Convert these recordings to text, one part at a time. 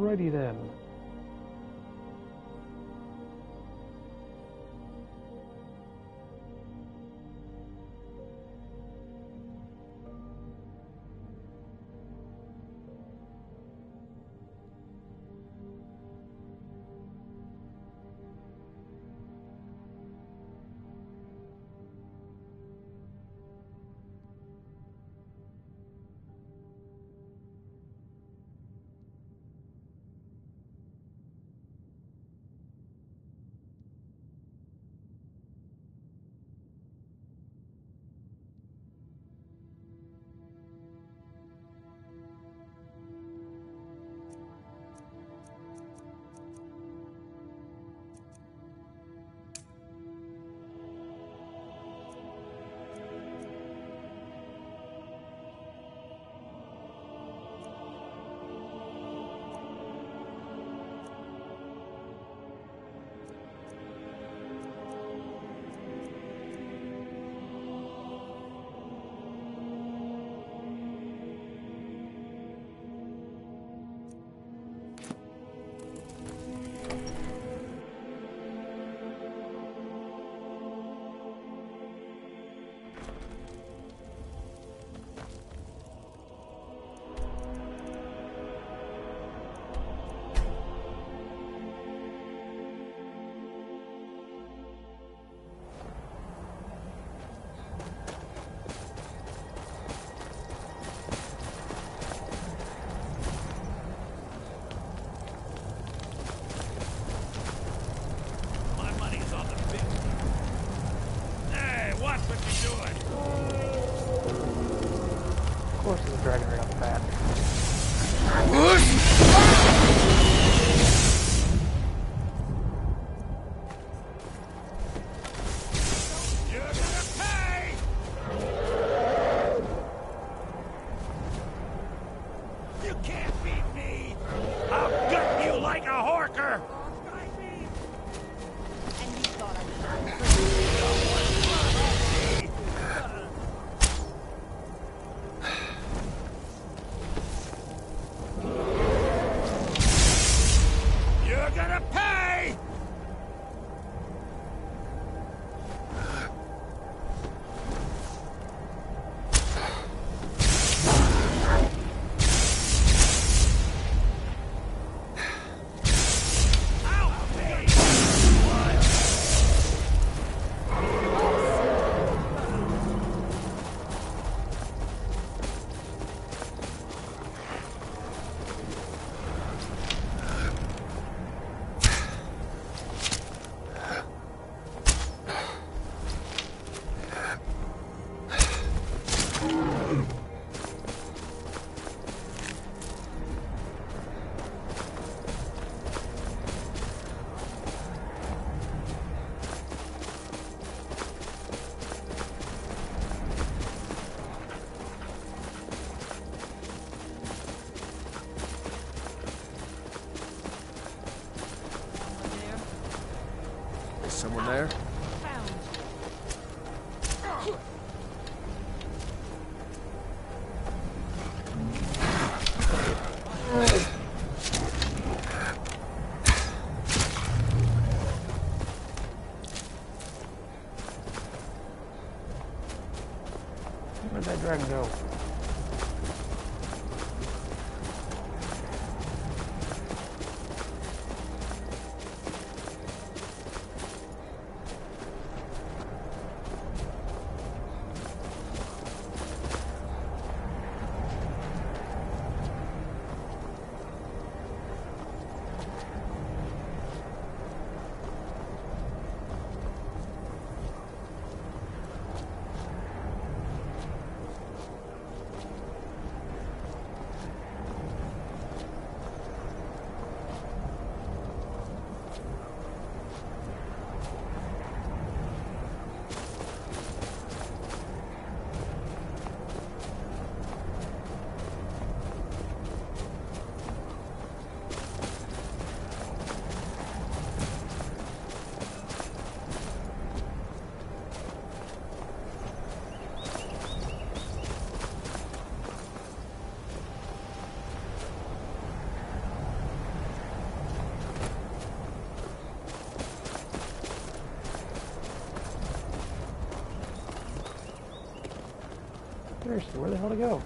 Alrighty then. Someone there? Where'd that dragon go? Seriously, where the hell to go?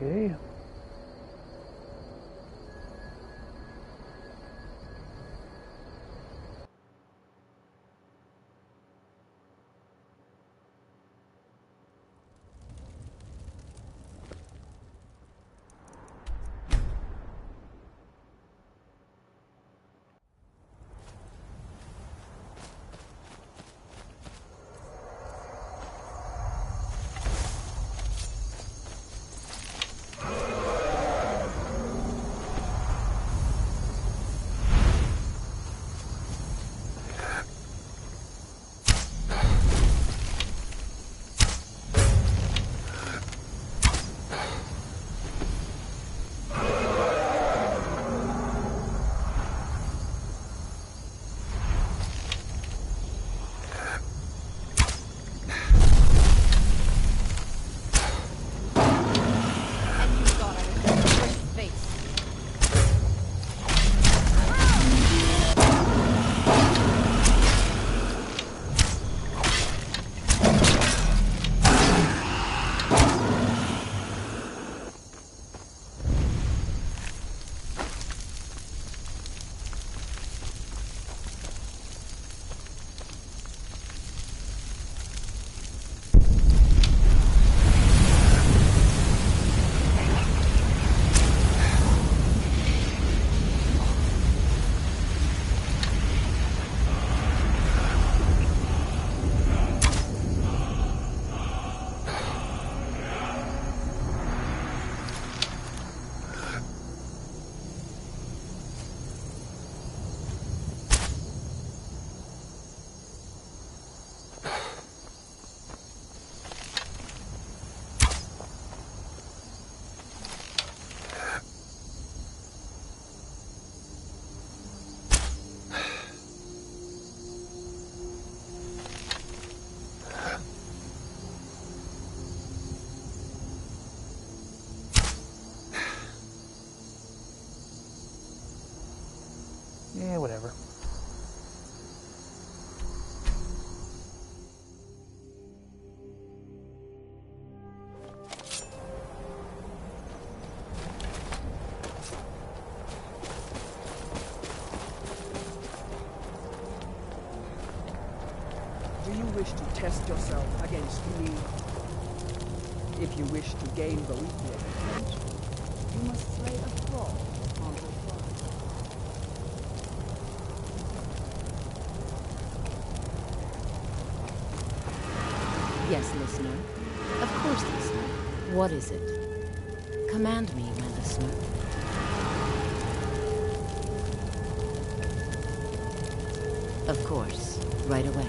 Okay. Yeah, whatever. Do you wish to test yourself against me? If you wish to gain Boethia attention, you must slay a thrall on her throne. Yes, listener. Of course, listener. What is it? Command me, my listener. Of course. Right away.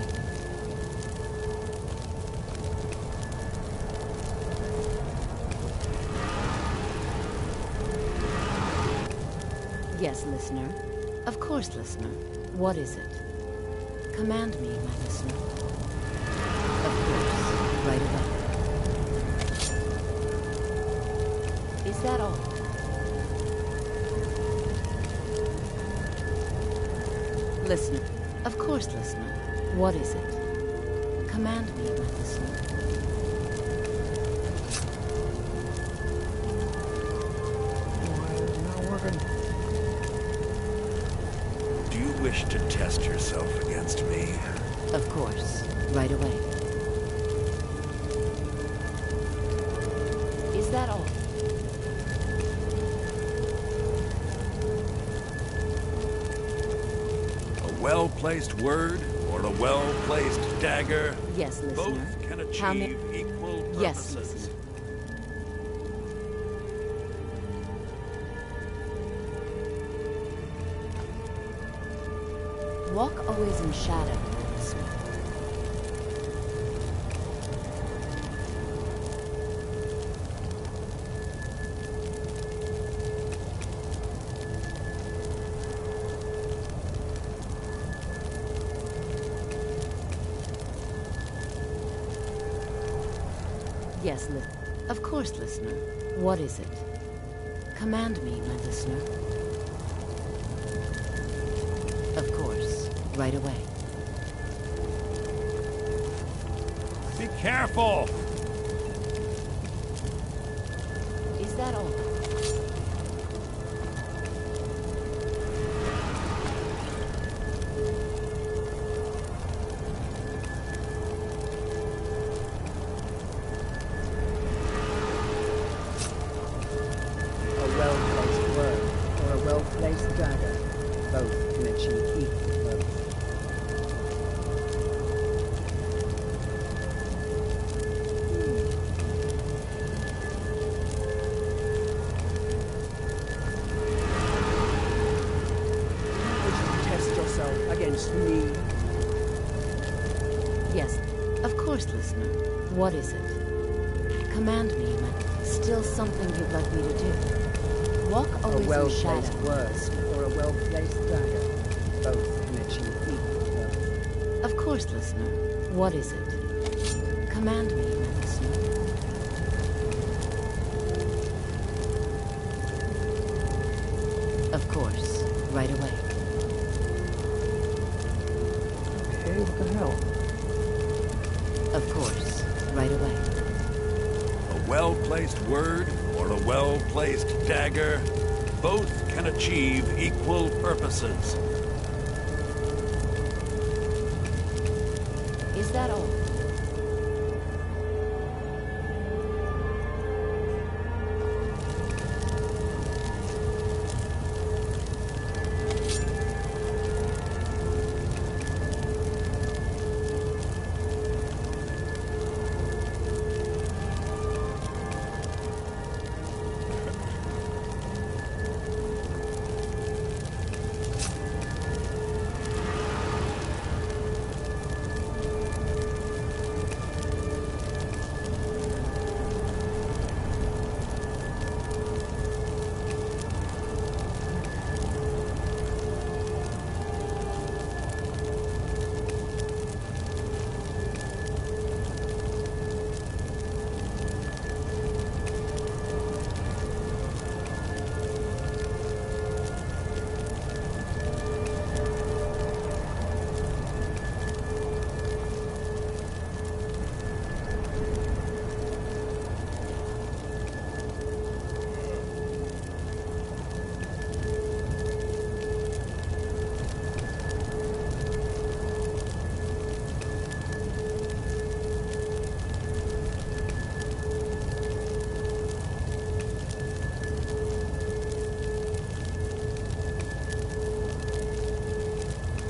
Yes, listener. Of course, listener. What is it? Command me, my listener. Of course. Right away. Is that all? Listener. Of course, listener. What is it? Command me, my listener. Why is it not working? Do you wish to test yourself against me? Of course. Right away. Is that all? A well-placed word or a well-placed dagger? Yes, listener. Both can How many? achieve equal purposes. Yes, listener. Walk always in shadow, listener. Yes, of course, listener. What is it? Command me, my listener. Of course, right away. Be careful! Is that all? A well-placed word or a well-placed dagger, both can achieve equal purpose. Wish to test yourself against me? Yes, of course, listener. What is it? Command me, my... Still something you'd like me to do? Walk A away from well-placed shadow. word or a well-placed dagger, both can achieve equal purpose. Of course, listener. What is it? Command me, my listener. Of course, right away. Okay, what the hell? Of course, right away. A well-placed word or a well-placed dagger, both can achieve equal purposes. Is that all?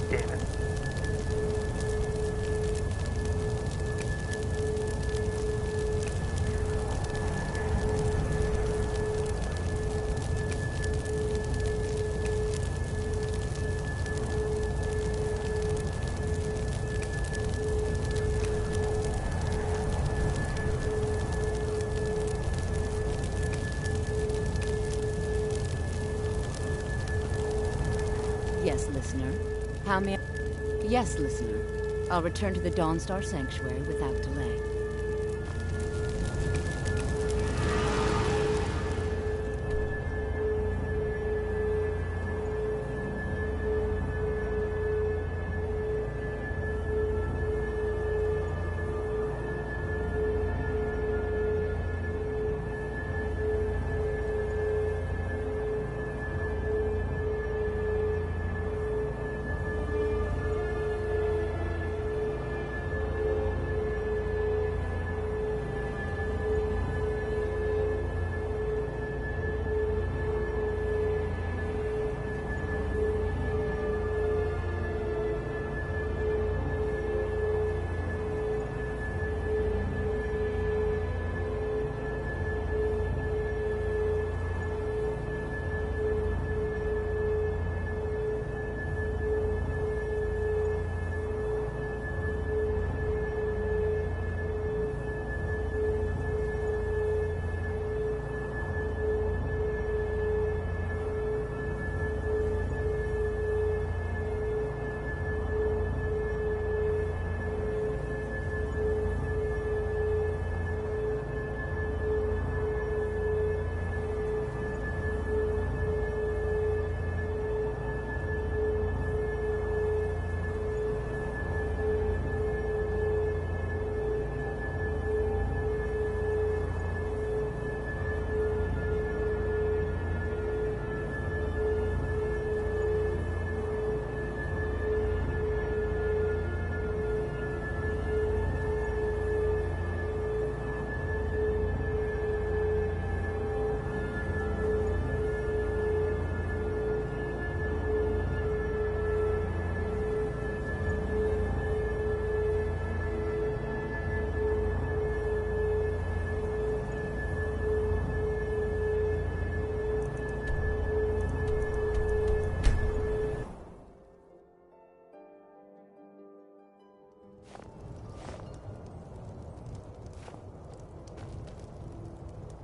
Damn it. Yes, listener. How may I... Yes, listener. I'll return to the Dawnstar Sanctuary without delay.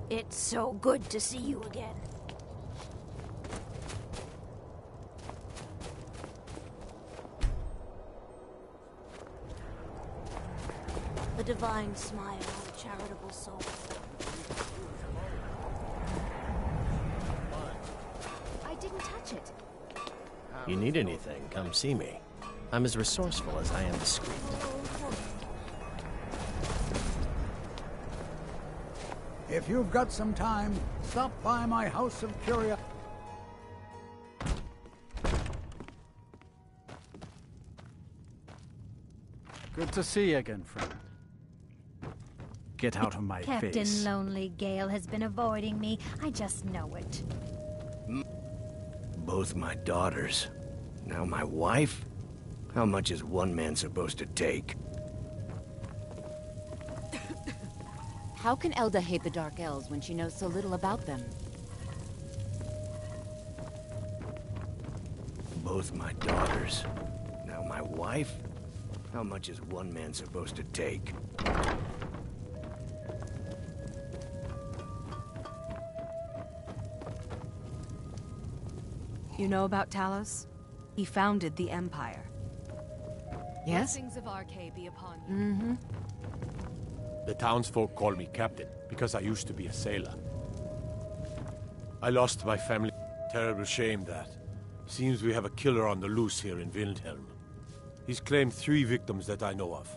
It's so good to see you again. The divine smile on a charitable soul. I didn't touch it. You need anything, come see me. I'm as resourceful as I am discreet. If you've got some time, stop by my House of Curiosity. Good to see you again, friend. Get out of my Captain face. Lonely Gale has been avoiding me. I just know it. Both my daughters. Now my wife? How much is one man supposed to take? How can Elda hate the Dark Elves when she knows so little about them? Both my daughters. Now my wife? How much is one man supposed to take? You know about Talos? He founded the Empire. Yes? Blessings of Arcade be upon you. Mm-hmm. The townsfolk call me captain because I used to be a sailor. I lost my family. Terrible shame that. Seems we have a killer on the loose here in Windhelm. He's claimed 3 victims that I know of,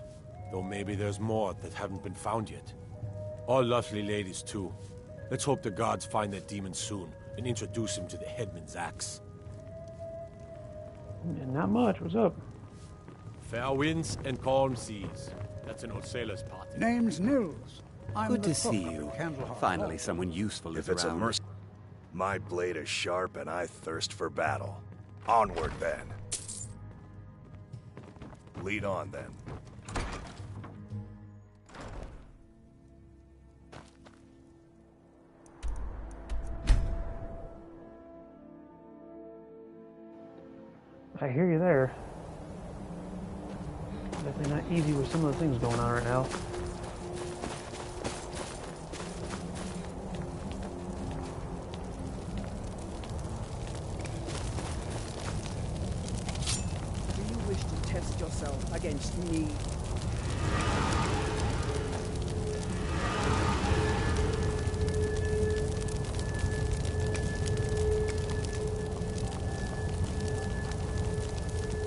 though maybe there's more that haven't been found yet. All lovely ladies too. Let's hope the gods find that demon soon and introduce him to the headman's axe. Not much. What's up? Fair winds and calm seas. That's an old sailor's party. Name's Nils. I'm Good the to see cook you. of Candleheart Finally, Hall. someone useful If is it's a around. mercy, my blade is sharp and I thirst for battle. Onward then. Lead on then. I hear you there. Definitely not easy with some of the things going on right now. Do you wish to test yourself against me?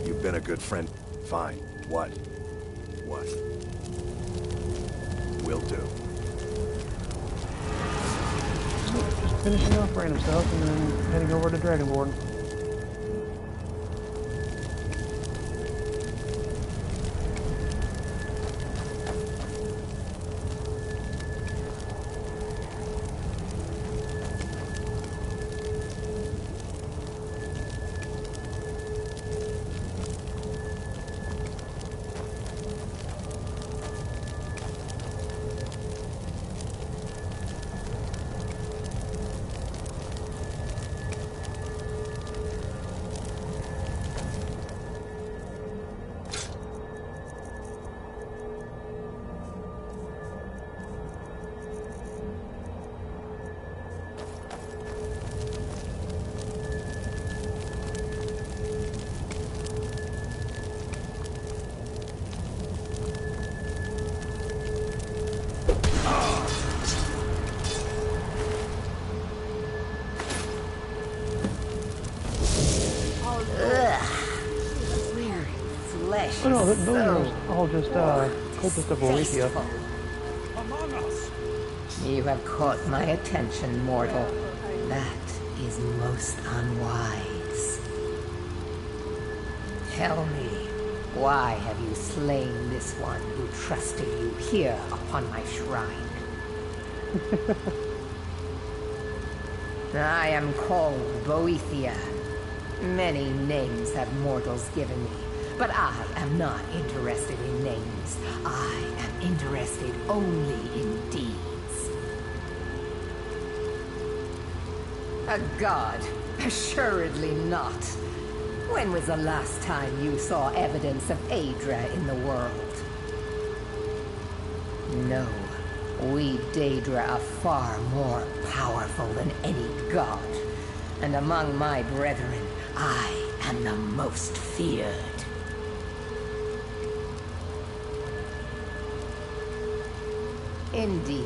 You've been a good friend. Fine. What? What? Will do. Just finishing off random stuff and then heading over to Dragonborn. Oh no, those are all just cultists of Boethia. Among us! You have caught my attention, mortal. That is most unwise. Tell me, why have you slain this one who trusted you here upon my shrine? I am called Boethia. Many names have mortals given me, but I am not interested in names. I am interested only in deeds. A god? Assuredly not. When was the last time you saw evidence of Aedra in the world? No. We Daedra are far more powerful than any god, and among my brethren, I am the most feared. Indeed,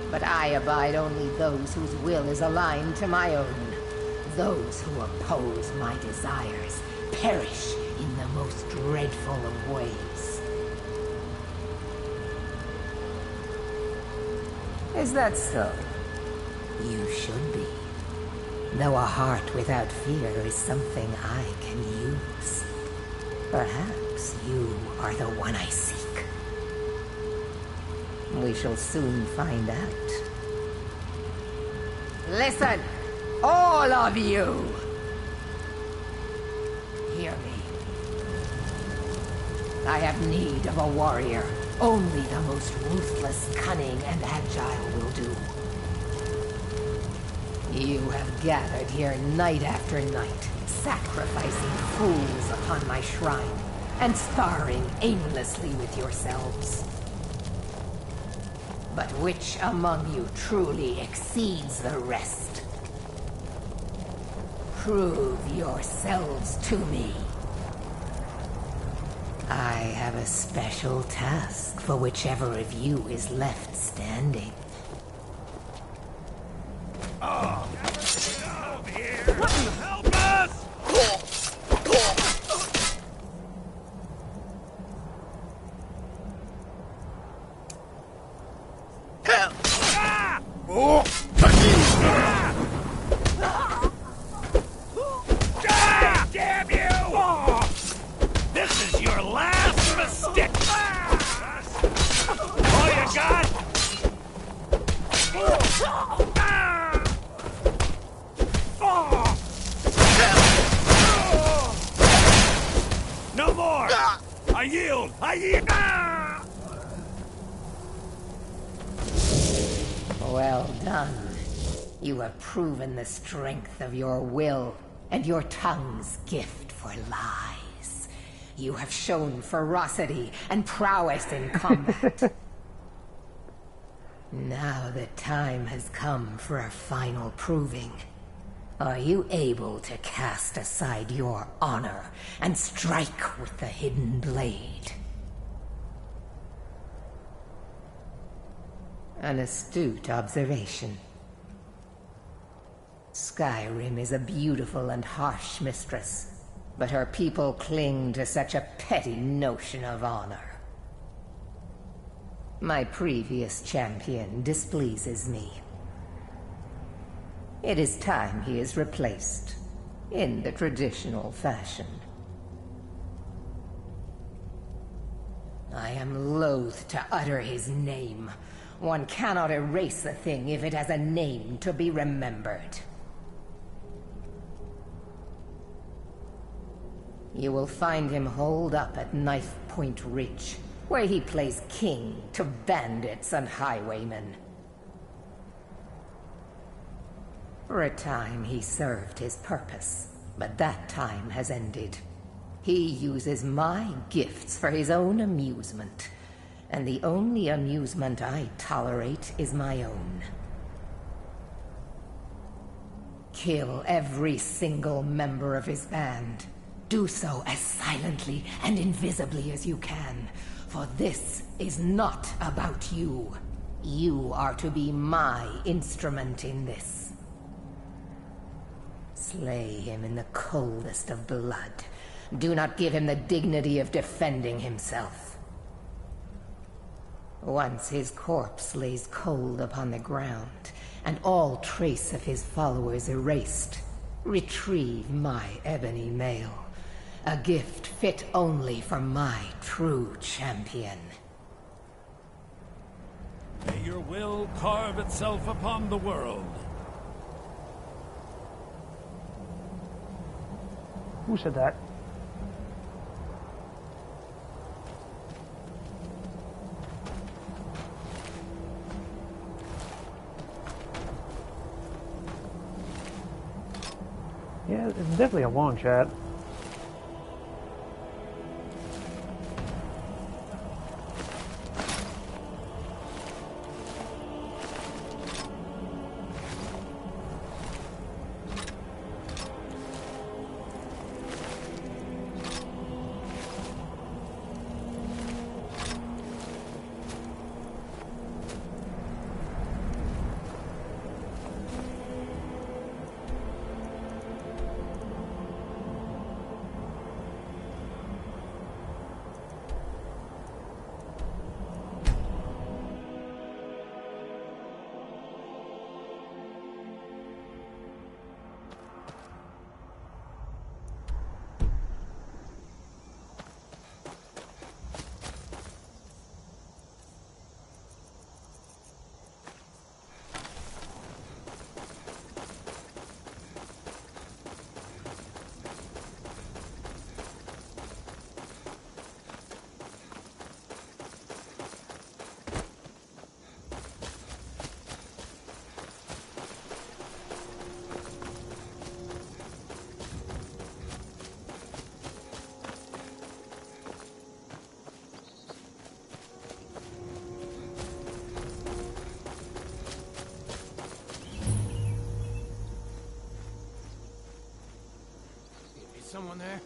but I abide only those whose will is aligned to my own. Those who oppose my desires perish in the most dreadful of ways. Is that so? You should be. Though a heart without fear is something I can use. Perhaps you are the one I seek. We shall soon find out. Listen, all of you! Hear me. I have need of a warrior. Only the most ruthless, cunning, and agile will do. You have gathered here night after night, sacrificing fools upon my shrine, and sparring aimlessly with yourselves. But which among you truly exceeds the rest? Prove yourselves to me. I have a special task for whichever of you is left standing. Oh, get out of here! Help us! Damn you! This is your last mistake! All you got? No more! I yield! I yield! Well done. You have proven the strength of your will and your tongue's gift for lies. You have shown ferocity and prowess in combat. Now the time has come for a final proving. Are you able to cast aside your honor and strike with the hidden blade? An astute observation. Skyrim is a beautiful and harsh mistress, but her people cling to such a petty notion of honor. My previous champion displeases me. It is time he is replaced, in the traditional fashion. I am loath to utter his name. One cannot erase a thing if it has a name to be remembered. You will find him holed up at Knife Point Ridge, where he plays king to bandits and highwaymen. For a time he served his purpose, but that time has ended. He uses my gifts for his own amusement, and the only amusement I tolerate is my own. Kill every single member of his band. Do so as silently and invisibly as you can, for this is not about you. You are to be my instrument in this. Slay him in the coldest of blood. Do not give him the dignity of defending himself. Once his corpse lays cold upon the ground, and all trace of his followers erased, retrieve my ebony mail. A gift fit only for my true champion. May your will carve itself upon the world. Who said that? Yeah, it's definitely a long chat. someone there?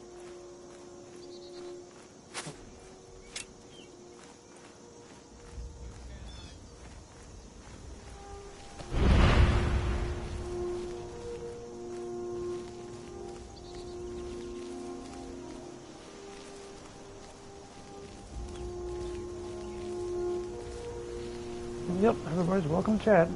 Yep, everybody's welcome to chat.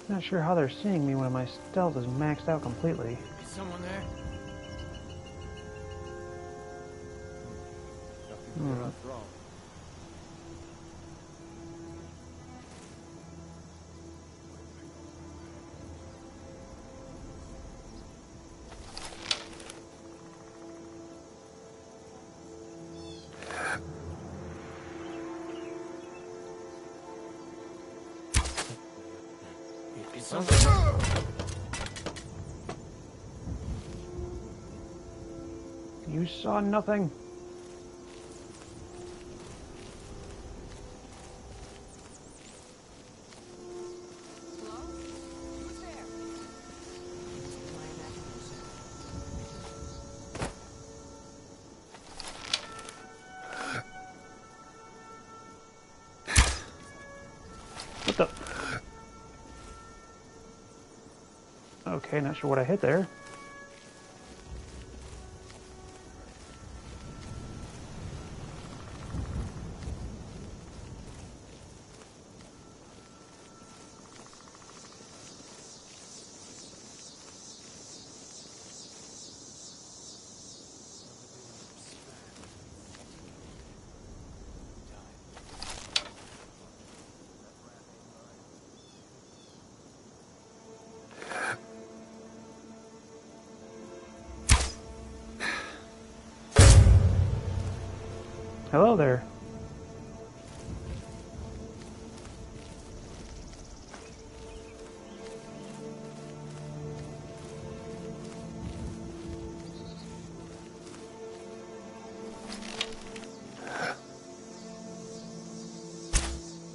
Not sure how they're seeing me when my stealth is maxed out completely. Is someone there? Is someone there? You saw nothing. What the? Okay, not sure what I hit there. Hello there.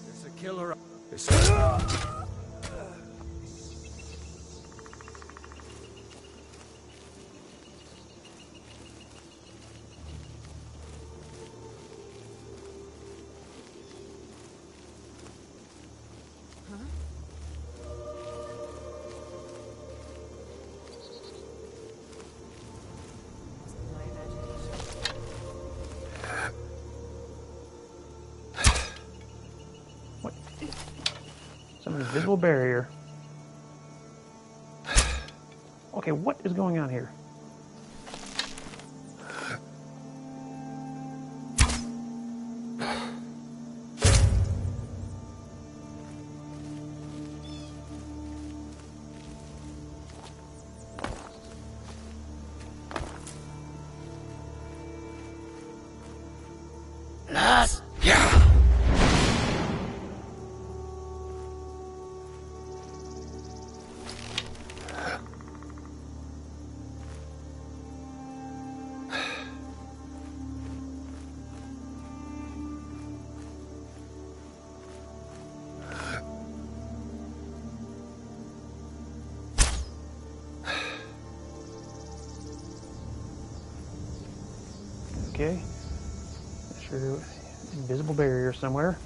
There's a killer. Some invisible barrier. Okay, what is going on here? Okay. Sure, invisible barrier somewhere.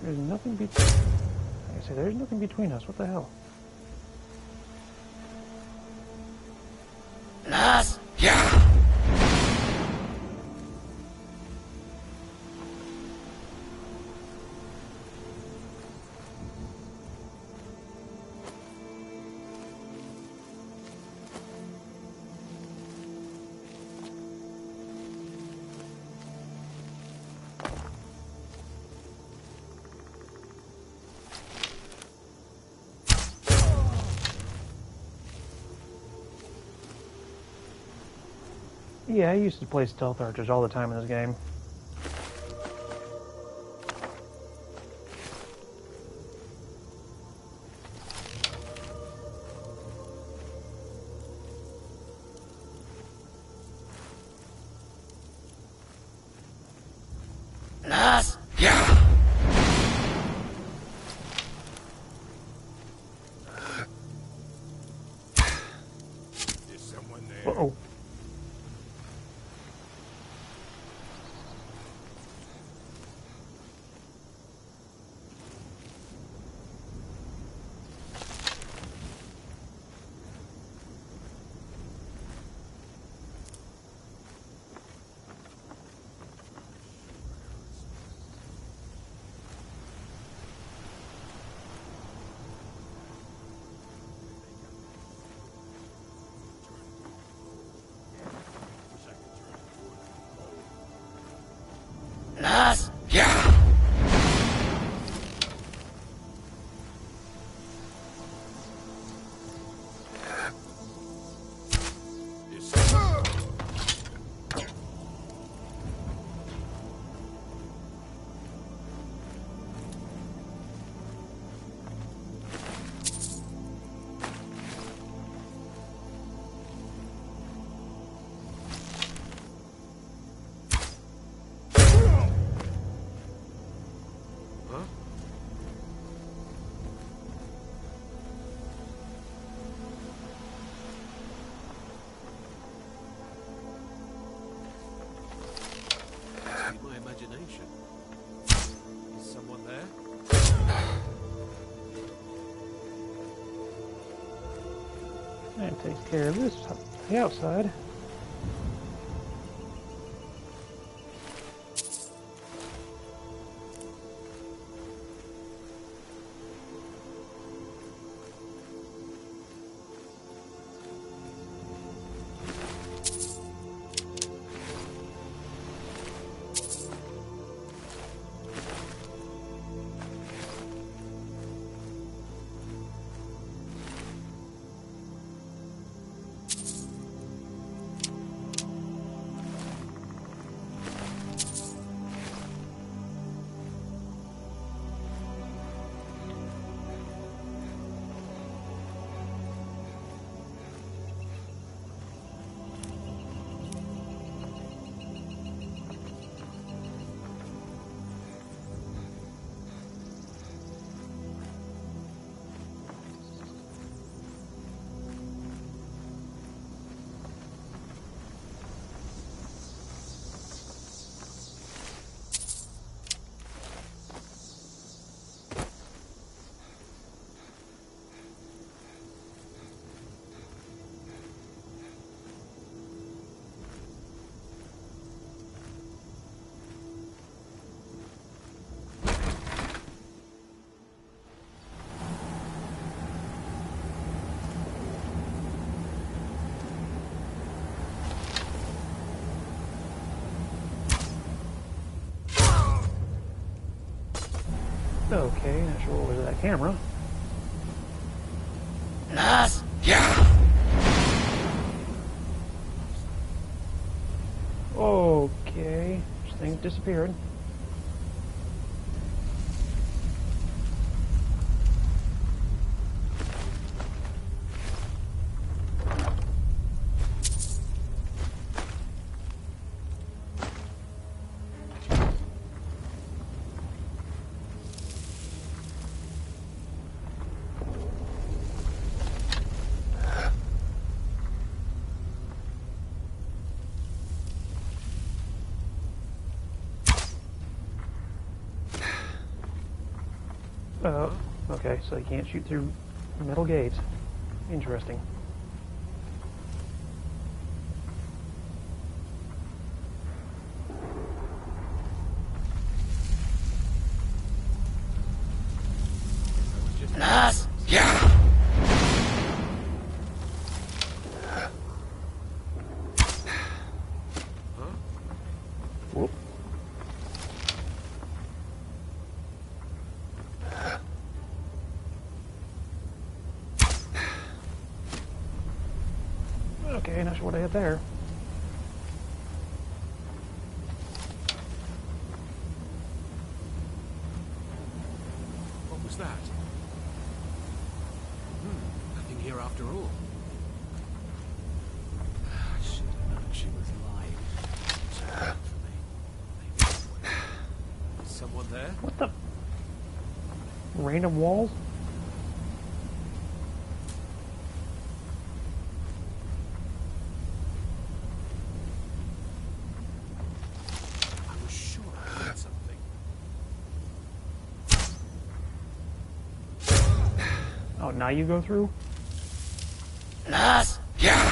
There's nothing between. Like I say, there's nothing between us. What the hell? Yeah, I used to play stealth archers all the time in this game. Uh-oh. My imagination. Is someone there? That takes care of this. The outside. Okay, not sure what was that camera. Okay, this thing's disappeared. Okay, so you can't shoot through metal gates. Interesting. Yeah. Whoop. Okay, not sure what I hit there. What was that? Nothing here after all. I should have known she was lying. She lied for me. Is someone there? What the? Random walls? I was sure I heard something. Oh, now you go through? Yeah.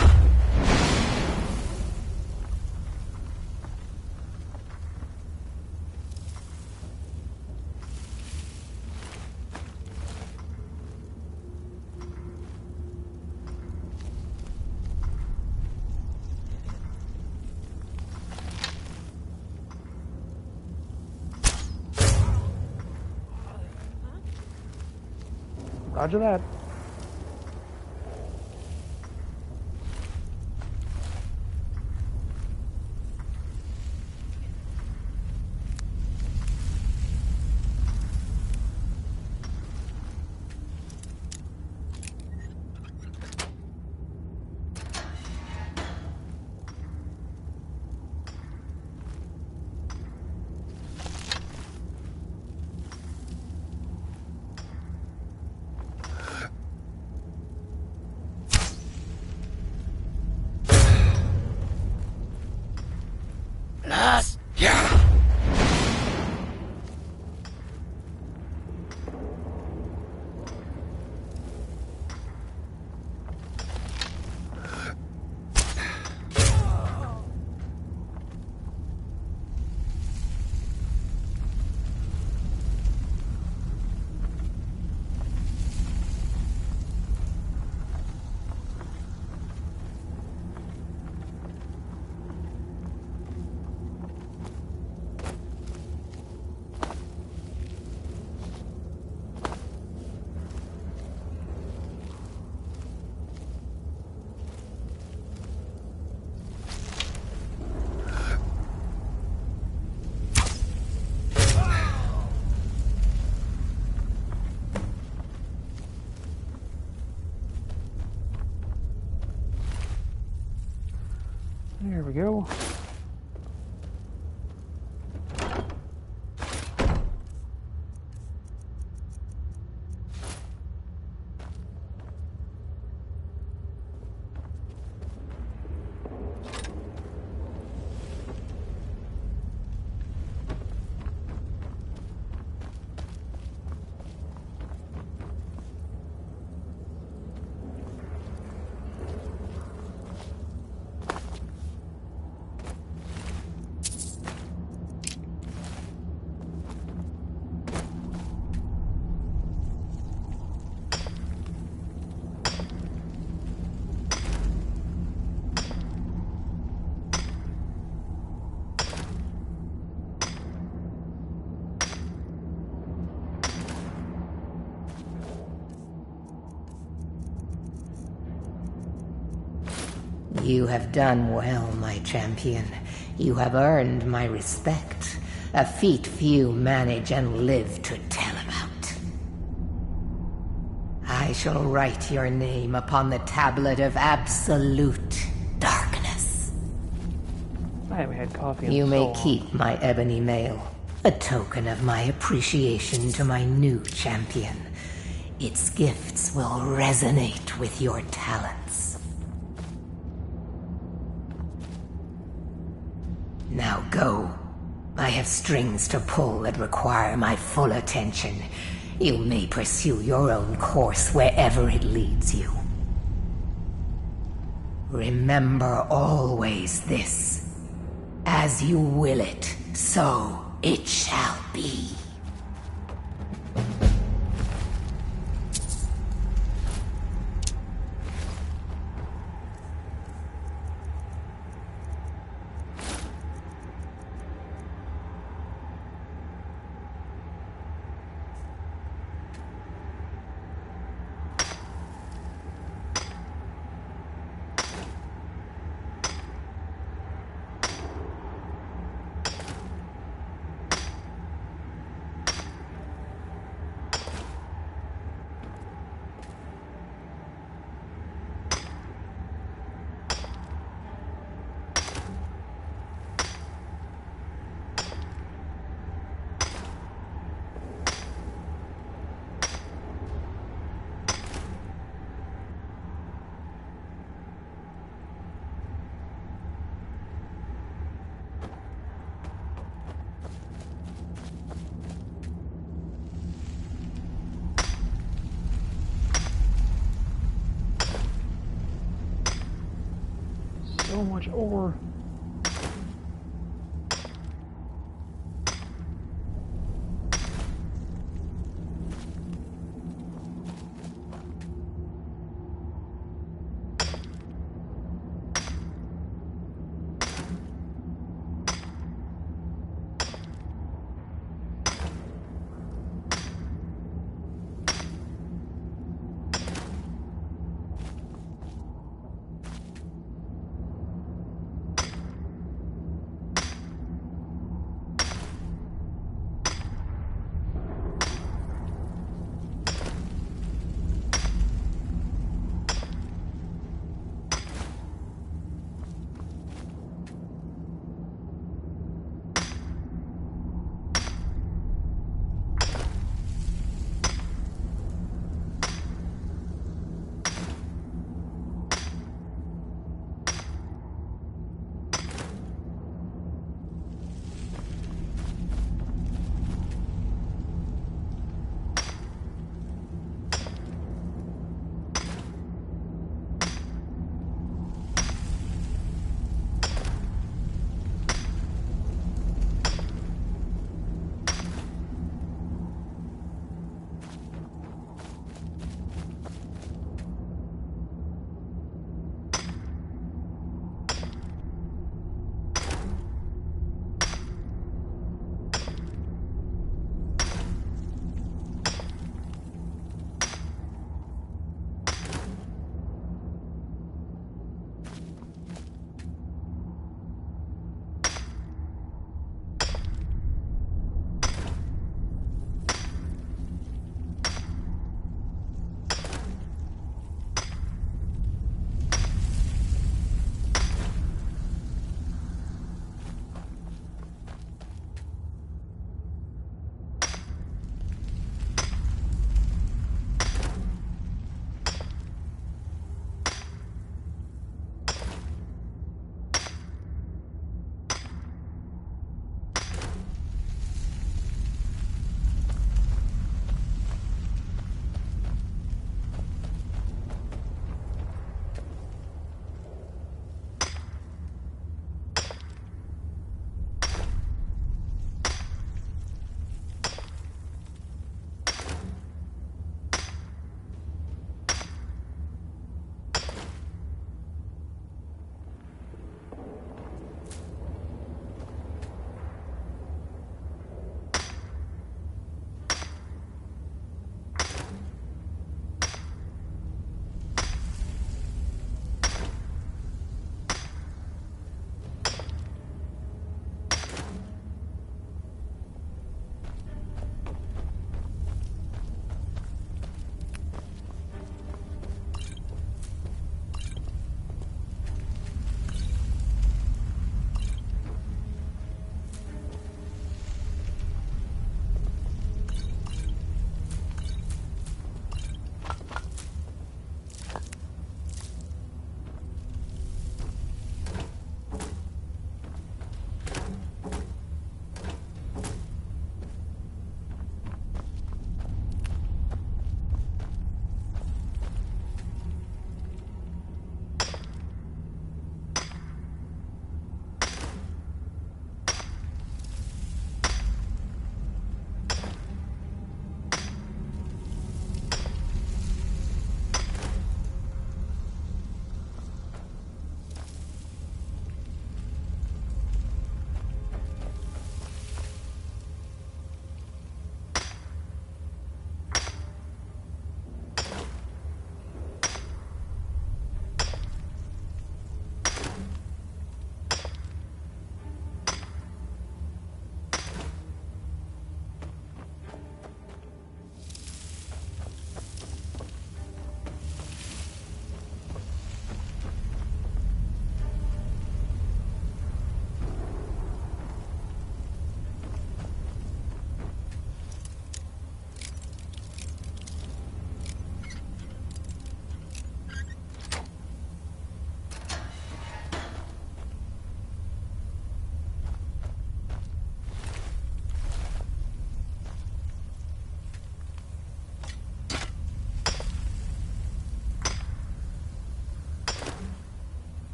Roger that. Yeah. There we go. You have done well, my champion. You have earned my respect, a feat few manage and live to tell about. I shall write your name upon the tablet of absolute darkness. I haven't had coffee in You so may long. keep my ebony mail, a token of my appreciation to my new champion. Its gifts will resonate with your talents. Now go. I have strings to pull that require my full attention. You may pursue your own course wherever it leads you. Remember always this. As you will it, so it shall be. So much ore.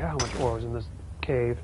how much ore was in this cave.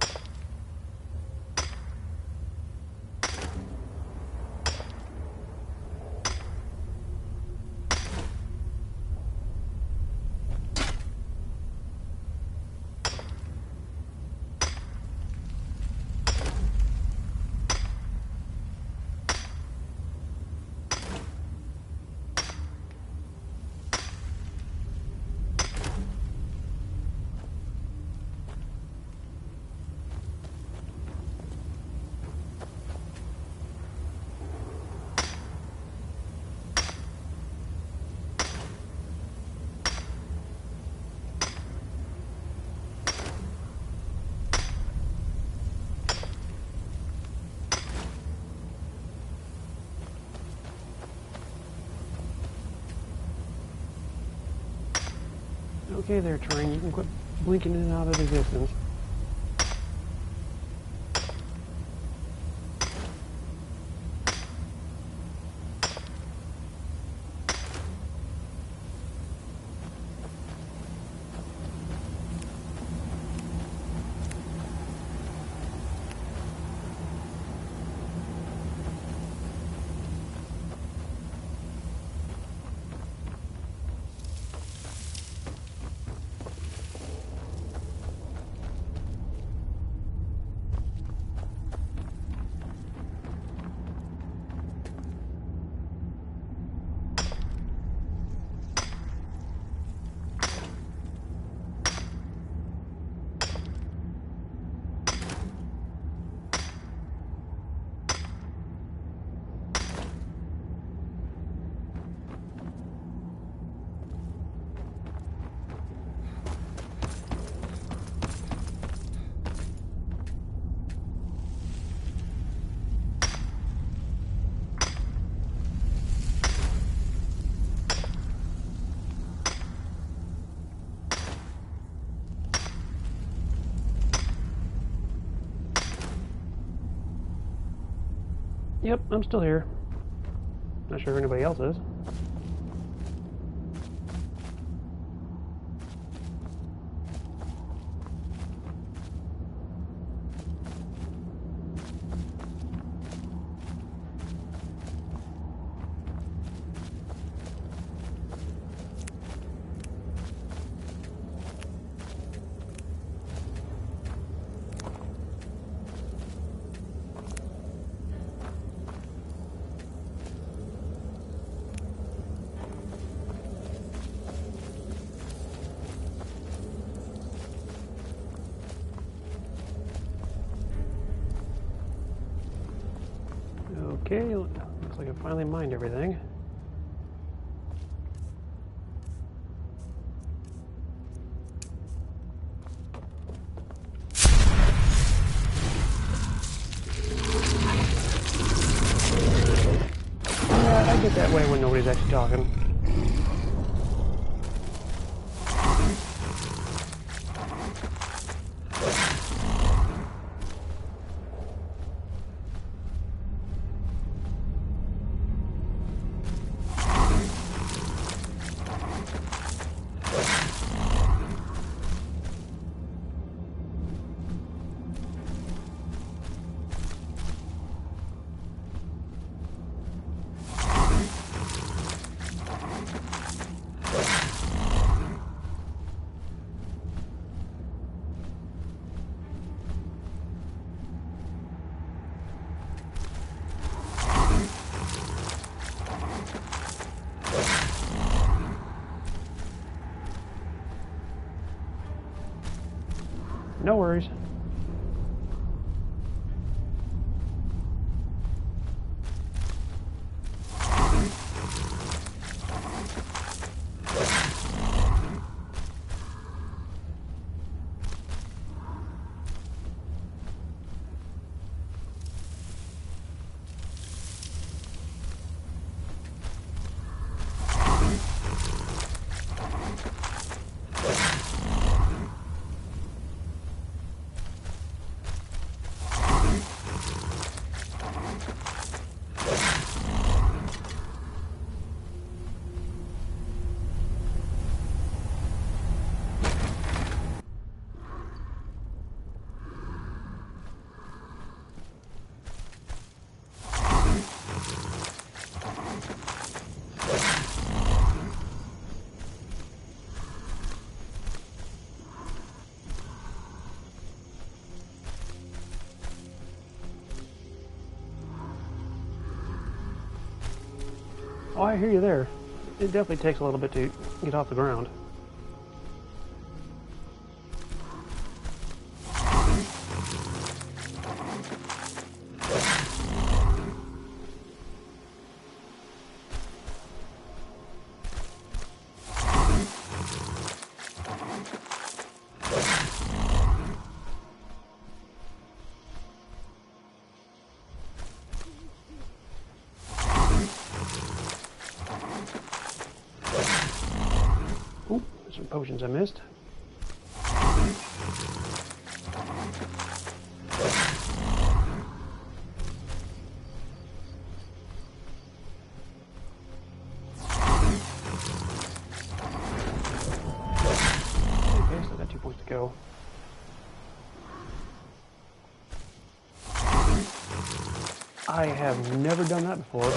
Okay there, terrain. You can quit blinking in and out of existence. Yep, I'm still here. Not sure if anybody else is. Okay, looks like I finally mined everything. Yeah, I get that way when nobody's actually talking. No worries. Oh, I hear you there. It definitely takes a little bit to get off the ground. Oop, there's some potions I missed. Okay, still got 2 points to go. I have never done that before.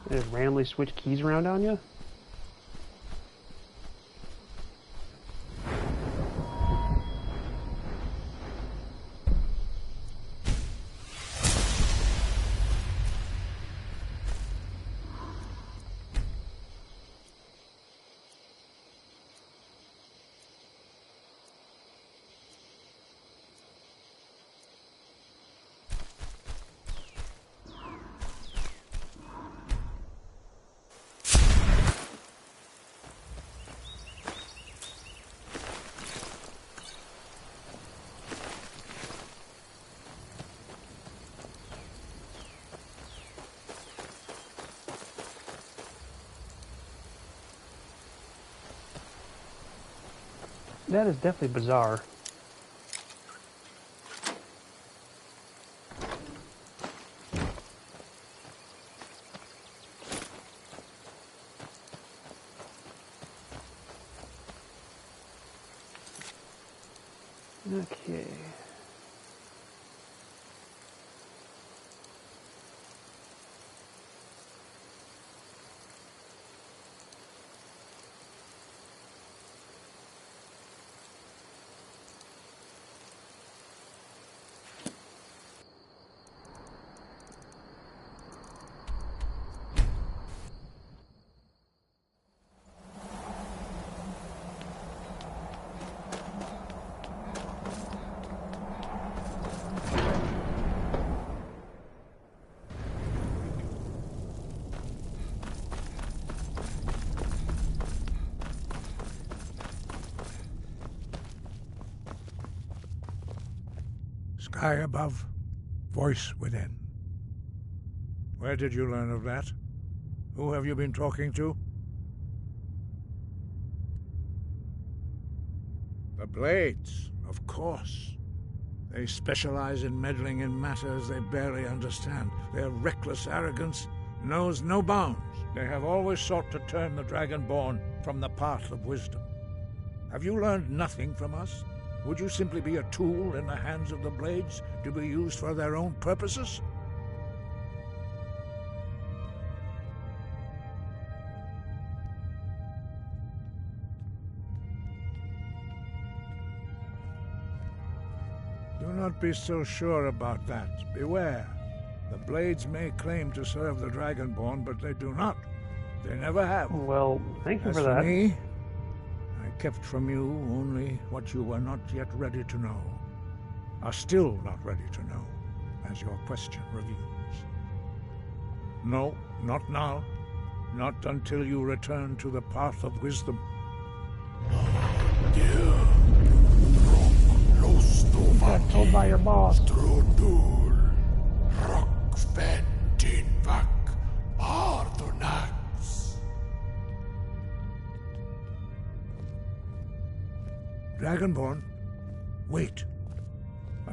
They just randomly switch keys around on you? That is definitely bizarre. Okay. Sky above, voice within. Where did you learn of that? Who have you been talking to? The Blades, of course. They specialize in meddling in matters they barely understand. Their reckless arrogance knows no bounds. They have always sought to turn the Dragonborn from the path of wisdom. Have you learned nothing from us? Would you simply be a tool in the hands of the Blades to be used for their own purposes? Do not be so sure about that. Beware. The Blades may claim to serve the Dragonborn, but they do not. They never have. Well, thank you As for that. Me, I kept from you only what you were not yet ready to know. Are still not ready to know, as your question reveals. No, not now. Not until you return to the path of wisdom. Got told by your boss. Dragonborn, wait.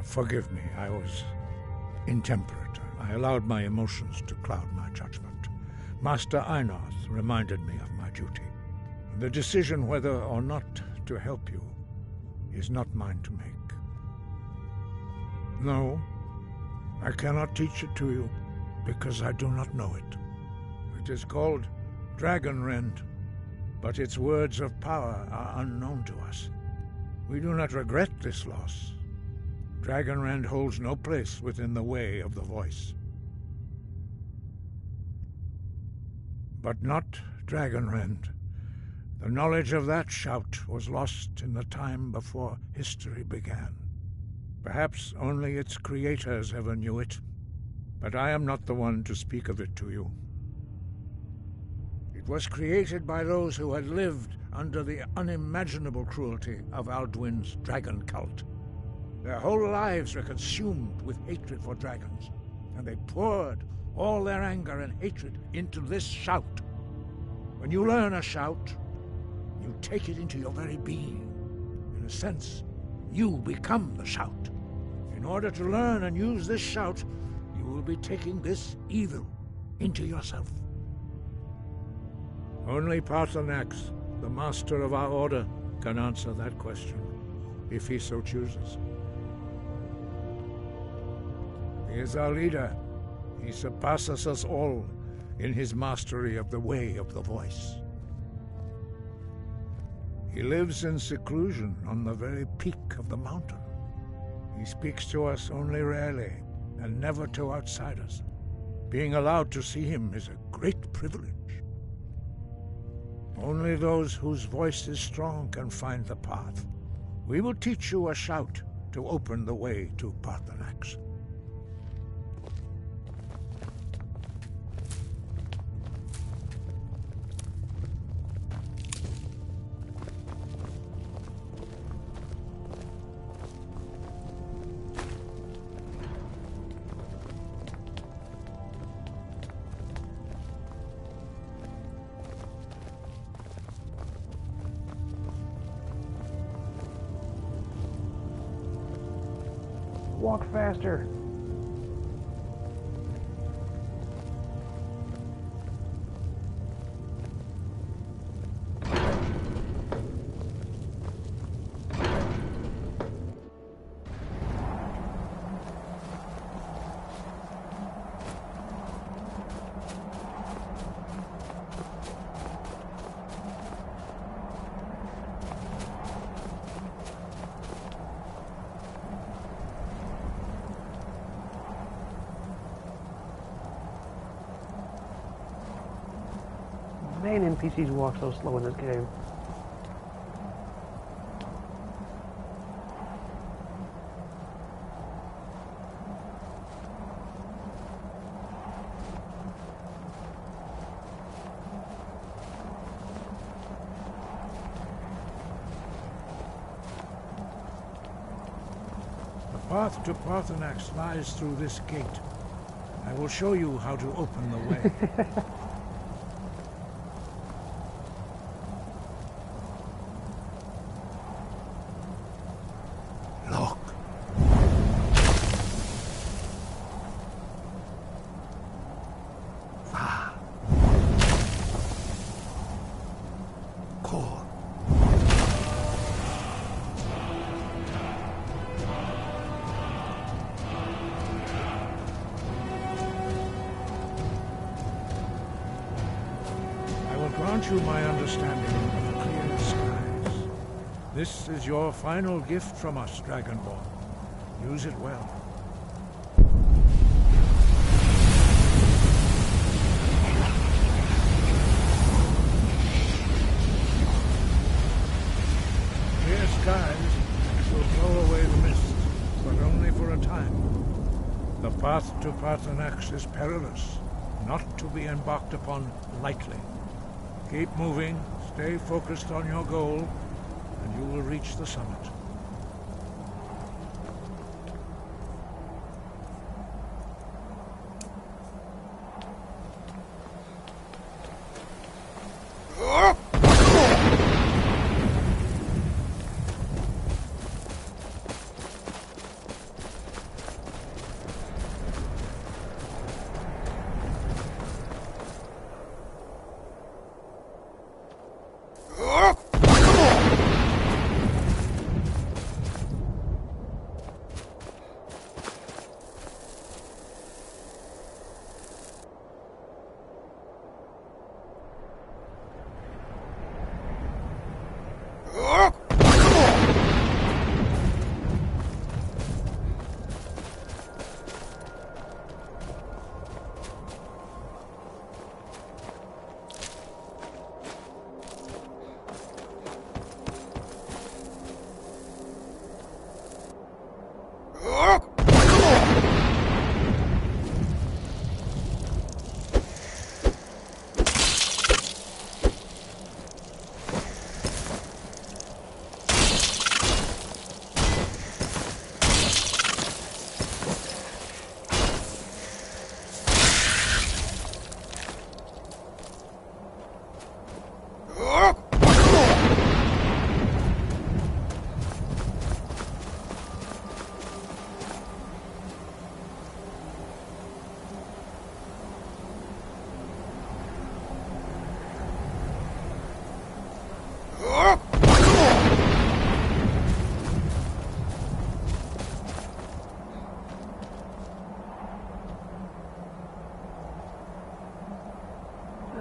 Forgive me, I was intemperate. I allowed my emotions to cloud my judgment. Master Einarth reminded me of my duty. The decision whether or not to help you is not mine to make. No, I cannot teach it to you because I do not know it. It is called Dragonrend, but its words of power are unknown to us. We do not regret this loss. Dragonrend holds no place within the way of the voice. But not Dragonrend. The knowledge of that shout was lost in the time before history began. Perhaps only its creators ever knew it, but I am not the one to speak of it to you. It was created by those who had lived under the unimaginable cruelty of Alduin's dragon cult. Their whole lives were consumed with hatred for dragons, and they poured all their anger and hatred into this shout. When you learn a shout, you take it into your very being. In a sense, you become the shout. In order to learn and use this shout, you will be taking this evil into yourself. Only Paarthurnax, the master of our order, can answer that question, if he so chooses. He is our leader. He surpasses us all in his mastery of the way of the voice. He lives in seclusion on the very peak of the mountain. He speaks to us only rarely, and never to outsiders. Being allowed to see him is a great privilege. Only those whose voice is strong can find the path. We will teach you a shout to open the way to Paarthurnax. Walk faster. Man, NPCs walk so slow in this game. The path to Paarthurnax lies through this gate. I will show you how to open the way. Grant you my understanding of clear skies. This is your final gift from us, Dragonborn. Use it well. Clear skies will blow away the mist, but only for a time. The path to Paarthurnax is perilous, not to be embarked upon lightly. Keep moving, stay focused on your goal, and you will reach the summit.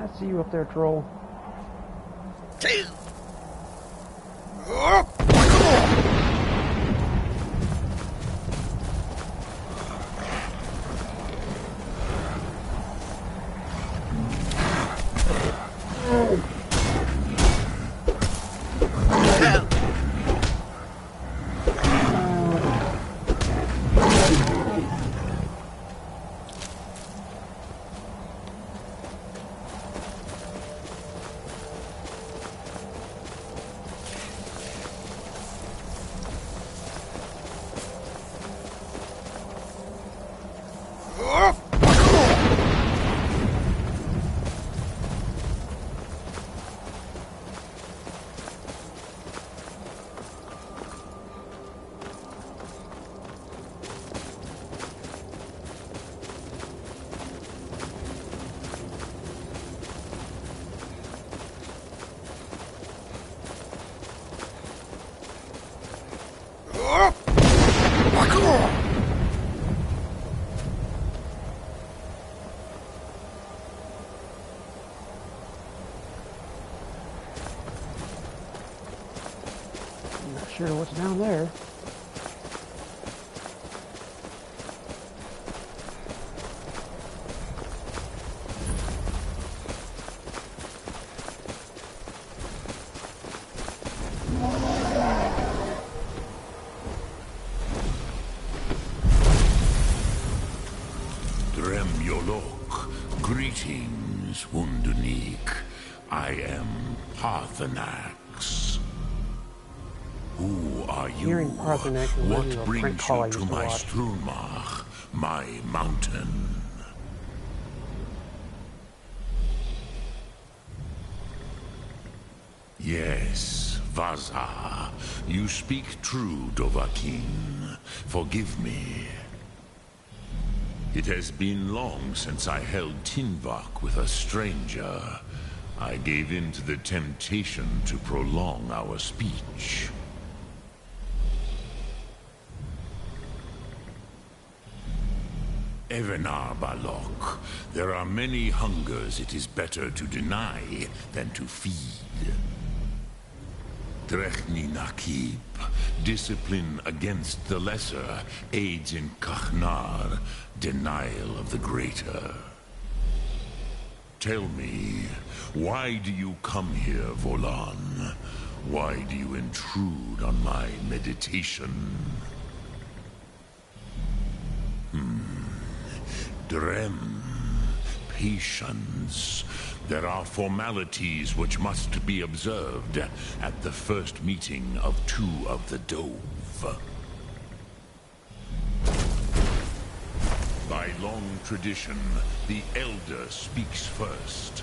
I see you up there, troll. Not sure what's down there. Greetings, Wunderneek. I am Parthenax. Who are you? Hearing Parthenax What reminds me of a brings prank call I you to used to my watch. Strunmach, my mountain? Yes, Vaza. You speak true, Dovahkiin. Forgive me. It has been long since I held Tinvak with a stranger. I gave in to the temptation to prolong our speech. Evenar Balok, there are many hungers it is better to deny than to feed. Drechni Nakib, discipline against the lesser, aids in Kachnar, denial of the greater. Tell me, why do you come here, Volan? Why do you intrude on my meditation? Drem, patience. There are formalities which must be observed at the first meeting of two of the Dove. By long tradition, the Elder speaks first.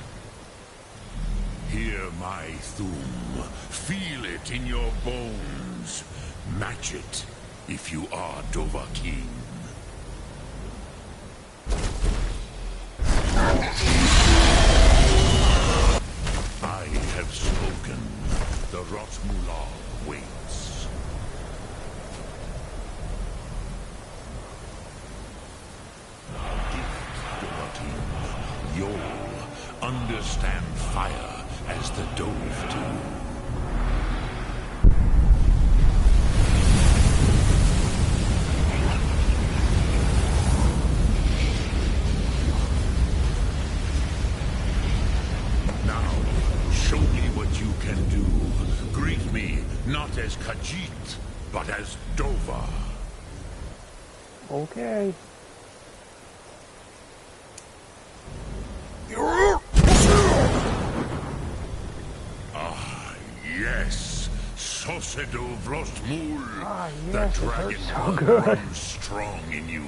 Hear my Thum. Feel it in your bones. Match it if you are Dovahkiin. I have spoken. The Rotmular waits. Dovahkiin, you'll understand fire as the Dove do. Show me what you can do. Greet me, not as Khajiit, but as Dova. Okay. Ah, yes. Sosedo Vrostmul. Ah, The yes, it dragon hurts so good. runs strong in you.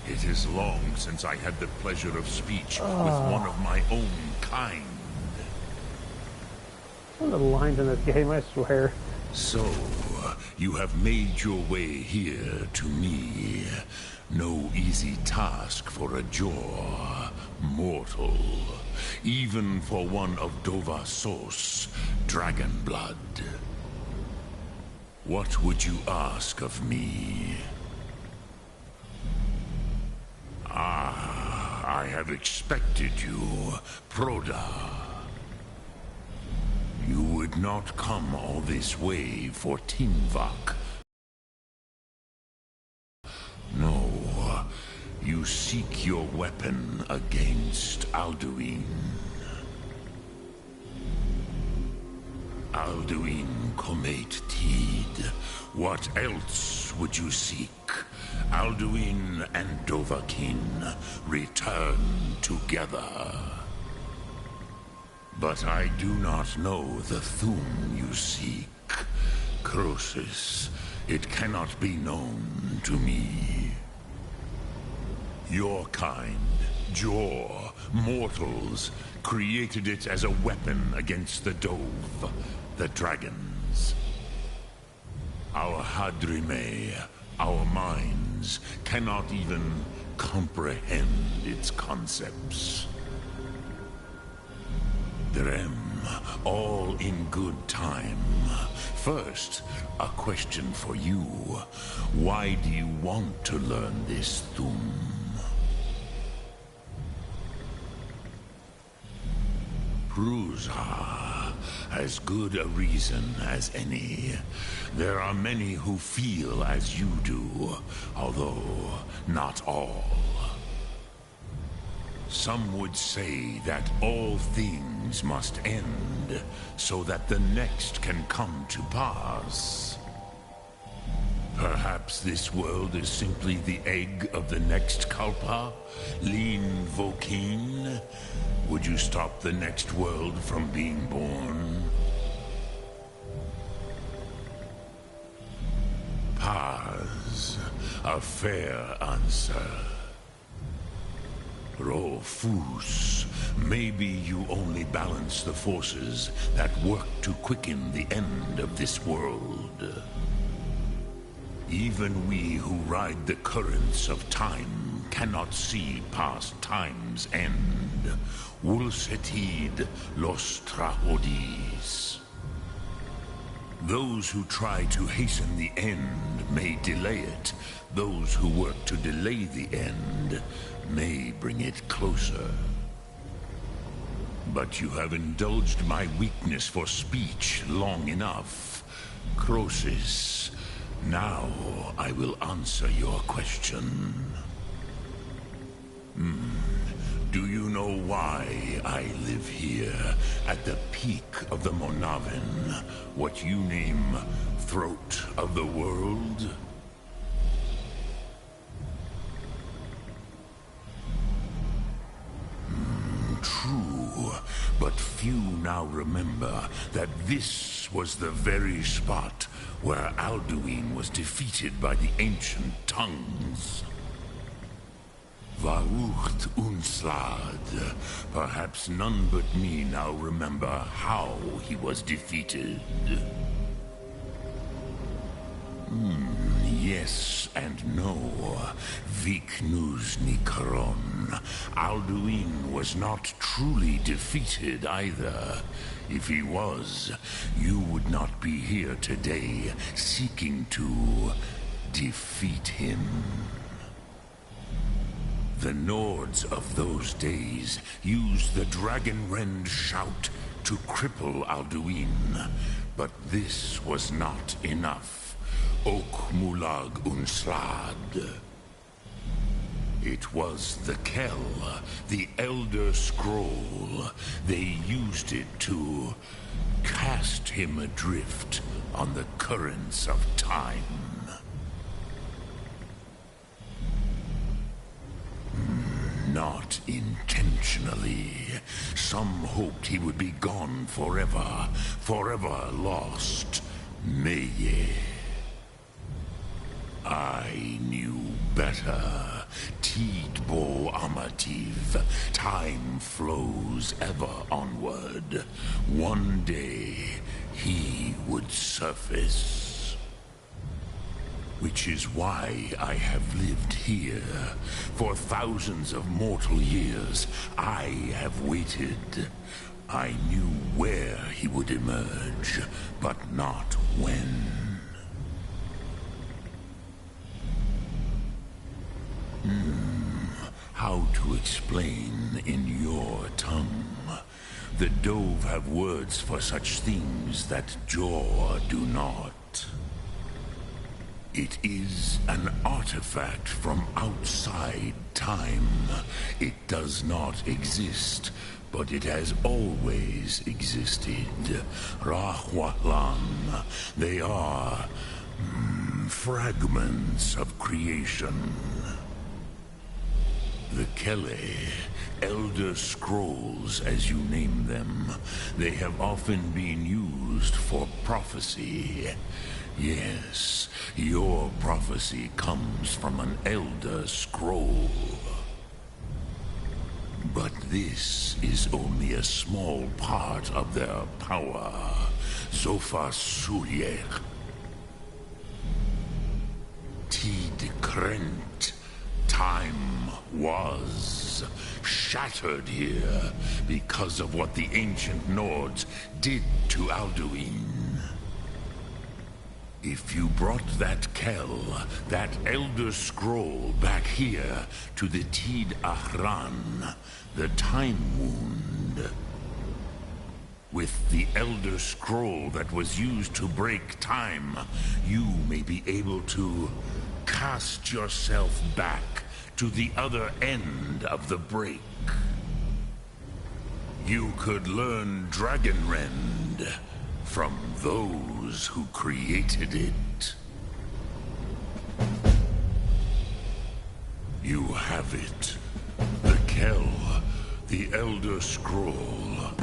It is long since I had the pleasure of speech with one of my own kind. Some of the lines in this game, I swear. So, you have made your way here to me. No easy task for a Jor, mortal. Even for one of Dova Sos, dragon blood. What would you ask of me? Ah, I have expected you, Proda. You would not come all this way for Tinvak. No, you seek your weapon against Alduin. Alduin Comate Tid. What else would you seek? Alduin and Dovahkiin return together. But I do not know the Thum you seek. Croesus, it cannot be known to me. Your kind, Jor, mortals, created it as a weapon against the Dove, the dragons. Our Hadrime, our minds, cannot even comprehend its concepts. Drem, all in good time. First, a question for you. Why do you want to learn this Thum? Prusa, as good a reason as any. There are many who feel as you do, although not all. Some would say that all things must end, so that the next can come to pass. Perhaps this world is simply the egg of the next Kalpa, Lin Vokin. Would you stop the next world from being born? Paz, a fair answer. Rofus, maybe you only balance the forces that work to quicken the end of this world. Even we who ride the currents of time cannot see past time's end. Wulsetid los trahodis. Those who try to hasten the end may delay it. Those who work to delay the end may bring it closer. But you have indulged my weakness for speech long enough. Croesus, now I will answer your question. Do you know why I live here, at the peak of the Monavin, what you name Throat of the World? True, but few now remember that this was the very spot where Alduin was defeated by the ancient tongues. Vaucht Unslad. Perhaps none but me now remember how he was defeated. Yes and no. Viknus Nikaron. Alduin was not truly defeated either. If he was, you would not be here today seeking to defeat him. The Nords of those days used the Dragonrend shout to cripple Alduin, but this was not enough. Ok Mulag Unslad. It was the Kell, the Elder Scroll. They used it to cast him adrift on the currents of time. Not intentionally. Some hoped he would be gone forever, forever lost. Meye. I knew better. Tidbo Amativ. Time flows ever onward. One day, he would surface. Which is why I have lived here. For thousands of mortal years, I have waited. I knew where he would emerge, but not when. how to explain in your tongue. The Dove have words for such things that Jor do not. It is an artifact from outside time. It does not exist, but it has always existed. Rahwalam. They are fragments of creation. The Kele, Elder Scrolls as you name them, they have often been used for prophecy. Yes, your prophecy comes from an Elder Scroll. But this is only a small part of their power. Zofa Sulyech. Tid Krent. Time was shattered here because of what the ancient Nords did to Alduin. If you brought that Kel, that Elder Scroll, back here to the Tid Ahran, the Time Wound, with the Elder Scroll that was used to break time, you may be able to cast yourself back to the other end of the break. You could learn Dragonrend from those who created it. You have it. The Kel, the Elder Scroll,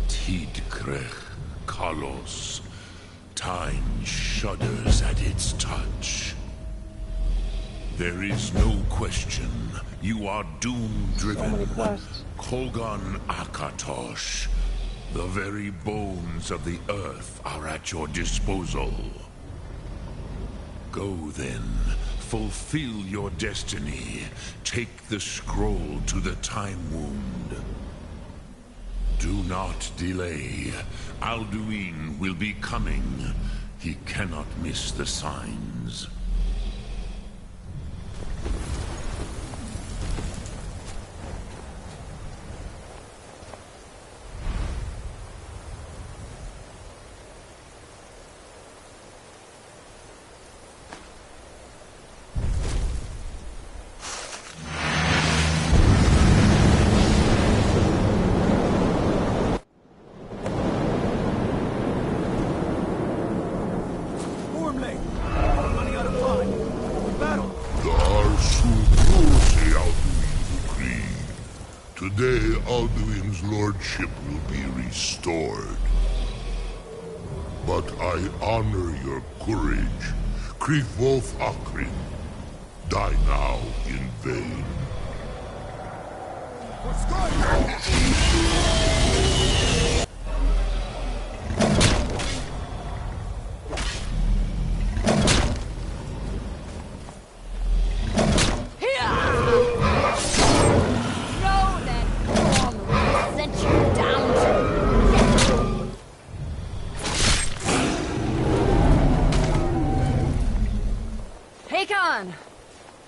Tidkrech Kalos. Time shudders at its touch. There is no question. You are doom-driven. Kogan Akatosh. The very bones of the earth are at your disposal. Go then. Fulfill your destiny. Take the scroll to the Time Wound. Do not delay. Alduin will be coming. He cannot miss the signs. Today, Alduin's lordship will be restored. But I honor your courage. Krithwolf Akrin. Die now in vain. What's going on?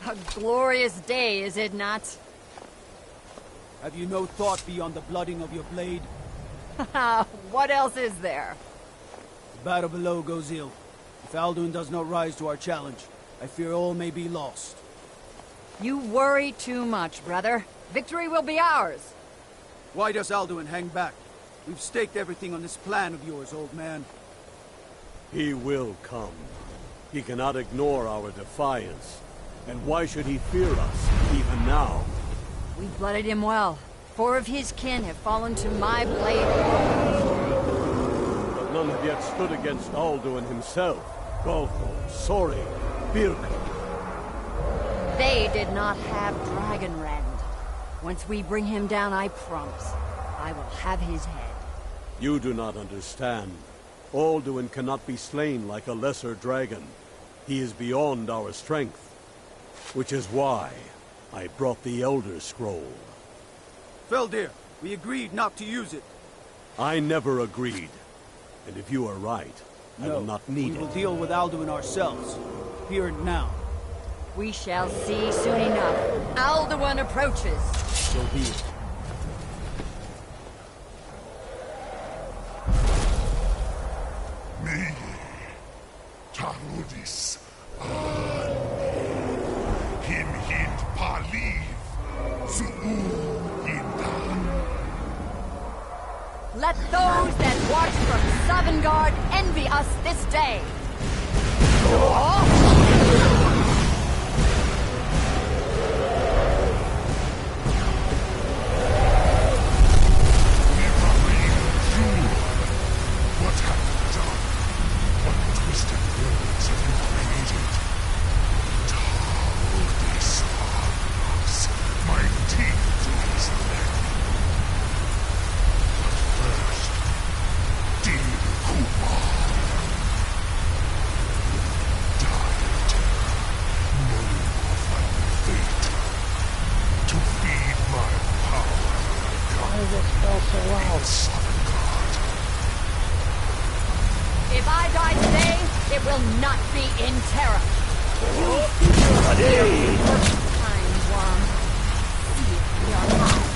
A glorious day, is it not? Have you no thought beyond the blooding of your blade? What else is there? The battle below goes ill. If Alduin does not rise to our challenge, I fear all may be lost. You worry too much, brother. Victory will be ours. Why does Alduin hang back? We've staked everything on this plan of yours, old man. He will come. He cannot ignore our defiance. And why should he fear us, even now? We blooded him well. 4 of his kin have fallen to my blade. But none have yet stood against Alduin himself. Golfo, Sori, Birka. They did not have Dragonrend. Once we bring him down, I promise, I will have his head. You do not understand. Alduin cannot be slain like a lesser dragon. He is beyond our strength. Which is why I brought the Elder Scroll. Feldir, we agreed not to use it. I never agreed. And if you are right, I will not need it. We will deal with Alduin ourselves. Here and now. We shall see soon enough. Alduin approaches. So be it. Me, Tarudis, him hind paliv, hindan. Let those that watch from Sovngarde envy us this day. What have you done? What twisted words have you created? Tarudis harmless, my teeth to his neck. But first, Dean Kumar. If I die today, it will not be in terror. Time, Worm. See it in your eyes.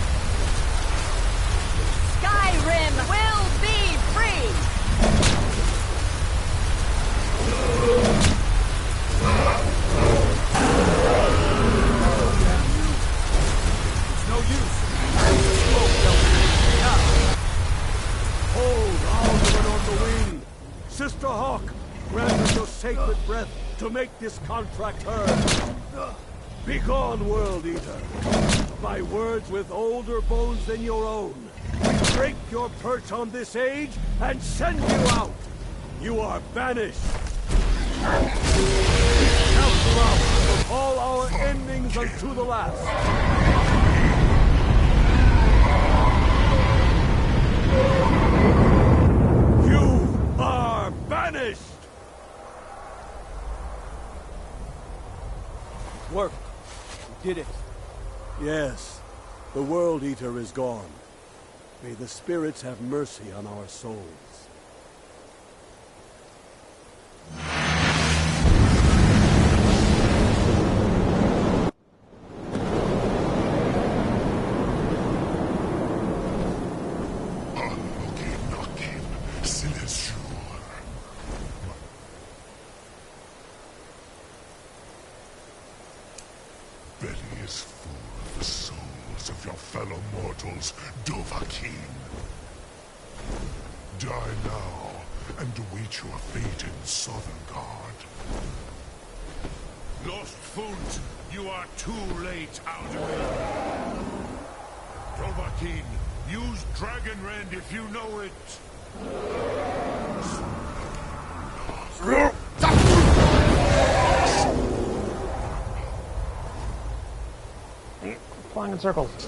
Skyrim will be free! It's no use. Hold Alduin on the wing. Sister Hawk, grant us your sacred breath to make this contract heard. Begone, World Eater. By words with older bones than your own, we break your perch on this age and send you out. You are banished. Council out from all our endings unto the last. You are banished! Worked. We did it. Yes, the World Eater is gone. May the spirits have mercy on our souls. Belly is full of the souls of your fellow mortals, Dovahkiin. Die now, and await your fate in Sovngarde. Lost Foot, you are too late, Alduin. Dovahkiin, use Dragonrend if you know it. Flying in circles.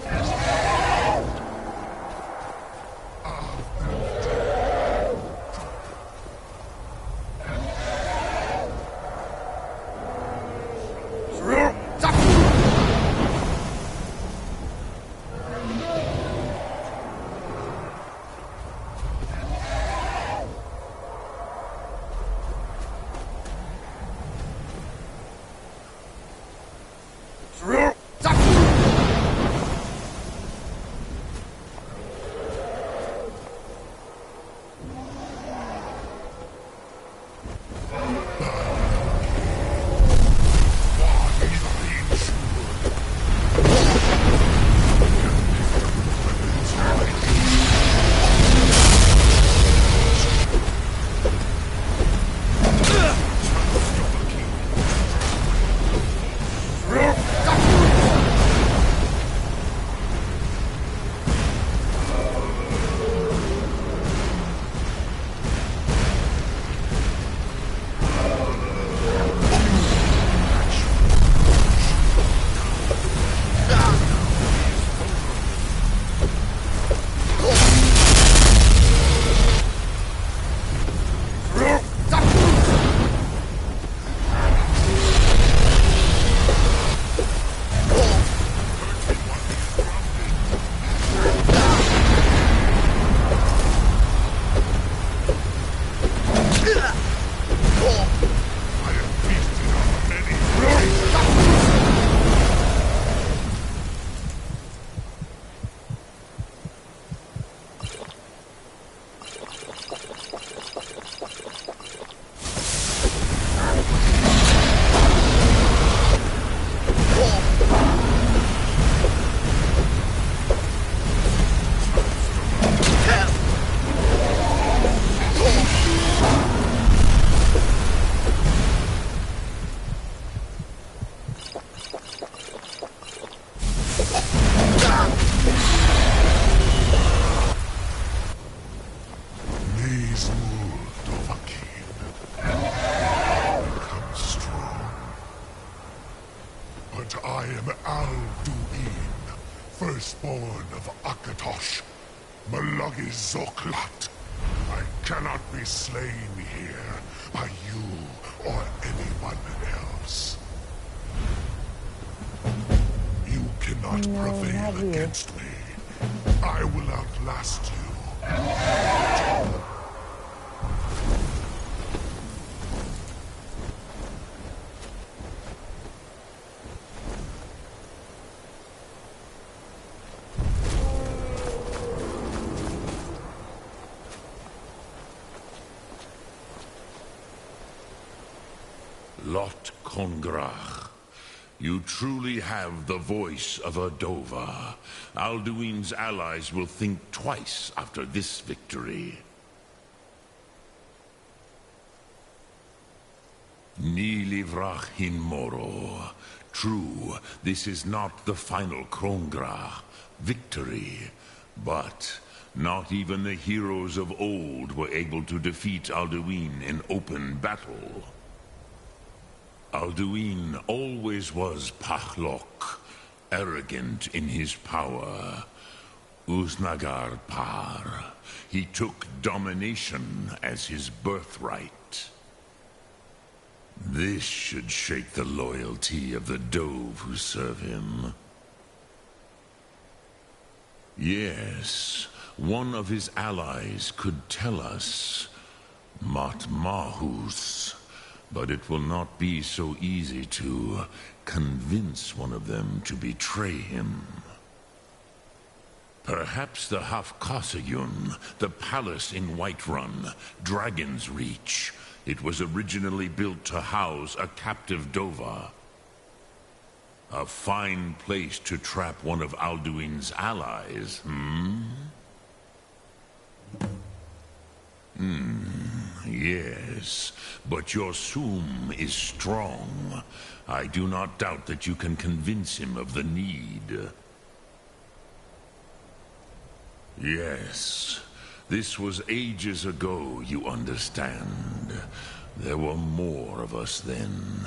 Logi Zoklat. I cannot be slain here by you or anyone else. You cannot prevail against me. I will outlast you. Lot Kongrach. You truly have the voice of a Dova. Alduin's allies will think twice after this victory. Ni livrach hin moro. True, this is not the final Kongrach victory, but not even the heroes of old were able to defeat Alduin in open battle. Alduin always was Pachlok, arrogant in his power. Uznagar Par. He took domination as his birthright. This should shake the loyalty of the Dove who serve him. Yes, one of his allies could tell us. Matmahus. But it will not be so easy to convince one of them to betray him. Perhaps the Hafkasayun, the palace in Whiterun, Dragon's Reach. It was originally built to house a captive Dova. A fine place to trap one of Alduin's allies, Yes, but your Sum is strong. I do not doubt that you can convince him of the need. Yes, this was ages ago, you understand. There were more of us then.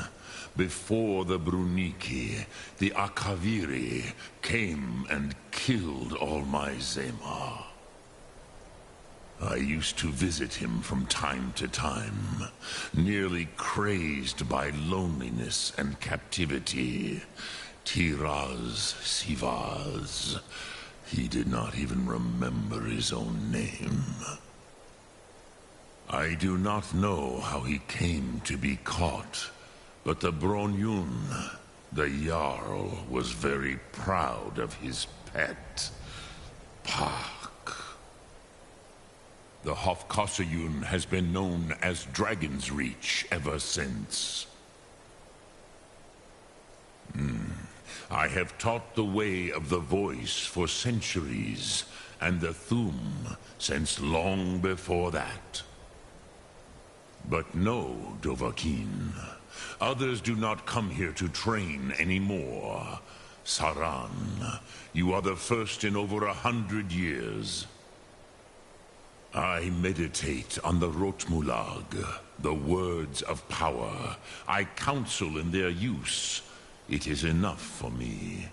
Before the Bruniki, the Akaviri came and killed all my Zema. I used to visit him from time to time, nearly crazed by loneliness and captivity. Tiraz Sivaz. He did not even remember his own name. I do not know how he came to be caught, but the Bronyun, the Jarl, was very proud of his pet, Pak. The Hofkosayun has been known as Dragon's Reach ever since. I have taught the way of the voice for centuries, and the Thum since long before that. But no, Dovahkiin. Others do not come here to train anymore. Saran, you are the first in over 100 years. I meditate on the Rotmulag, the words of power. I counsel in their use. It is enough for me.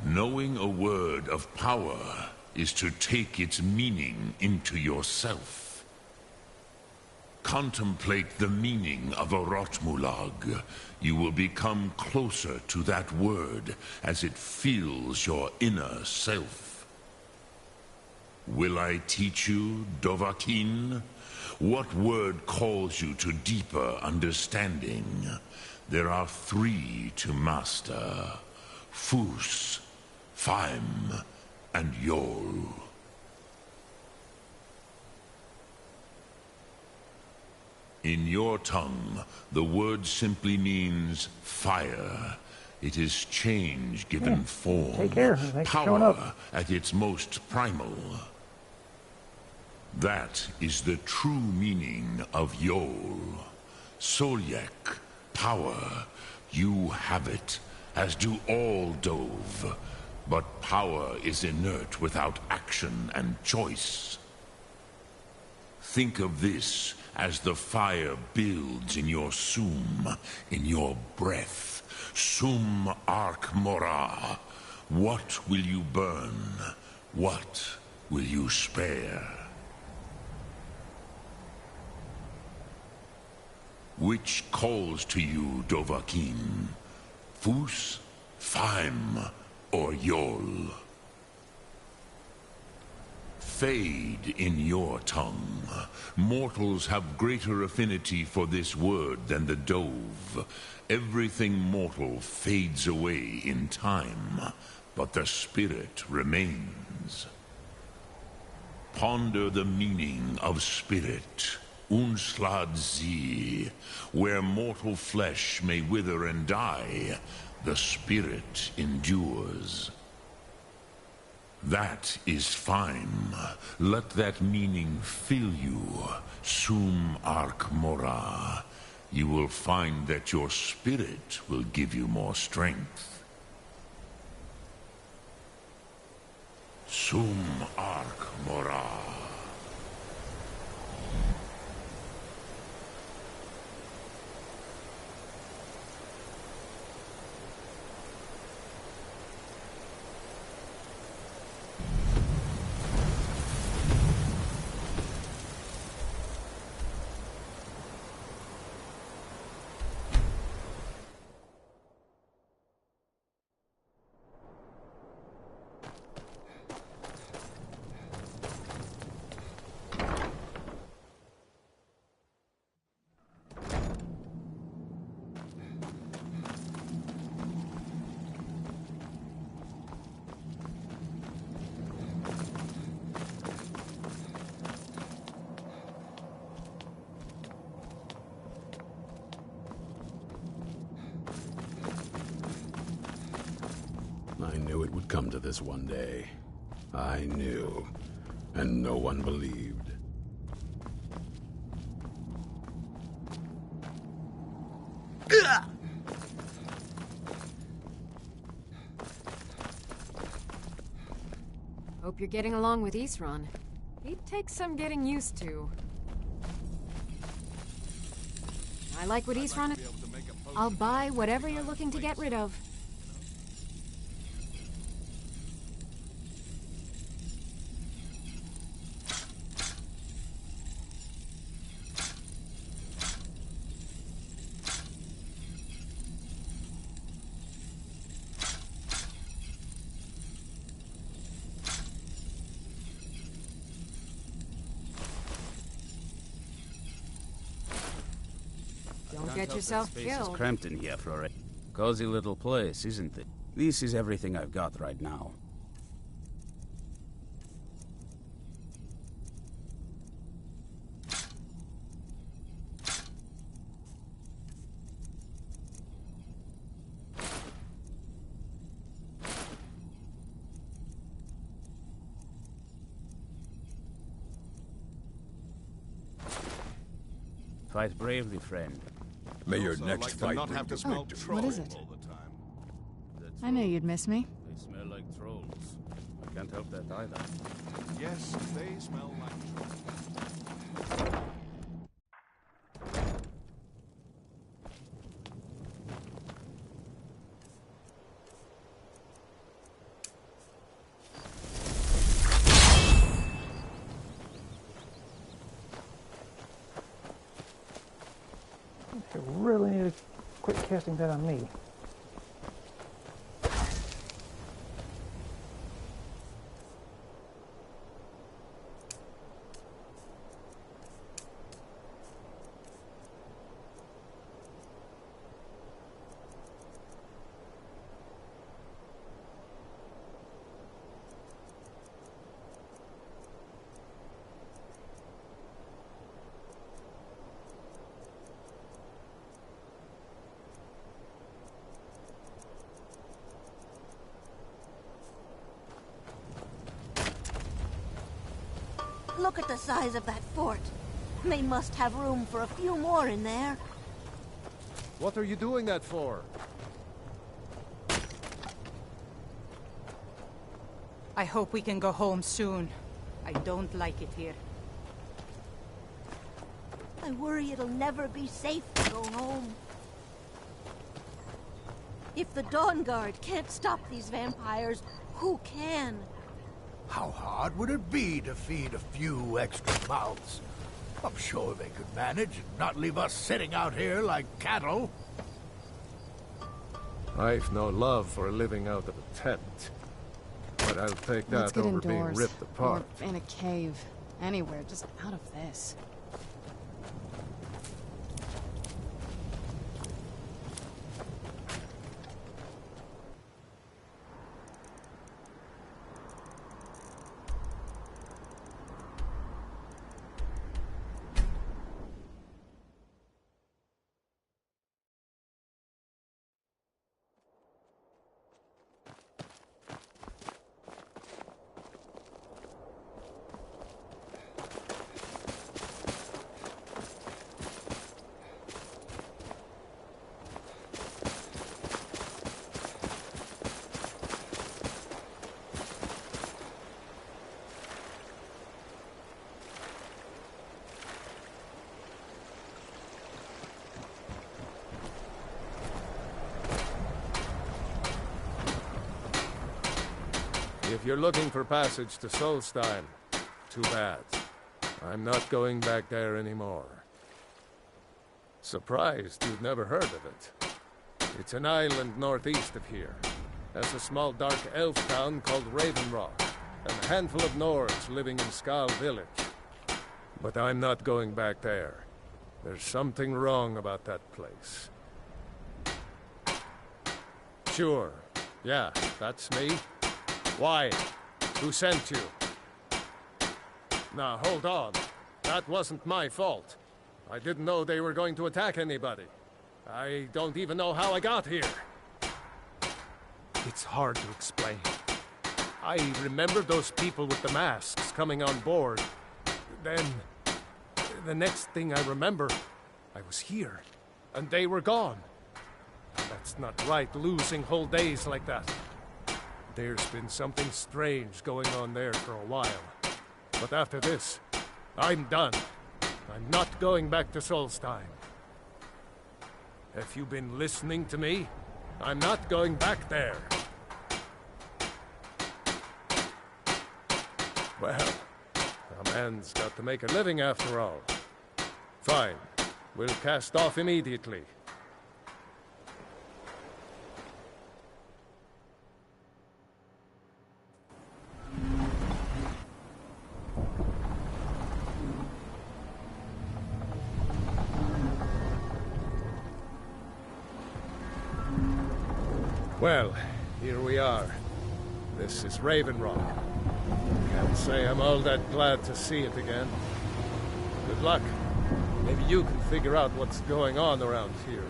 Knowing a word of power is to take its meaning into yourself. Contemplate the meaning of a Rotmulag. You will become closer to that word as it fills your inner self. Will I teach you, Dovahkiin? What word calls you to deeper understanding? There are 3 to master. Fus, Faim, and Yol. In your tongue, the word simply means fire. It is change given form. Take care. Thanks for showing Power up. at its most primal. That is the true meaning of Yol. Solyek, power. You have it, as do all Dove. But power is inert without action and choice. Think of this as the fire builds in your Sum, in your breath. Sum Ark Mora. What will you burn? What will you spare? Which calls to you, Dovahkiin? Fus, Faim, or Yol? Fade in your tongue. Mortals have greater affinity for this word than the Dove. Everything mortal fades away in time, but the spirit remains. Ponder the meaning of spirit. Unslad Zi. Where mortal flesh may wither and die, the spirit endures. That is fine. Let that meaning fill you. Sum Ark Mora. You will find that your spirit will give you more strength. Sum Ark Mora. I knew it would come to this one day. I knew. And no one believed. Hope you're getting along with Isran. He'd take some getting used to. I like what Isran... I'll buy whatever you're looking to get rid of. Don't get yourself Space killed. is cramped in here for a cozy little place, isn't it? This is everything I've got right now. Fight bravely, friend. May your next fight bring to victory. What is it? I knew you'd miss me. They smell like trolls. I can't help that either. Yes, they smell like trolls. I really need to quit casting that on me. Look at the size of that fort. They must have room for a few more in there. What are you doing that for? I hope we can go home soon. I don't like it here. I worry it'll never be safe to go home. If the Dawn Guard can't stop these vampires, who can? How hard would it be to feed a few extra mouths? I'm sure they could manage and not leave us sitting out here like cattle. I've no love for living out of a tent. But I'll take Let's that get over being indoors. ripped apart. Or in a cave. Anywhere, just out of this. If you're looking for passage to Solstein, too bad. I'm not going back there anymore. Surprised you've never heard of it. It's an island northeast of here. Has a small dark elf town called Raven Rock, and a handful of Nords living in Skal Village. But I'm not going back there. There's something wrong about that place. Sure. Yeah, that's me. Why? Who sent you? Now, hold on. That wasn't my fault. I didn't know they were going to attack anybody. I don't even know how I got here. It's hard to explain. I remember those people with the masks coming on board. Then, the next thing I remember, I was here, and they were gone. That's not right, losing whole days like that. There's been something strange going on there for a while. But after this, I'm done. I'm not going back to Solstein. Have you been listening to me? I'm not going back there. Well, a man's got to make a living after all. Fine. We'll cast off immediately. Well, here we are. This is Raven Rock. Can't say I'm all that glad to see it again. Good luck. Maybe you can figure out what's going on around here.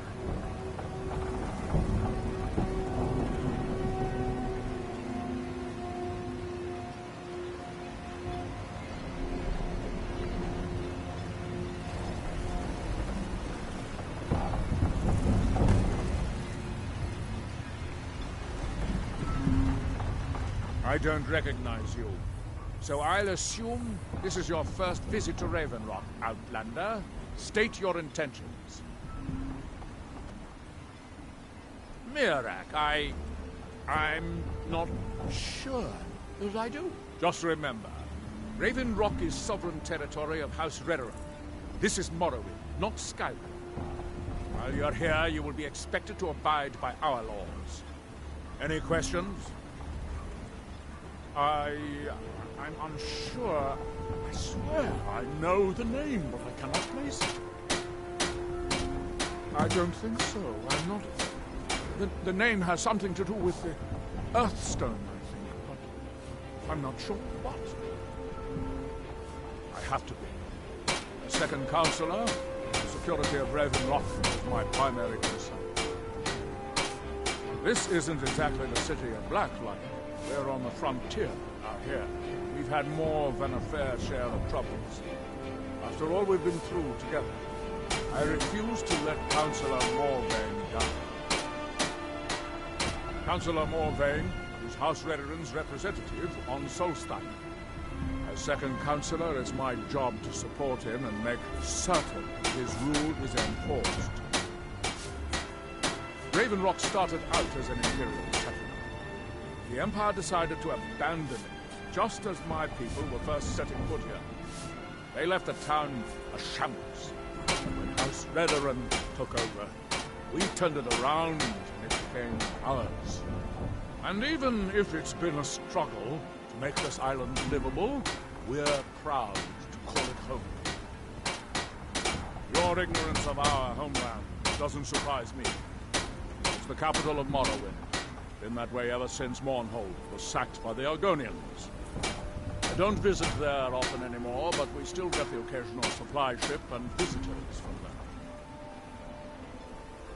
I don't recognize you. So I'll assume this is your first visit to Raven Rock, Outlander. State your intentions. Mirak, I'm not sure that I do. Just remember, Raven Rock is sovereign territory of House Redoran. This is Morrowind, not Skyrim. While you're here, you will be expected to abide by our laws. Any questions? I'm unsure. I swear I know the name, but I cannot place it. I don't think so. I'm not... The name has something to do with the Earthstone, I think, but I'm not sure what. I have to be. As second counselor, the security of Raven Rock is my primary concern. This isn't exactly the city of Blacklight. We're on the frontier out here. We've had more than a fair share of troubles. After all we've been through together, I refuse to let Councillor Morvain down. Councillor Morvain is House Redoran's representative on Solstein. As second councillor, it's my job to support him and make certain his rule is enforced. Raven Rock started out as an Imperial settlement. The Empire decided to abandon it, just as my people were first setting foot here. They left the town a shambles. When House Redoran took over, we turned it around and it became ours. And even if it's been a struggle to make this island livable, we're proud to call it home. Your ignorance of our homeland doesn't surprise me. It's the capital of Morrowind. Been that way ever since Mournhold was sacked by the Argonians. I don't visit there often anymore, but we still get the occasional supply ship and visitors from them.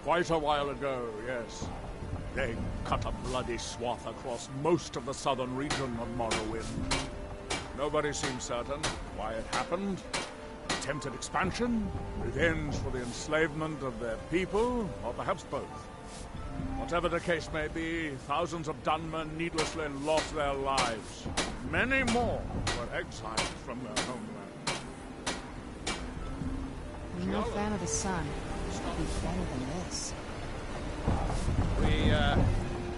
Quite a while ago, yes. They cut a bloody swath across most of the southern region of Morrowind. Nobody seems certain why it happened. Attempted expansion, revenge for the enslavement of their people, or perhaps both. Whatever the case may be, thousands of Dunmen needlessly lost their lives. Many more were exiled from their homeland. I'm no fan of the sun. It could be better than this.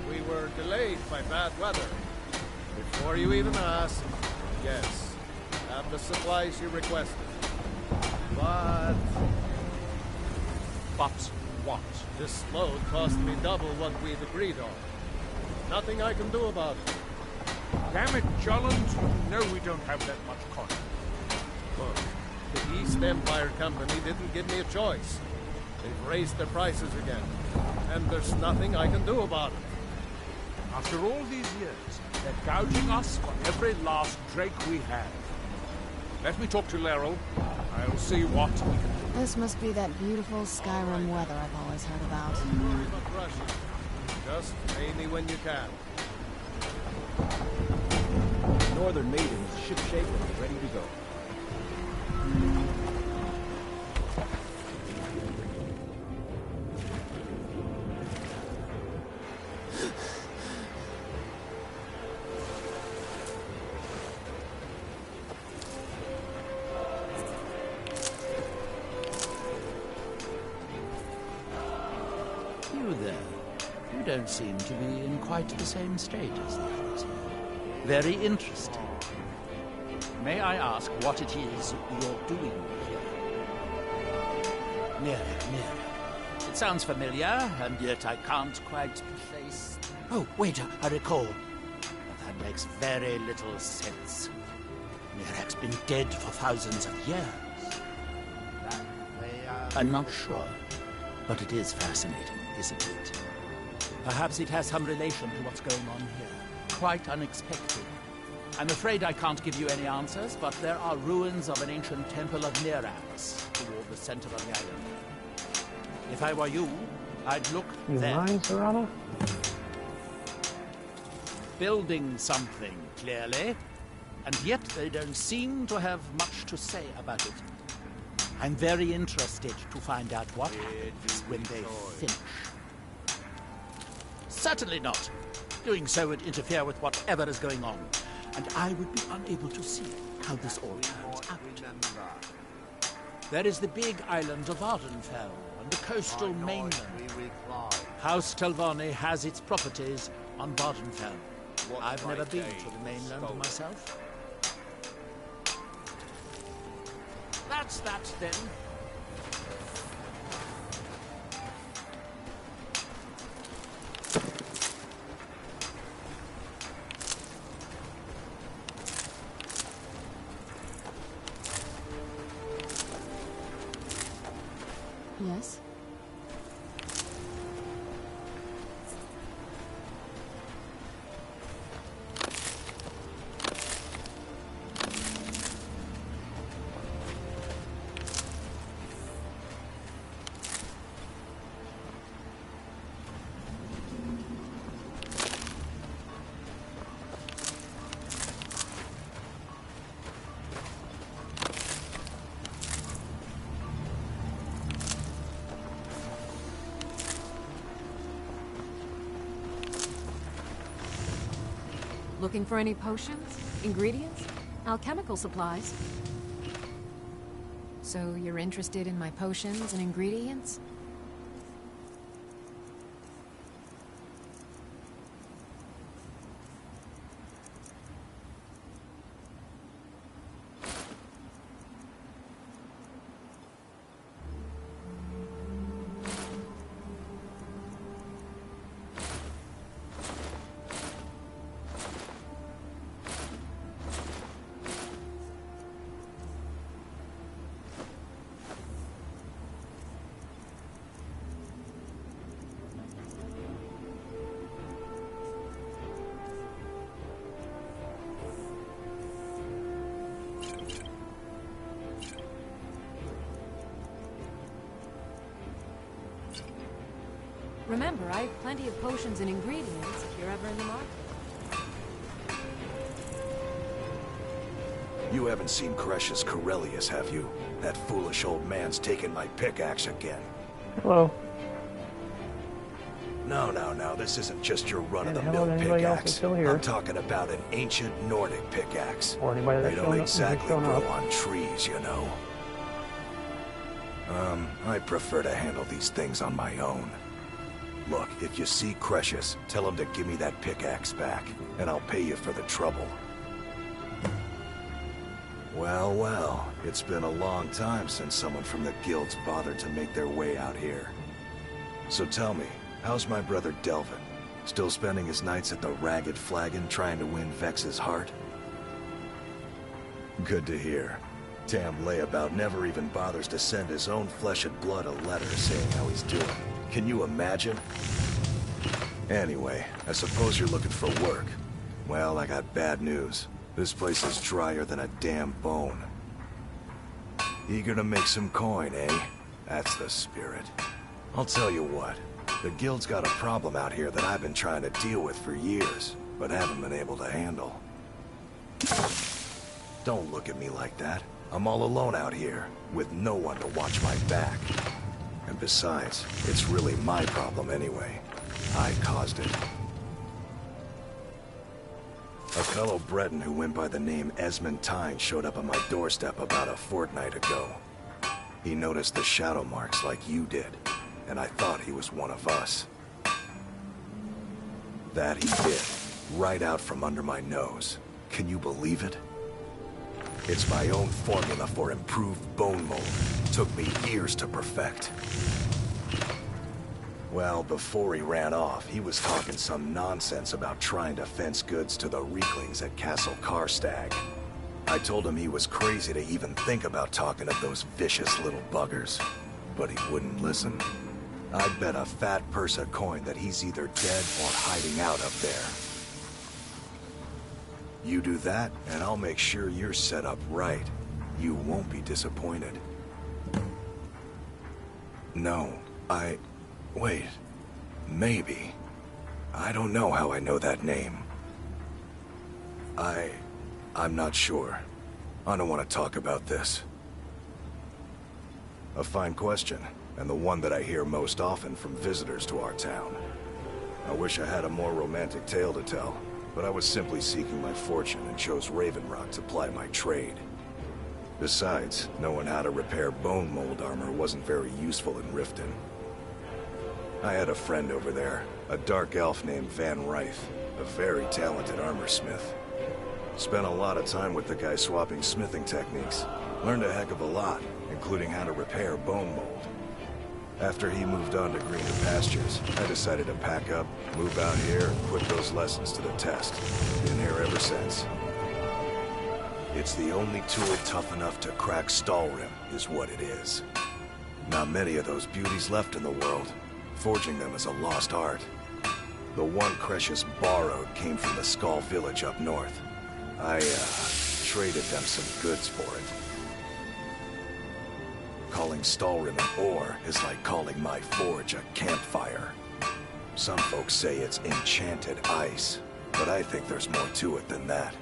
We were delayed by bad weather. Before you even asked, yes, have the supplies you requested. But what? This load cost me double what we'd agreed on. Nothing I can do about it. Damn it, Jolland. You know we don't have that much coin. Look, the East Empire Company didn't give me a choice. They've raised their prices again. And there's nothing I can do about it. After all these years, they're gouging us for every last drake we have. Let me talk to Laeral. I'll see what we can do. This must be that beautiful Skyrim weather I've always heard about. Just pay me when you can. Northern Maiden is shipshape and ready to go. You there. You don't seem to be in quite the same state as the others. Very interesting. May I ask what it is you're doing here? Nearer. It sounds familiar, and yet I can't quite place... Oh, wait, I recall. But that makes very little sense. Nerak's been dead for thousands of years. I'm not sure, but it is fascinating, isn't it? Perhaps it has some relation to what's going on here. Quite unexpected. I'm afraid I can't give you any answers, but there are ruins of an ancient temple of Nerax toward the center of the island. If I were you, I'd look there. You lying, Serrano? Building something, clearly. And yet they don't seem to have much to say about it. I'm very interested to find out what happens when they finish. Certainly not. Doing so would interfere with whatever is going on. And I would be unable to see how this all turns out. There is the big island of Ardenfell and the coastal mainland. House Telvanni has its properties on Ardenfell. I've never been to the mainland myself. That's that, then. Yes? Looking for any potions? Ingredients? Alchemical supplies? So you're interested in my potions and ingredients? Remember, I have plenty of potions and ingredients if you're ever in the market. You haven't seen Crush's Corellius, have you? That foolish old man's taken my pickaxe again. Hello. No, this isn't just your And run-of-the-mill hello to anybody else that's pickaxe. still here. I'm talking about an ancient Nordic pickaxe. Or anybody They that's don't exactly shown grow up. on trees, you know. I prefer to handle these things on my own. Look, if you see Crush's, tell him to give me that pickaxe back, and I'll pay you for the trouble. Well, it's been a long time since someone from the guilds bothered to make their way out here. So tell me, how's my brother Delvin? Still spending his nights at the Ragged Flagon trying to win Vex's heart? Good to hear. Damn layabout never even bothers to send his own flesh and blood a letter saying how he's doing. Can you imagine? Anyway, I suppose you're looking for work. Well, I got bad news. This place is drier than a damn bone. Eager to make some coin, eh? That's the spirit. I'll tell you what. The guild's got a problem out here that I've been trying to deal with for years, but haven't been able to handle. Don't look at me like that. I'm all alone out here, with no one to watch my back. And besides, it's really my problem anyway. I caused it. A fellow Breton who went by the name Esmond Tyne showed up on my doorstep about a fortnight ago. He noticed the shadow marks like you did, and I thought he was one of us. That he did, right out from under my nose. Can you believe it? It's my own formula for improved bone mold. Took me years to perfect. Well, before he ran off, he was talking some nonsense about trying to fence goods to the Reeklings at Castle Karstag. I told him he was crazy to even think about talking to those vicious little buggers, but he wouldn't listen. I'd bet a fat purse of coin that he's either dead or hiding out up there. You do that, and I'll make sure you're set up right. You won't be disappointed. No, wait. Maybe. I don't know how I know that name. I'm not sure. I don't want to talk about this. A fine question, and the one that I hear most often from visitors to our town. I wish I had a more romantic tale to tell, but I was simply seeking my fortune and chose Raven Rock to ply my trade. Besides, knowing how to repair bone mold armor wasn't very useful in Riften. I had a friend over there, a dark elf named Van Ryth, a very talented armorsmith. Spent a lot of time with the guy swapping smithing techniques. Learned a heck of a lot, including how to repair bone mold. After he moved on to greener pastures, I decided to pack up, move out here, and put those lessons to the test. Been here ever since. It's the only tool tough enough to crack Stalrim, is what it is. Not many of those beauties left in the world. Forging them is a lost art. The one Crush's borrowed came from the Skull village up north. I, traded them some goods for it. Calling Stalrim an ore is like calling my forge a campfire. Some folks say it's enchanted ice, but I think there's more to it than that.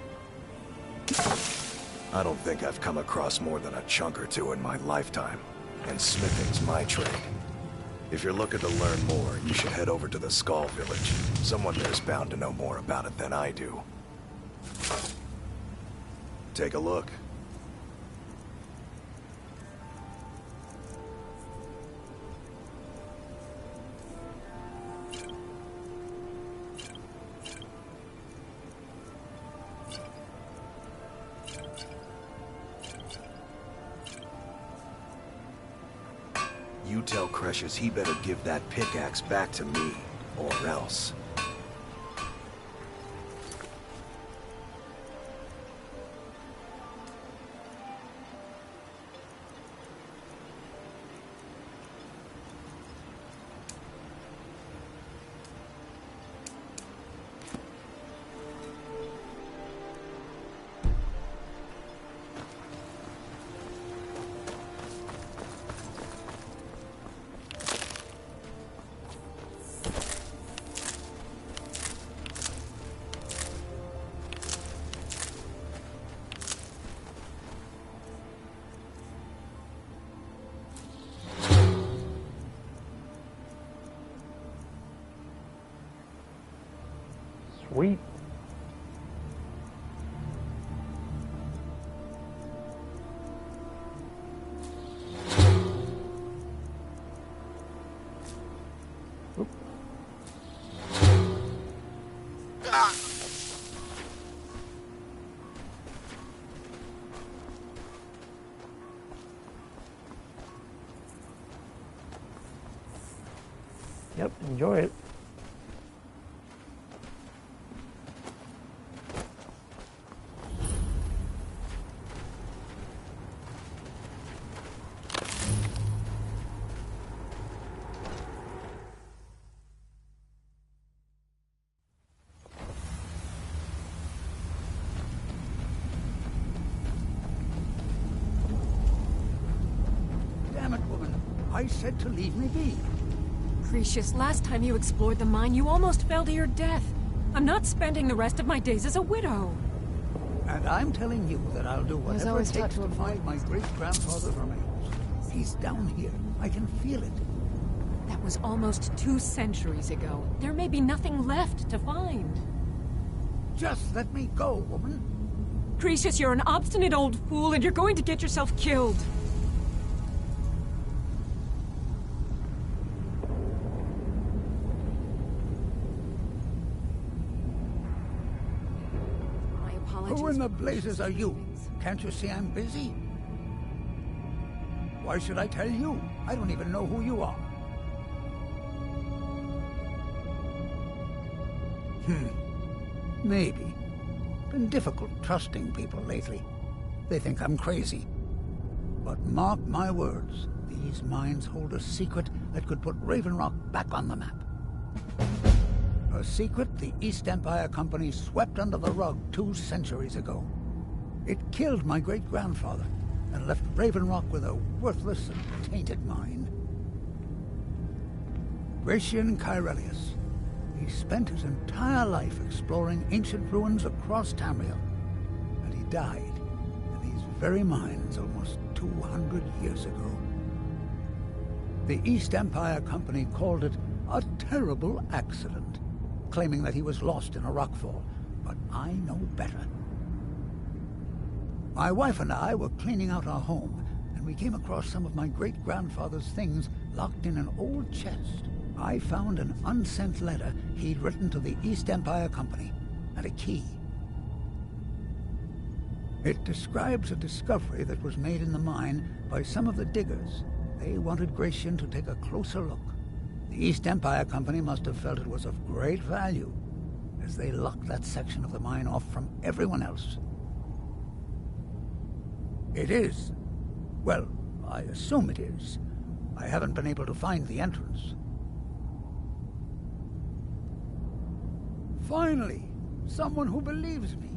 I don't think I've come across more than a chunk or two in my lifetime, and smithing's my trade. If you're looking to learn more, you should head over to the Skull village. Someone there's bound to know more about it than I do. Take a look. You tell Crush's he better give that pickaxe back to me, or else. Sweet. Yep, enjoy it. Damn it, woman. I said to leave me be. Cretius, last time you explored the mine, you almost fell to your death. I'm not spending the rest of my days as a widow. And I'm telling you that I'll do whatever it always takes taught to to find my great-grandfather's remains. He's down here. I can feel it. That was almost 2 centuries ago. There may be nothing left to find. Just let me go, woman. Cretius, you're an obstinate old fool, and you're going to get yourself killed. Who in the blazes are you? Can't you see I'm busy? Why should I tell you? I don't even know who you are. Maybe. Been difficult trusting people lately. They think I'm crazy. But mark my words, these mines hold a secret that could put Raven Rock back on the map. A secret the East Empire Company swept under the rug 2 centuries ago. It killed my great-grandfather and left Raven Rock with a worthless and tainted mine. Gratian Kyrelius. He spent his entire life exploring ancient ruins across Tamriel, and he died in these very mines almost 200 years ago. The East Empire Company called it a terrible accident, claiming that he was lost in a rockfall, but I know better. My wife and I were cleaning out our home, and we came across some of my great-grandfather's things locked in an old chest. I found an unsent letter he'd written to the East Empire Company, and a key. It describes a discovery that was made in the mine by some of the diggers. They wanted Gratian to take a closer look. The East Empire Company must have felt it was of great value, as they locked that section of the mine off from everyone else. It is. Well, I assume it is. I haven't been able to find the entrance. Finally, someone who believes me.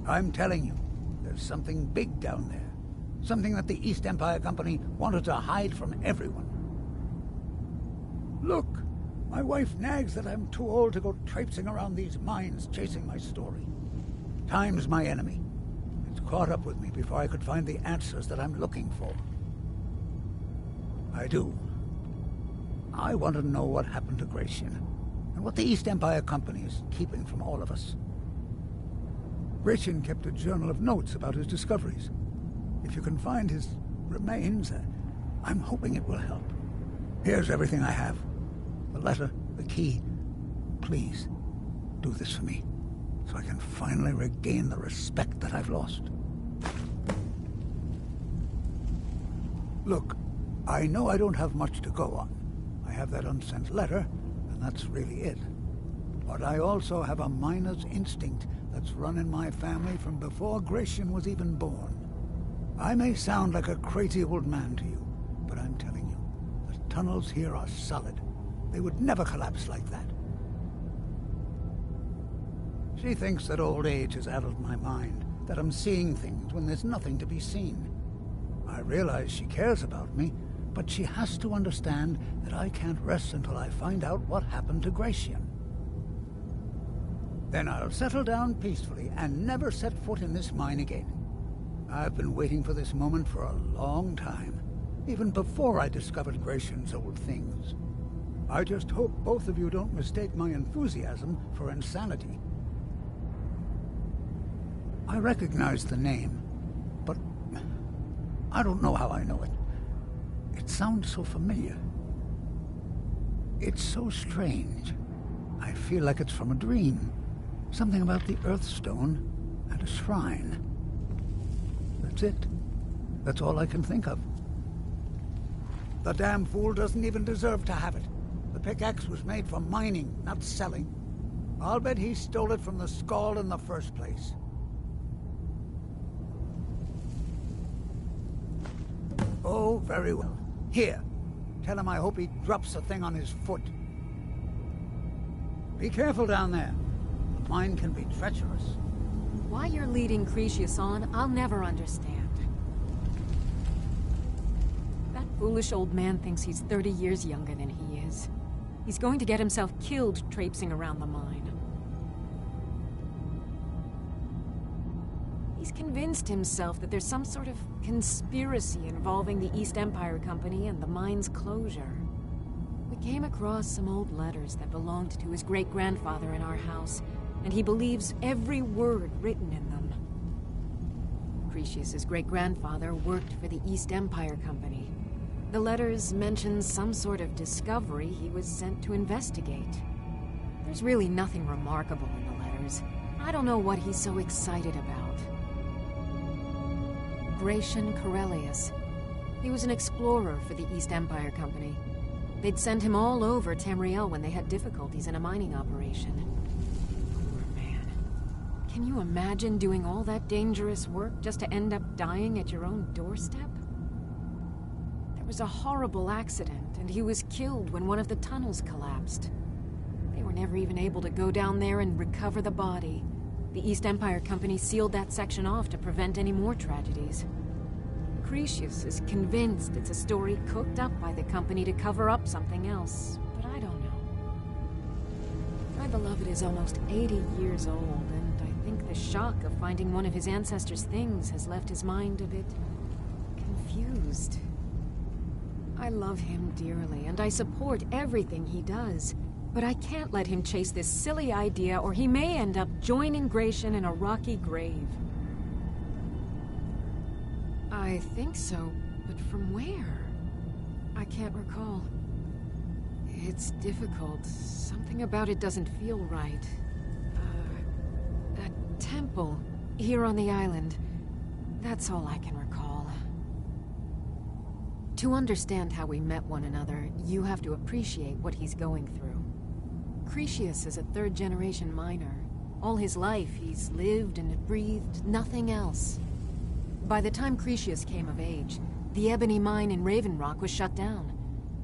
I'm telling you, there's something big down there. Something that the East Empire Company wanted to hide from everyone. Look, my wife nags that I'm too old to go traipsing around these mines chasing my story. Time's my enemy. It's caught up with me before I could find the answers that I'm looking for. I do. I want to know what happened to Gratian, and what the East Empire Company is keeping from all of us. Gratian kept a journal of notes about his discoveries. If you can find his remains, I'm hoping it will help. Here's everything I have. The letter, the key. Please, do this for me, so I can finally regain the respect that I've lost. Look, I know I don't have much to go on. I have that unsent letter, and that's really it. But I also have a miner's instinct that's run in my family from before Gratian was even born. I may sound like a crazy old man to you, but I'm telling you, the tunnels here are solid. They would never collapse like that. She thinks that old age has addled my mind, that I'm seeing things when there's nothing to be seen. I realize she cares about me, but she has to understand that I can't rest until I find out what happened to Gratian. Then I'll settle down peacefully and never set foot in this mine again. I've been waiting for this moment for a long time, even before I discovered Gratian's old things. I just hope both of you don't mistake my enthusiasm for insanity. I recognize the name, but I don't know how I know it. It sounds so familiar. It's so strange. I feel like it's from a dream. Something about the Earthstone and a shrine. That's it. That's all I can think of. The damn fool doesn't even deserve to have it. The pickaxe was made for mining, not selling. I'll bet he stole it from the Skald in the first place. Oh, very well. Here. Tell him I hope he drops the thing on his foot. Be careful down there. The mine can be treacherous. Why you're leading Cretius on, I'll never understand. That foolish old man thinks he's 30 years younger than he is. He's going to get himself killed traipsing around the mine. He's convinced himself that there's some sort of conspiracy involving the East Empire Company and the mine's closure. We came across some old letters that belonged to his great-grandfather in our house, and he believes every word written in them. Cretius's great-grandfather worked for the East Empire Company. The letters mention some sort of discovery he was sent to investigate. There's really nothing remarkable in the letters. I don't know what he's so excited about. Gratian Corellius. He was an explorer for the East Empire Company. They'd send him all over Tamriel when they had difficulties in a mining operation. Poor man. Can you imagine doing all that dangerous work just to end up dying at your own doorstep? There was a horrible accident, and he was killed when one of the tunnels collapsed. They were never even able to go down there and recover the body. The East Empire Company sealed that section off to prevent any more tragedies. Cretius is convinced it's a story cooked up by the company to cover up something else, but I don't know. My beloved is almost 80 years old, and I think the shock of finding one of his ancestors' things has left his mind a bit confused. I love him dearly, and I support everything he does. But I can't let him chase this silly idea, or he may end up joining Gratian in a rocky grave. I think so, but from where? I can't recall. It's difficult. Something about it doesn't feel right. That temple, here on the island. That's all I can recall. To understand how we met one another, you have to appreciate what he's going through. Cretius is a third-generation miner. All his life, he's lived and breathed nothing else. By the time Cretius came of age, the ebony mine in Raven Rock was shut down.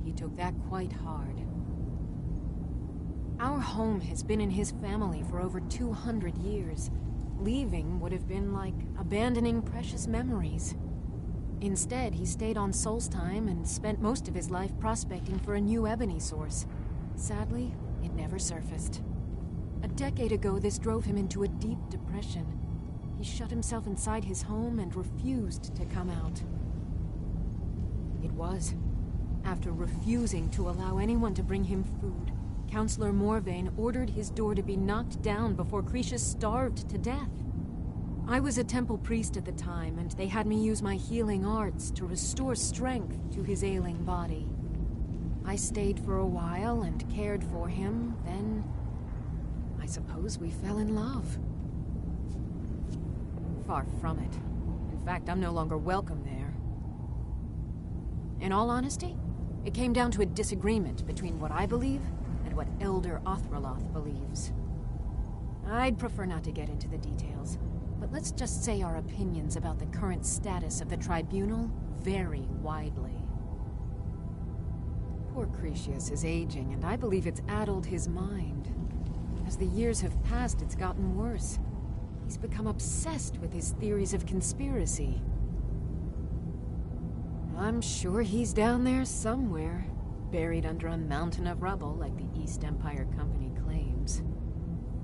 He took that quite hard. Our home has been in his family for over 200 years. Leaving would have been like abandoning precious memories. Instead, he stayed on Solstheim and spent most of his life prospecting for a new ebony source. Sadly, it never surfaced. A decade ago, this drove him into a deep depression. He shut himself inside his home and refused to come out. It was after refusing to allow anyone to bring him food, Councillor Morvain ordered his door to be knocked down before Cretius starved to death. I was a temple priest at the time, and they had me use my healing arts to restore strength to his ailing body. I stayed for a while and cared for him, then I suppose we fell in love. Far from it. In fact, I'm no longer welcome there. In all honesty, it came down to a disagreement between what I believe and what Elder Othraloth believes. I'd prefer not to get into the details, but let's just say our opinions about the current status of the Tribunal vary widely. Poor Cretius is aging, and I believe it's addled his mind. As the years have passed, it's gotten worse. He's become obsessed with his theories of conspiracy. I'm sure he's down there somewhere, buried under a mountain of rubble like the East Empire Company claims.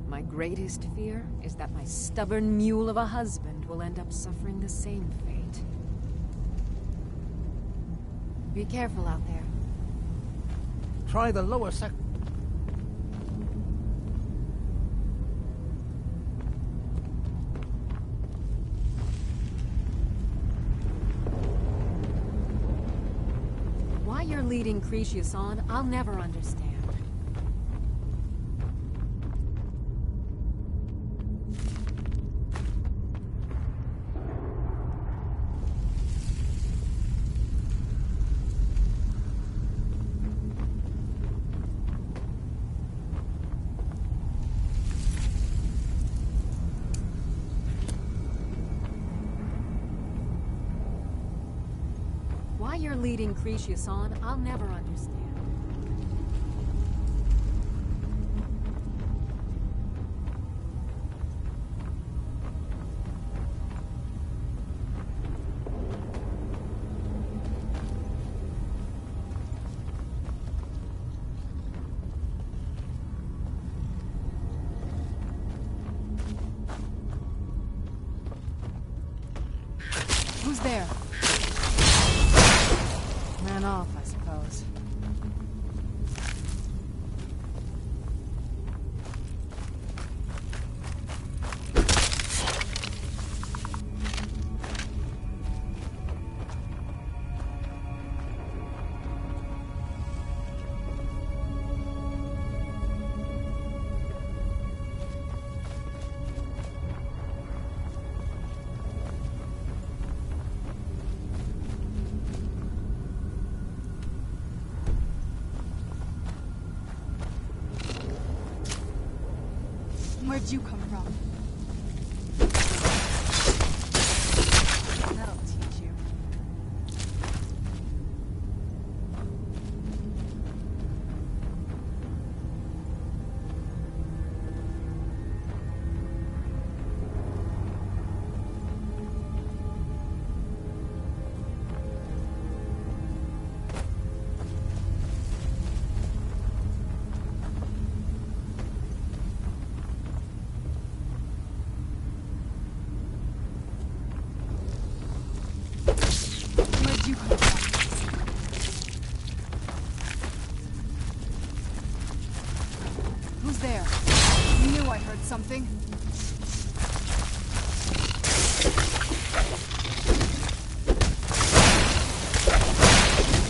My greatest fear is that my stubborn mule of a husband will end up suffering the same fate. Be careful out there. Try the lower Why you're leading Cretius on, I'll never understand. Why you're leading Cretius on, I'll never understand. Who's there? Ran off, I suppose. Where'd you come from? That'll teach you. Where'd you come from? Who's there? I knew I heard something.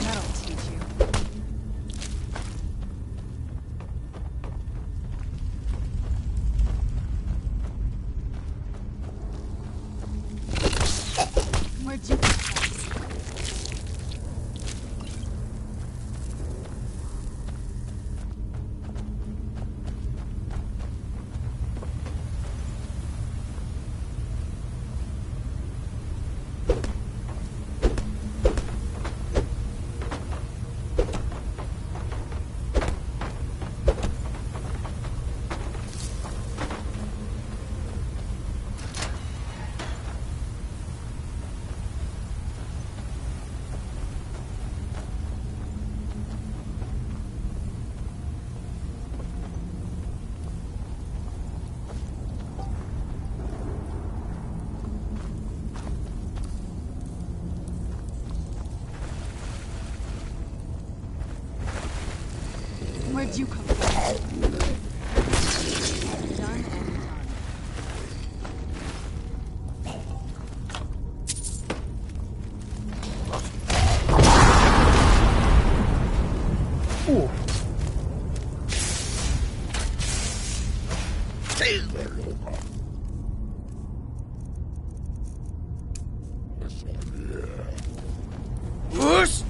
That'll teach you. Where'd you come from? Where'd you come from? Done and done. Ooh. Push!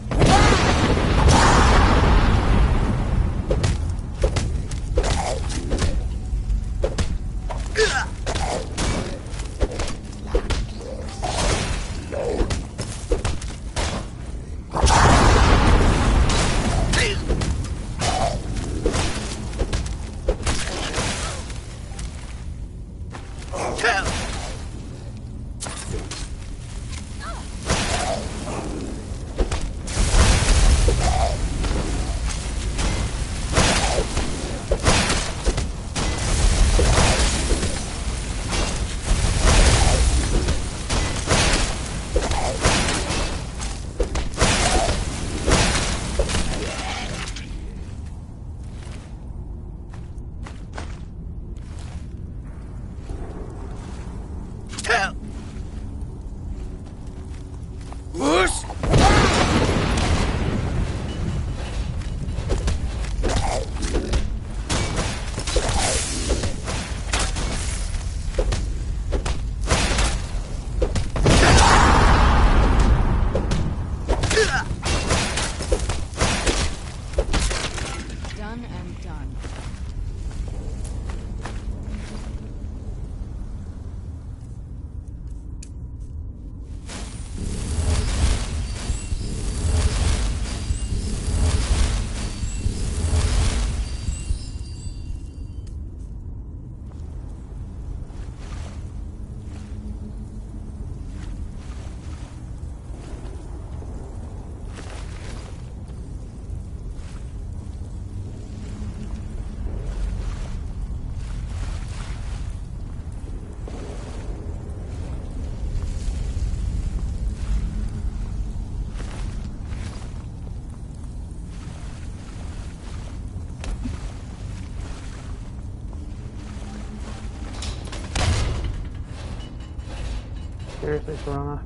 Seriously, Serana.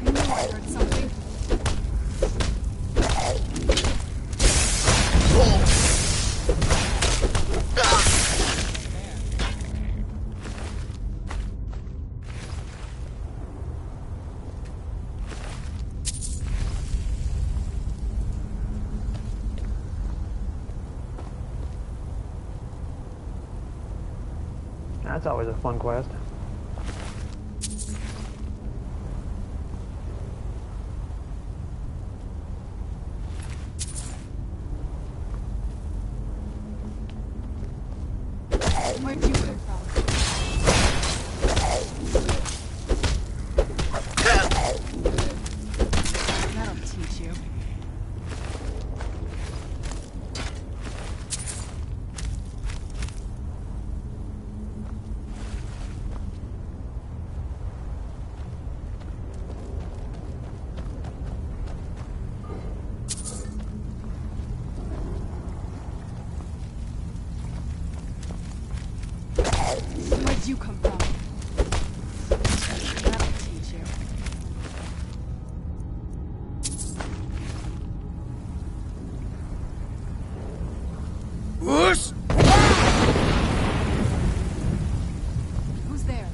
I heard something. That's always a fun quest. Where'd you come from? That'll teach you. Where'd you come from? That'll teach you. Whoosh! Who's there?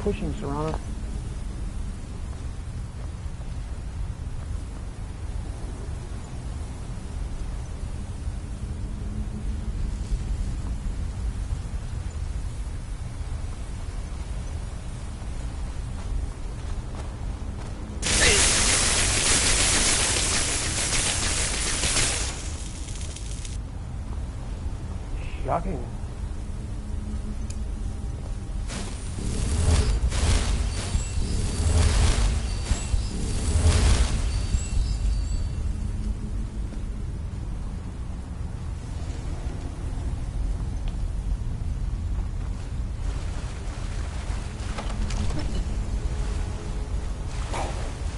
pushing, Serrano. Shocking.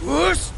Whoosh!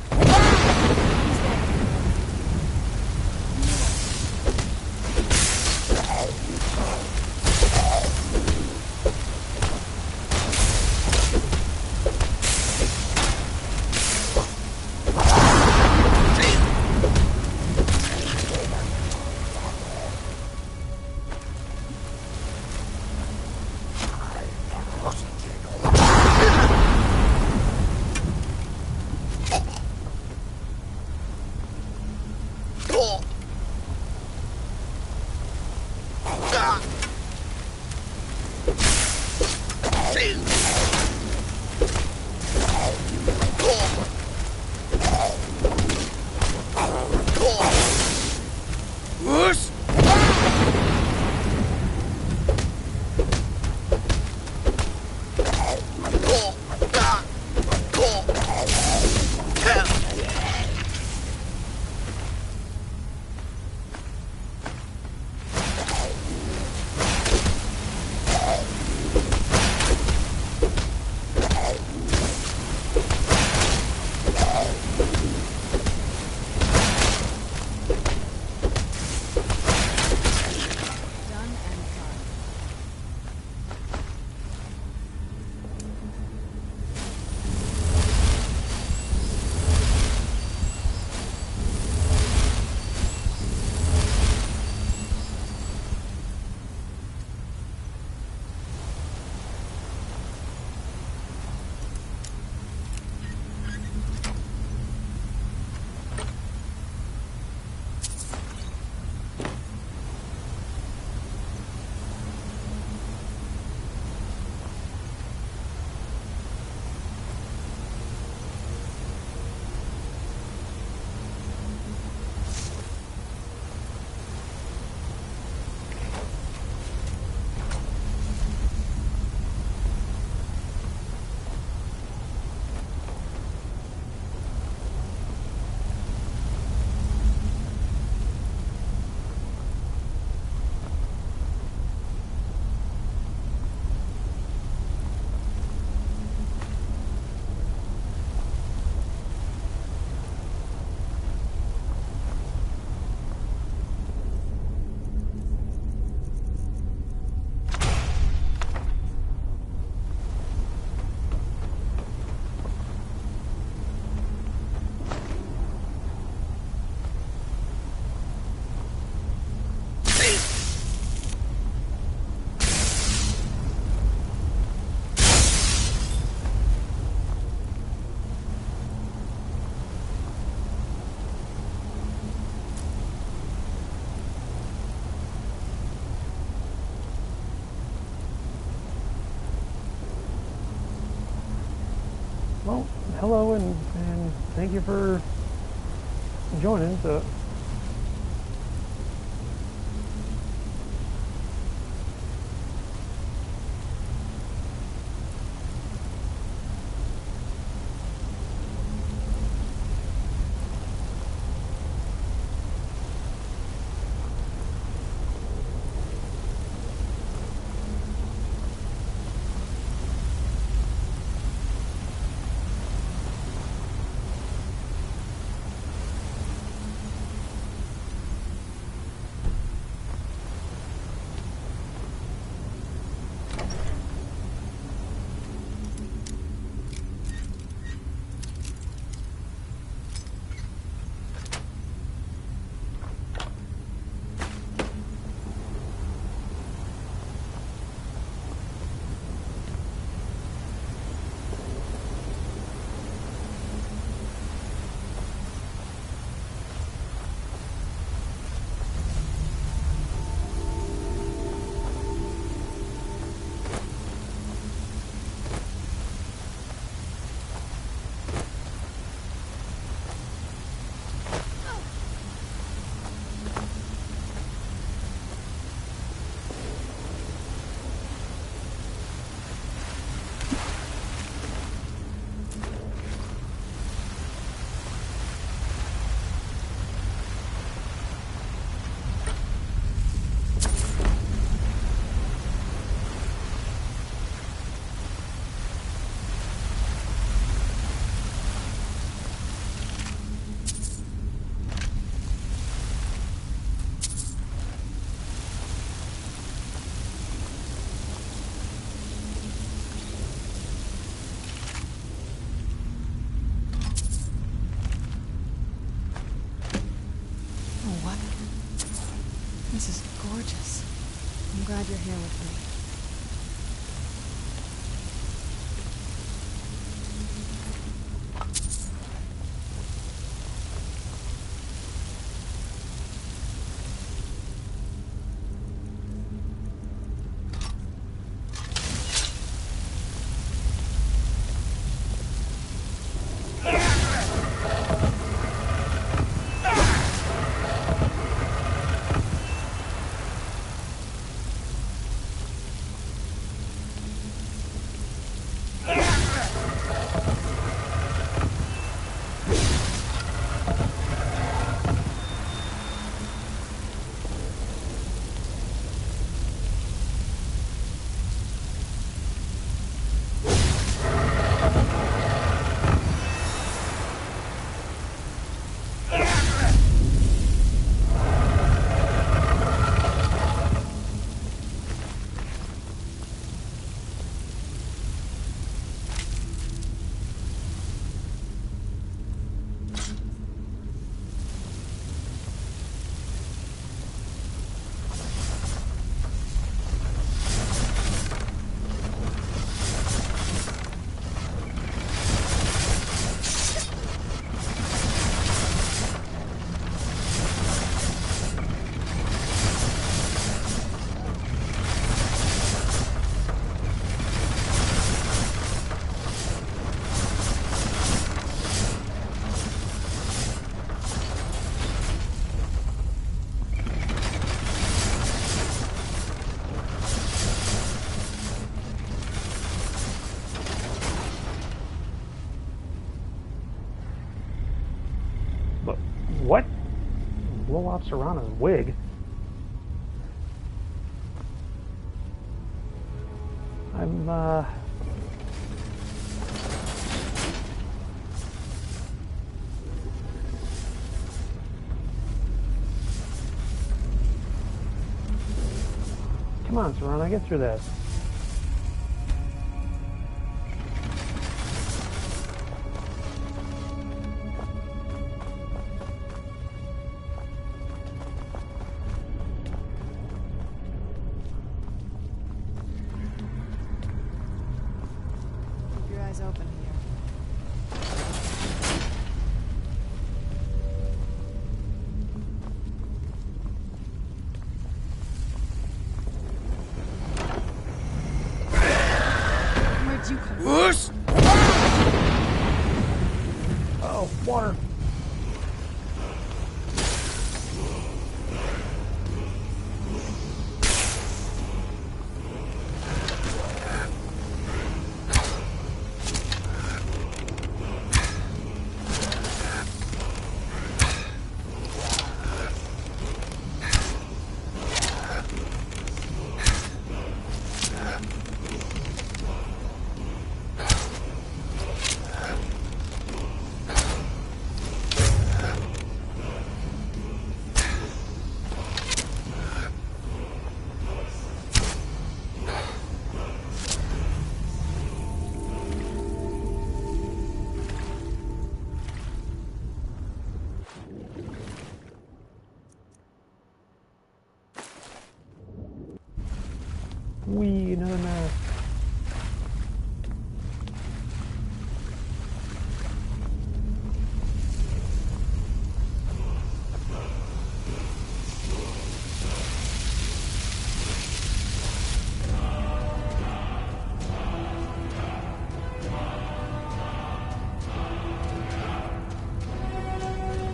Well, hello and thank you for joining. So, glad you're here with me. What? Blow out Serrano's wig. Come on, Serrano, get through this. Keep your eyes open here. Where'd you come from? Oh, water. Wee, another mask.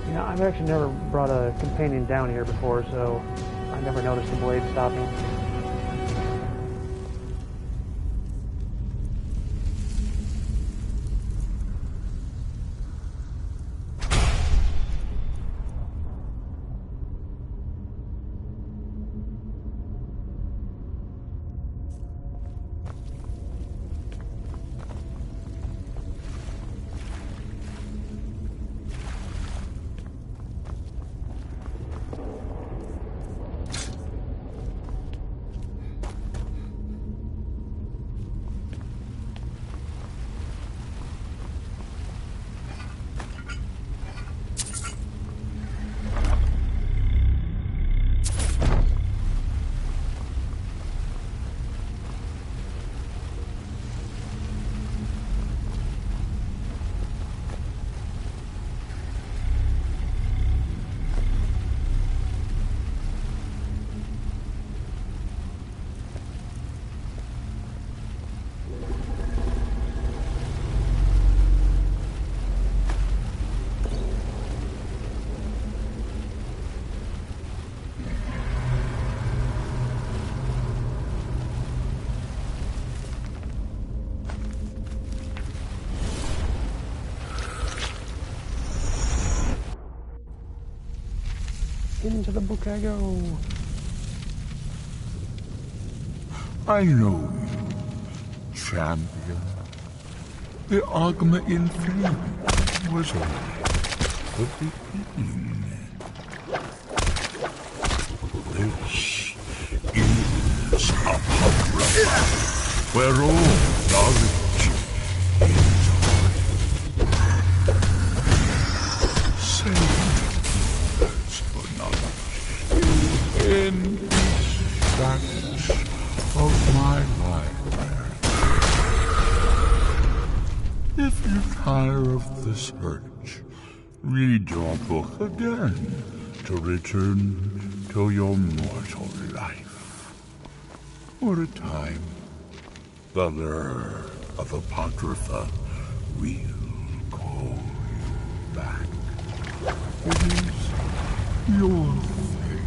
You know, I've actually never brought a companion down here before, so I never noticed the blade stopping. Into the book I go. I know you, champion. The Ogma in Flame was only the beginning. This is a Apocrypha, where all knowledge is saved for knowledge. You end this shadows of my library. If you tire of the search, read your book again to return to your mortal life. For a time, the lure of Apocrypha will call you back. It is your fate.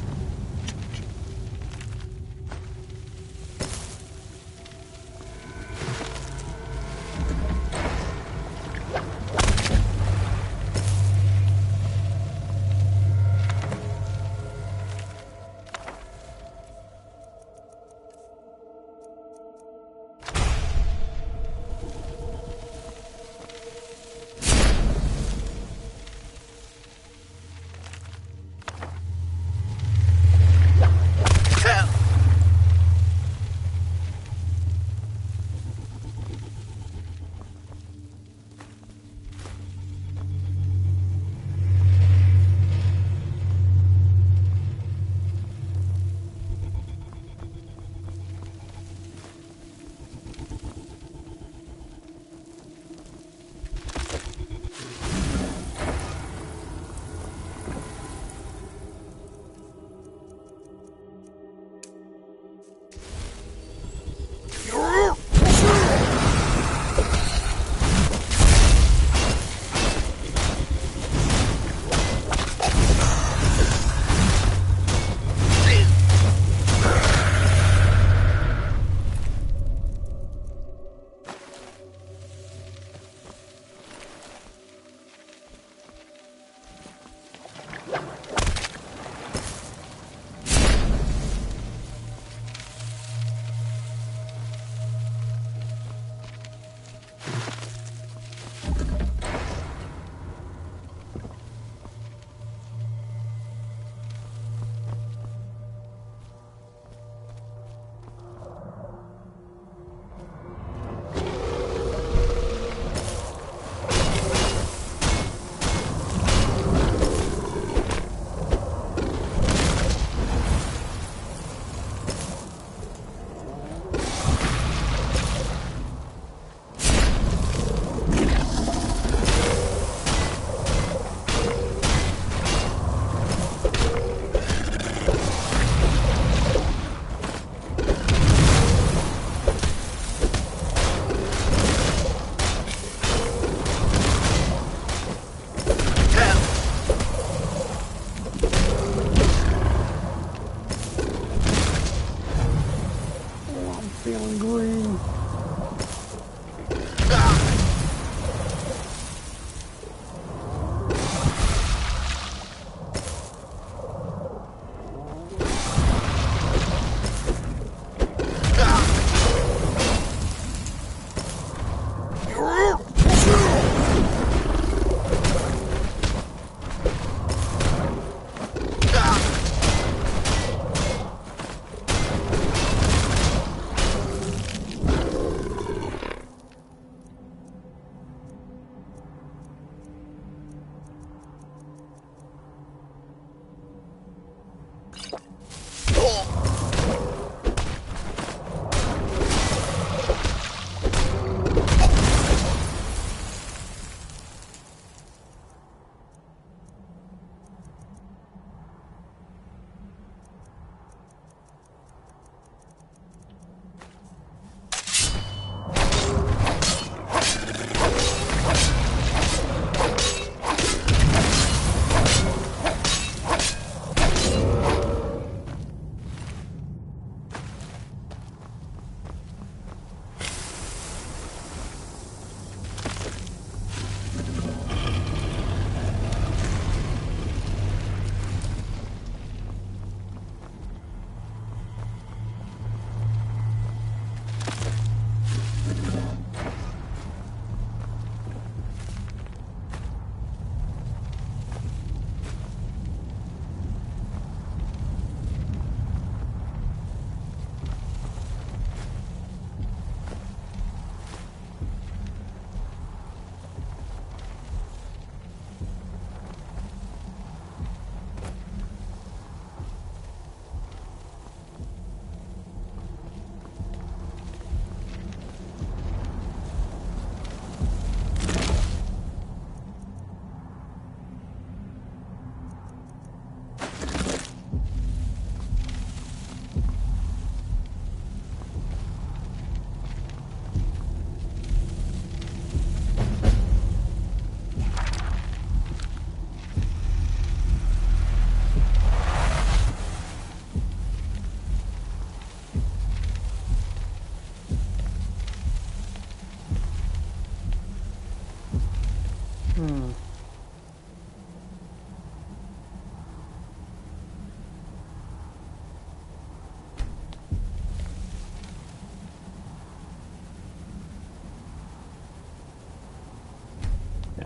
Feeling green.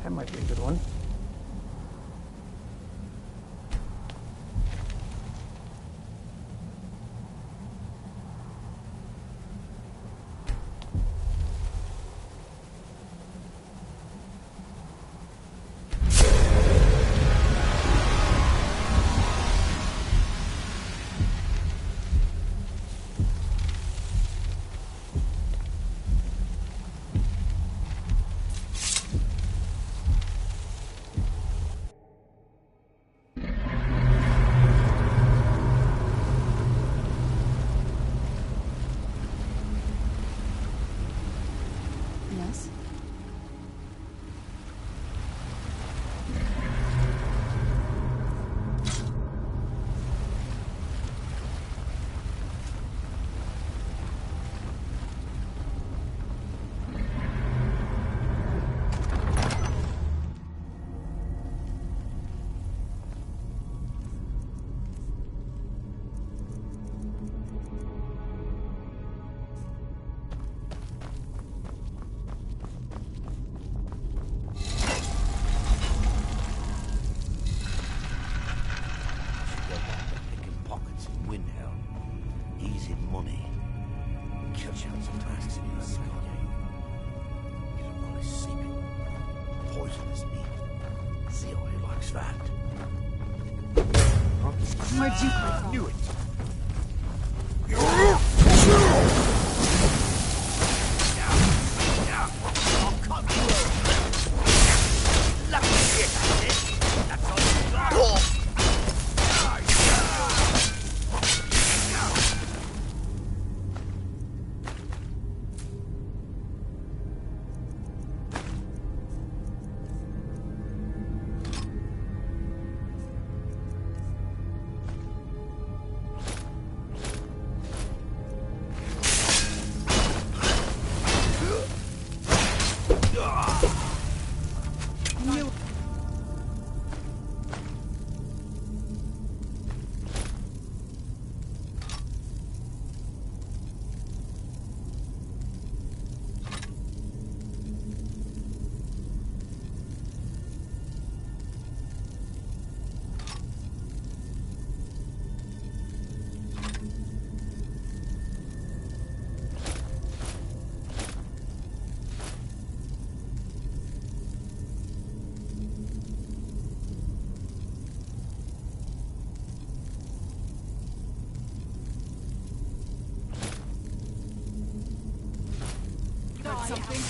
That might be a good one. Yes? Pockets in Windhelm, easy money, catch out some tasks in the sky. You don't want to see me. Poisonous meat. See how he likes that. Where'd you come from? Knew it. I'll cut you open. Lucky shit, that's it. That's all you got. Something?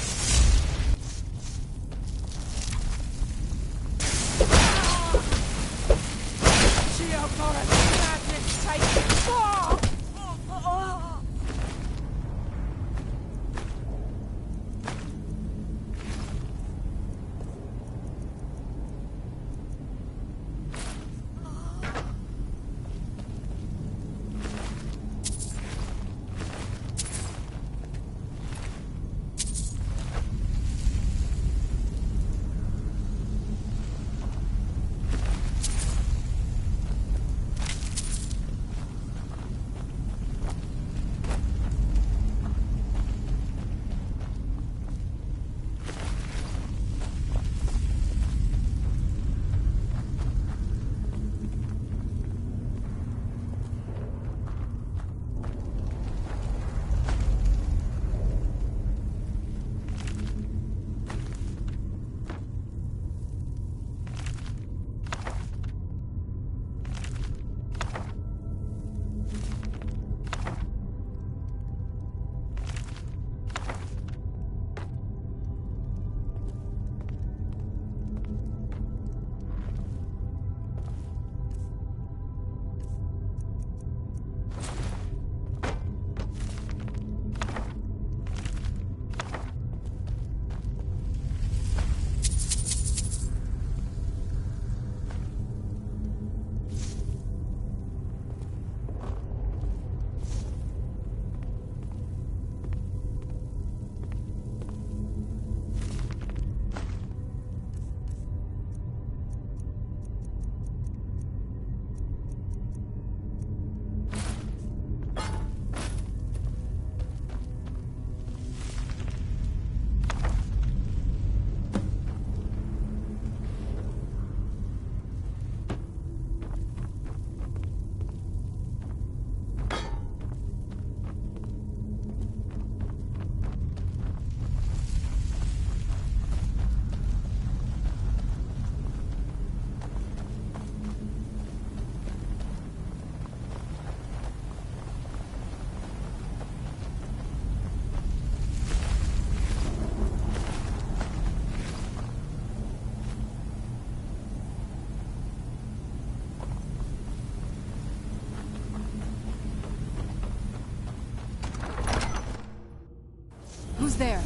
Who's there?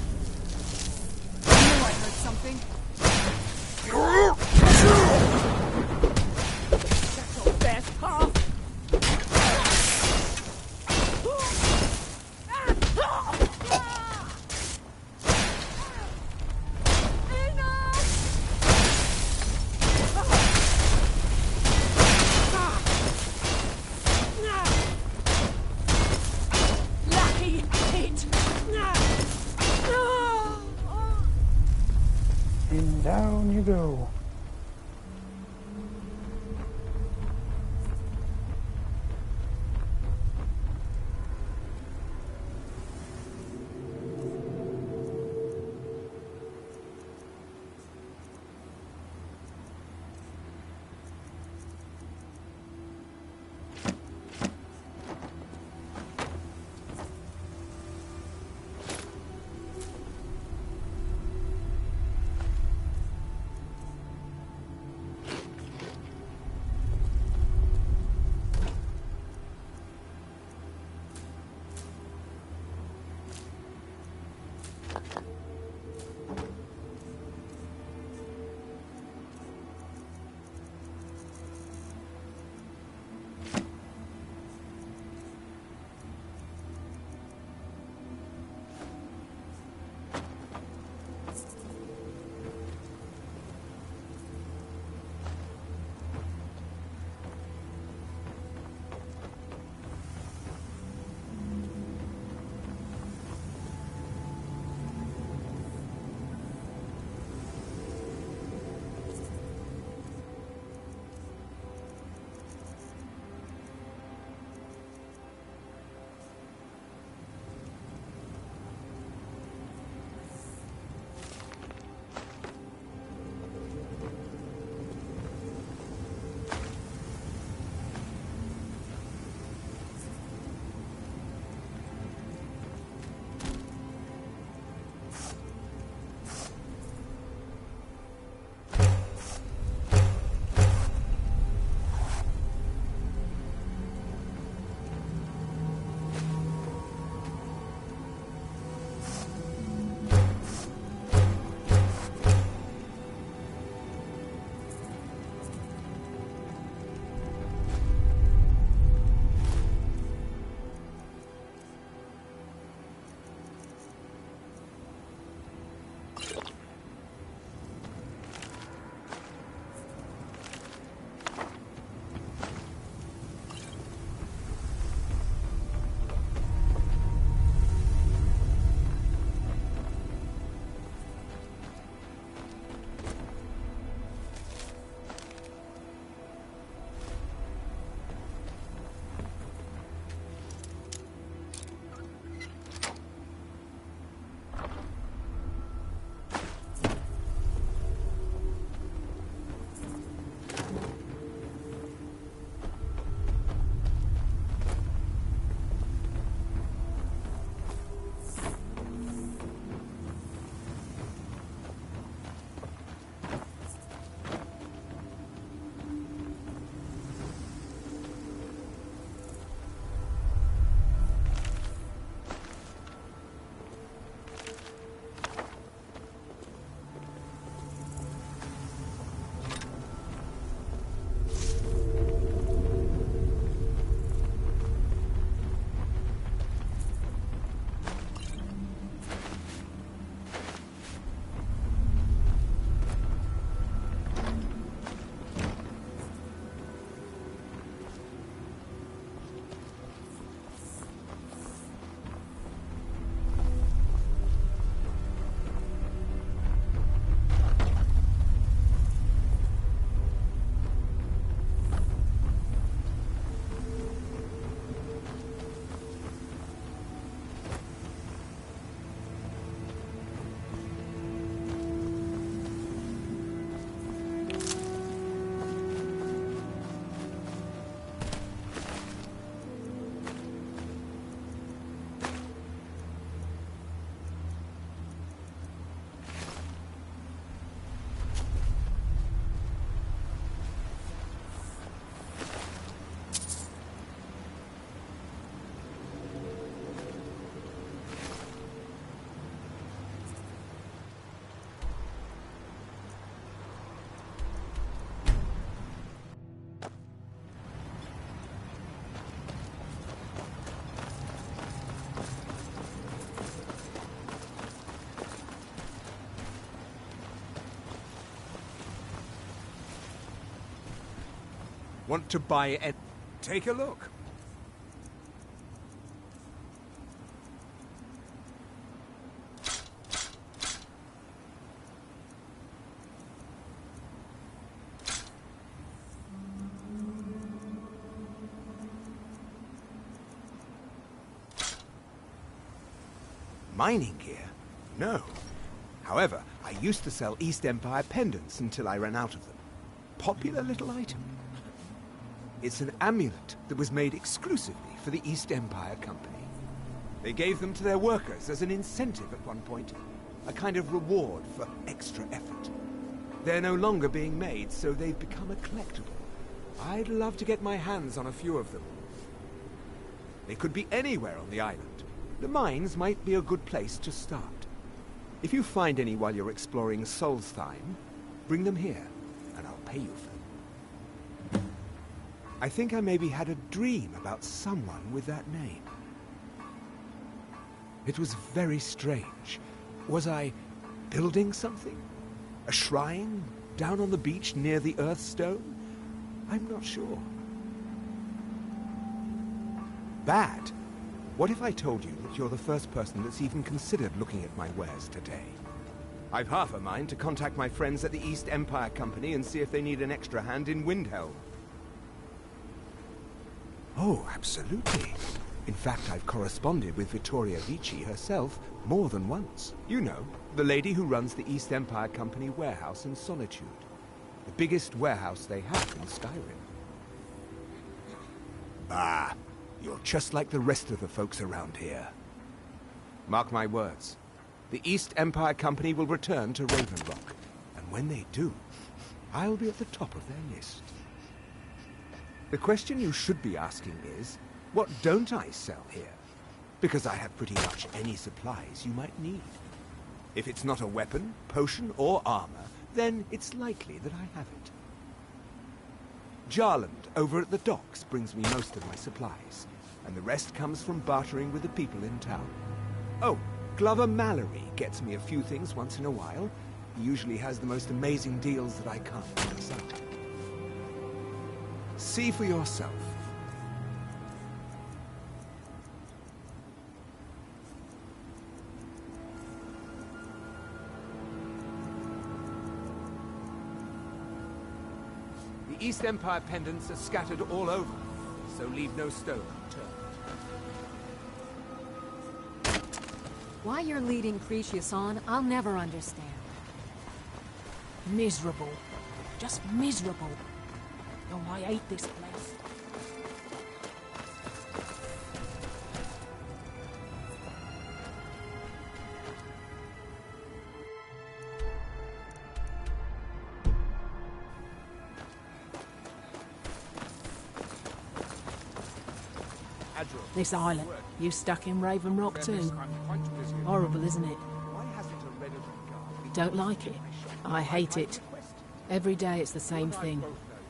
I knew I heard something. That's your best, huh? And down you go. Want to buy it? Take a look. Mining gear? No. However, I used to sell East Empire pendants until I ran out of them. Popular little item. It's an amulet that was made exclusively for the East Empire Company. They gave them to their workers as an incentive at one point, a kind of reward for extra effort. They're no longer being made, so they've become a collectible. I'd love to get my hands on a few of them. They could be anywhere on the island. The mines might be a good place to start. If you find any while you're exploring Solstheim, bring them here, and I'll pay you for them. I think I maybe had a dream about someone with that name. It was very strange. Was I building something? A shrine down on the beach near the Earthstone? I'm not sure. Bad. What if I told you that you're the first person that's even considered looking at my wares today? I've half a mind to contact my friends at the East Empire Company and see if they need an extra hand in Windhelm. Oh, absolutely. In fact, I've corresponded with Vittoria Vici herself more than once. You know, the lady who runs the East Empire Company warehouse in Solitude. The biggest warehouse they have in Skyrim. Ah, you're just like the rest of the folks around here. Mark my words. The East Empire Company will return to Raven Rock. And when they do, I'll be at the top of their list. The question you should be asking is, what don't I sell here? Because I have pretty much any supplies you might need. If it's not a weapon, potion, or armor, then it's likely that I have it. Jarland, over at the docks, brings me most of my supplies, and the rest comes from bartering with the people in town. Oh, Glover Mallory gets me a few things once in a while. He usually has the most amazing deals that I can't pass up. See for yourself. The East Empire pendants are scattered all over, so leave no stone unturned. Why you're leading Cretius on, I'll never understand. Miserable. Just miserable. Oh, I hate this place. This island, you stuck in Raven Rock too? Horrible, isn't it? Don't like it. I hate it. Every day it's the same thing.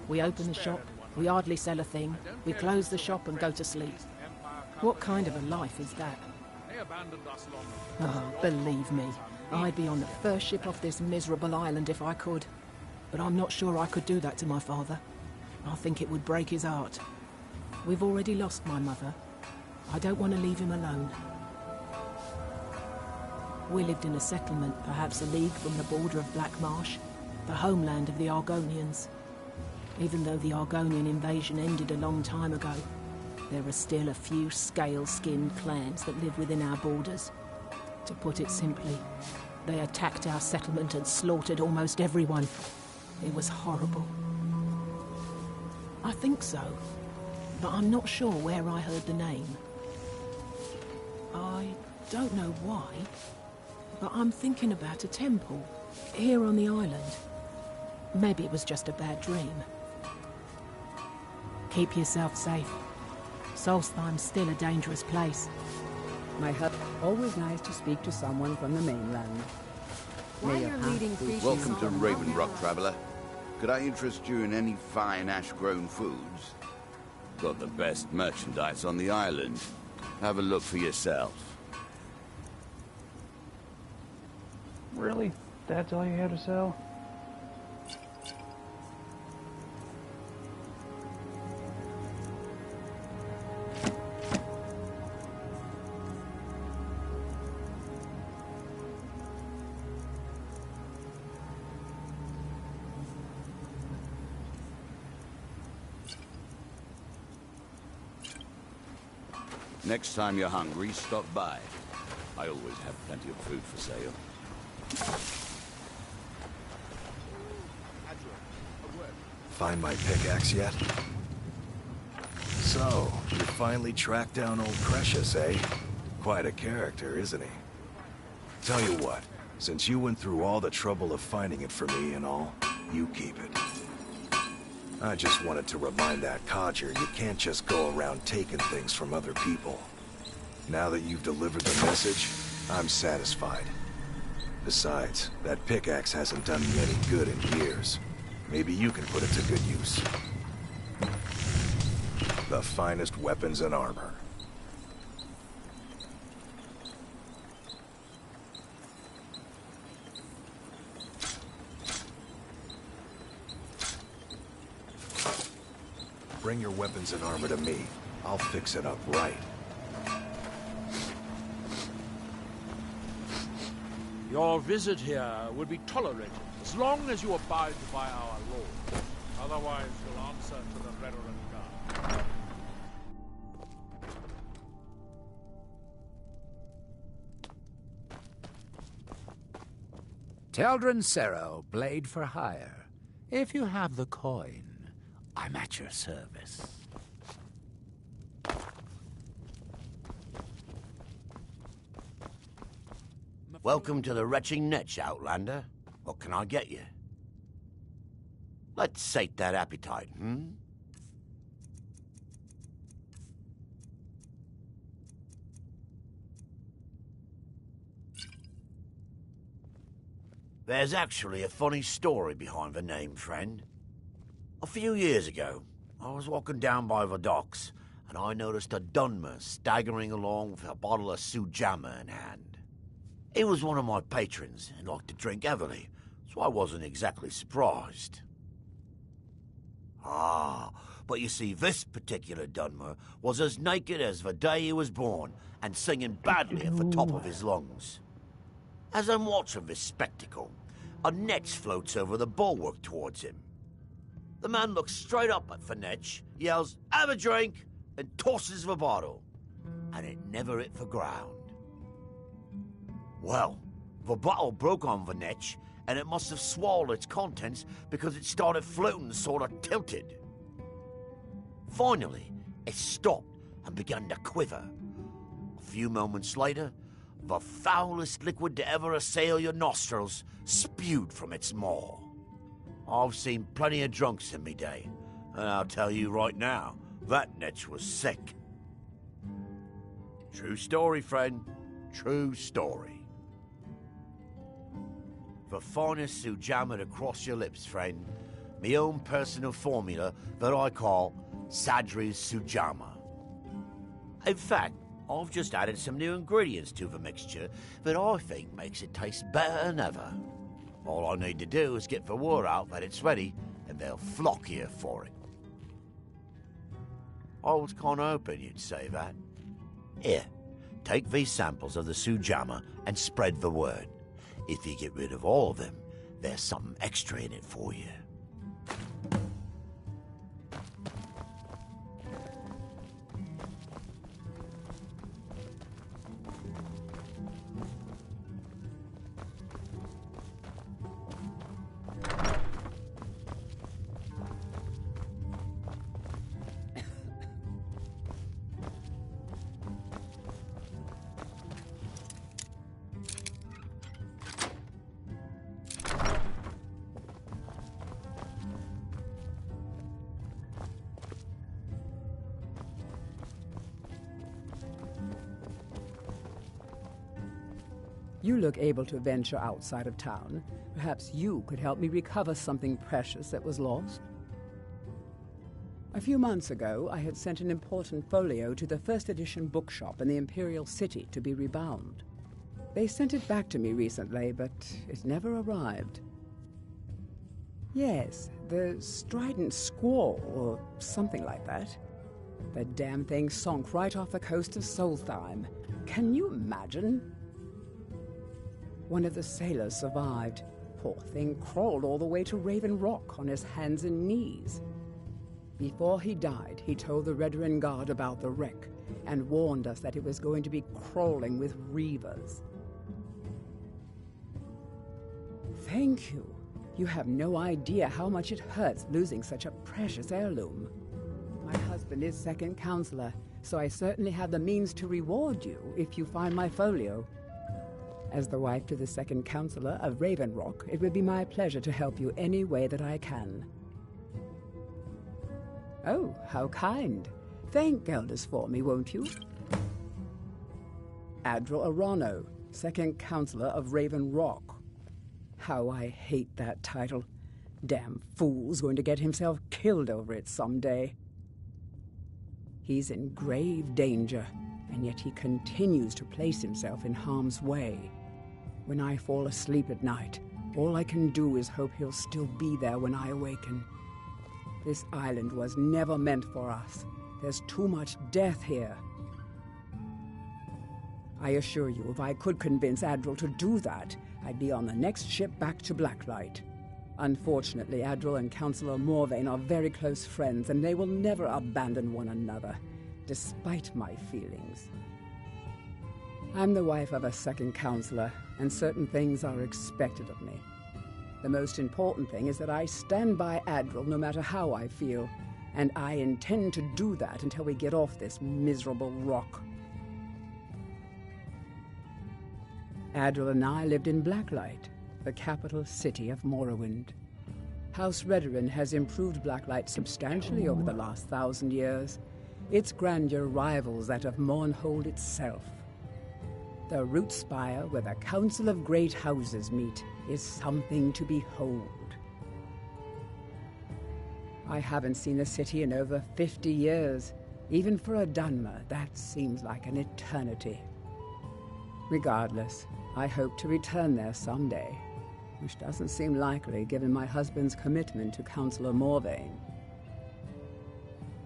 We open the shop, we hardly sell a thing, we close the shop and go to sleep. What kind of a life is that? Oh, believe me, I'd be on the first ship off this miserable island if I could. But I'm not sure I could do that to my father. I think it would break his heart. We've already lost my mother. I don't want to leave him alone. We lived in a settlement, perhaps a league from the border of Black Marsh, the homeland of the Argonians. Even though the Argonian invasion ended a long time ago, there are still a few scale-skinned clans that live within our borders. To put it simply, they attacked our settlement and slaughtered almost everyone. It was horrible. I think so, but I'm not sure where I heard the name. I don't know why, but I'm thinking about a temple here on the island. Maybe it was just a bad dream. Keep yourself safe. Solstheim's still a dangerous place. My hub. Always nice to speak to someone from the mainland. Why you're leading Cretius Welcome to on, Raven Rock, traveler. Could I interest you in any fine ash-grown foods? Got the best merchandise on the island. Have a look for yourself. Really? That's all you have to sell? Next time you're hungry, stop by. I always have plenty of food for sale. Find my pickaxe yet? So, you finally tracked down old Precious, eh? Quite a character, isn't he? Tell you what, since you went through all the trouble of finding it for me and all, you keep it. I just wanted to remind that codger you can't just go around taking things from other people. Now that you've delivered the message, I'm satisfied. Besides, that pickaxe hasn't done me any good in years. Maybe you can put it to good use. The finest weapons and armor. Bring your weapons and armor to me. I'll fix it up right. Your visit here will be tolerated as long as you abide by our laws. Otherwise, you'll answer to the Reverend God. Teldrin Sero, blade for hire. If you have the coin, I'm at your service. Welcome to the retching niche, Outlander. What can I get you? Let's sate that appetite, hmm? There's actually a funny story behind the name, friend. A few years ago, I was walking down by the docks, and I noticed a Dunmer staggering along with a bottle of Sujamma in hand. He was one of my patrons and liked to drink heavily, so I wasn't exactly surprised. Ah, but you see, this particular Dunmer was as naked as the day he was born, and singing badly at the top of his lungs. As I'm watching this spectacle, a netch floats over the bulwark towards him. The man looks straight up at the netch, yells, "Have a drink!" and tosses the bottle. And it never hit the ground. Well, the bottle broke on the netch, and it must have swallowed its contents because it started floating sort of tilted. Finally, it stopped and began to quiver. A few moments later, the foulest liquid to ever assail your nostrils spewed from its maw. I've seen plenty of drunks in me day, and I'll tell you right now, that netch was sick. True story, friend. True story. The finest Sujamma to cross your lips, friend. My own personal formula that I call Sadri's Sujamma. In fact, I've just added some new ingredients to the mixture that I think makes it taste better than ever. All I need to do is get the word out that it's ready, and they'll flock here for it. I was kind of hoping you'd say that. Here, take these samples of the Sujamma and spread the word. If you get rid of all of them, there's something extra in it for you. You look able to venture outside of town. Perhaps you could help me recover something precious that was lost. A few months ago, I had sent an important folio to the first edition bookshop in the Imperial City to be rebound. They sent it back to me recently, but it never arrived. Yes, the Strident Squall, or something like that. The damn thing sunk right off the coast of Solstheim. Can you imagine? One of the sailors survived. Poor thing crawled all the way to Raven Rock on his hands and knees. Before he died, he told the Redoran Guard about the wreck and warned us that it was going to be crawling with reavers. Thank you. You have no idea how much it hurts losing such a precious heirloom. My husband is second counselor, so I certainly have the means to reward you if you find my folio. As the wife to the second counselor of Raven Rock, it would be my pleasure to help you any way that I can. Oh, how kind. Thank Geldis for me, won't you? Admiral Arano, second counselor of Raven Rock. How I hate that title. Damn fool's going to get himself killed over it someday. He's in grave danger, and yet he continues to place himself in harm's way. When I fall asleep at night, all I can do is hope he'll still be there when I awaken. This island was never meant for us. There's too much death here. I assure you, if I could convince Admiral to do that, I'd be on the next ship back to Blacklight. Unfortunately, Admiral and Counselor Morvain are very close friends, and they will never abandon one another, despite my feelings. I'm the wife of a second counselor, and certain things are expected of me. The most important thing is that I stand by Admiral no matter how I feel, and I intend to do that until we get off this miserable rock. Admiral and I lived in Blacklight, the capital city of Morrowind. House Redoran has improved Blacklight substantially over the last 1,000 years. Its grandeur rivals that of Mournhold itself. The root spire where the Council of Great Houses meet is something to behold. I haven't seen the city in over 50 years. Even for a Dunmer, that seems like an eternity. Regardless, I hope to return there someday, which doesn't seem likely given my husband's commitment to Counselor Morvain.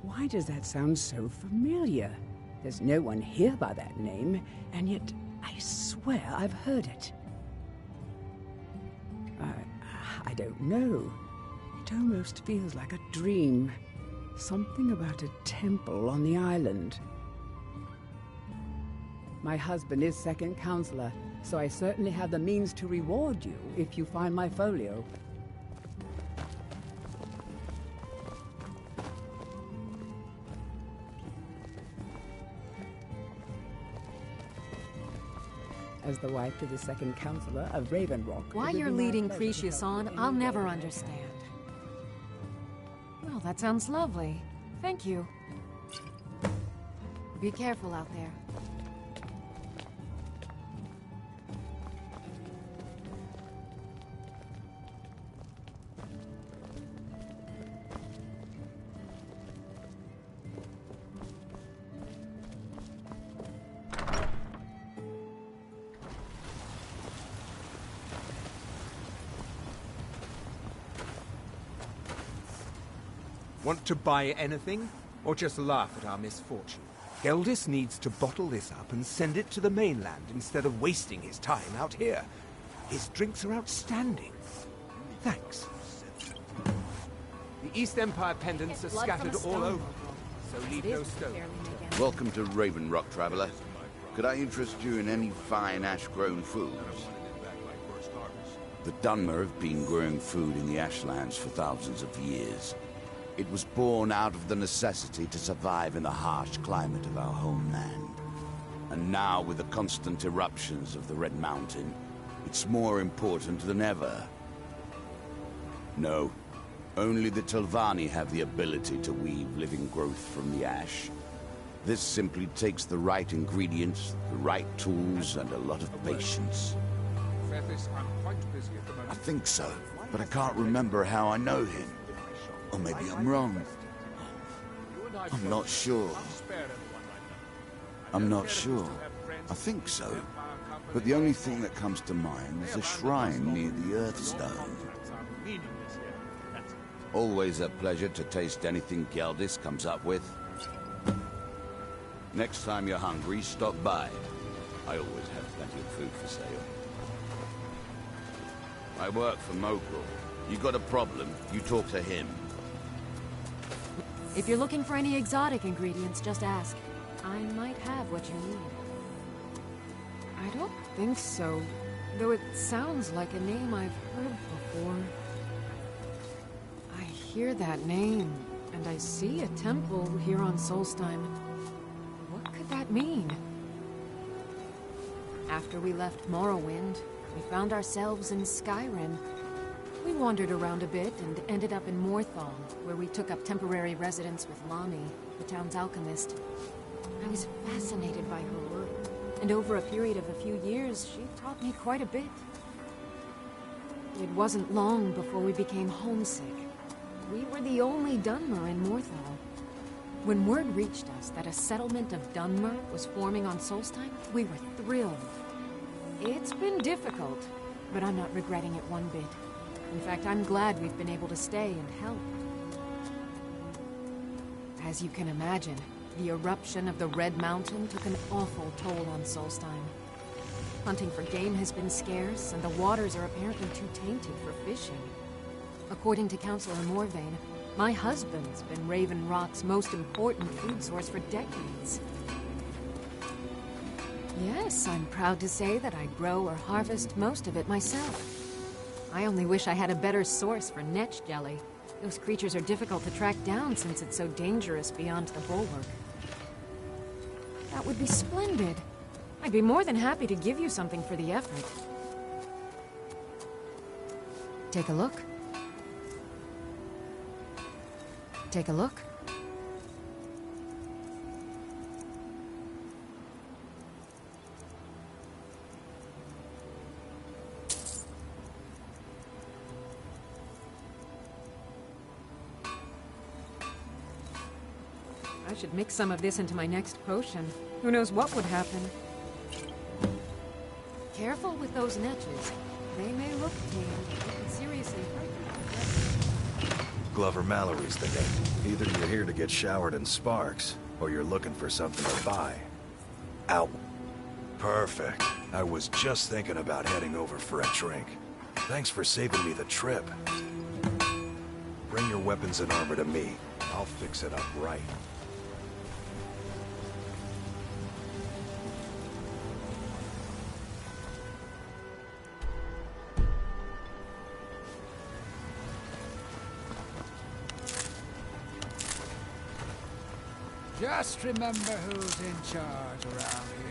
Why does that sound so familiar? There's no one here by that name, and yet I swear I've heard it. I don't know. It almost feels like a dream. Something about a temple on the island. My husband is second counselor, so I certainly have the means to reward you if you find my folio. As the wife to the second counselor of Raven Rock. Why you're leading Precious on, I'll never understand. Well, that sounds lovely. Thank you. Be careful out there. Want to buy anything? Or just laugh at our misfortune? Geldis needs to bottle this up and send it to the mainland instead of wasting his time out here. His drinks are outstanding. Thanks. The East Empire pendants are scattered all over, so leave no stone. Welcome to Raven Rock, traveler. Could I interest you in any fine ash-grown foods? The Dunmer have been growing food in the ashlands for thousands of years. It was born out of the necessity to survive in the harsh climate of our homeland. And now, with the constant eruptions of the Red Mountain, it's more important than ever. No, only the Telvanni have the ability to weave living growth from the ash. This simply takes the right ingredients, the right tools, and a lot of patience. I think so, but I can't remember how I know him. Or maybe I'm wrong. I'm not sure. I think so. But the only thing that comes to mind is a shrine near the Earthstone. Always a pleasure to taste anything Geldis comes up with. Next time you're hungry, stop by. I always have plenty of food for sale. I work for Mogul. You got a problem, you talk to him. If you're looking for any exotic ingredients, just ask. I might have what you need. I don't think so, though it sounds like a name I've heard before. I hear that name, and I see a temple here on Solstheim. What could that mean? After we left Morrowind, we found ourselves in Skyrim. We wandered around a bit and ended up in Morthal, where we took up temporary residence with Lami, the town's alchemist. I was fascinated by her work, and over a period of a few years, she taught me quite a bit. It wasn't long before we became homesick. We were the only Dunmer in Morthal. When word reached us that a settlement of Dunmer was forming on Solstheim, we were thrilled. It's been difficult, but I'm not regretting it one bit. In fact, I'm glad we've been able to stay and help. As you can imagine, the eruption of the Red Mountain took an awful toll on Solstheim. Hunting for game has been scarce, and the waters are apparently too tainted for fishing. According to Councillor Morvain, my husband's been Raven Rock's most important food source for decades. Yes, I'm proud to say that I grow or harvest most of it myself. I only wish I had a better source for netch jelly. Those creatures are difficult to track down since it's so dangerous beyond the bulwark. That would be splendid. I'd be more than happy to give you something for the effort. Take a look. Take a look. I should mix some of this into my next potion. Who knows what would happen? Careful with those netches. They may look tame, but they can seriously hurt you. Glover Mallory's the name. Either you're here to get showered in sparks, or you're looking for something to buy. Ow. Perfect. I was just thinking about heading over for a drink. Thanks for saving me the trip. Bring your weapons and armor to me. I'll fix it up right. Just remember who's in charge around here.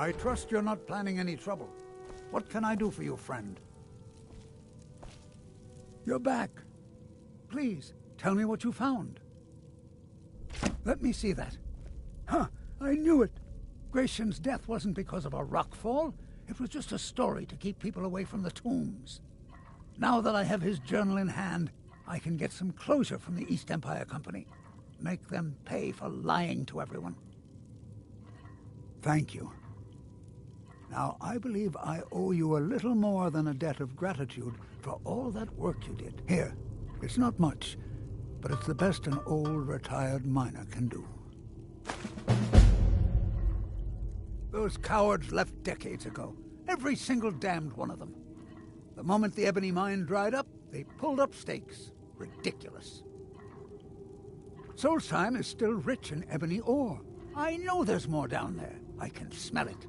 I trust you're not planning any trouble. What can I do for you, friend? You're back. Please, tell me what you found. Let me see that. Huh, I knew it. Gratian's death wasn't because of a rockfall. It was just a story to keep people away from the tombs. Now that I have his journal in hand, I can get some closure from the East Empire Company. Make them pay for lying to everyone. Thank you. Now, I believe I owe you a little more than a debt of gratitude for all that work you did. Here, it's not much, but it's the best an old, retired miner can do. Those cowards left decades ago. Every single damned one of them. The moment the ebony mine dried up, they pulled up stakes. Ridiculous. Solstheim is still rich in ebony ore. I know there's more down there. I can smell it.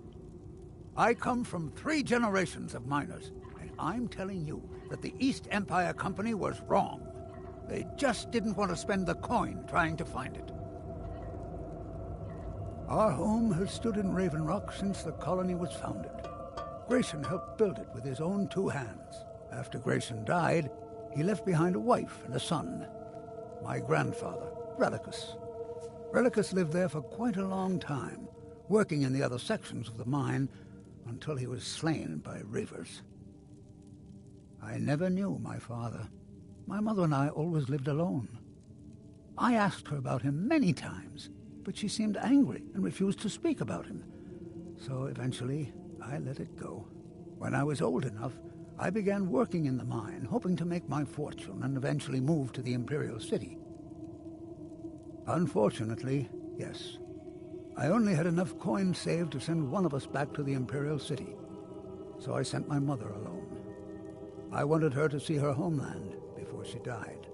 I come from 3 generations of miners, and I'm telling you that the East Empire Company was wrong. They just didn't want to spend the coin trying to find it. Our home has stood in Raven Rock since the colony was founded. Grayson helped build it with his own 2 hands. After Grayson died, he left behind a wife and a son. My grandfather, Radicus. Relicus lived there for quite a long time, working in the other sections of the mine until he was slain by reavers. I never knew my father. My mother and I always lived alone. I asked her about him many times, but she seemed angry and refused to speak about him. So eventually, I let it go. When I was old enough, I began working in the mine, hoping to make my fortune and eventually move to the Imperial City. Unfortunately, yes, I only had enough coins saved to send one of us back to the Imperial City. So I sent my mother alone. I wanted her to see her homeland before she died.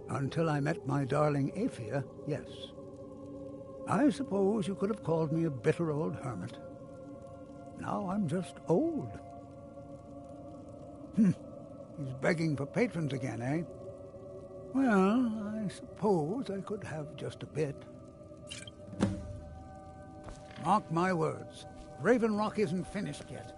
Until I met my darling Aphia, yes. I suppose you could have called me a bitter old hermit. Now I'm just old. He's begging for patrons again, eh? Well, I suppose I could have just a bit. Mark my words, Raven Rock isn't finished yet.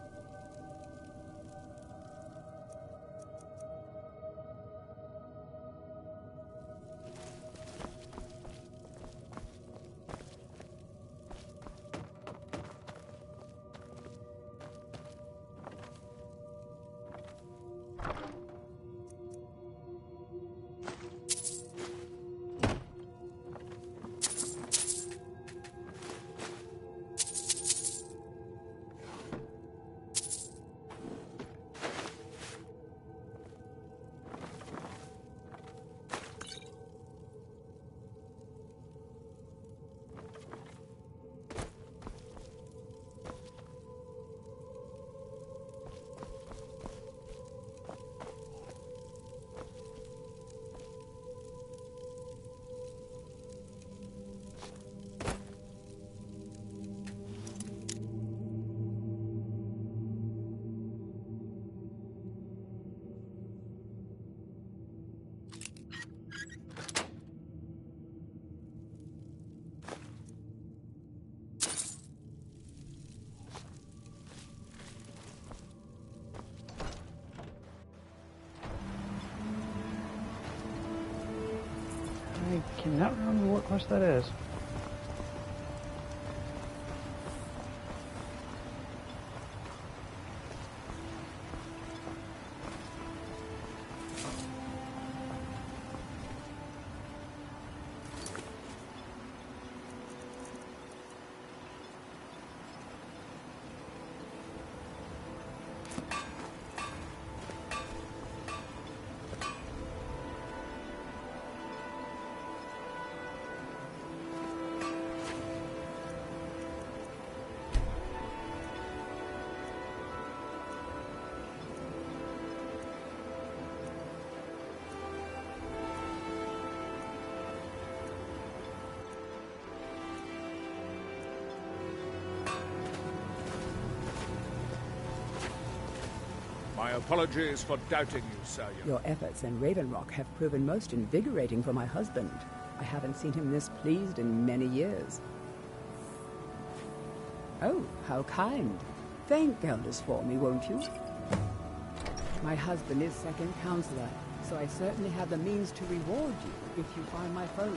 I cannot remember what quest that is. My apologies for doubting you, sir. Your efforts in Raven Rock have proven most invigorating for my husband. I haven't seen him this pleased in many years. Oh, how kind. Thank Gelders for me, won't you? My husband is second counselor, so I certainly have the means to reward you if you find my folio.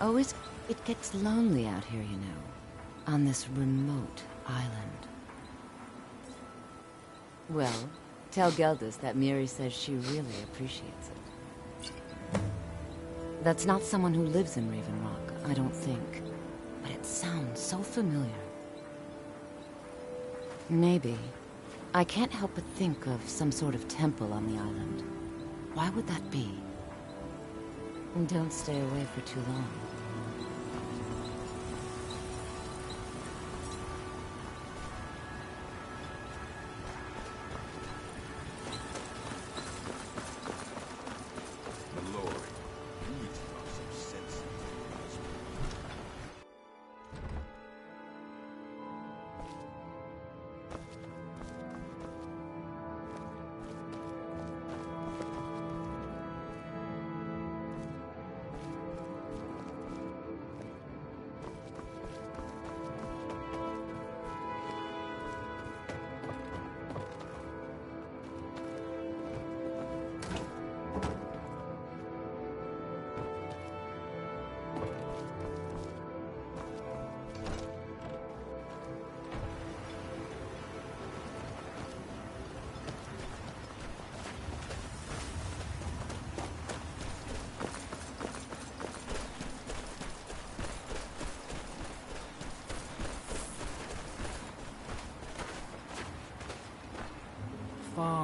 Oh, it gets lonely out here, you know, on this remote island. Well, tell Gelders that Miri says she really appreciates it. That's not someone who lives in Raven Rock, I don't think. But it sounds so familiar. Maybe. I can't help but think of some sort of temple on the island. Why would that be? And don't stay away for too long.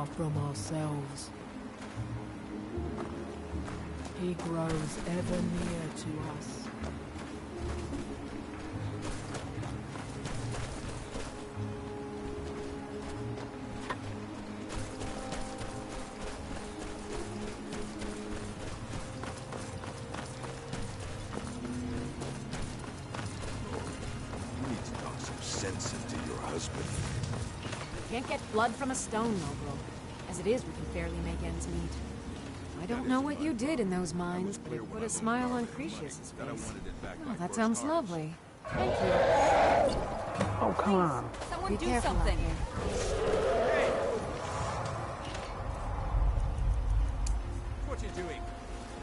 far from ourselves. He grows ever near to us. You need to talk some sense into your husband. Can't get blood from a stone, Noble. As it is, we can barely make ends meet. I don't know what you did in those mines, but it put a smile on Cretius's face. Oh, that sounds lovely. Thank you. Oh, come on. Someone Be do careful out something. What are you doing?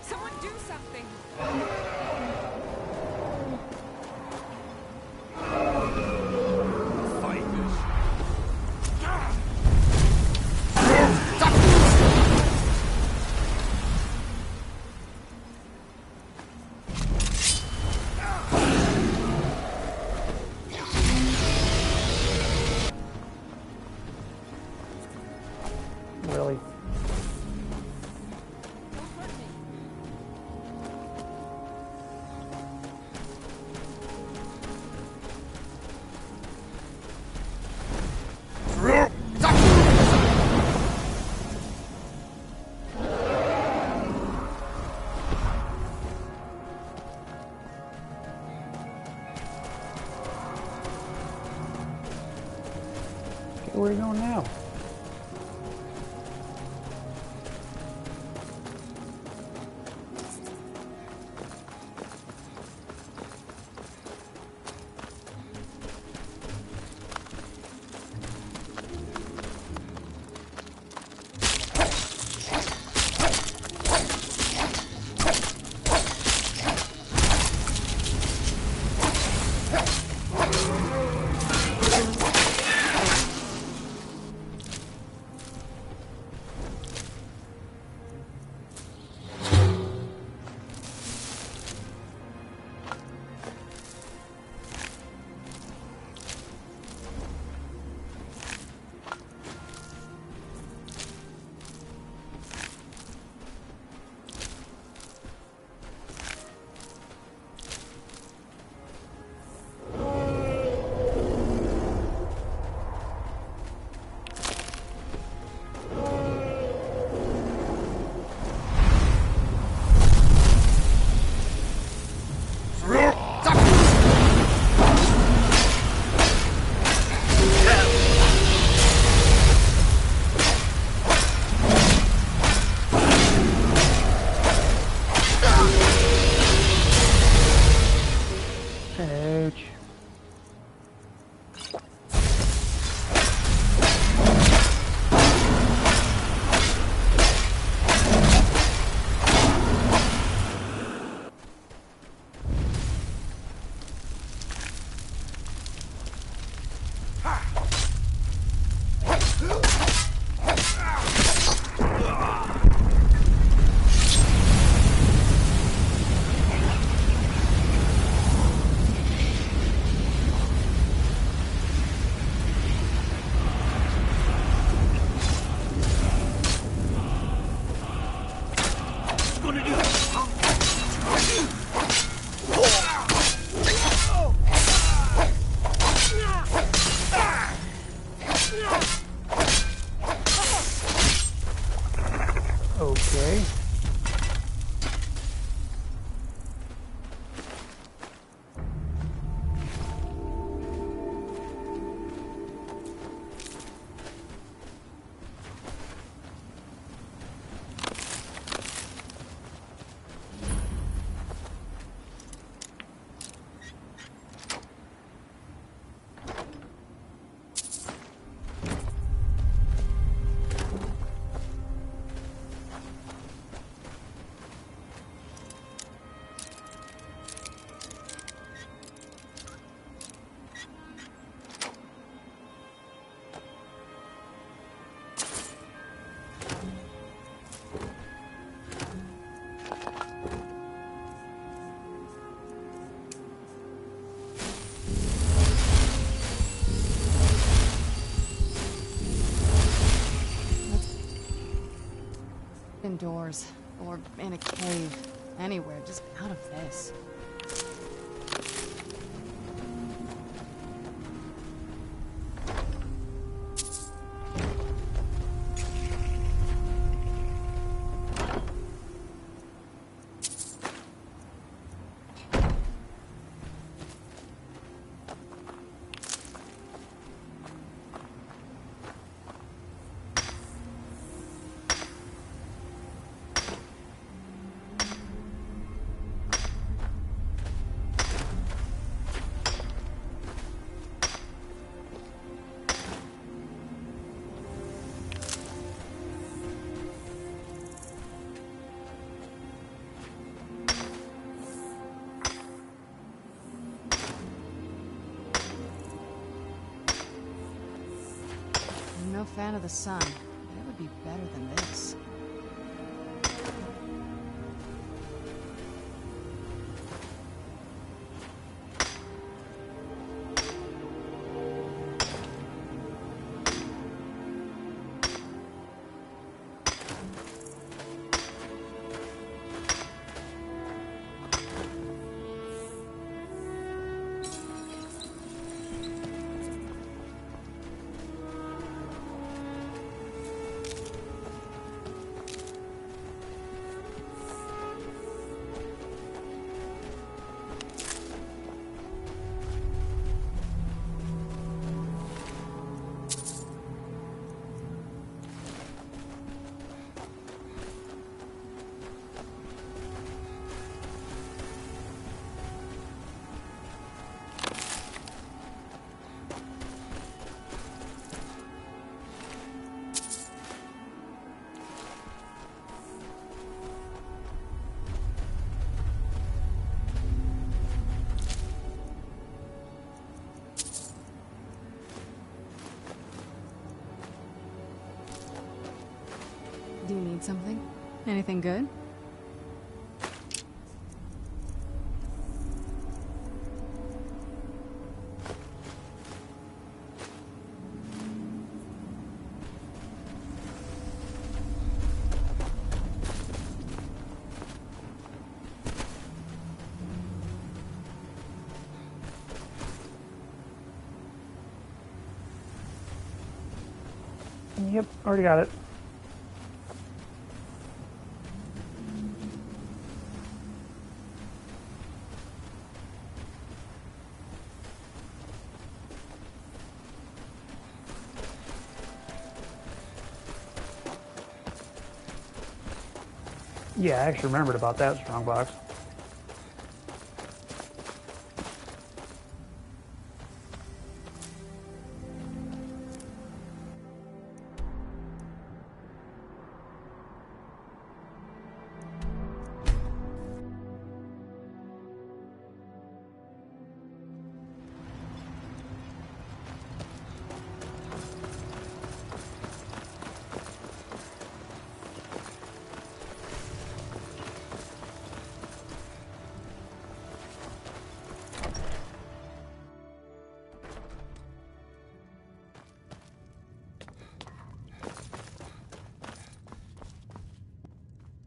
Someone do something. Really? Okay, where are you going now? Ouch. Okay. Indoors, or in a cave, anywhere, just out of this. I'm no fan of the sun, but it would be better than this. Do you need something? Anything good? Yep, already got it. Yeah, I actually remembered about that strongbox.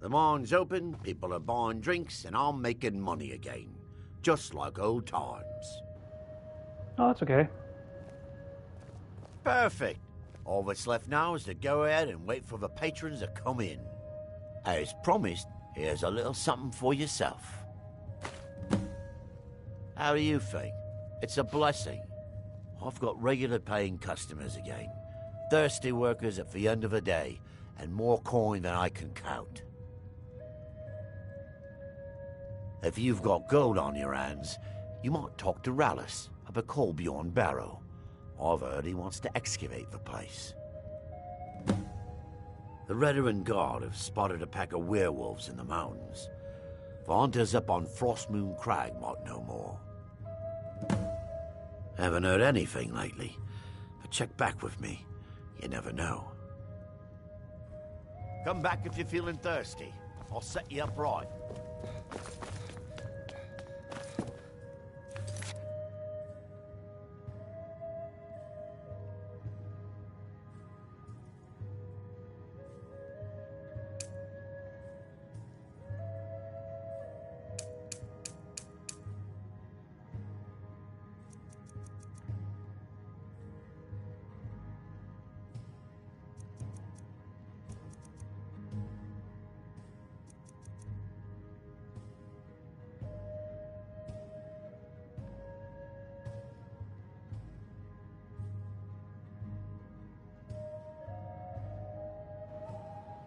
The mine's open, people are buying drinks, and I'm making money again. Just like old times. Oh, that's okay. Perfect. All that's left now is to go ahead and wait for the patrons to come in. As promised, here's a little something for yourself. How do you think? It's a blessing. I've got regular paying customers again. Thirsty workers at the end of the day, and more coin than I can count. If you've got gold on your hands, you might talk to Rallis up at Colbjorn Barrow. I've heard he wants to excavate the place. The Veteran Guard have spotted a pack of werewolves in the mountains. The hunters up on Frostmoon Crag might know more. Haven't heard anything lately, but check back with me. You never know. Come back if you're feeling thirsty. I'll set you up right.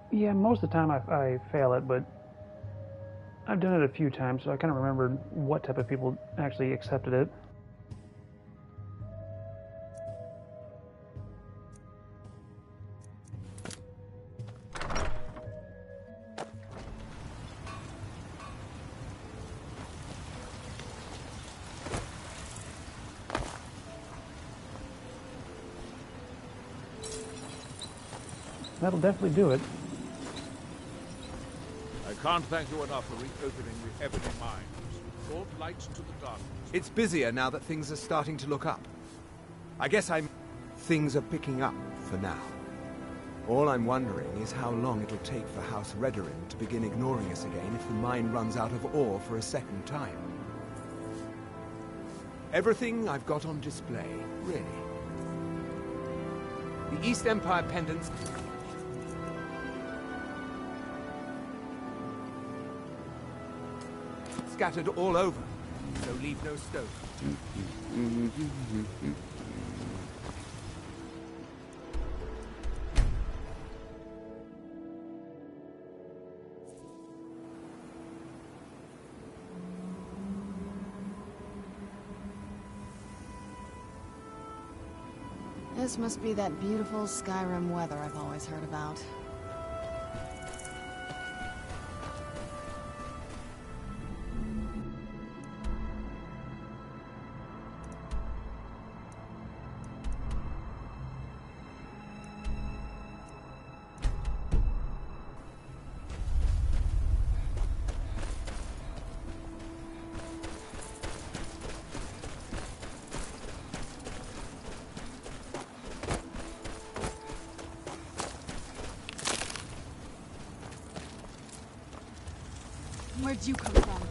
Yeah, most of the time I fail it, but I've done it a few times, so I kind of remembered what type of people actually accepted it. That'll definitely do it. I can't thank you enough for reopening the Ebony Mines. Brought light to the darkness. It's busier now that things are starting to look up. I guess things are picking up for now. All I'm wondering is how long it'll take for House Redorin to begin ignoring us again if the mine runs out of ore for a second time. Everything I've got on display, really. The East Empire pendants... scattered all over, so leave no stone. This must be that beautiful Skyrim weather I've always heard about. Where'd you come from?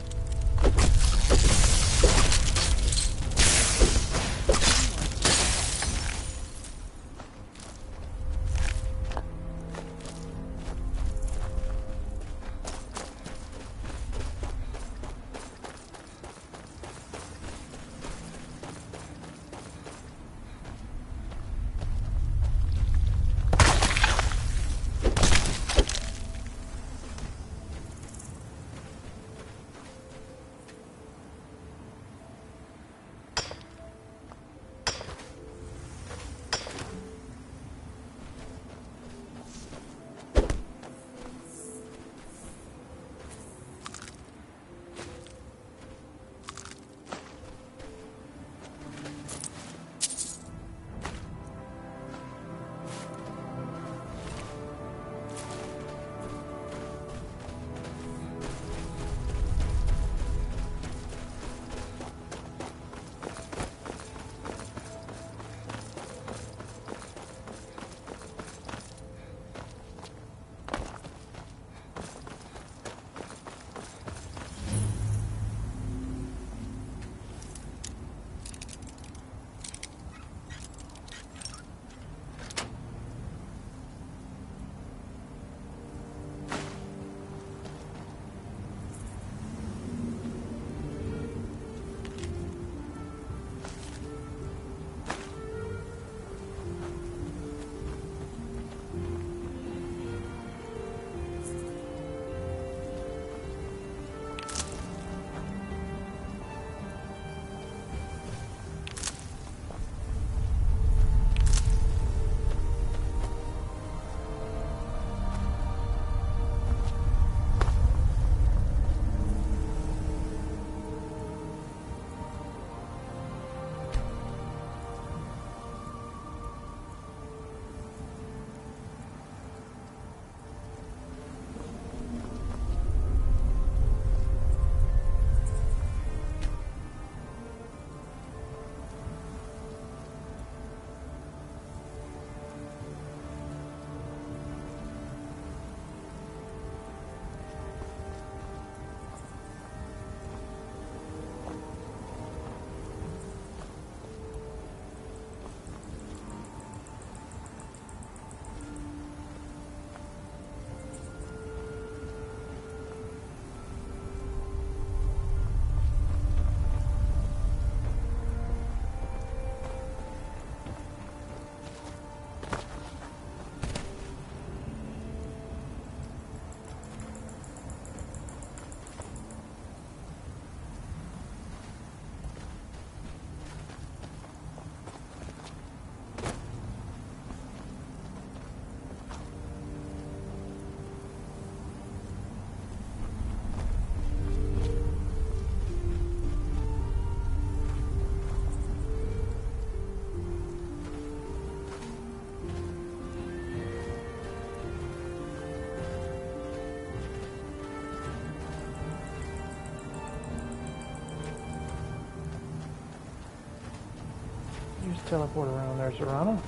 teleport around there, Serrano.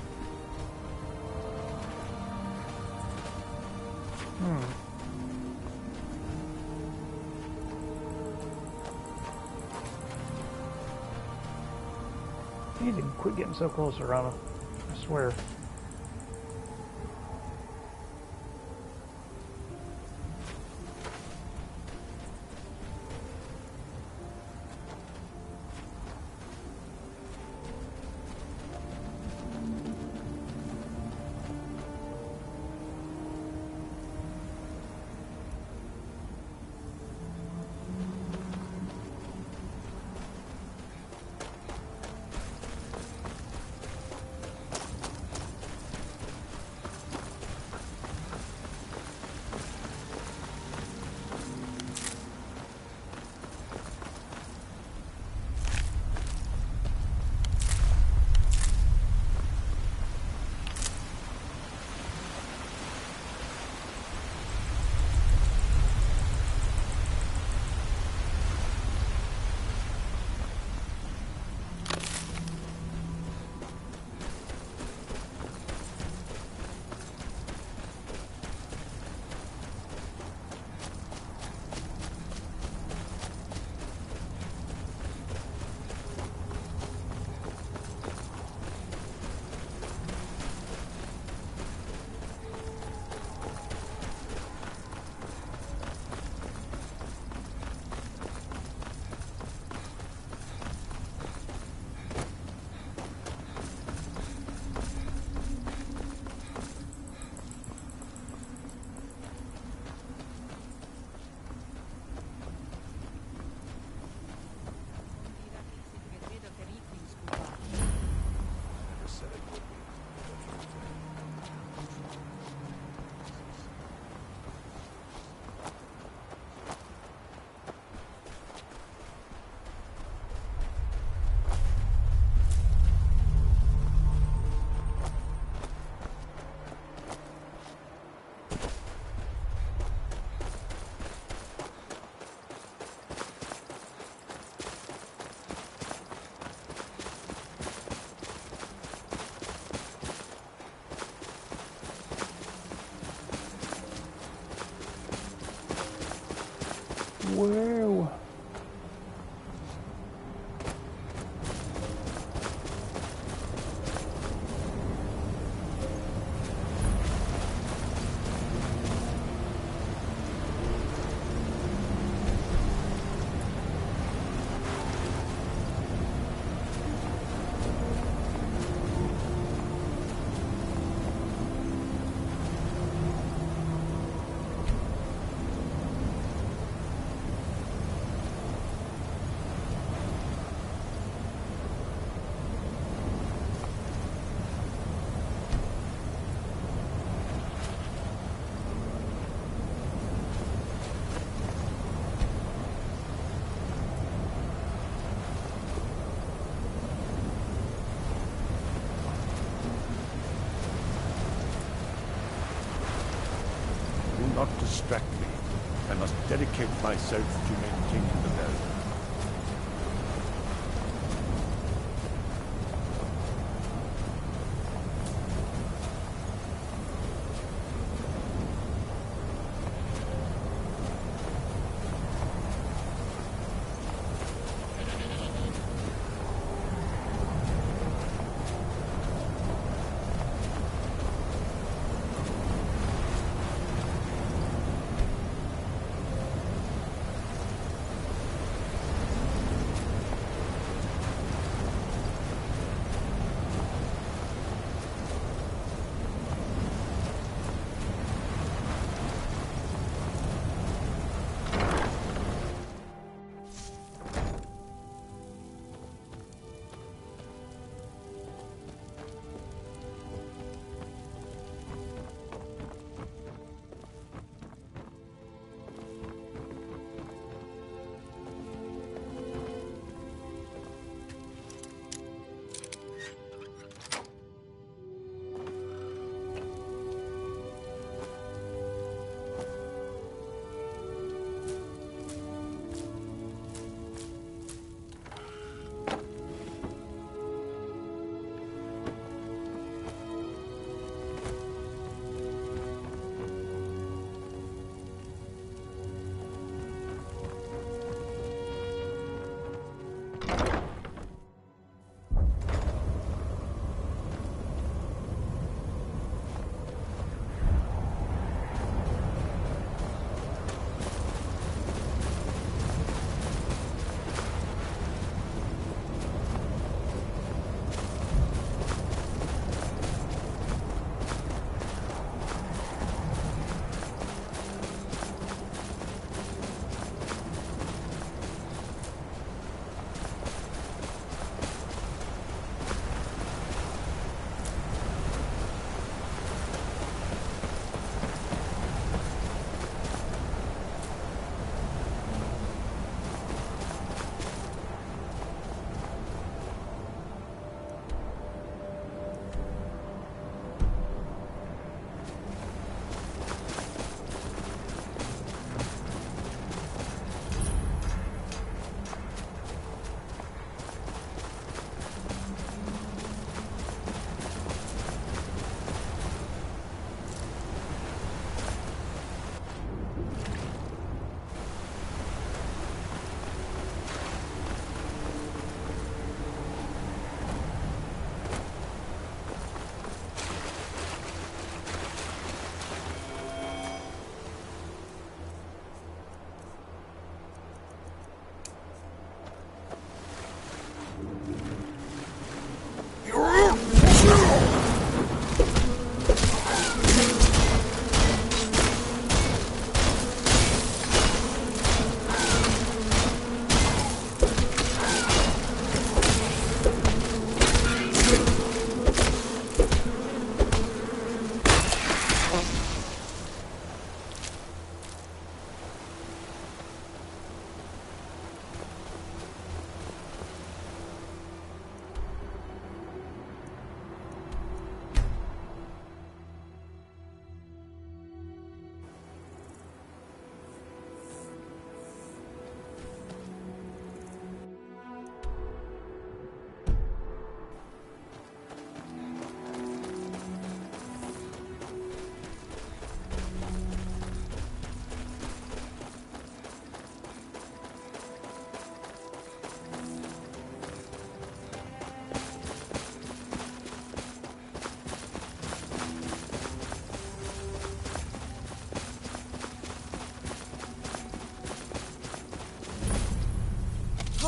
You need to quit getting so close, Serrano. I swear. Whoa. Do not distract me. I must dedicate myself to maintaining the barrier.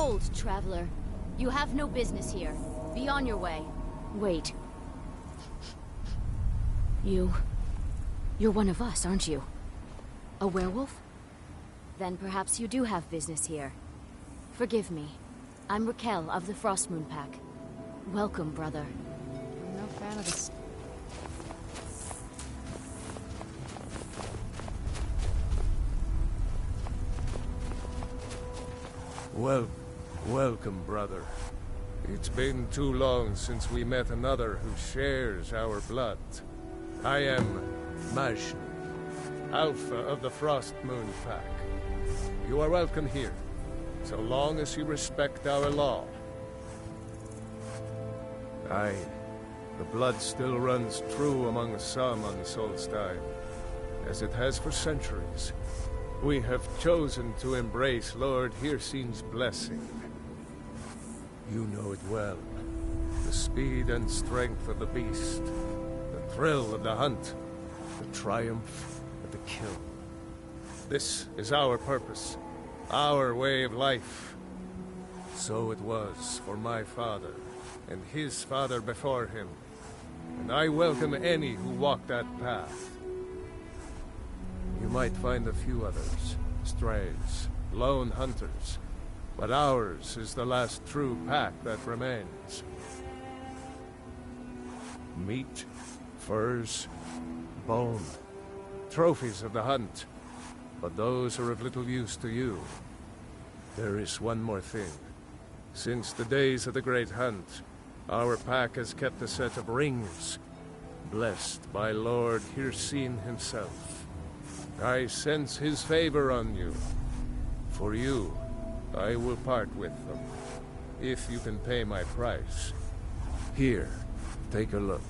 Hold, traveler. You have no business here. Be on your way. Wait. You're one of us, aren't you? A werewolf? Then perhaps you do have business here. Forgive me. I'm Raquel of the Frostmoon Pack. Welcome, brother. I'm no fan of this. Welcome, brother. It's been too long since we met another who shares our blood. I am Majni, Alpha of the Frostmoon Pack. You are welcome here, so long as you respect our law. Aye, the blood still runs true among some on Solstheim, as it has for centuries. We have chosen to embrace Lord Hircine's blessing. You know it well. The speed and strength of the beast, the thrill of the hunt, the triumph of the kill. This is our purpose, our way of life. So it was for my father, and his father before him, and I welcome any who walk that path. You might find a few others, strays, lone hunters, but ours is the last true pack that remains. Meat, furs, bone, trophies of the hunt, but those are of little use to you. There is one more thing. Since the days of the Great Hunt, our pack has kept a set of rings, blessed by Lord Hircine himself. I sense his favor on you. For you, I will part with them, if you can pay my price. Here, take a look.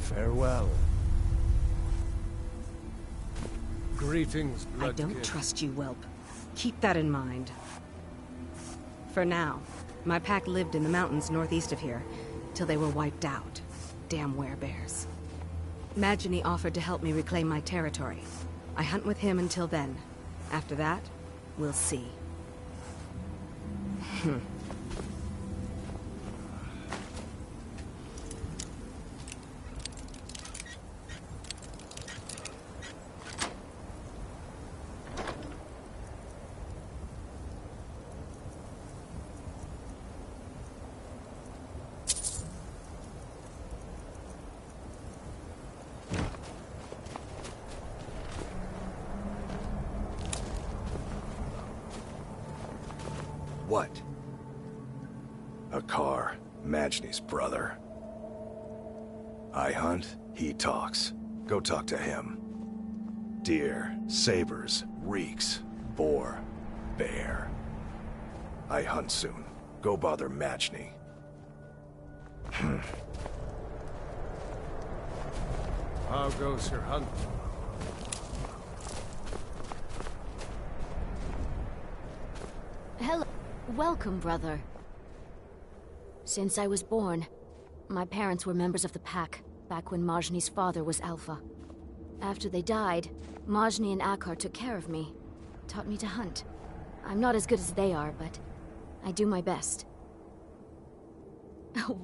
Farewell. Greetings, I bloodkin. don't trust you, whelp. Keep that in mind. For now, my pack lived in the mountains northeast of here, till they were wiped out. Damn werebears. Majni offered to help me reclaim my territory. I hunt with him until then. After that, we'll see. What? A car. Majni's brother. I hunt, he talks. Go talk to him. Deer, sabers, reeks, boar, bear. I hunt soon. Go bother Matchney. How goes your hunt? Hello. Welcome, brother. Since I was born, my parents were members of the Pack, back when Majni's father was Alpha. After they died, Majni and Akar took care of me, taught me to hunt. I'm not as good as they are, but I do my best.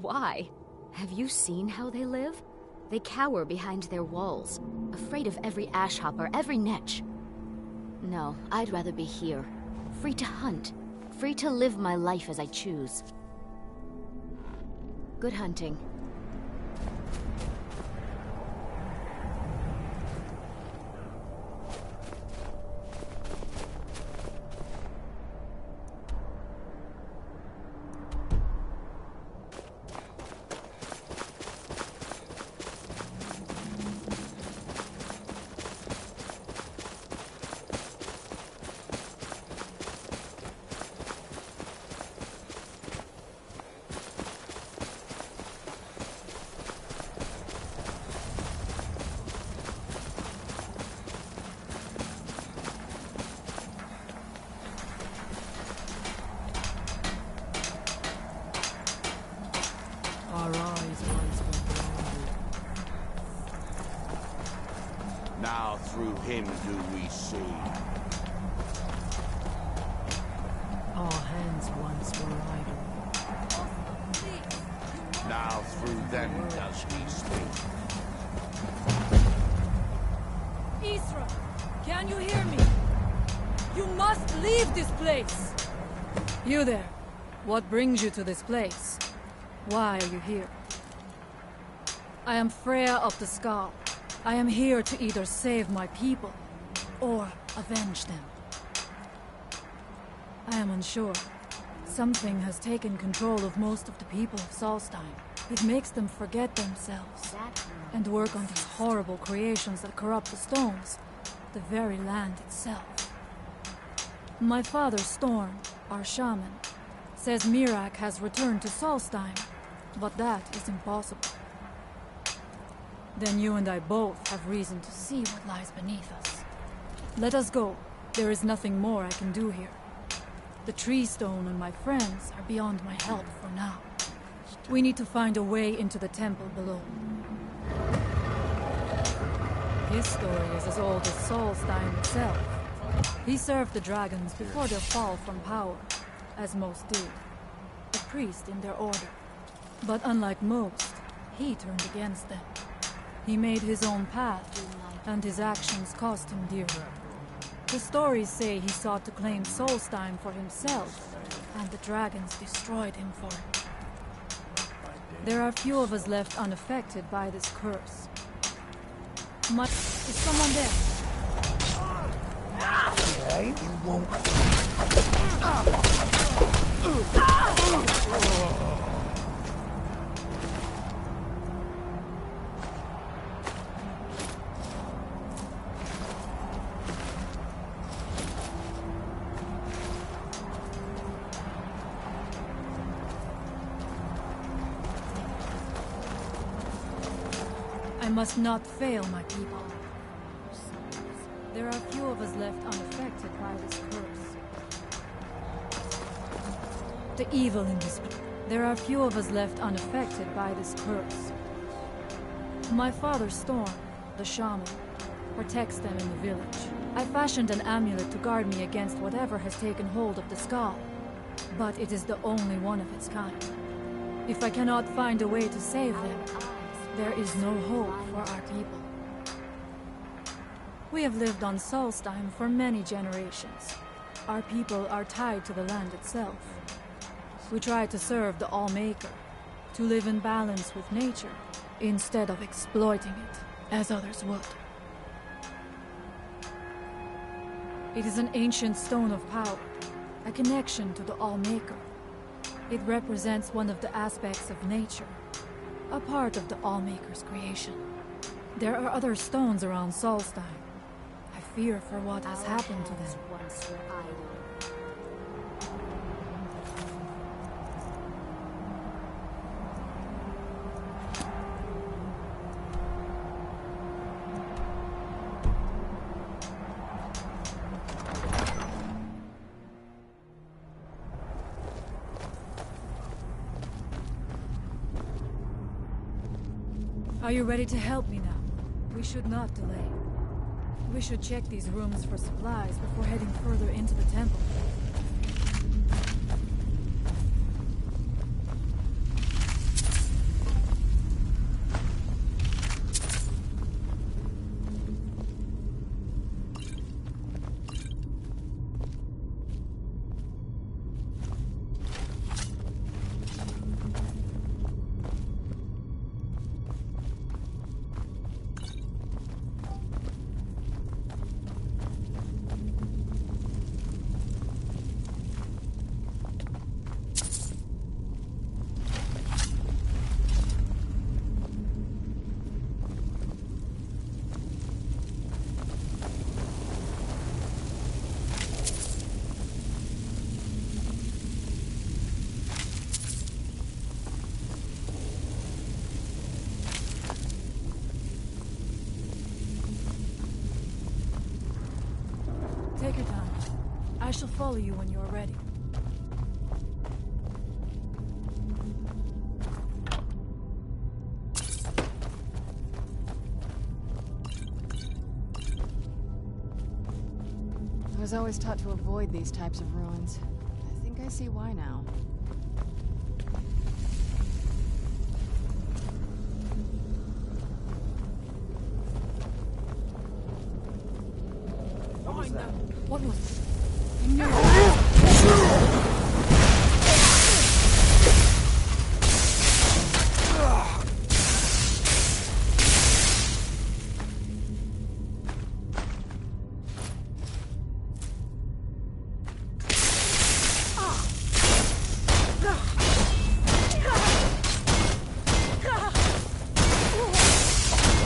Why? Have you seen how they live? They cower behind their walls, afraid of every ashhopper, every netch. No, I'd rather be here, free to hunt, free to live my life as I choose. Good hunting. Now through him do we see. Our hands once were idle. Now through them does he speak. Isra, can you hear me? You must leave this place! You there. What brings you to this place? Why are you here? I am Freya of the Skull. I am here to either save my people, or avenge them. I am unsure. Something has taken control of most of the people of Solstheim. It makes them forget themselves, and work on these horrible creations that corrupt the stones, the very land itself. My father, Storm, our shaman, says Mirak has returned to Solstheim, but that is impossible. Then you and I both have reason to see what lies beneath us. Let us go. There is nothing more I can do here. The tree stone and my friends are beyond my help for now. We need to find a way into the temple below. His story is as old as Solstheim itself. He served the dragons before their fall from power, as most do. A priest in their order. But unlike most, he turned against them. He made his own path, and his actions cost him dearly. The stories say he sought to claim Solstheim for himself, and the dragons destroyed him for it. There are few of us left unaffected by this curse. Is someone there? Okay, you won't. I must not fail my people. There are few of us left unaffected by this curse. The evil in this... There are few of us left unaffected by this curse. My father, Storm, the shaman, protects them in the village. I fashioned an amulet to guard me against whatever has taken hold of the skull, but it is the only one of its kind. If I cannot find a way to save them, there is no hope for our people. We have lived on Solstheim for many generations. Our people are tied to the land itself. We try to serve the All-Maker, to live in balance with nature, instead of exploiting it, as others would. It is an ancient stone of power, a connection to the All-Maker. It represents one of the aspects of nature, A part of the Allmaker's creation. There are other stones around Solstein. I fear for what has happened to them. Once were idle. Are you ready to help me now? We should not delay. We should check these rooms for supplies before heading further into the temple. Take your time. I shall follow you when you are ready. I was always taught to avoid these types of ruins. I think I see why now. What was it? I knew it.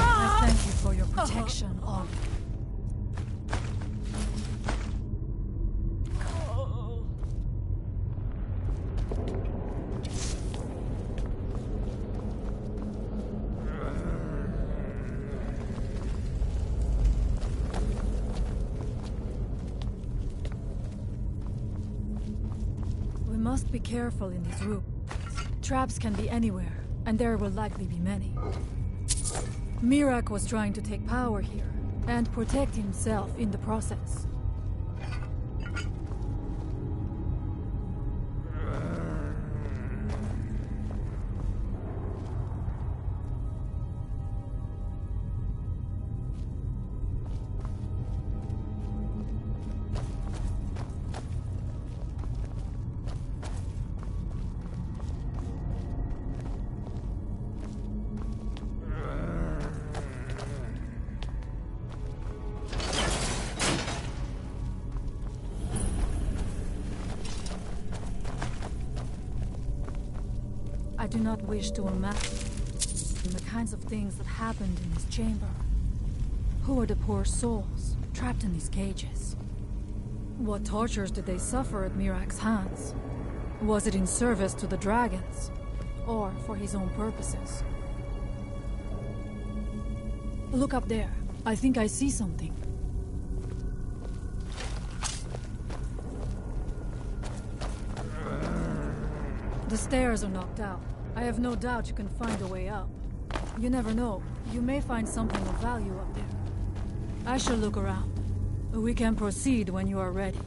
I thank you for your protection, Ollie. We must be careful in these rooms. Traps can be anywhere, and there will likely be many. Mirak was trying to take power here, and protect himself in the process. I do not wish to imagine the kinds of things that happened in this chamber. Who are the poor souls trapped in these cages? What tortures did they suffer at Mirak's hands? Was it in service to the dragons, or for his own purposes? Look up there. I think I see something. The stairs are knocked out. I have no doubt you can find a way up. You never know. You may find something of value up there. I shall look around. We can proceed when you are ready.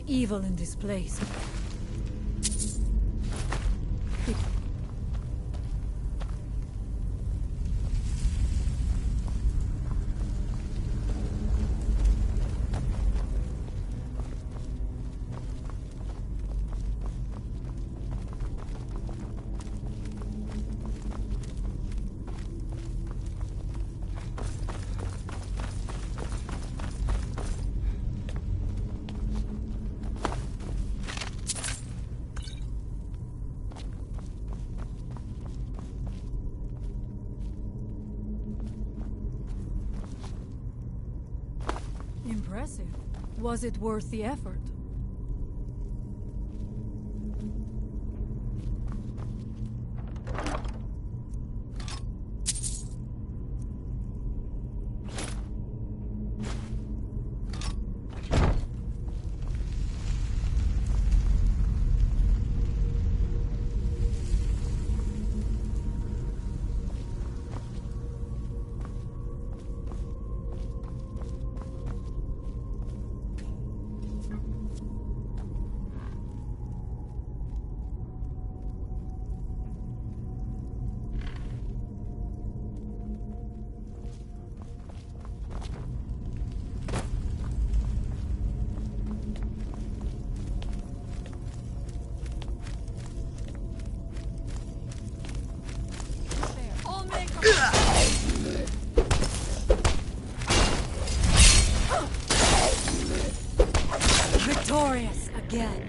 the evil in this place. Impressive. Was it worth the effort? Victorious again.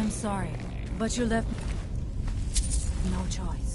Sorry, but you left no choice.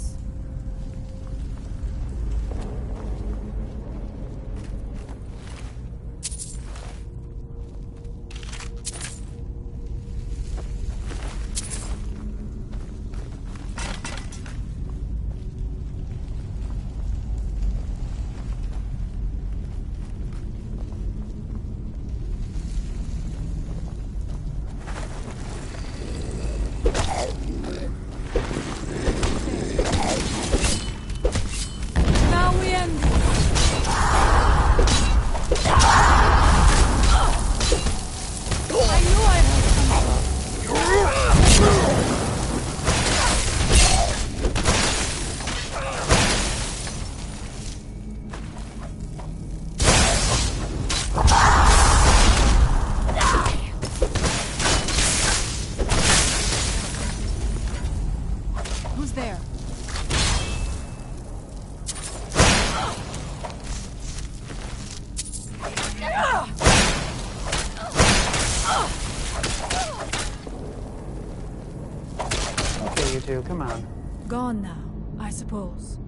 You two, come on. Gone now, I suppose.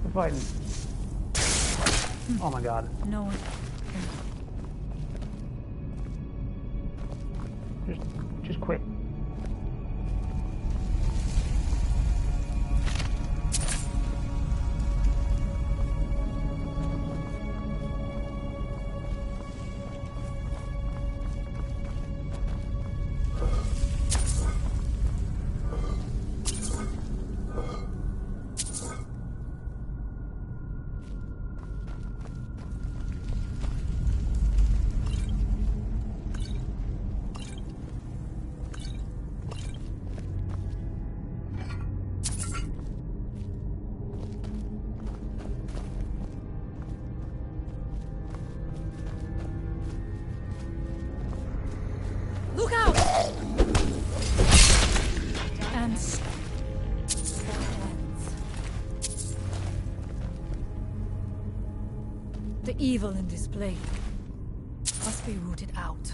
We're fighting. Oh my god. No one. Just quit. The evil in this place must be rooted out.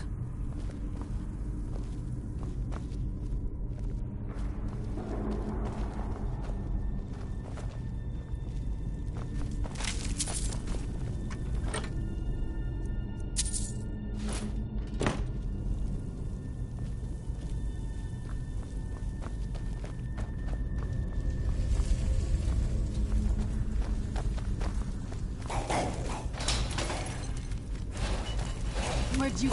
Where'd you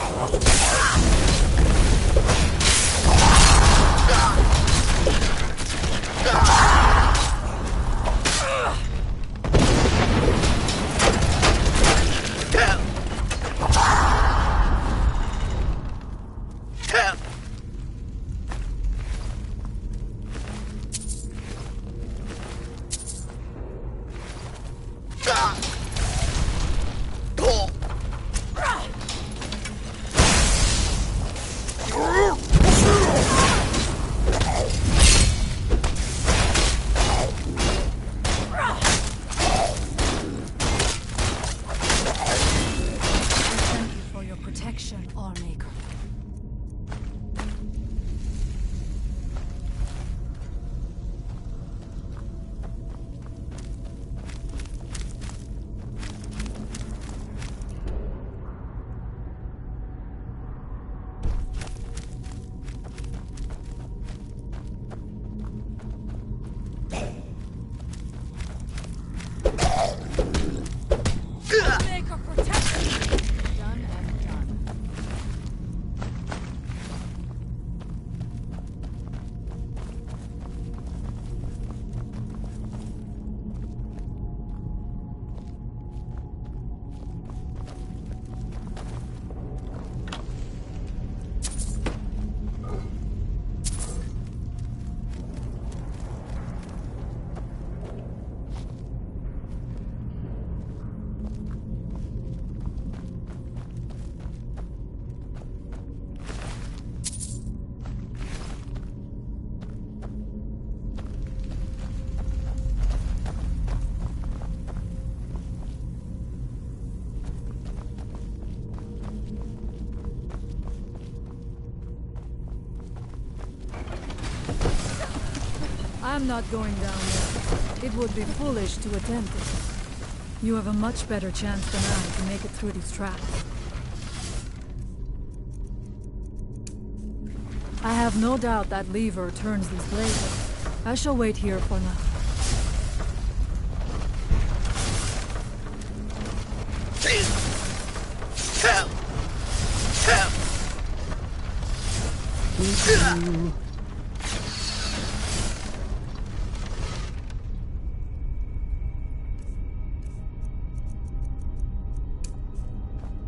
I'm not going down there. It would be foolish to attempt it. You have a much better chance than I to make it through these traps. I have no doubt that lever turns these blades. I shall wait here for now.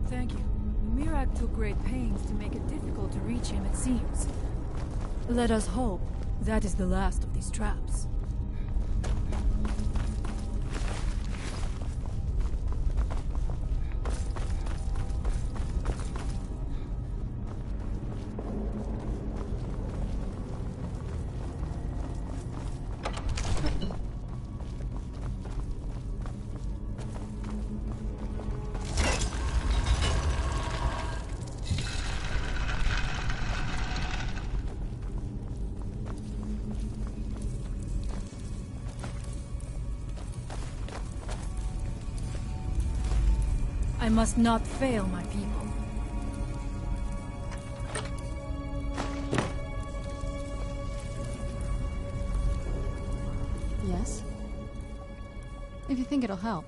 Thank you. Mirak took great pains to make it difficult to reach him, it seems. Let us hope that is the last of these traps. I must not fail my people. Yes? If you think it'll help.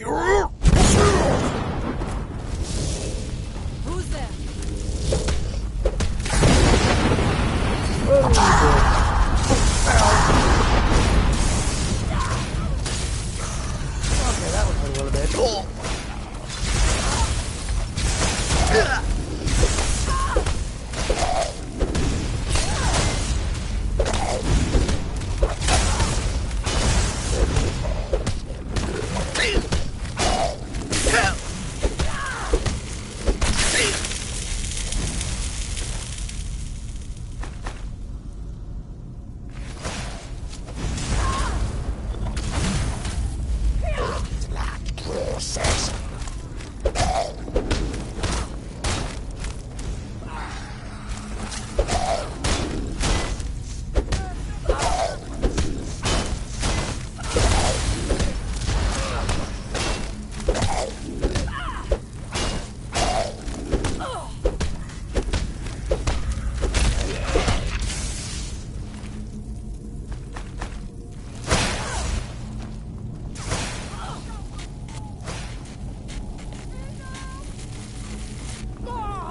Who's there? Okay, that was a little bit.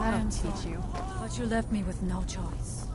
I'll teach you. But you left me with no choice.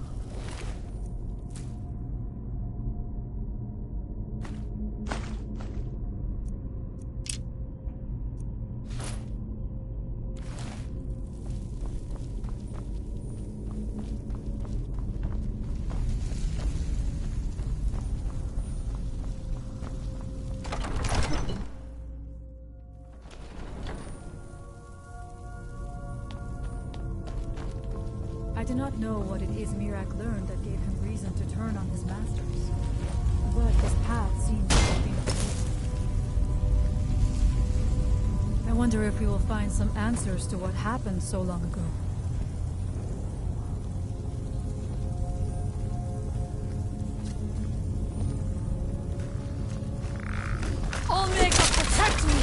I do not know what it is Mirak learned that gave him reason to turn on his masters, but his path seems to have been clear. I wonder if we will find some answers to what happened so long ago. Omega, protect me!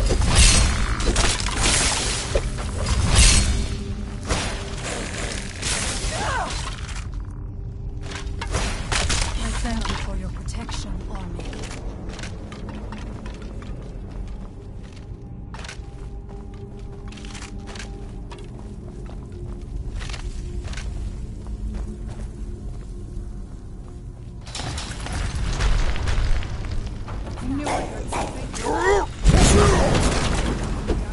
Thank you for your protection, Omega. I knew I heard something.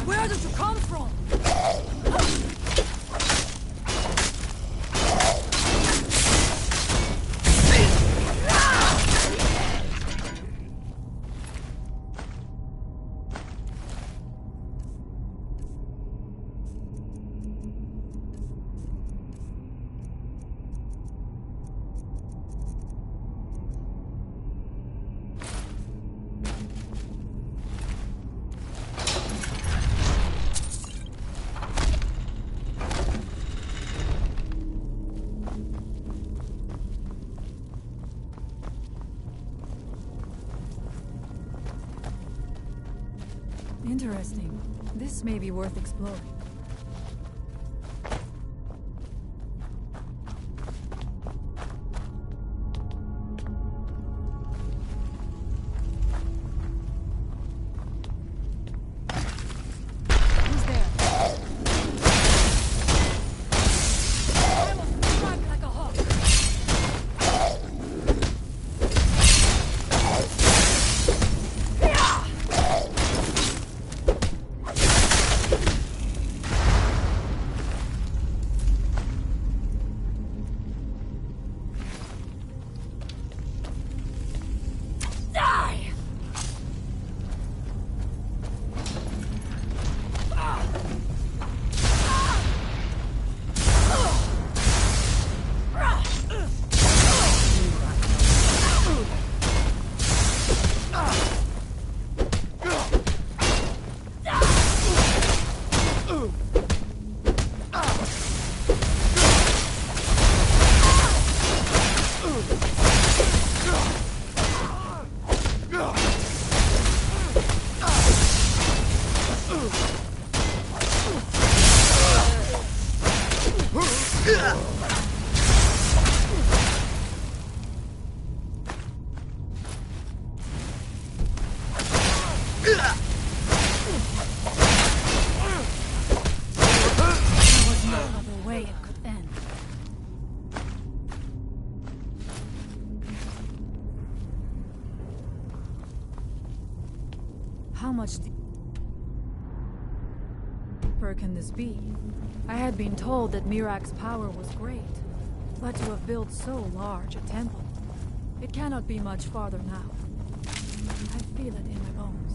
Where did you come from? Interesting. This may be worth exploring. Who's there? I will strike like a hawk. Where can this be? I had been told that Mirak's power was great, but to have built so large a temple, it cannot be much farther now. I feel it in my bones.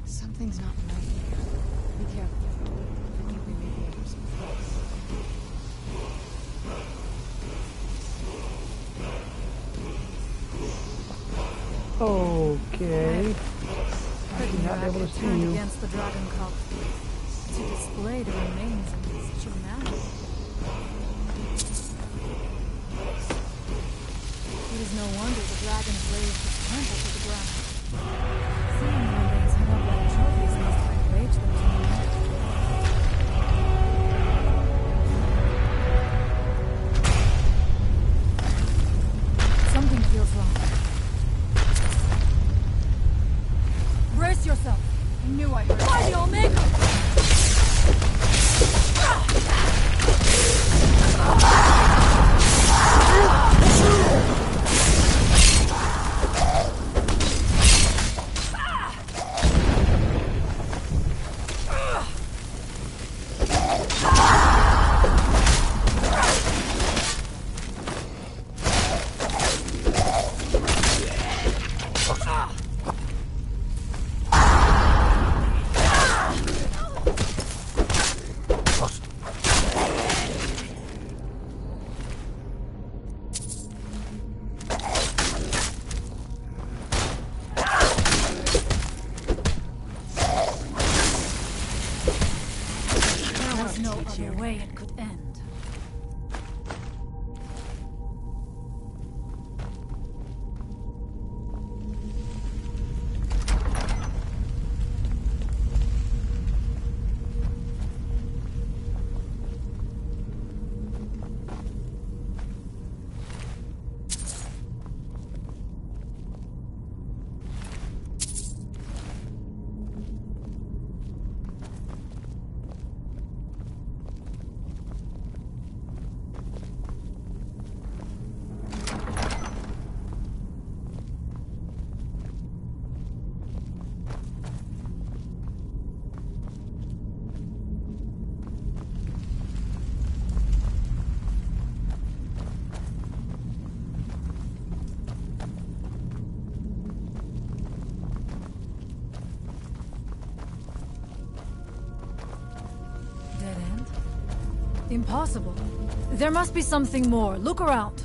Something's not right here. Be careful. You may be able to place. Okay. I should not be able to see you. Against the dragon cult to display the remains of his humanity. It is no wonder the dragons razed his temple to the ground. Seeing the remains hung up like trophies must have enraged them to no end. Something feels wrong. Brace yourself. I knew I heard. By the Omega! Way it could end. Impossible. There must be something more. Look around.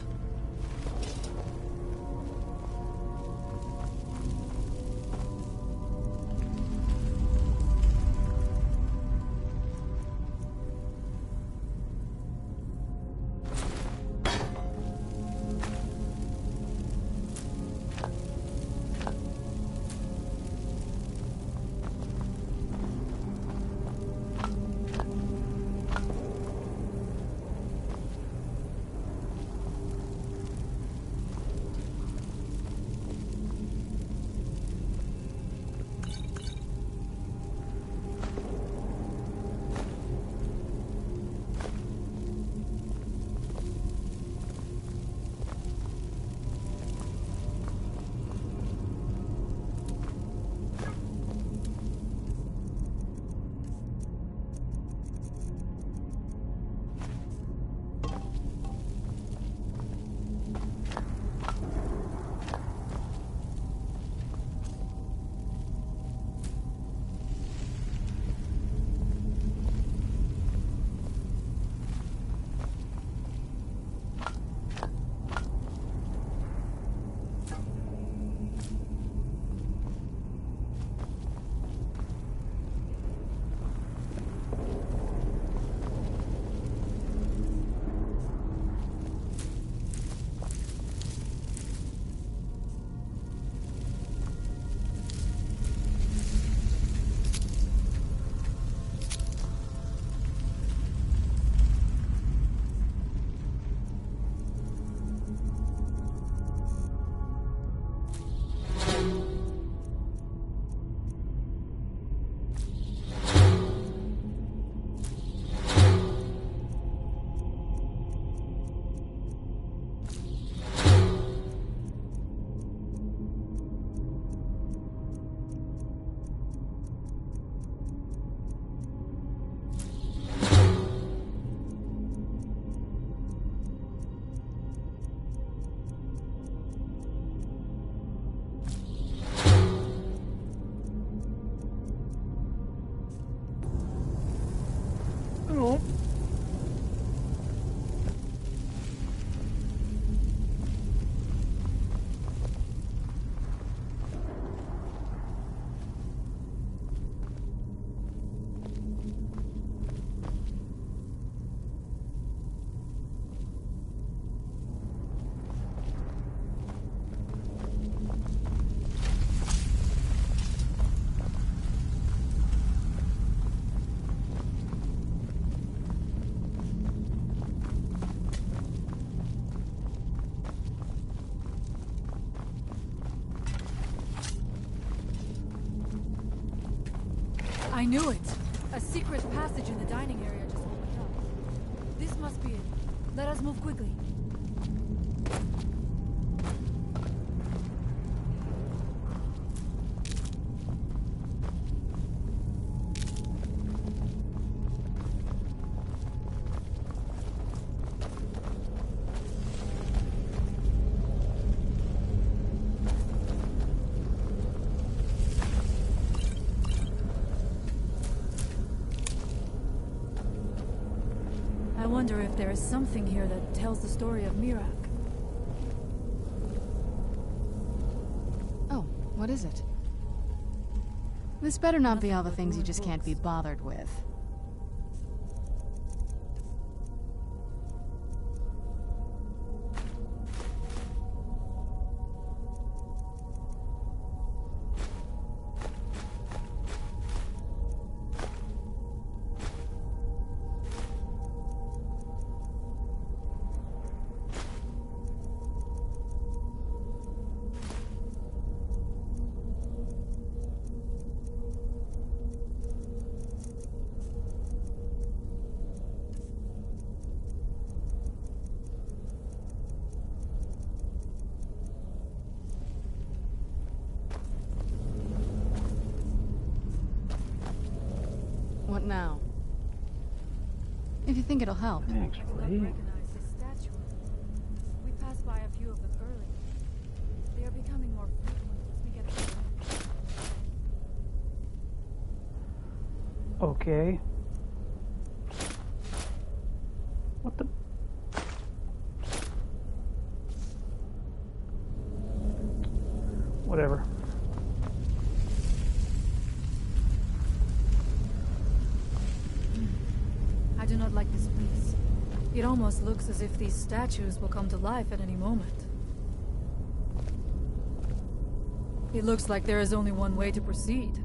I knew it! A secret passage in the dining area just opened up. This must be it. Let us move quickly. I wonder if there is something here that tells the story of Miraak. Oh, what is it? This better not be all the things you just can't be bothered with. What now? If you think it'll help. Thanks, Lee. Recognize this statue. We passed by a few of them earlier. They are becoming more frequent as we get away. Okay. What the? Whatever. I do not like this place. It almost looks as if these statues will come to life at any moment. It looks like there is only one way to proceed.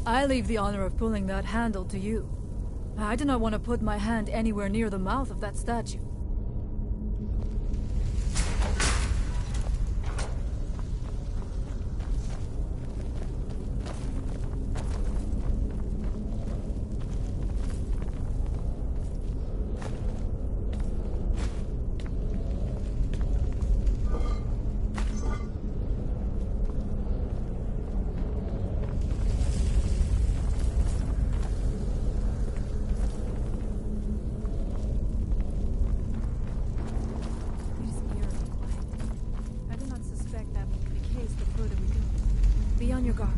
I leave the honor of pulling that handle to you. I do not want to put my hand anywhere near the mouth of that statue. Be on your guard.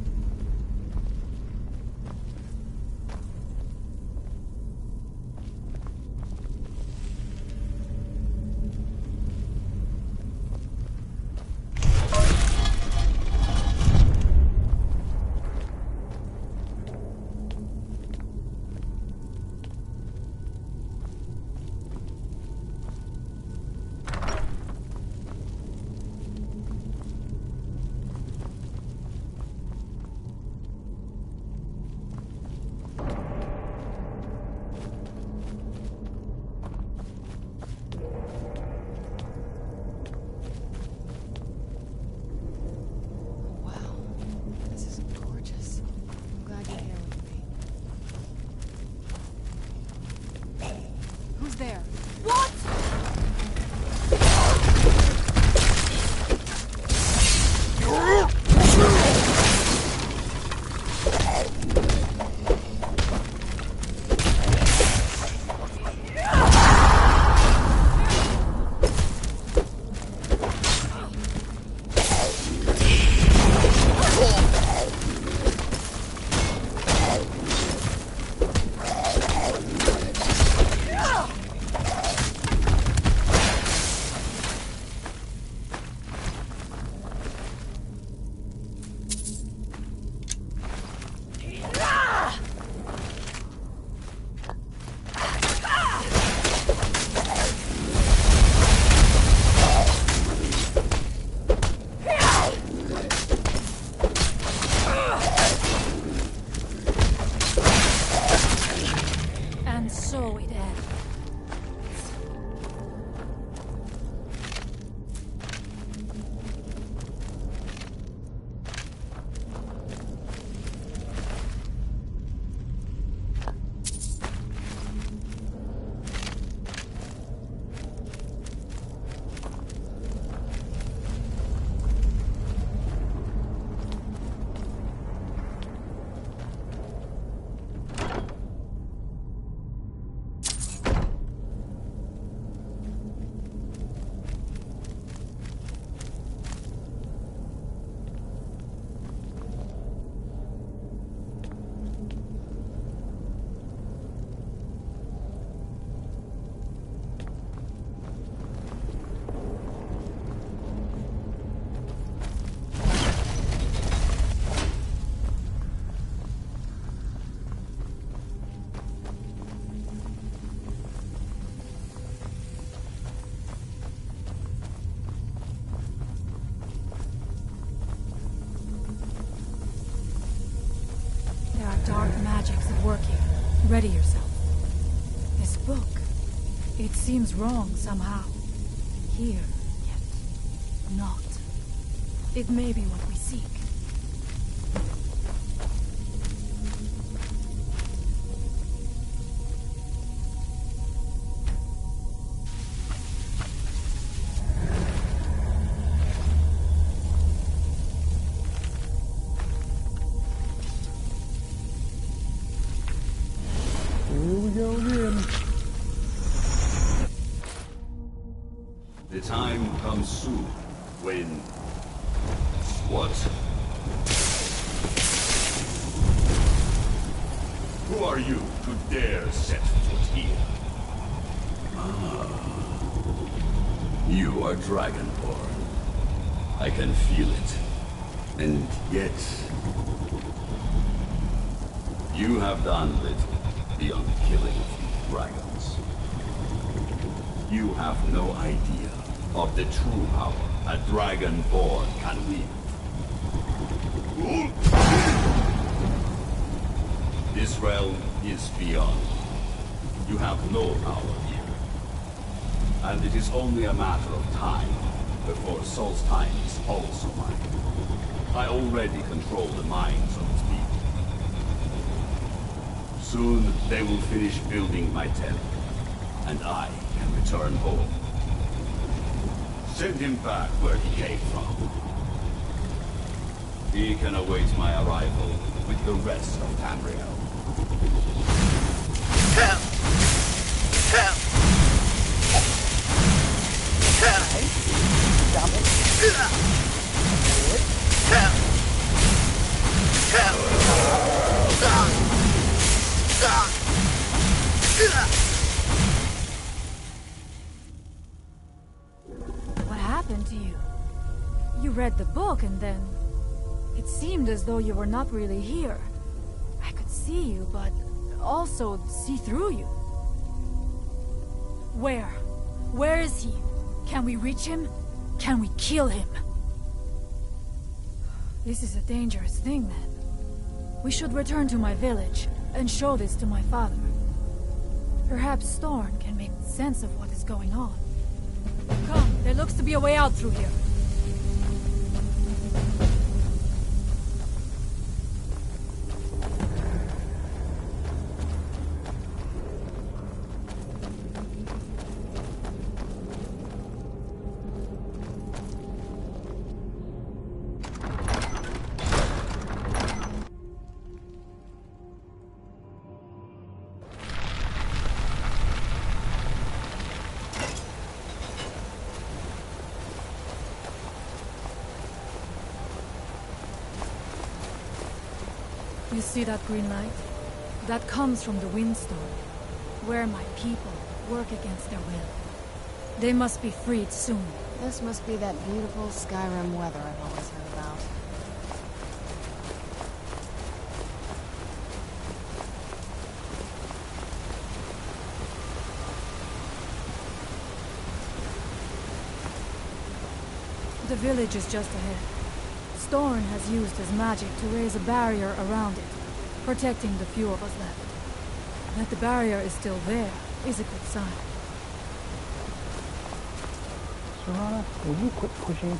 magic's at work here. Ready yourself. This book, it seems wrong somehow. Here, yet not. It may be what we seek. The time comes soon when... What? Who are you to dare set foot here? You are Dragonborn. I can feel it. And yet... You have done little beyond killing a few dragons. You have no idea of the true power a Dragonborn can wield. This realm is beyond. You have no power here. And it is only a matter of time before Solstheim is also mine. I already control the minds of its people. Soon they will finish building my temple, and I can return home. Send him back where he came from. He can await my arrival with the rest of Tamriel. Help! Help! Help! Stop it. Help! What happened to you? You read the book and then... It seemed as though you were not really here. I could see you, but also see through you. Where? Where is he? Can we reach him? Can we kill him? This is a dangerous thing, then. We should return to my village and show this to my father. Perhaps Storn can make sense of what is going on. Come, there looks to be a way out through here. You see that green light? That comes from the windstorm, where my people work against their will. They must be freed soon. This must be that beautiful Skyrim weather I've always heard about. The village is just ahead. Storn has used his magic to raise a barrier around it, protecting the few of us left. That the barrier is still there is a good sign. Serana, will you quit pushing?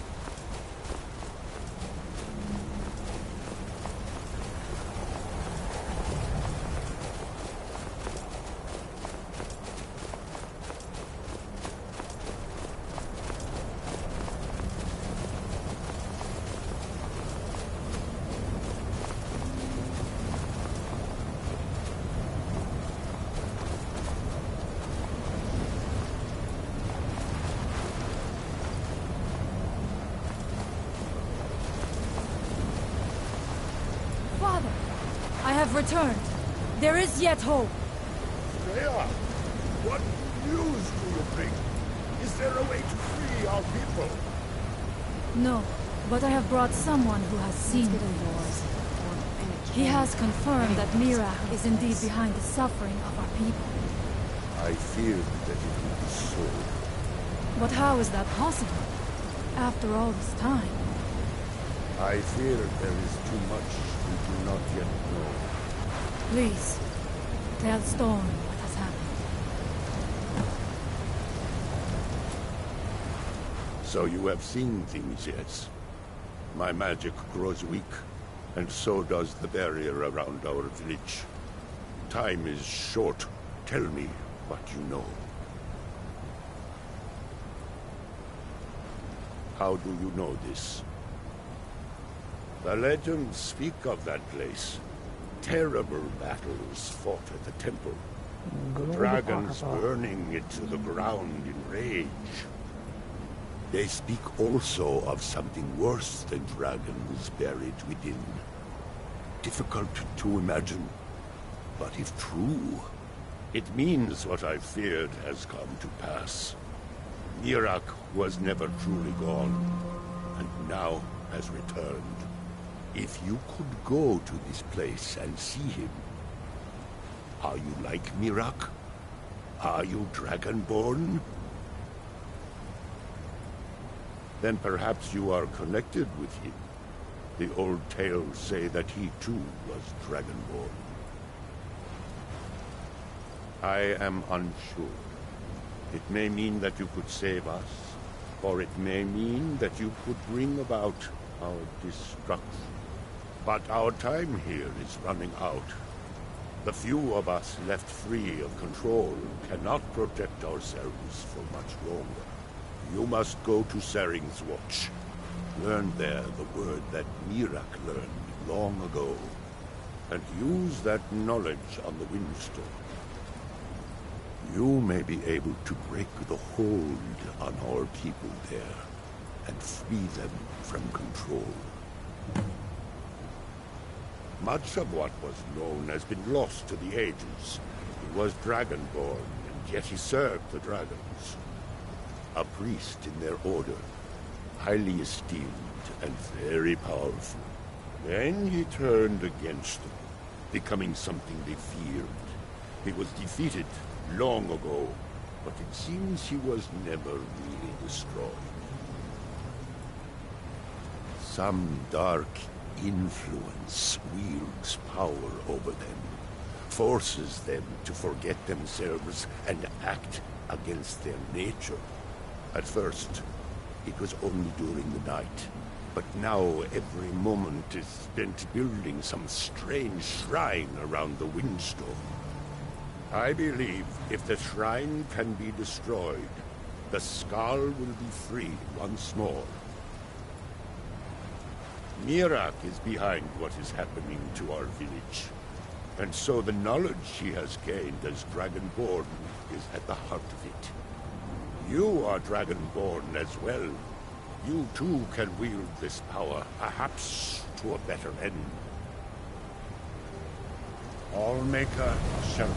I have returned. There is yet hope. Freya, what news do you bring? Is there a way to free our people? No, but I have brought someone who has seen me. He has confirmed that Mira is indeed behind the suffering of our people. I feared that it would be so. But how is that possible? After all this time? I fear there is too much we do not yet know. Please, tell Storm what has happened. So you have seen things, yes? My magic grows weak, and so does the barrier around our village. Time is short. Tell me what you know. How do you know this? The legends speak of that place. Terrible battles fought at the temple. The dragons burning it to the ground in rage. They speak also of something worse than dragons buried within. Difficult to imagine, but if true, it means what I feared has come to pass. Mirak was never truly gone, and now has returned. If you could go to this place and see him, are you like Mirak? Are you Dragonborn? Then perhaps you are connected with him. The old tales say that he too was Dragonborn. I am unsure. It may mean that you could save us, or it may mean that you could bring about our destruction. But our time here is running out. The few of us left free of control cannot protect ourselves for much longer. You must go to Saring's Watch. Learn there the word that Mirak learned long ago, and use that knowledge on the Windstorm. You may be able to break the hold on our people there, and free them from control. Much of what was known has been lost to the ages. He was Dragonborn, and yet he served the dragons. A priest in their order, highly esteemed and very powerful. Then he turned against them, becoming something they feared. He was defeated long ago, but it seems he was never really destroyed. Some dark influence wields power over them, forces them to forget themselves and act against their nature. At first, it was only during the night, but now every moment is spent building some strange shrine around the Windstorm. I believe if the shrine can be destroyed, the Skull will be freed once more. Mirak is behind what is happening to our village, and so the knowledge she has gained as Dragonborn is at the heart of it. You are Dragonborn as well. You too can wield this power, perhaps to a better end. Allmaker Shelter.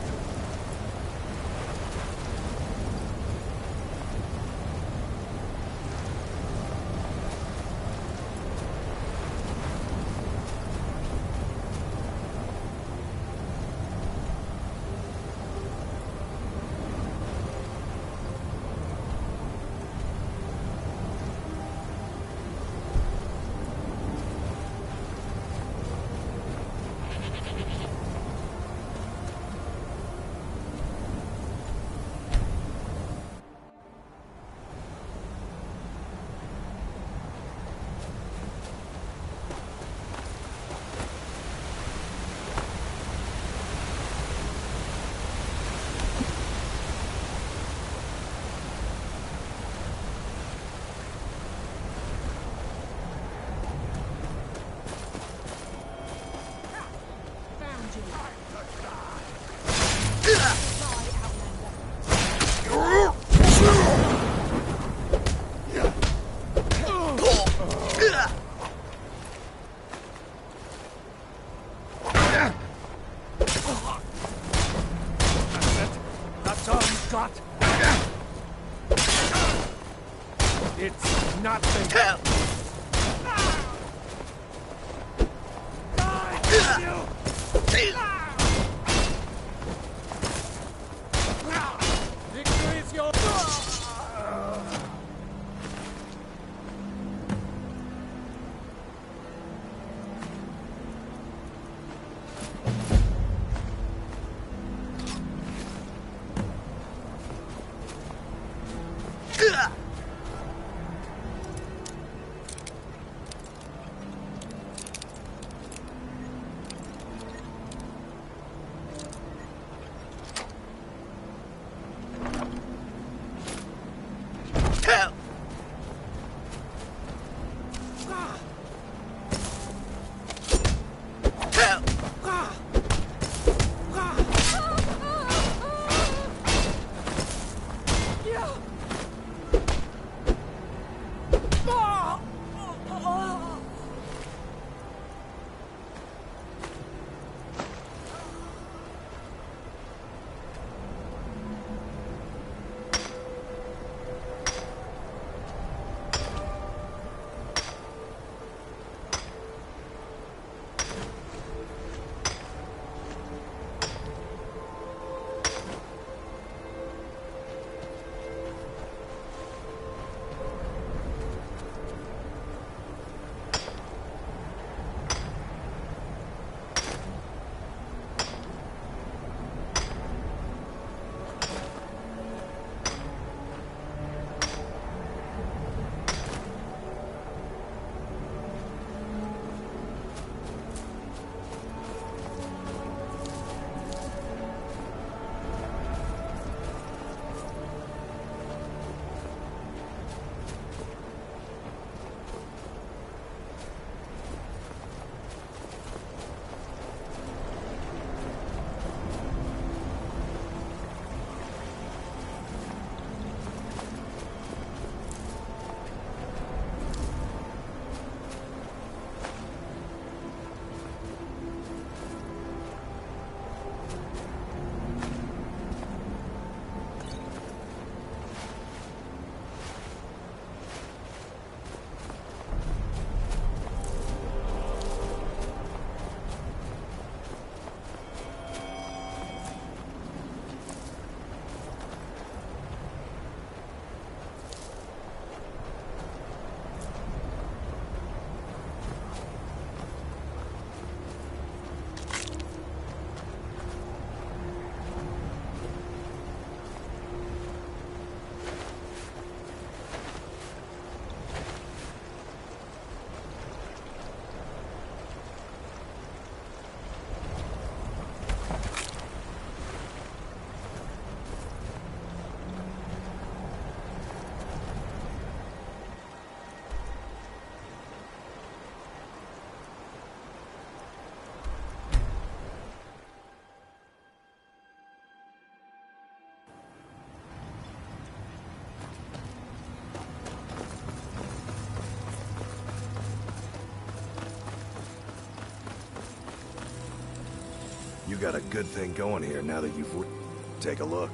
You got a good thing going here now that you've... Take a look.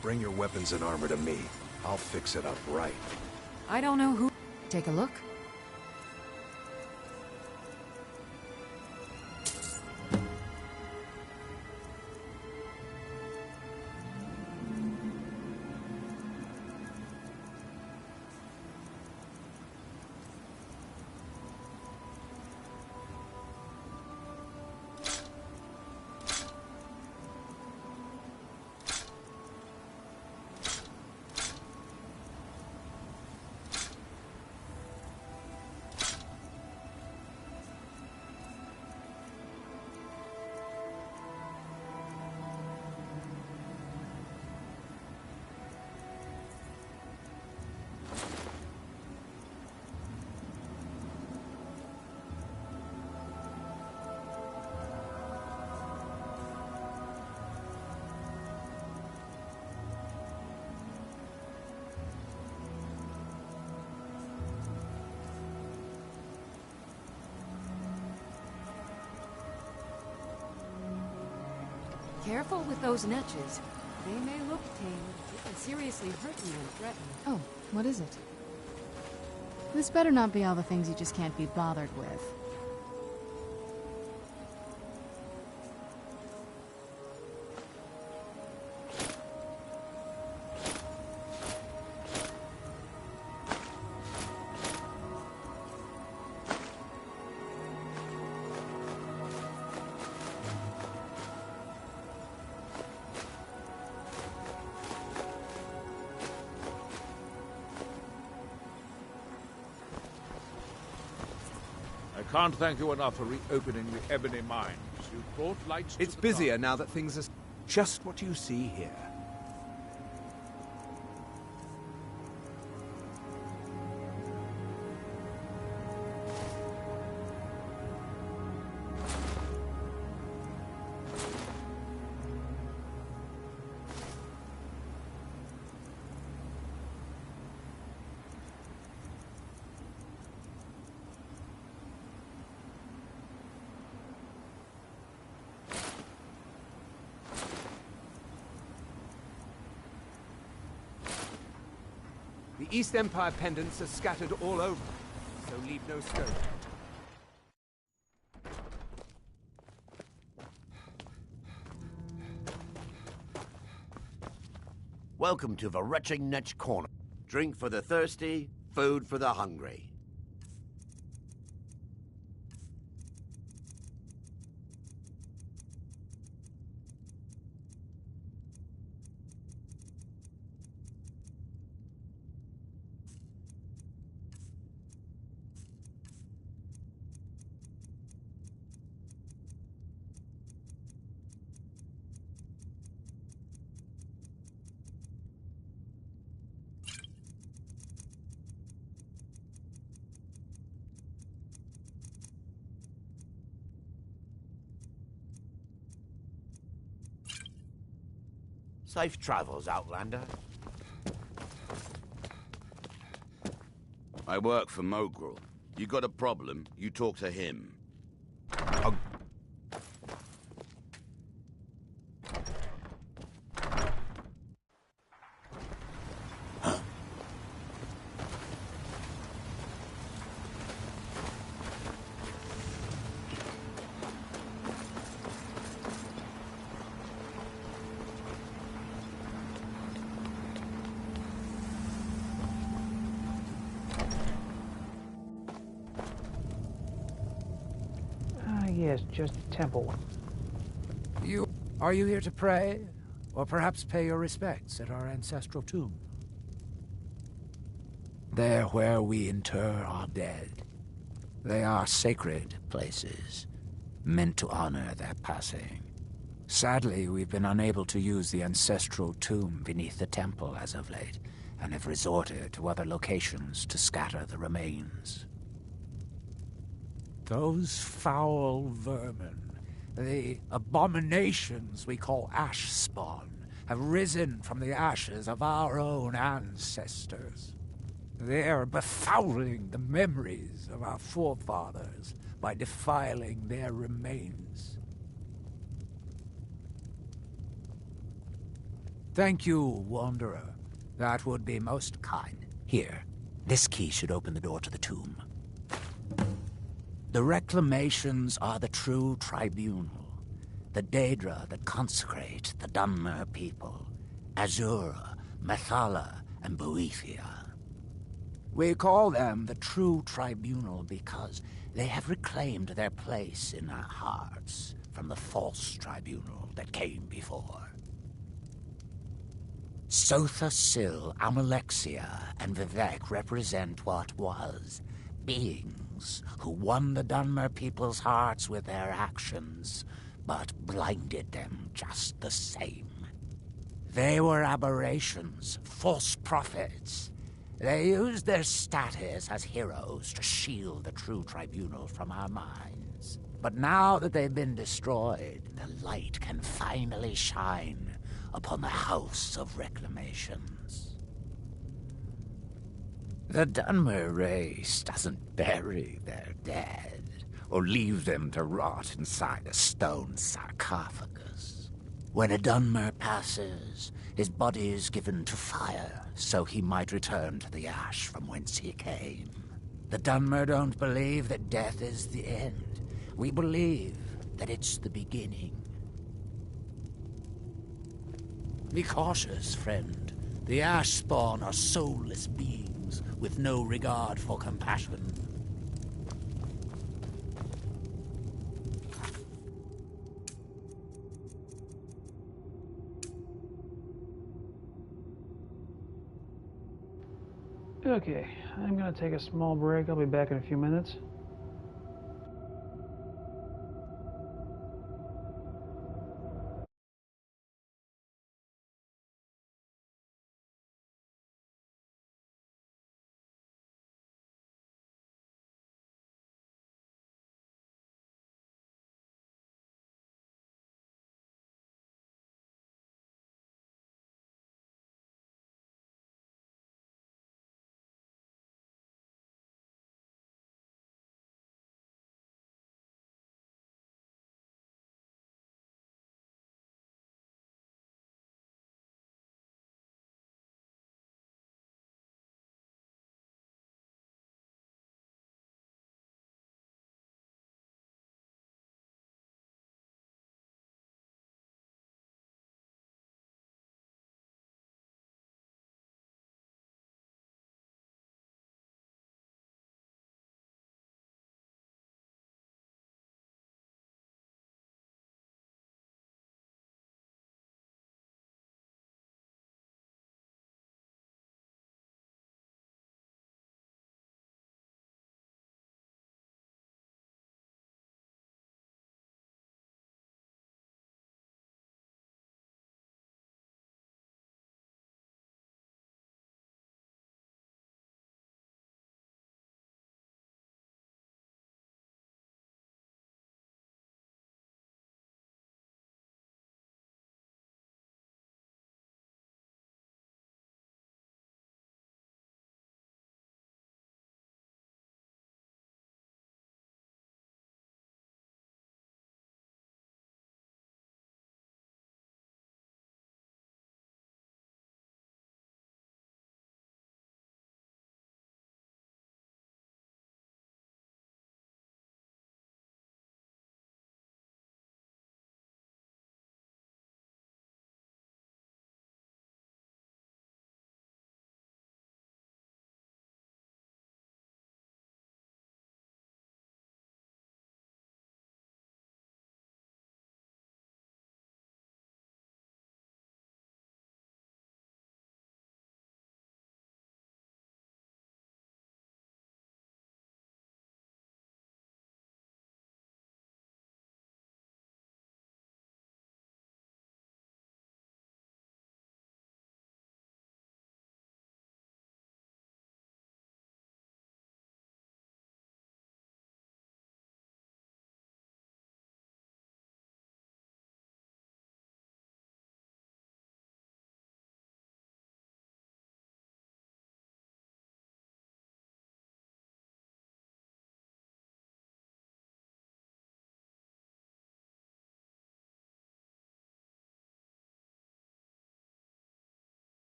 Bring your weapons and armor to me. I'll fix it up right. I don't know who... Take a look. Careful with those netches. They may look tame, but they can seriously hurt you and threaten you. Oh, what is it? This better not be all the things you just can't be bothered with. I can't thank you enough for reopening the Ebony Mines. You brought lights to It's the busier dark. now that things are just what you see here. The East Empire pendants are scattered all over, so leave no stone. Welcome to the Retching Netch Corner. Drink for the thirsty, food for the hungry. Safe travels, Outlander. I work for Mogrel. You got a problem, you talk to him. Yes, just a temple. Are you here to pray? Or perhaps pay your respects at our ancestral tomb? There where we inter our dead. They are sacred places, meant to honor their passing. Sadly, we've been unable to use the ancestral tomb beneath the temple as of late, and have resorted to other locations to scatter the remains. Those foul vermin, the abominations we call ash spawn, have risen from the ashes of our own ancestors. They are befouling the memories of our forefathers by defiling their remains. Thank you, Wanderer. That would be most kind. Here, this key should open the door to the tomb. The reclamations are the true tribunal, the Daedra that consecrate the Dunmer people, Azura, Methala, and Boethia. We call them the true tribunal because they have reclaimed their place in our hearts from the false tribunal that came before. Sotha Sil, Amalexia, and Vivek represent what was, beings who won the Dunmer people's hearts with their actions, but blinded them just the same. They were aberrations, false prophets. They used their status as heroes to shield the true tribunal from our minds. But now that they've been destroyed, the light can finally shine upon the House of Reclamations. The Dunmer race doesn't bury their dead, or leave them to rot inside a stone sarcophagus. When a Dunmer passes, his body is given to fire, so he might return to the ash from whence he came. The Dunmer don't believe that death is the end. We believe that it's the beginning. Be cautious, friend. The ash spawn are soulless beings with no regard for compassion. Okay, I'm gonna take a small break. I'll be back in a few minutes.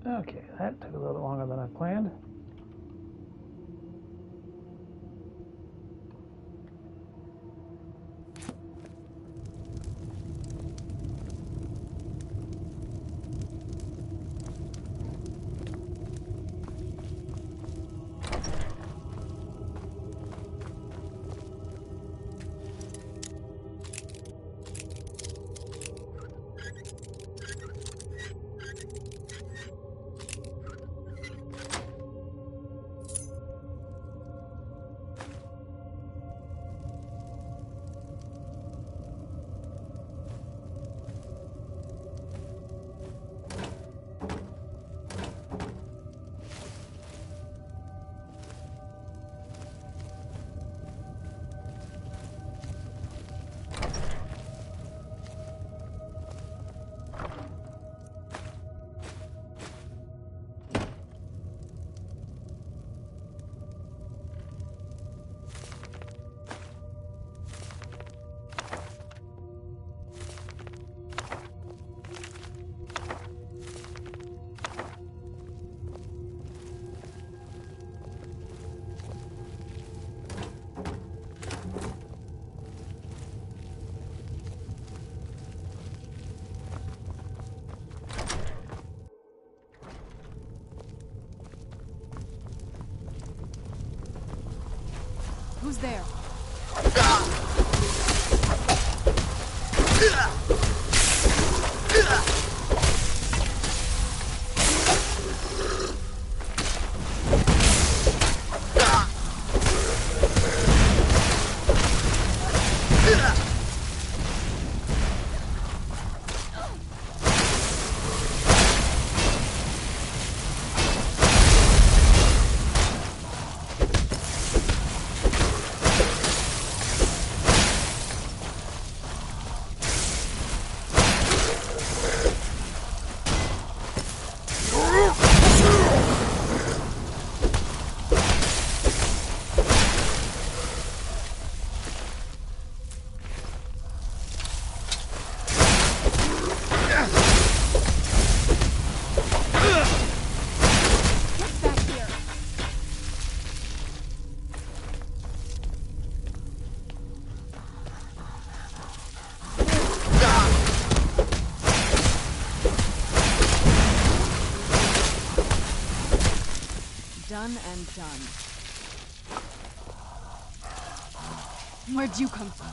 Okay, that took a little bit longer than I planned. Who's there? Done and done. Where'd you come from?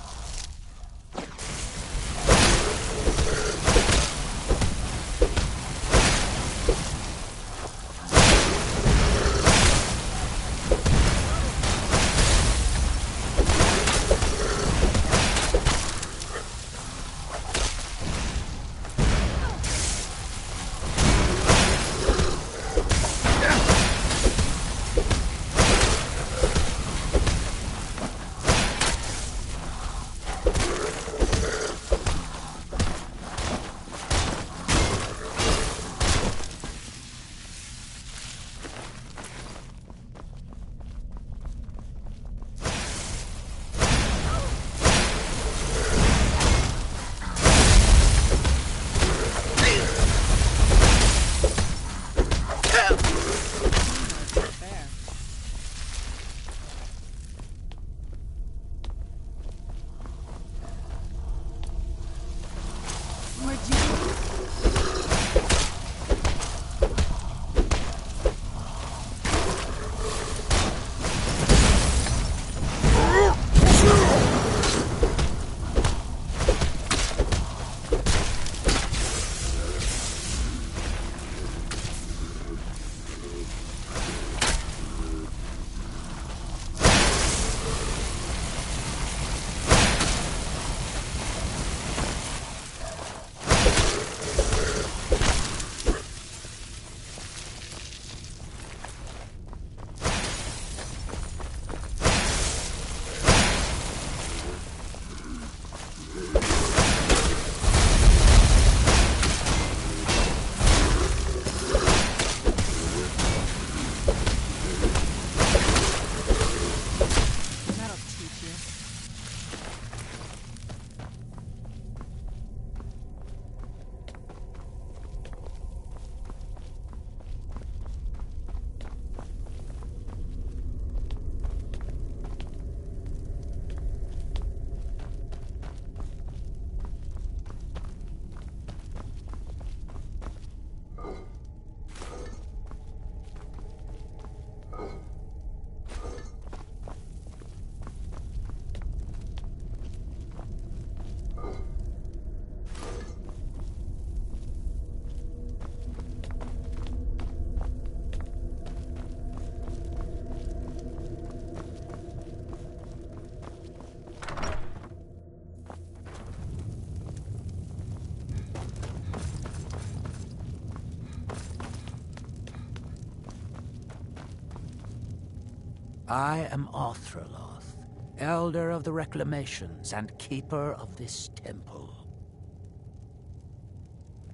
I am Arthraloth, Elder of the Reclamations and Keeper of this temple.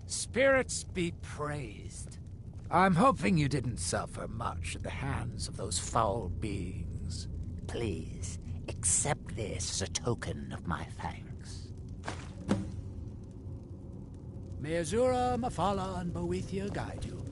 Spirits be praised. I'm hoping you didn't suffer much at the hands of those foul beings. Please, accept this as a token of my thanks. May Azura, Mafala, and Boethia guide you.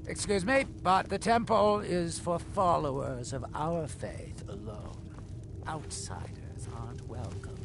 Excuse me, but the temple is for followers of our faith alone. Outsiders aren't welcome.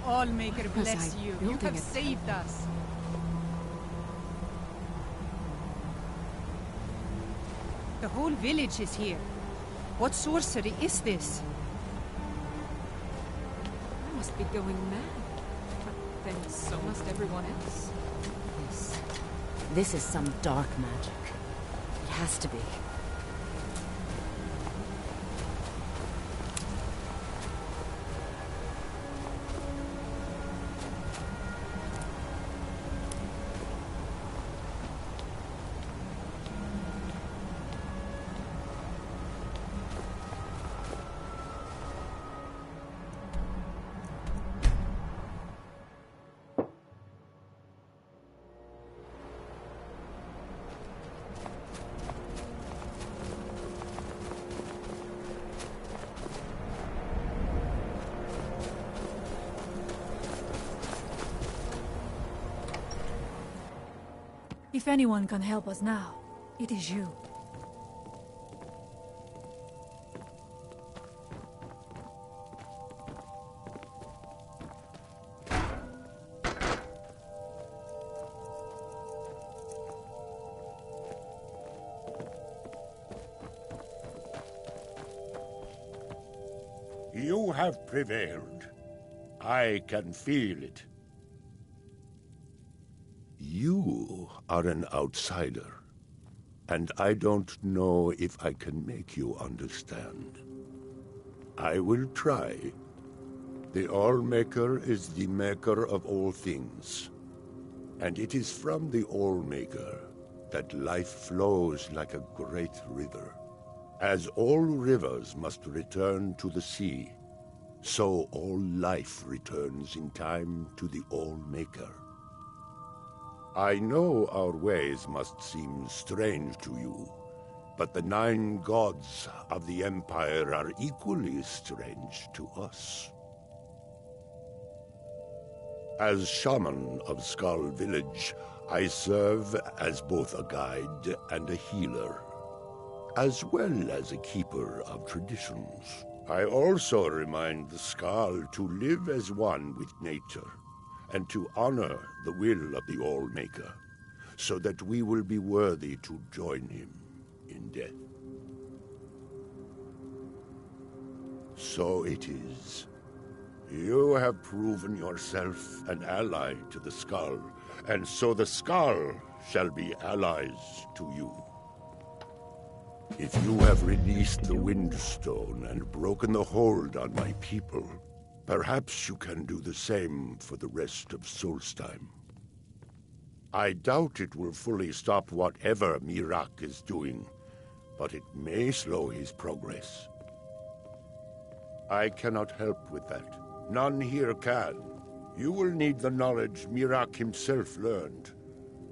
Allmaker Was bless I you. You building have a saved temple? us. The whole village is here. What sorcery is this? I must be going mad. But then so must everyone else. This is some dark magic. It has to be. If anyone can help us now, it is you. You have prevailed. I can feel it. You are an outsider, and I don't know if I can make you understand. I will try. The All-Maker is the maker of all things, and it is from the All-Maker that life flows like a great river. As all rivers must return to the sea, so all life returns in time to the All-Maker. I know our ways must seem strange to you, but the 9 gods of the Empire are equally strange to us. As shaman of Skull Village, I serve as both a guide and a healer, as well as a keeper of traditions. I also remind the Skull to live as one with nature, and to honor the will of the All-Maker, so that we will be worthy to join him in death. So it is. You have proven yourself an ally to the Skull, and so the Skull shall be allies to you. If you have released the Windstone and broken the hold on my people, perhaps you can do the same for the rest of Solstheim. I doubt it will fully stop whatever Miraak is doing, but it may slow his progress. I cannot help with that. None here can. You will need the knowledge Miraak himself learned.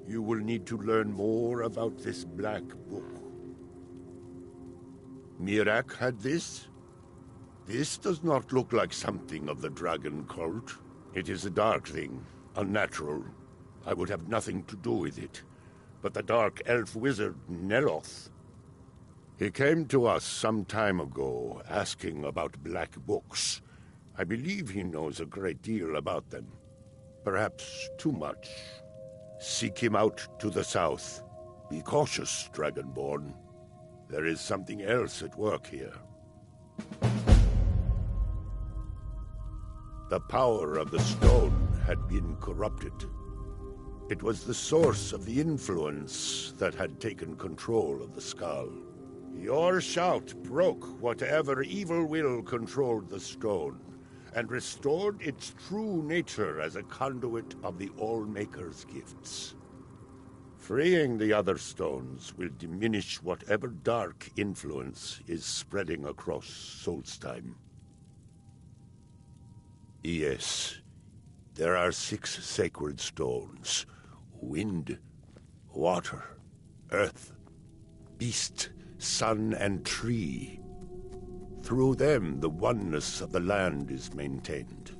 You will need to learn more about this Black Book. Miraak had this? This does not look like something of the dragon cult. It is a dark thing, unnatural. I would have nothing to do with it. But the dark elf wizard, Neloth, he came to us some time ago, asking about black books. I believe he knows a great deal about them. Perhaps too much. Seek him out to the south. Be cautious, Dragonborn. There is something else at work here. The power of the stone had been corrupted. It was the source of the influence that had taken control of the Skull. Your shout broke whatever evil will controlled the stone, and restored its true nature as a conduit of the All-Maker's gifts. Freeing the other stones will diminish whatever dark influence is spreading across Solstheim. Yes, there are 6 sacred stones. Wind, water, earth, beast, sun, and tree. Through them, the oneness of the land is maintained.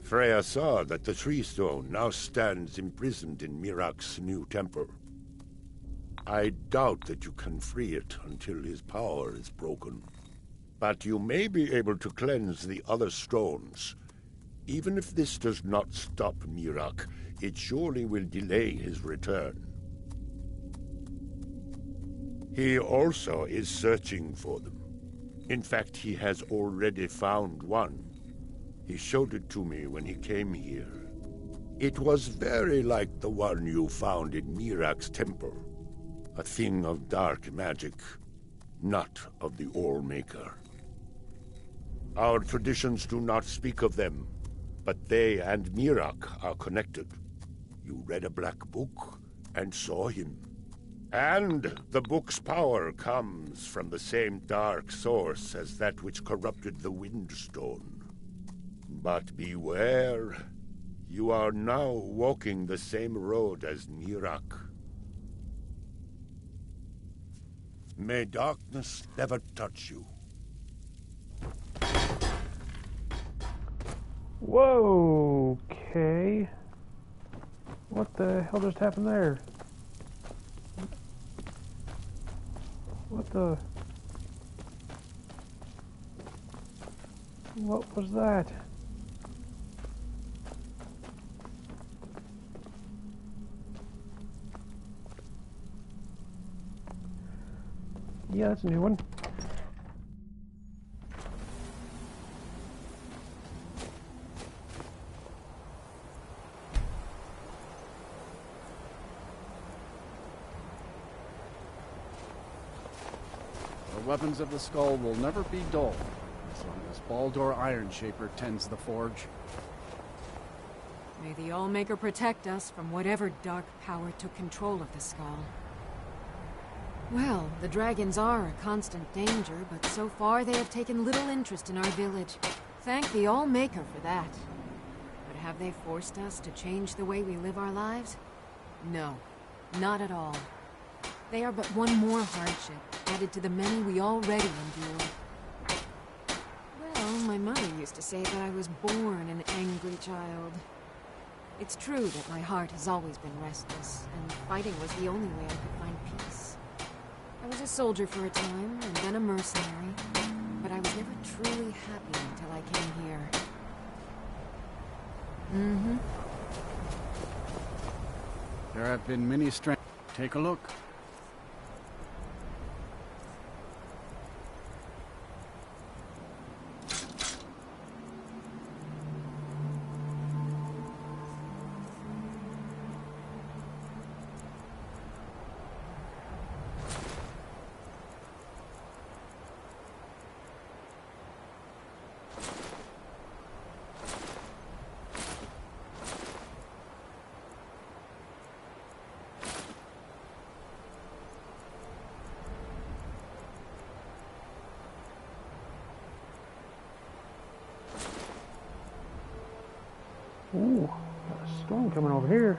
Freya saw that the tree stone now stands imprisoned in Miraak's new temple. I doubt that you can free it until his power is broken. But you may be able to cleanse the other stones. Even if this does not stop Mirak, it surely will delay his return. He also is searching for them. In fact, he has already found one. He showed it to me when he came here. It was very like the one you found in Mirak's temple. A thing of dark magic, not of the All-Maker. Our traditions do not speak of them, but they and Mirak are connected. You read a black book and saw him. And the book's power comes from the same dark source as that which corrupted the Windstone. But beware, you are now walking the same road as Mirak. May darkness never touch you. Whoa, okay. What the hell just happened there? What the... What was that? Yeah, that's a new one. The weapons of the skull will never be dull, as long as Baldur Ironshaper tends the forge. May the All-Maker protect us from whatever dark power took control of the skull. Well, the dragons are a constant danger, but so far they have taken little interest in our village. Thank the All-Maker for that. But have they forced us to change the way we live our lives? No, not at all. They are but one more hardship, added to the many we already endure. Well, my mother used to say that I was born an angry child. It's true that my heart has always been restless, and fighting was the only way I could find peace. I was a soldier for a time, and then a mercenary, but I was never truly happy until I came here. Mm-hmm. There have been many strange... Take a look. Ooh, got a storm coming over here.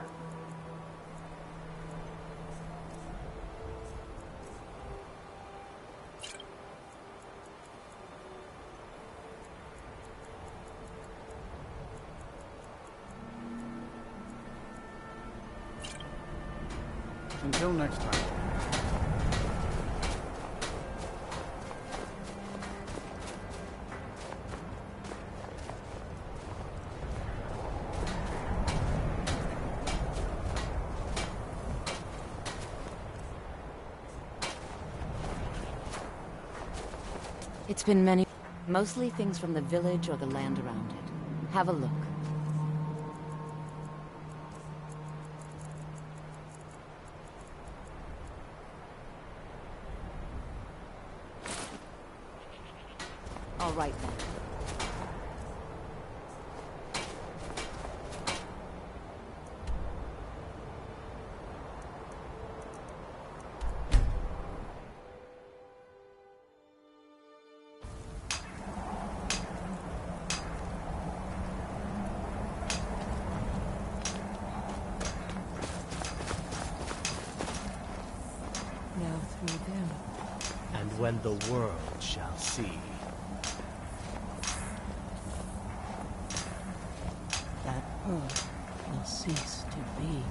Until next time. It's been mostly things from the village or the land around it. Have a look. All right then. Now through them. And when the world shall see. That earth will cease to be.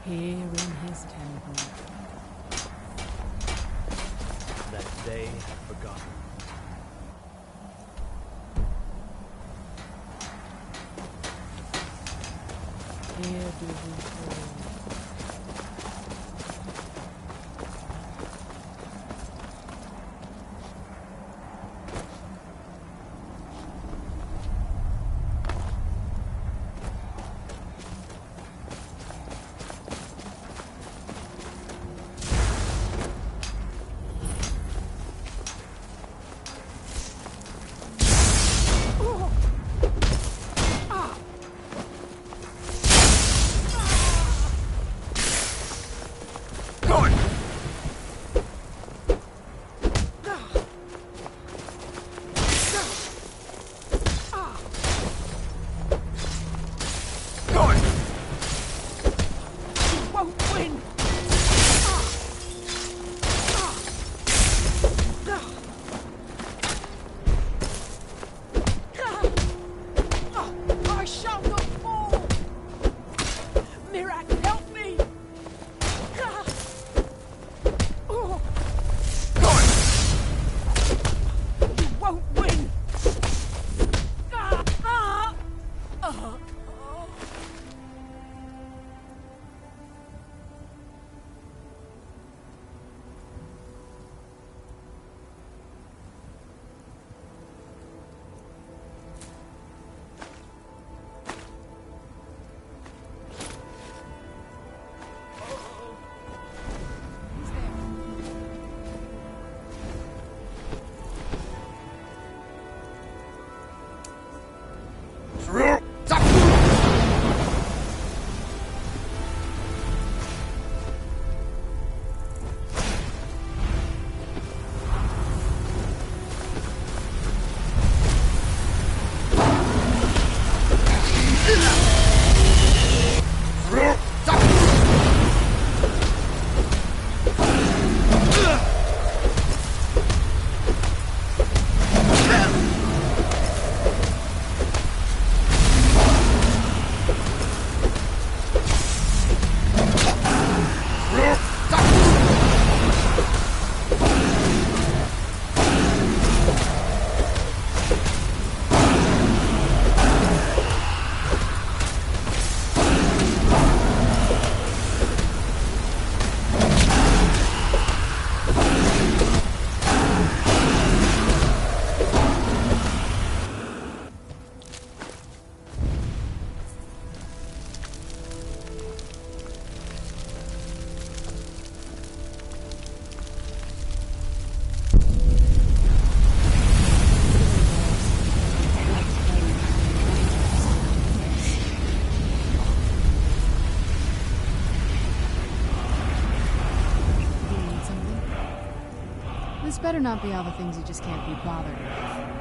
Here in his temple. That they have forgotten. Where do we go? This better not be all the things you just can't be bothered with.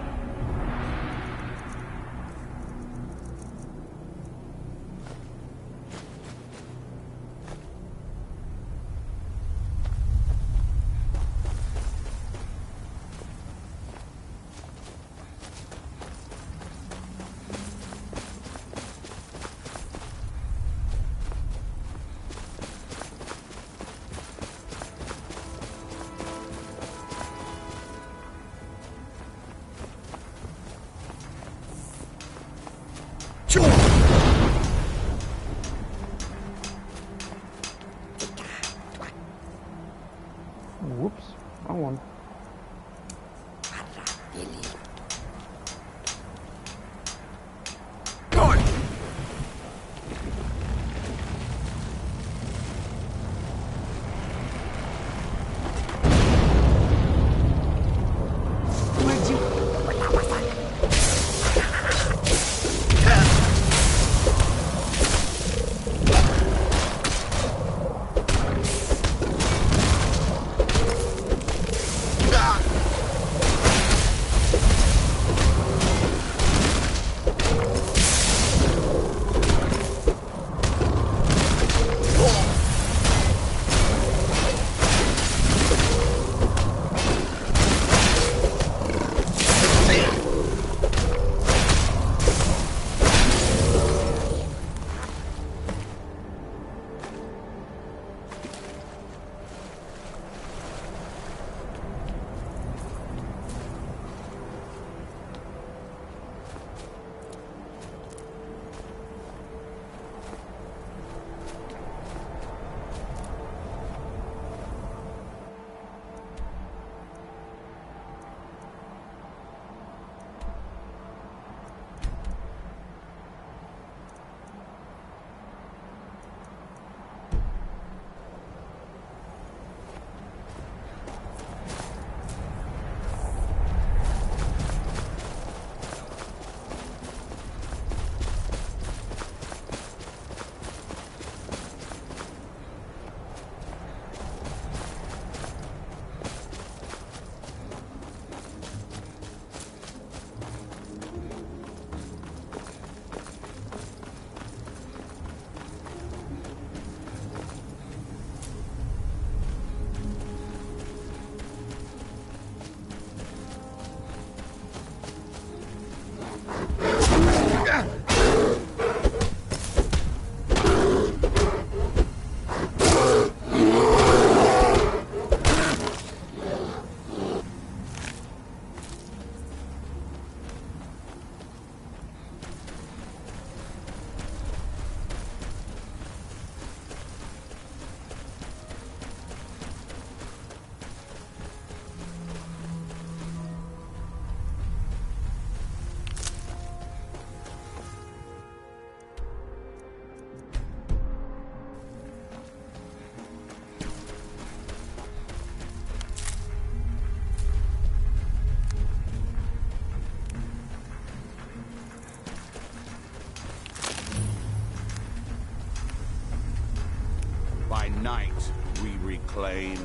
night we reclaim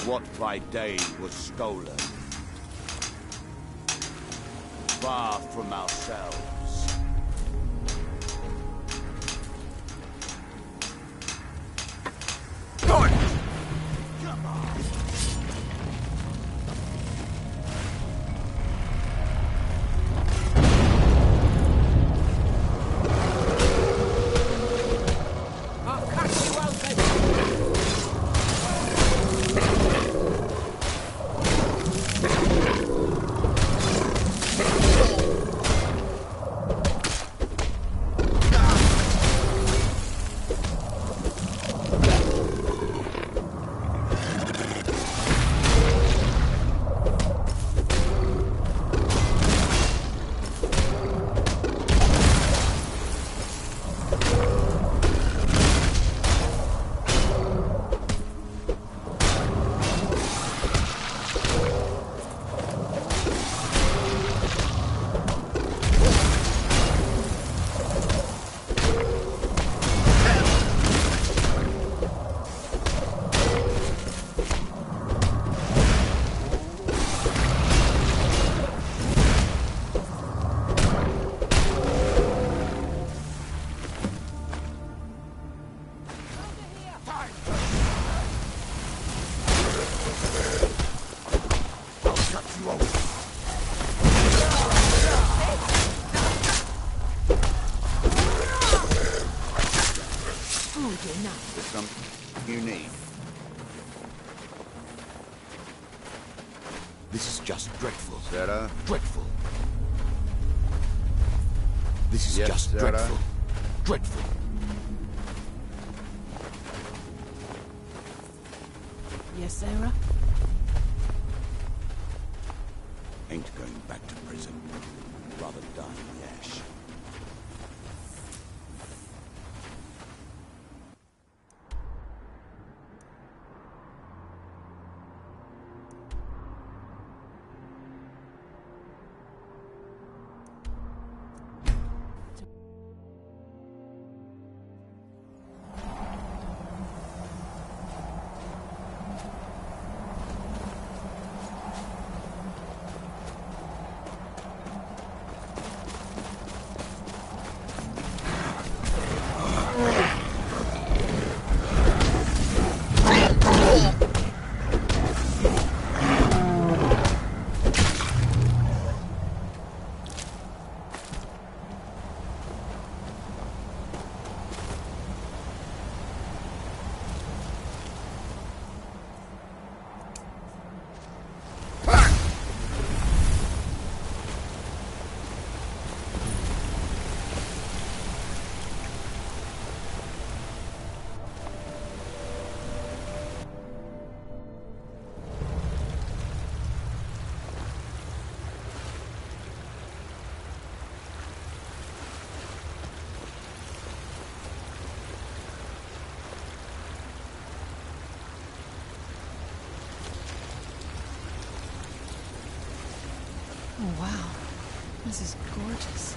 what by day was stolen. Far from ourselves. There's something you need. This is just dreadful. Sarah? Dreadful. This is just Sarah. Dreadful. Dreadful. Yes, Sarah? Ain't going back to prison. Rather die in the ash. Oh, wow. This is gorgeous.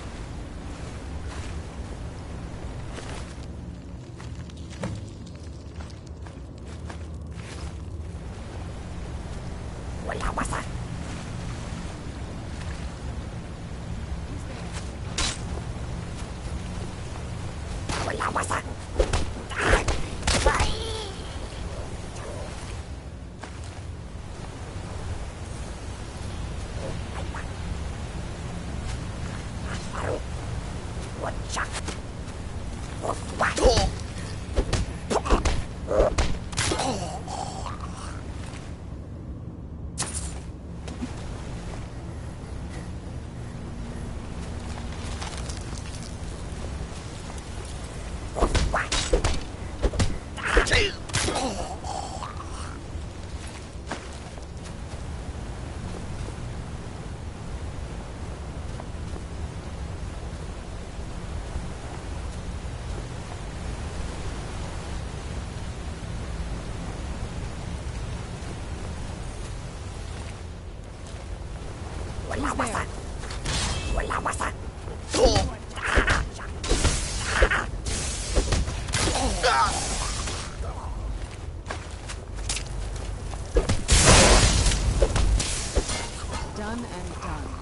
and done.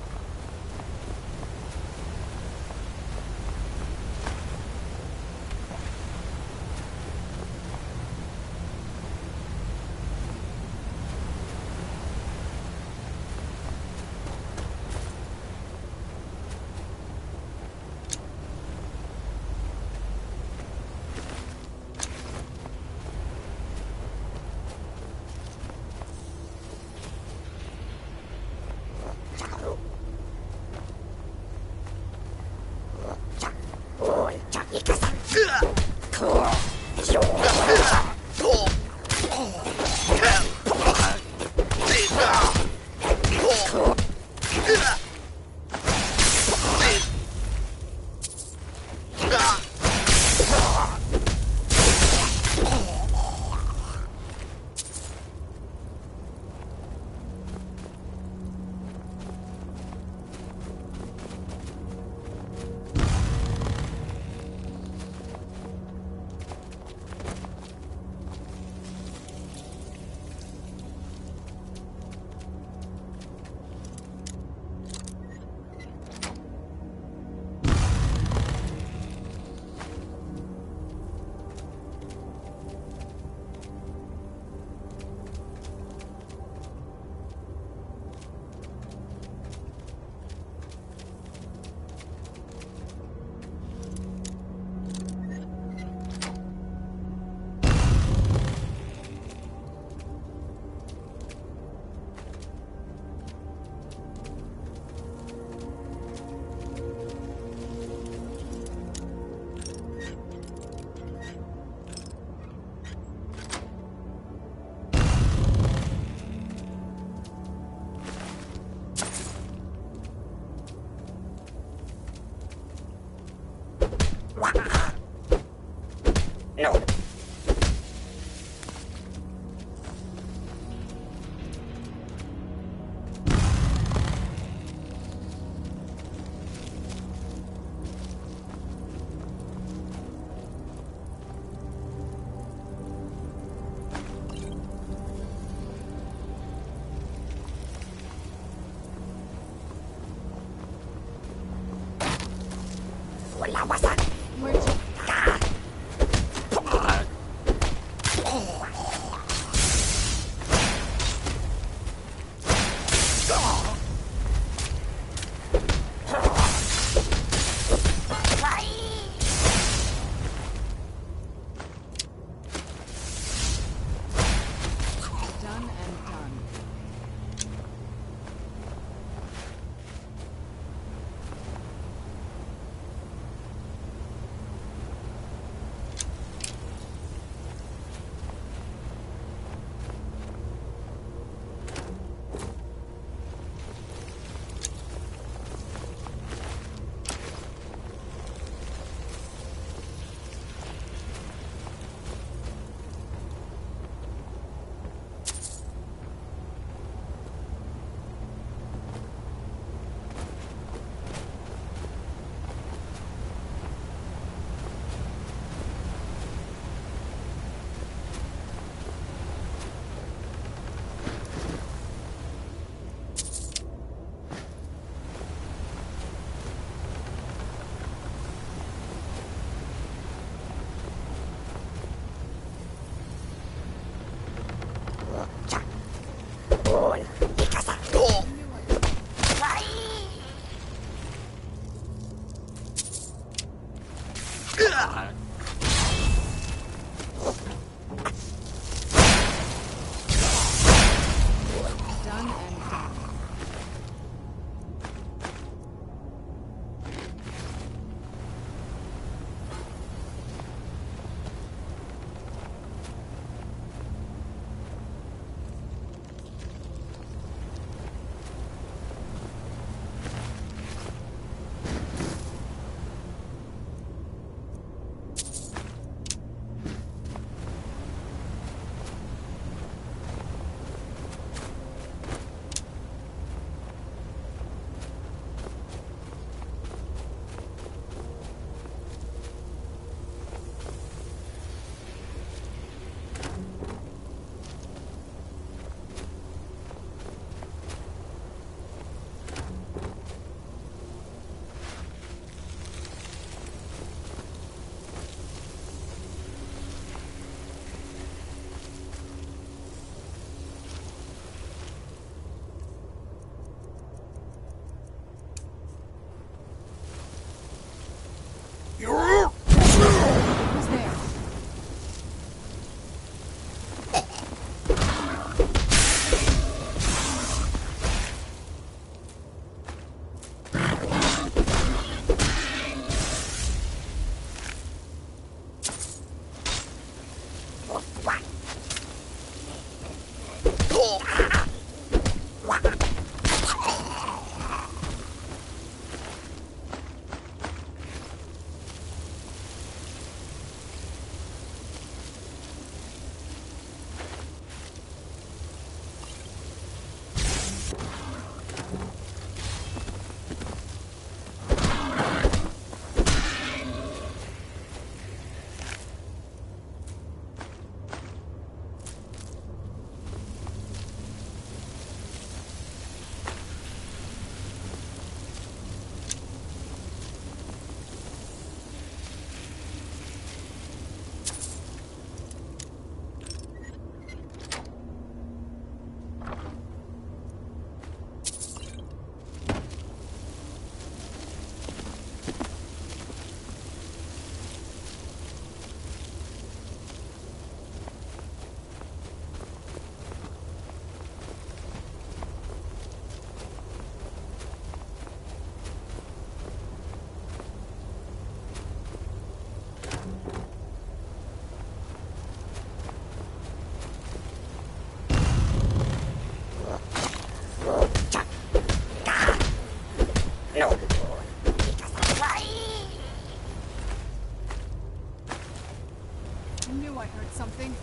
No. I knew I heard something.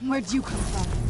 Where'd you come from?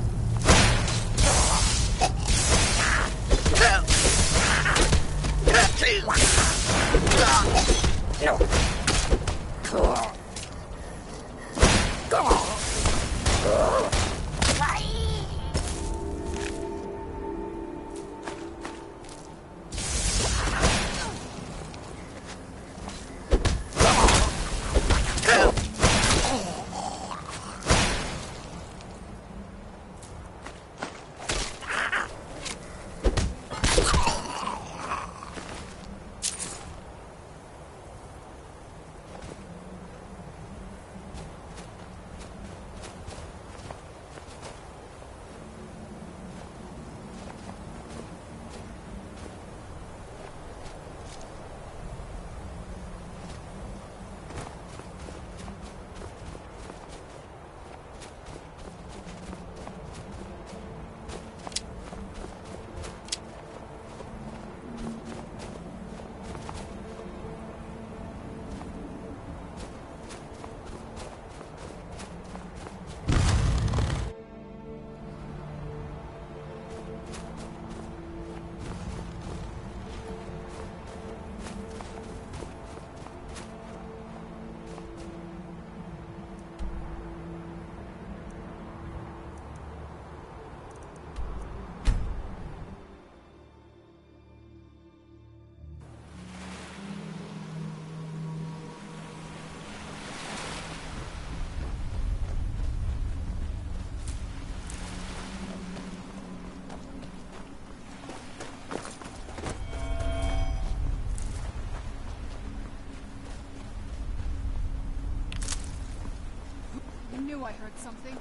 I knew I heard something.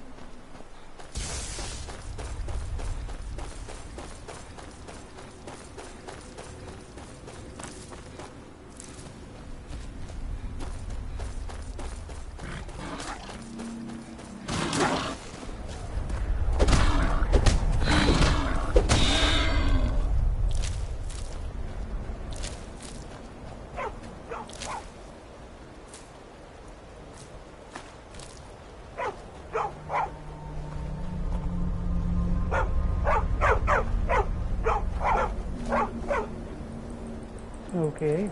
Okay.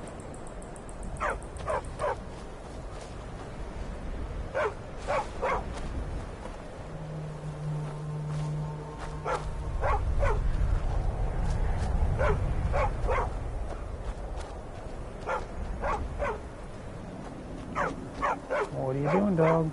What are you doing, dog?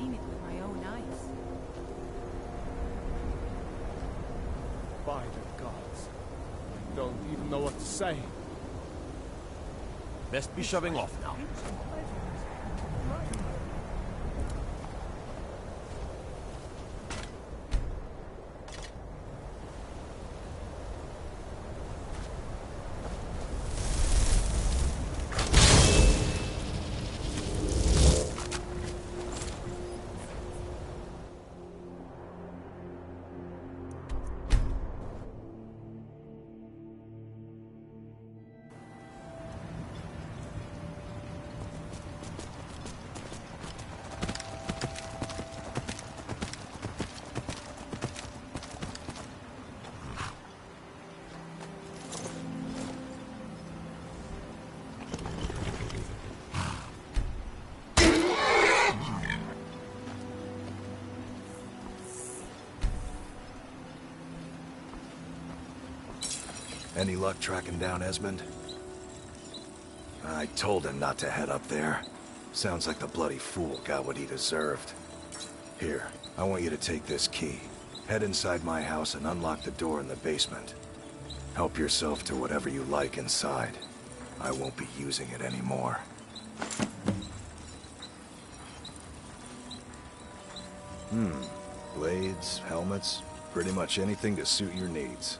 seen it with my own eyes. By the gods. I don't even know what to say. Best be shoving off now. Any luck tracking down Esmond? I told him not to head up there. Sounds like the bloody fool got what he deserved. Here, I want you to take this key. Head inside my house and unlock the door in the basement. Help yourself to whatever you like inside. I won't be using it anymore. Blades, helmets, pretty much anything to suit your needs.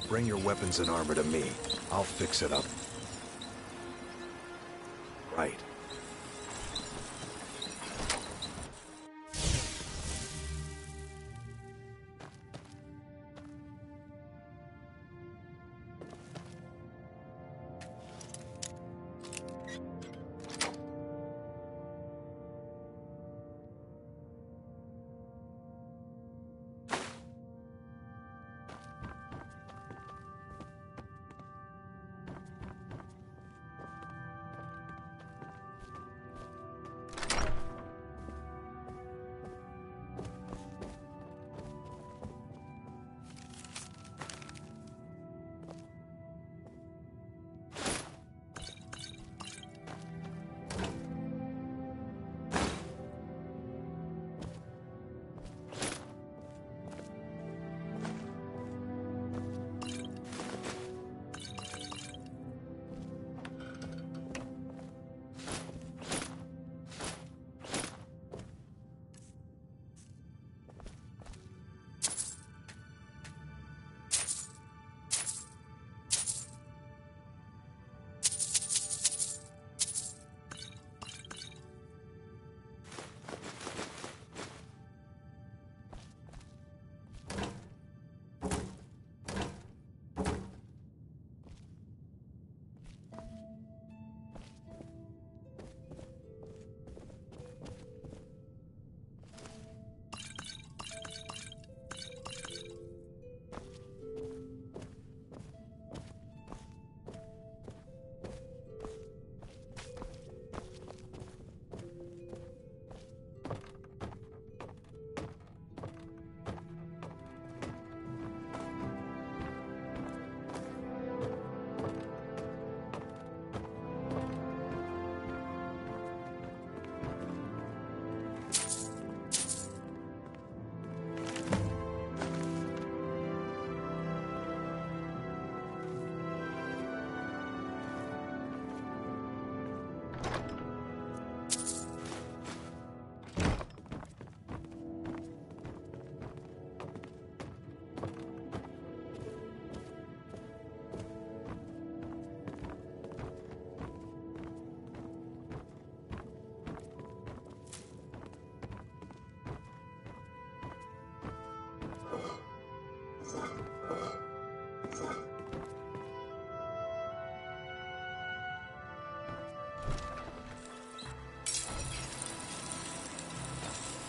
Bring your weapons and armor to me. I'll fix it up. Right.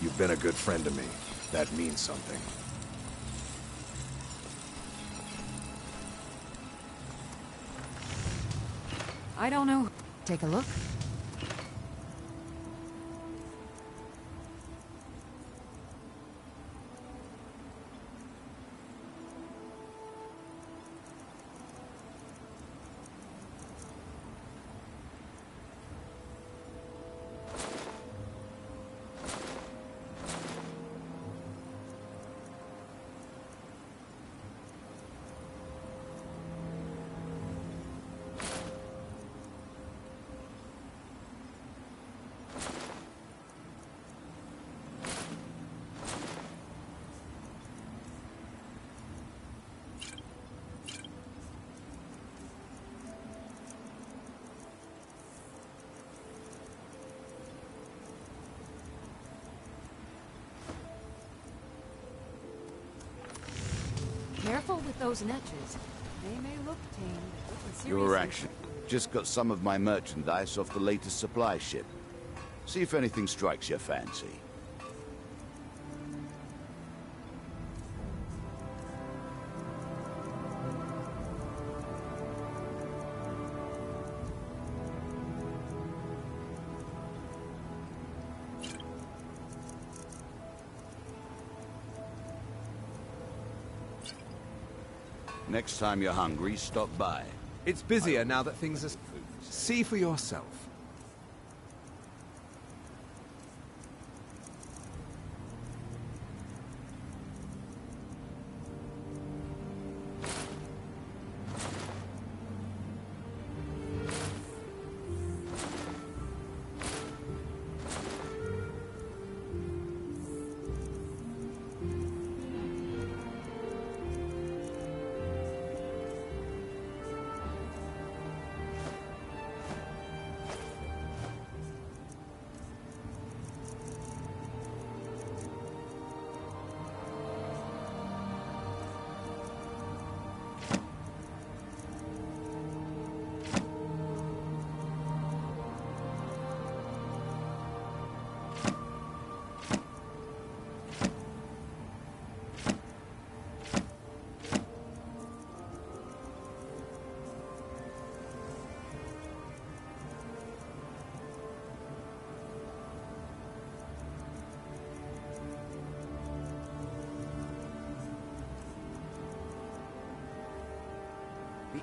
You've been a good friend to me. That means something. I don't know. Take a look. Careful with those netches. They may look tame, but Your action. Just got some of my merchandise off the latest supply ship. See if anything strikes your fancy. Next time you're hungry, stop by. It's busier now that things are... See for yourself.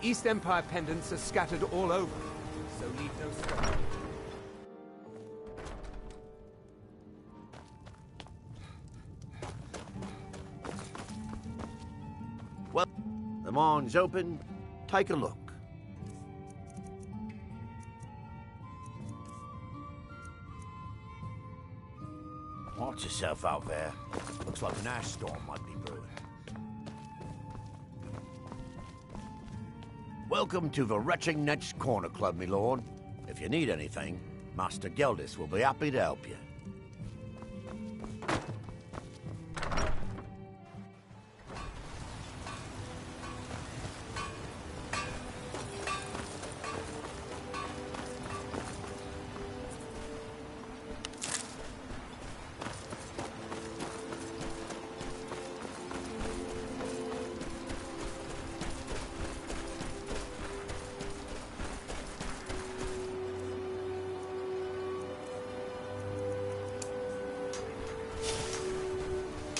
The East Empire pendants are scattered all over, so need no struggle. Well, the mine's open. Take a look. Watch yourself out there. Looks like an ash storm might be brewing. Welcome to the Retching Netch Corner Club, my lord. If you need anything, Master Geldis will be happy to help you.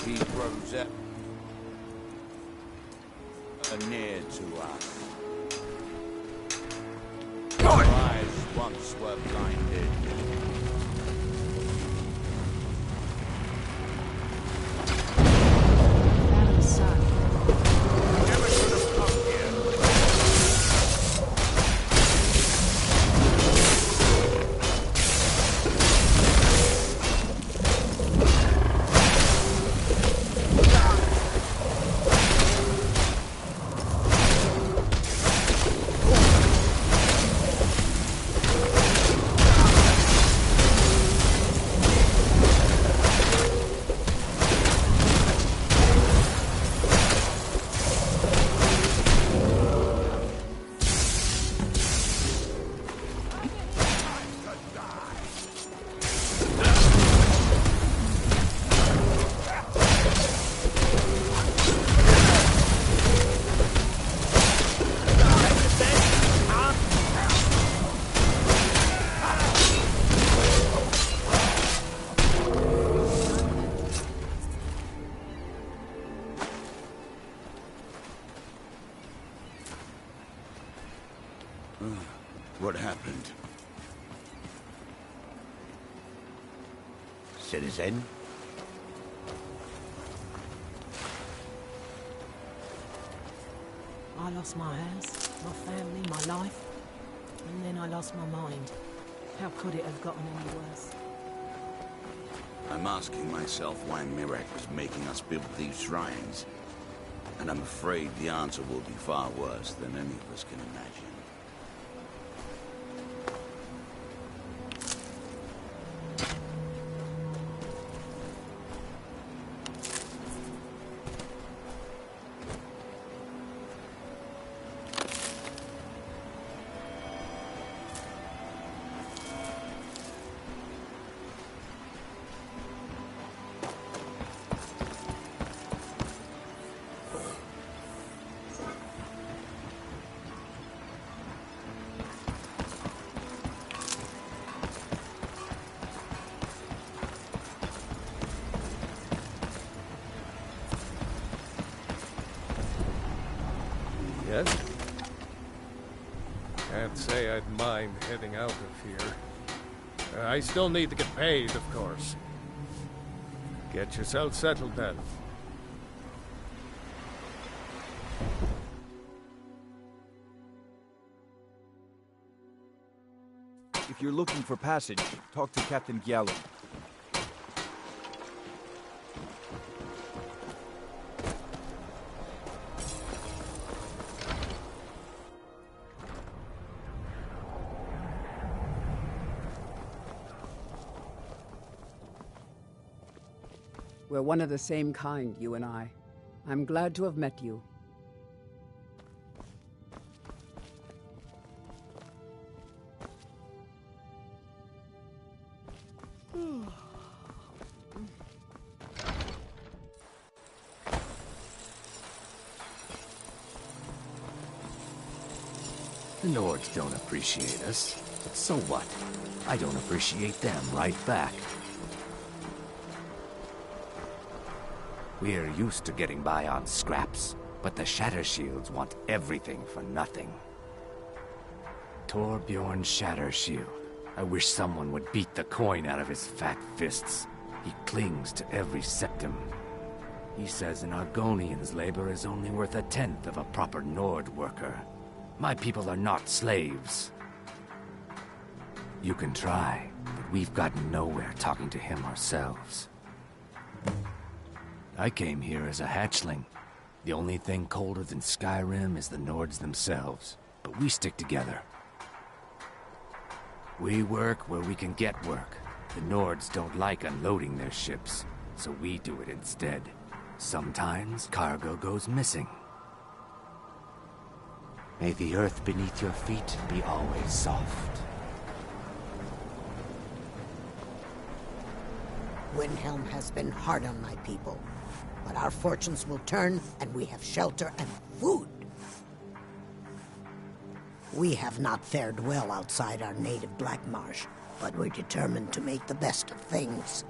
He grows up near to us. Our eyes once were blinded. citizen. I lost my house, my family, my life, and then I lost my mind. How could it have gotten any worse? I'm asking myself why Mirek was making us build these shrines. And I'm afraid the answer will be far worse than any of us can imagine. Yes? Can't say I'd mind heading out of here. I still need to get paid, of course. Get yourself settled then. If you're looking for passage, talk to Captain Giallo. We're one of the same kind, you and I. I'm glad to have met you. The Nords don't appreciate us. But so what? I don't appreciate them right back. We're used to getting by on scraps, but the Shatter Shields want everything for nothing. Torbjorn Shatter Shield. I wish someone would beat the coin out of his fat fists. He clings to every septum. He says an Argonian's labor is only worth 1/10 of a proper Nord worker. My people are not slaves. You can try, but we've gotten nowhere talking to him ourselves. I came here as a hatchling. The only thing colder than Skyrim is the Nords themselves, but we stick together. We work where we can get work. The Nords don't like unloading their ships, so we do it instead. Sometimes cargo goes missing. May the earth beneath your feet be always soft. Windhelm has been hard on my people, but our fortunes will turn and we have shelter and food. We have not fared well outside our native Black Marsh, but we're determined to make the best of things.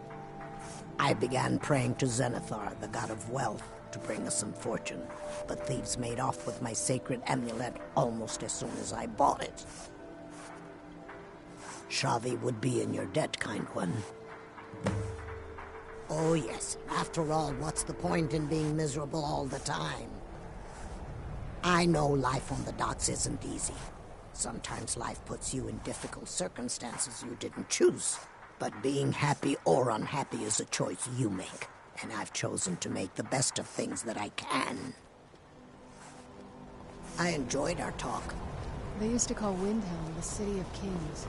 I began praying to Zenithar, the god of wealth, to bring us some fortune, but thieves made off with my sacred amulet almost as soon as I bought it. Shavi would be in your debt, kind one. Oh yes, after all, what's the point in being miserable all the time? I know life on the docks isn't easy. Sometimes life puts you in difficult circumstances you didn't choose. But being happy or unhappy is a choice you make. And I've chosen to make the best of things that I can. I enjoyed our talk. They used to call Windhelm the City of Kings.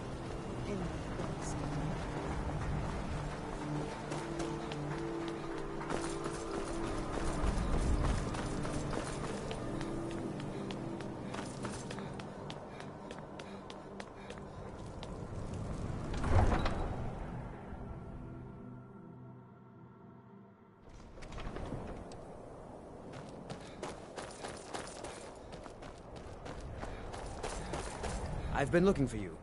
I've been looking for you.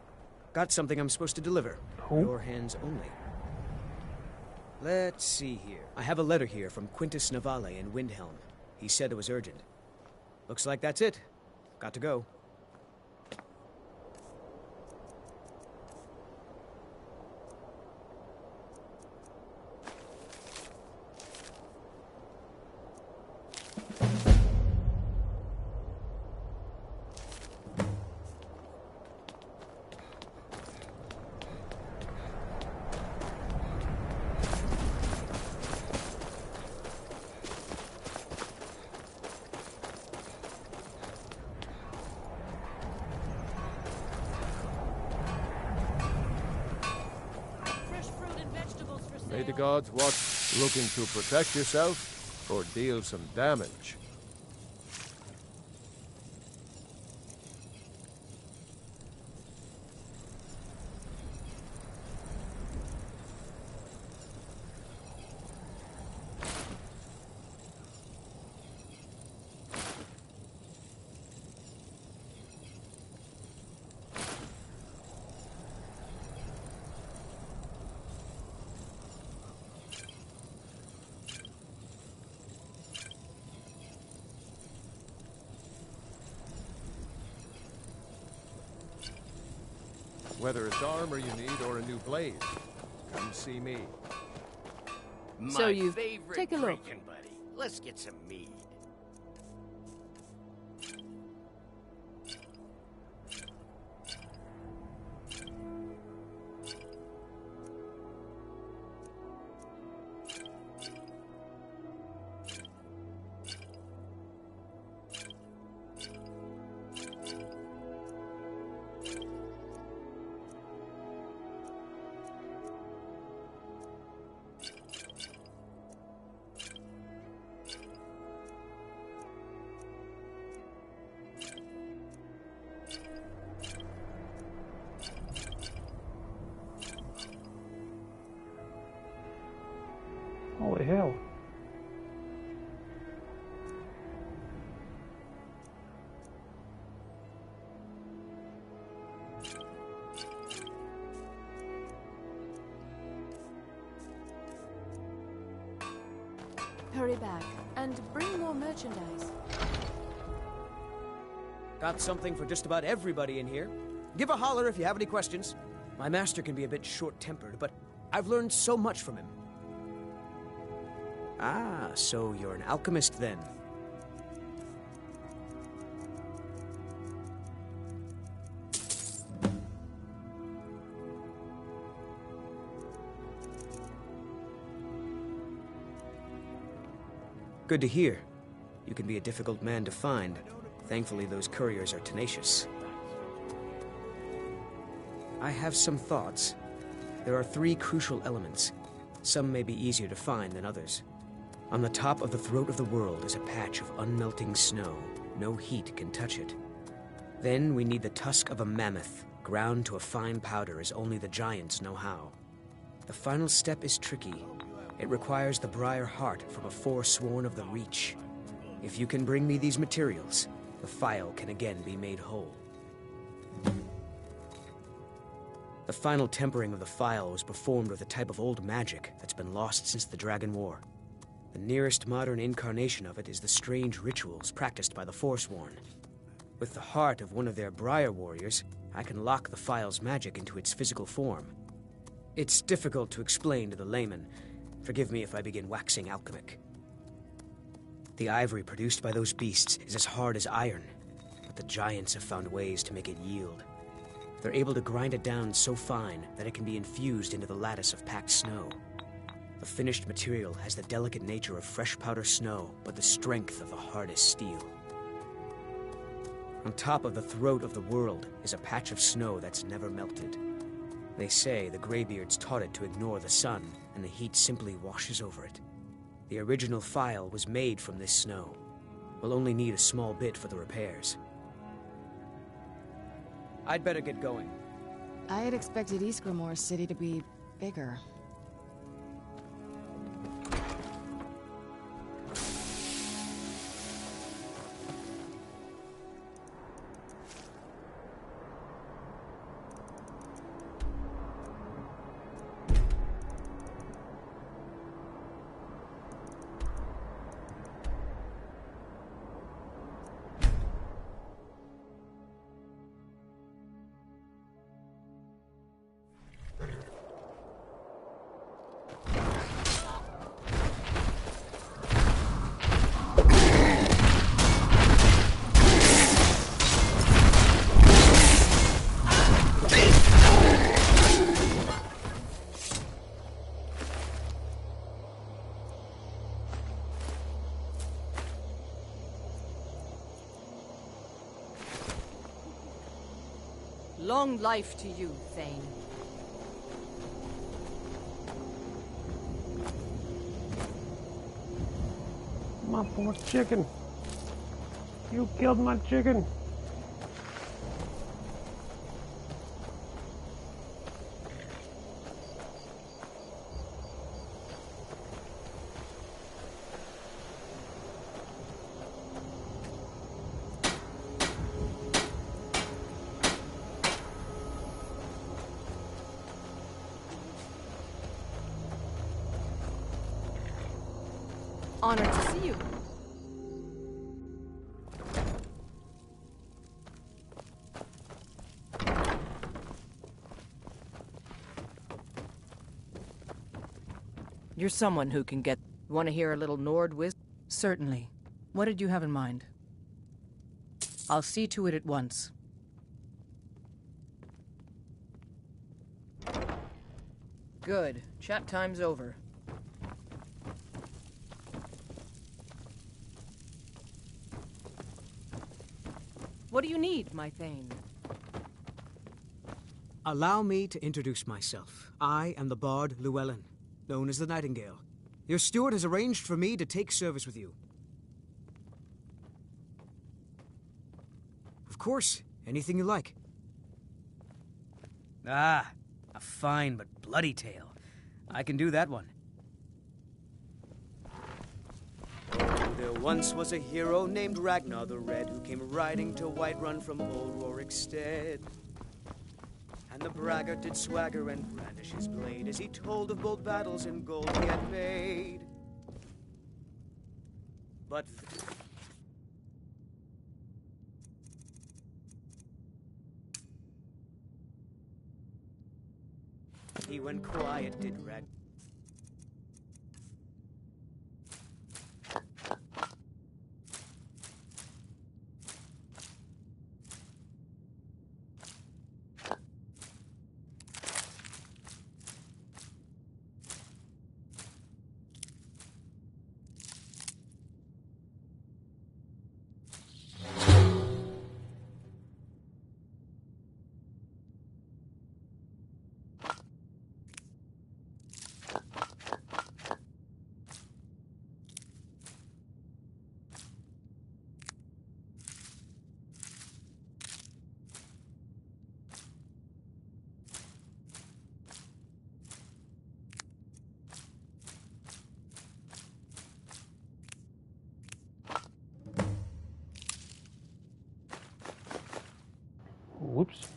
Got something I'm supposed to deliver. Your hands only. Let's see here. I have a letter here from Quintus Navale in Windhelm. He said it was urgent. Looks like that's it. Got to go. May the gods watch. Looking to protect yourself or deal some damage? Whether it's armor you need or a new blade, come see me. My you favorite take a look. drinking buddy. Let's get some mead. Holy hell. Hurry back, and bring more merchandise. Got something for just about everybody in here. Give a holler if you have any questions. My master can be a bit short-tempered, but I've learned so much from him. Ah, so you're an alchemist then. Good to hear. You can be a difficult man to find. Thankfully, those couriers are tenacious. I have some thoughts. There are 3 crucial elements. Some may be easier to find than others. On the top of the throat of the world is a patch of unmelting snow. No heat can touch it. Then we need the tusk of a mammoth, ground to a fine powder as only the giants know how. The final step is tricky. It requires the briar heart from a forsworn of the Reach. If you can bring me these materials, the file can again be made whole. The final tempering of the file was performed with a type of old magic that's been lost since the Dragon War. The nearest modern incarnation of it is the strange rituals practiced by the Forsworn. With the heart of one of their Briar warriors, I can lock the file's magic into its physical form. It's difficult to explain to the layman. Forgive me if I begin waxing alchemic. The ivory produced by those beasts is as hard as iron, but the giants have found ways to make it yield. They're able to grind it down so fine that it can be infused into the lattice of packed snow. The finished material has the delicate nature of fresh powder snow, but the strength of the hardest steel. On top of the throat of the world is a patch of snow that's never melted. They say the Greybeards taught it to ignore the sun, and the heat simply washes over it. The original file was made from this snow. We'll only need a small bit for the repairs. I'd better get going. I had expected Ysgrimmar City to be bigger. Long life to you, Thane. My poor chicken. You killed my chicken. Honored to see you. You're someone who can get... Want to hear a little Nord wisdom? Certainly. What did you have in mind? I'll see to it at once. Good. Chat time's over. What do you need, my Thane? Allow me to introduce myself. I am the Bard Llewellyn, known as the Nightingale. Your steward has arranged for me to take service with you. Of course, anything you like. Ah, a fine but bloody tale. I can do that one. Oh, there once was a hero named Ragnar the Red who came riding to Whiterun from old Rorikstead. And the braggart did swagger and brandish his blade as he told of bold battles and gold he had made. But he went quiet, did Ragnar. Whoops.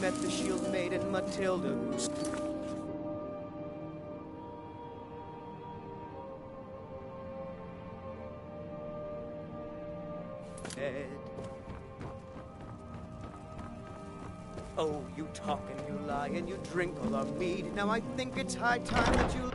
Met the shield maiden Matilda who's dead. Oh, you talk and you lie and you drink all our mead. Now I think it's high time that you...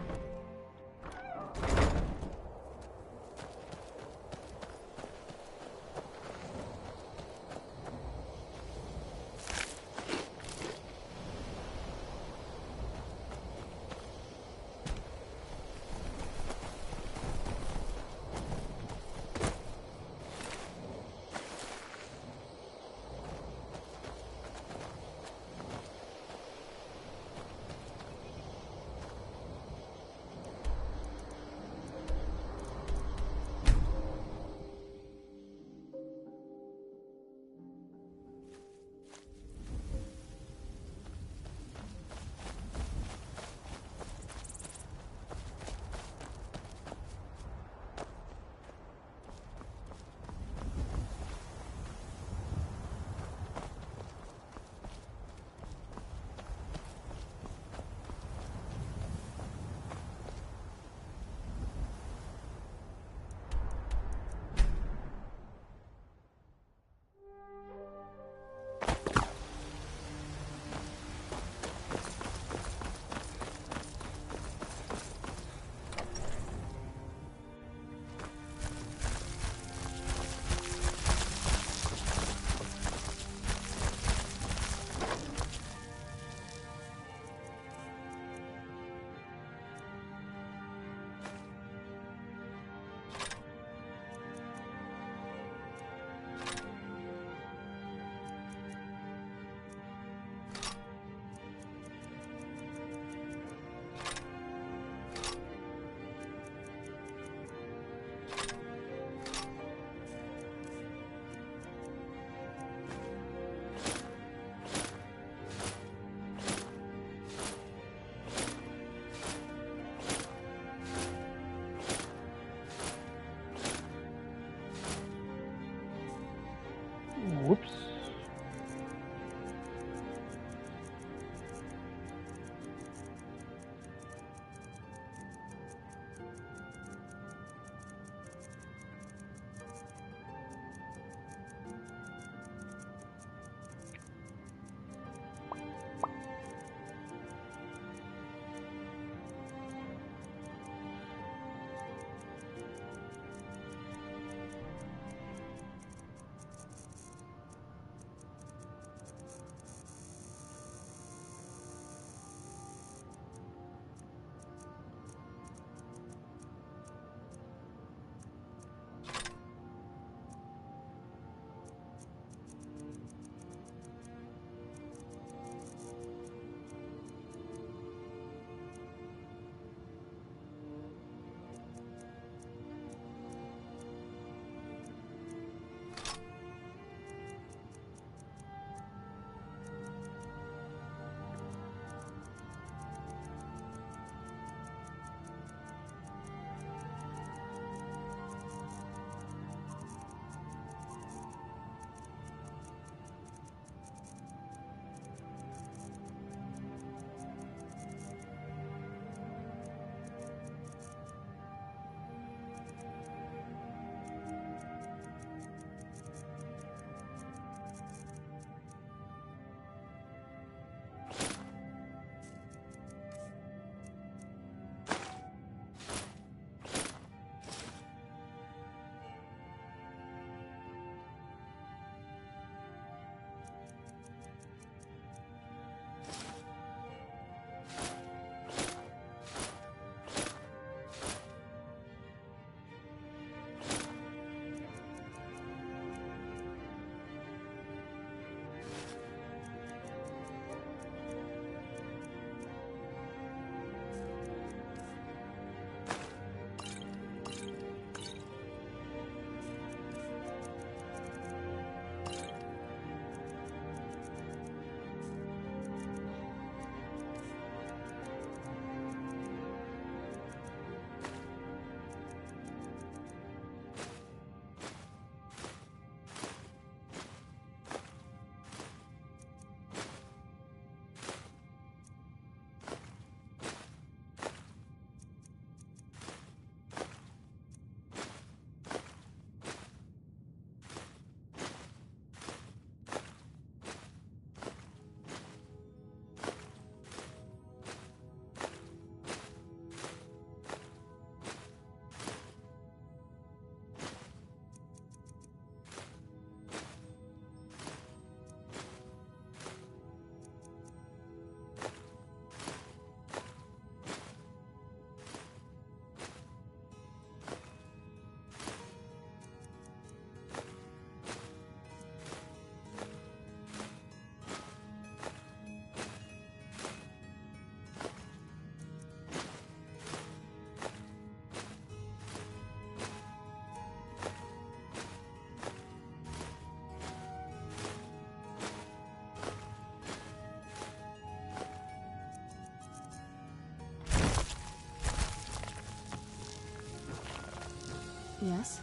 Yes?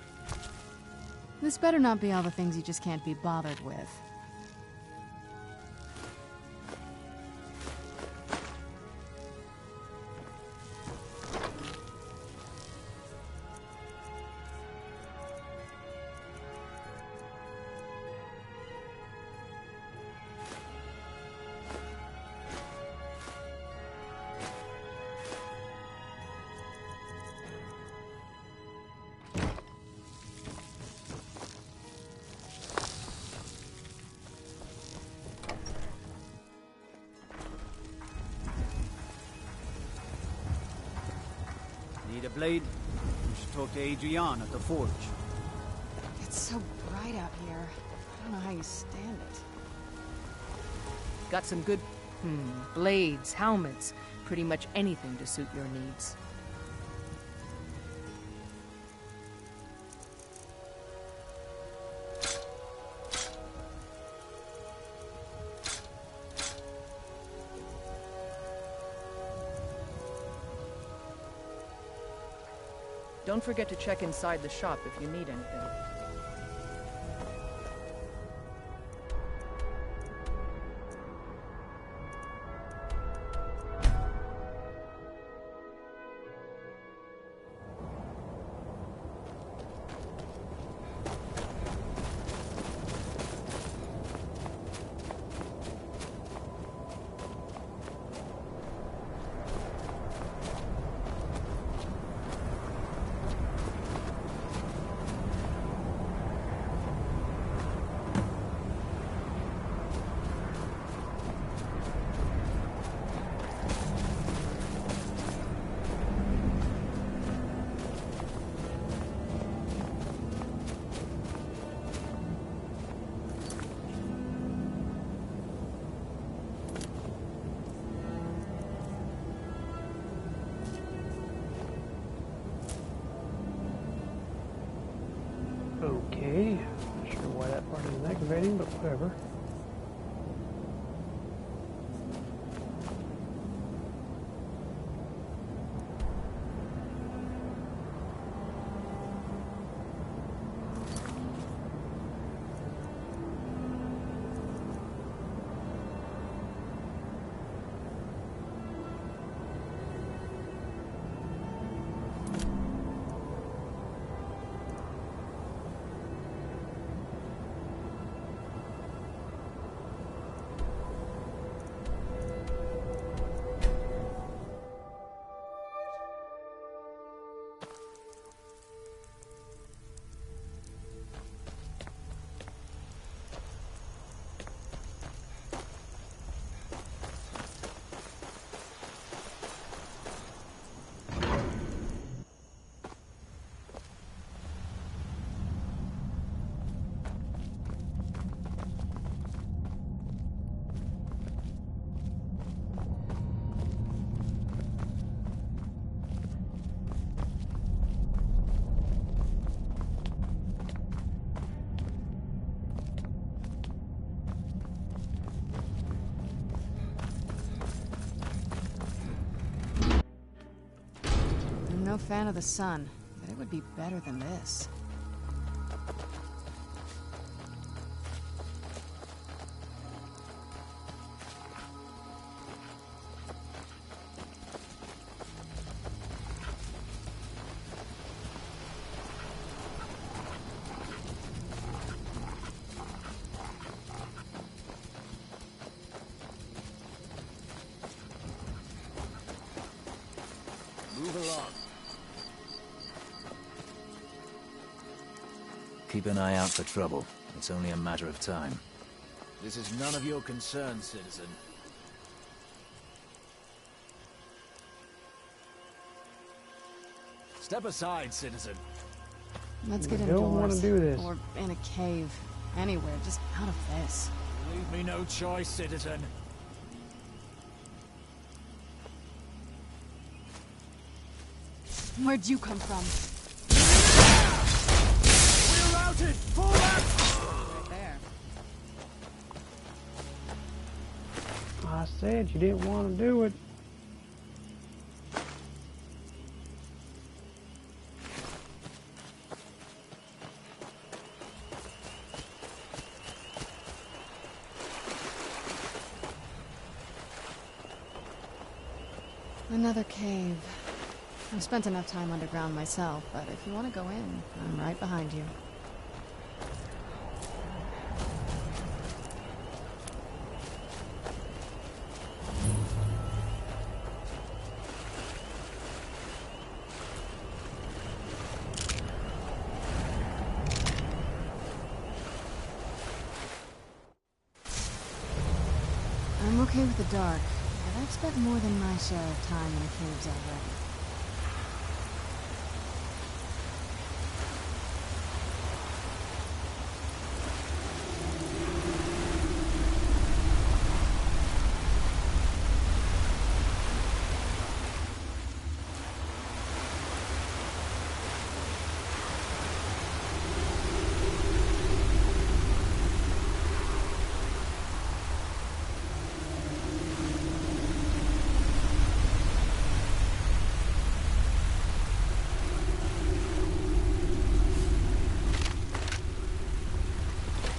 This better not be all the things you just can't be bothered with. Need a blade? You should talk to Adrian at the forge. It's so bright out here. I don't know how you stand it. Got some good, blades, helmets, pretty much anything to suit your needs. Don't forget to check inside the shop if you need anything. Okay, not sure why that part is aggravating, but whatever. I'm no fan of the sun, but it would be better than this. Move along. Keep an eye out for trouble. It's only a matter of time. This is none of your concern, citizen. Step aside, citizen. Let's get We indoors. don't want to do this. Or in a cave. Anywhere, just out of this. Leave me no choice, citizen. Where'd you come from? We're routed! Fall back! Right there. I said you didn't want to do it. Another cave. I've spent enough time underground myself, but if you want to go in, I'm right behind you. I'm okay with the dark, but I've spent more than my share of time in the caves already.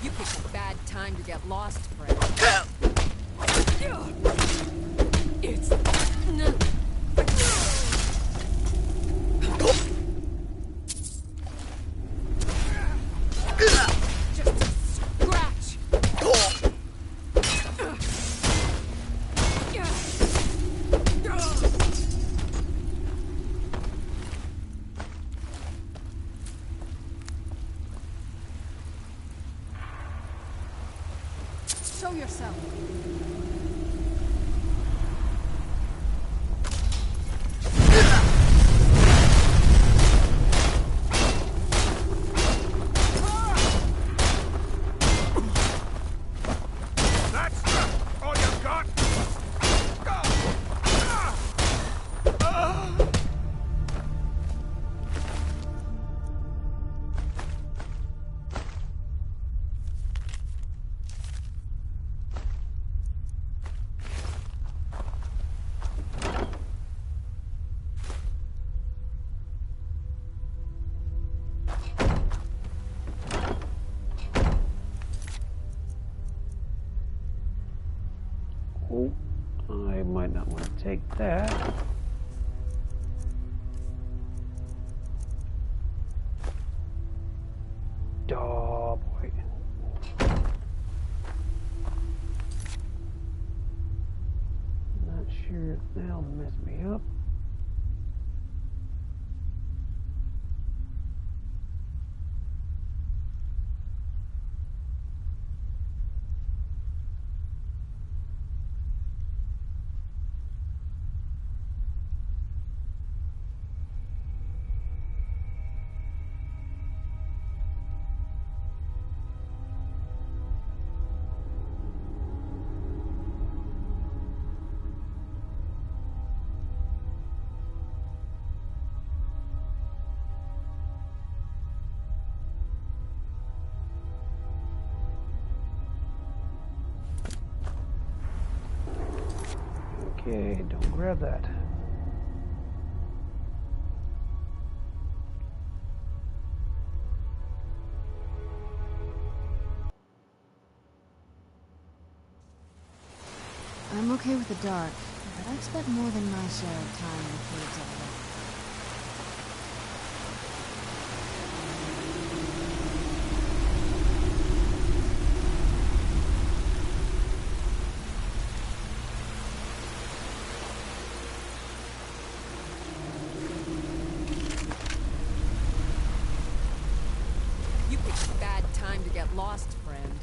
You picked a bad time to get lost, friend. It's not. Just a scratch. Show yourself. That's all you've got? Oh, I might not want to take that. Oh boy. Not sure that'll mess me up. Okay, don't grab that. I'm okay with the dark, but I've spent more than my share of time in the caves already. You picked a bad time to get lost, friend.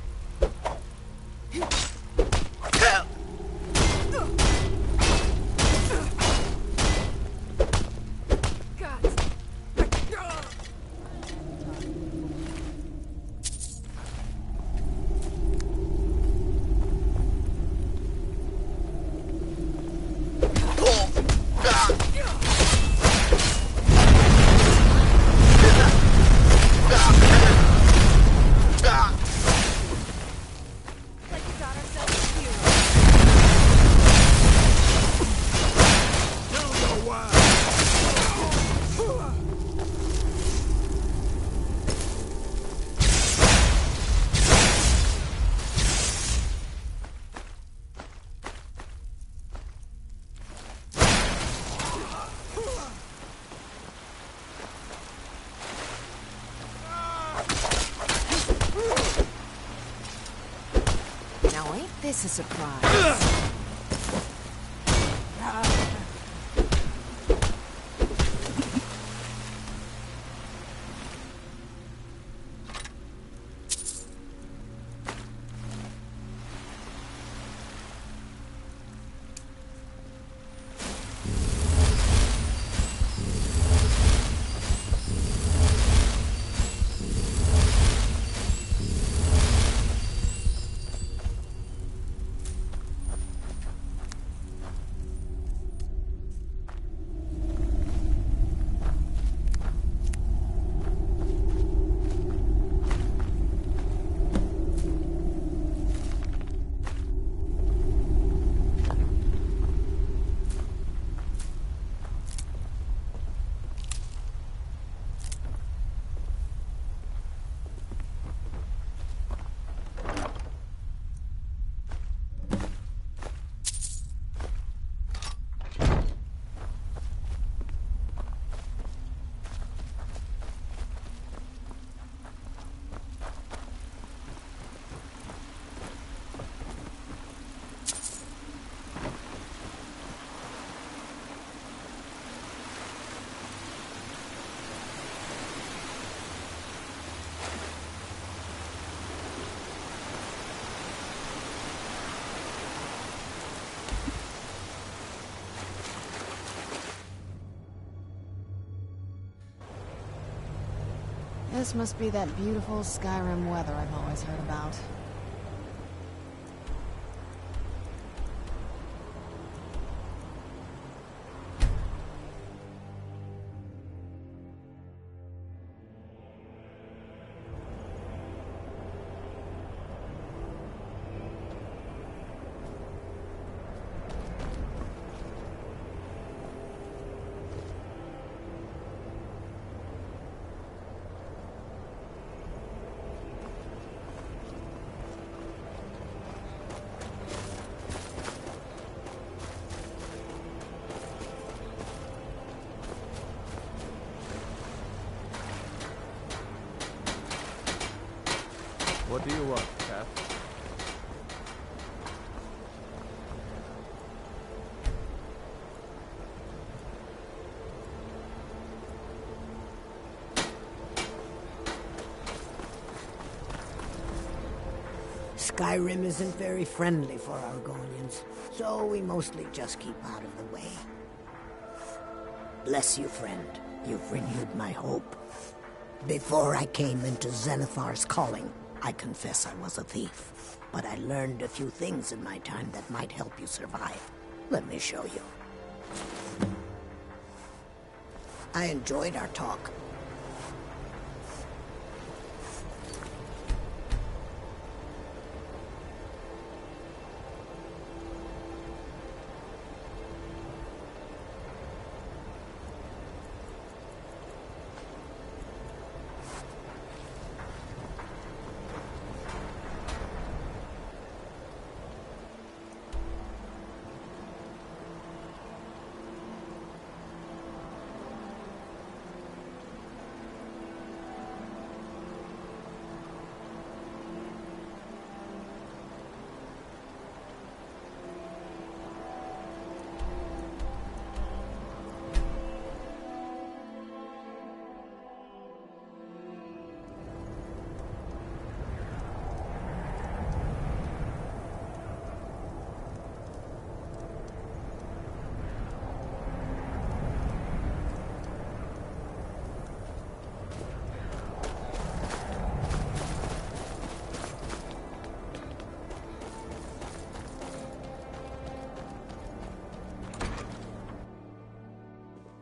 this a surprise? This must be that beautiful Skyrim weather I've always heard about. What do you want, Cat? Skyrim isn't very friendly for Argonians, so we mostly just keep out of the way. Bless you, friend. You've renewed my hope. Before I came into Zenithar's calling, I confess I was a thief, but I learned a few things in my time that might help you survive. Let me show you. I enjoyed our talk.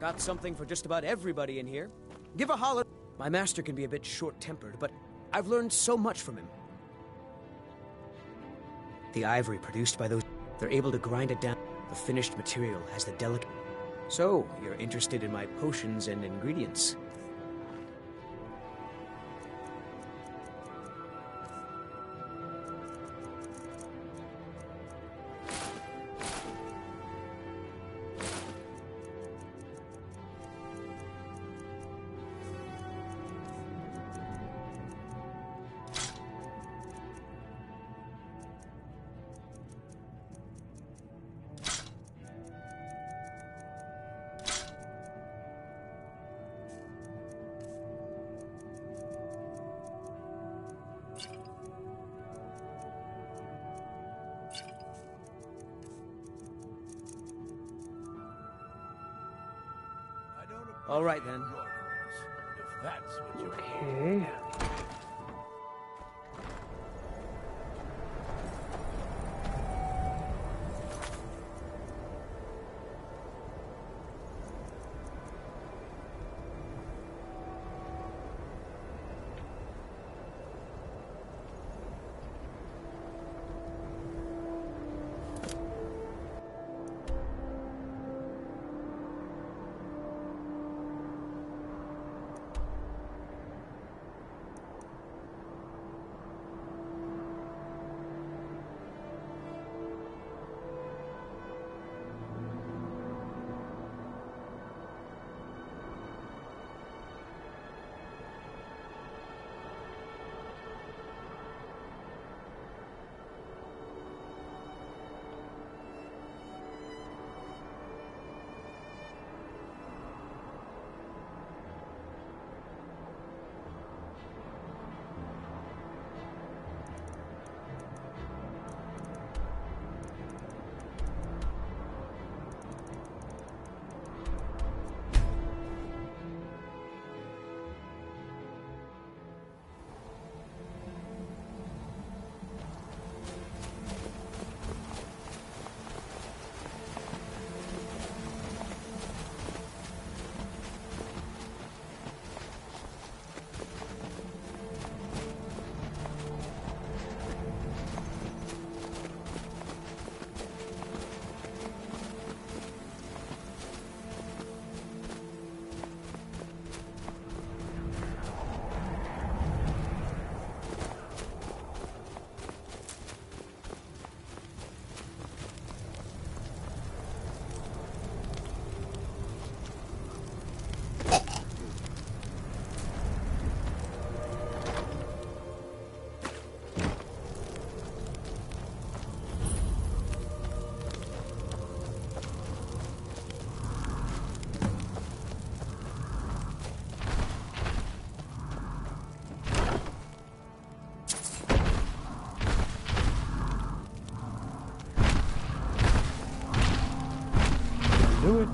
Got something for just about everybody in here. Give a holler. My master can be a bit short-tempered, but I've learned so much from him. The ivory produced by those... They're able to grind it down. The finished material has the delicate... So, you're interested in my potions and ingredients? All right, then. If that's what you Okay. Do it.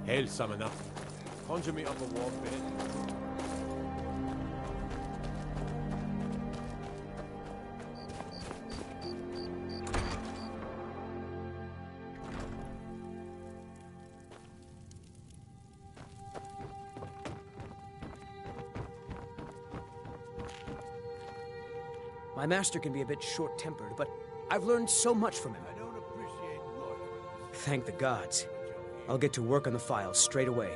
Hail summoner. Conjure me up a warm bed. My master can be a bit short-tempered, but I've learned so much from him. I don't appreciate loyalty. Thank the gods. I'll get to work on the file straight away.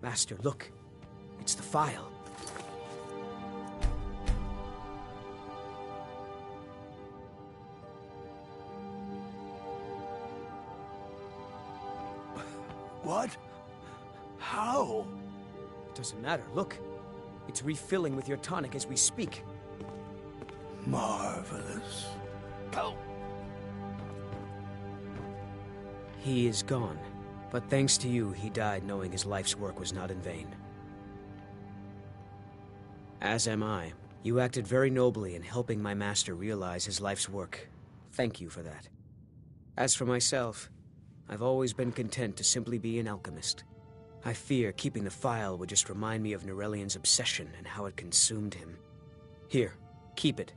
Master, look. It's the file. What? How? It doesn't matter. Look. It's refilling with your tonic as we speak. Marvelous. Oh, He is gone, but thanks to you, he died knowing his life's work was not in vain. As am I. You acted very nobly in helping my master realize his life's work. Thank you for that. As for myself, I've always been content to simply be an alchemist. I fear keeping the file would just remind me of Norellian's obsession and how it consumed him. Here, keep it.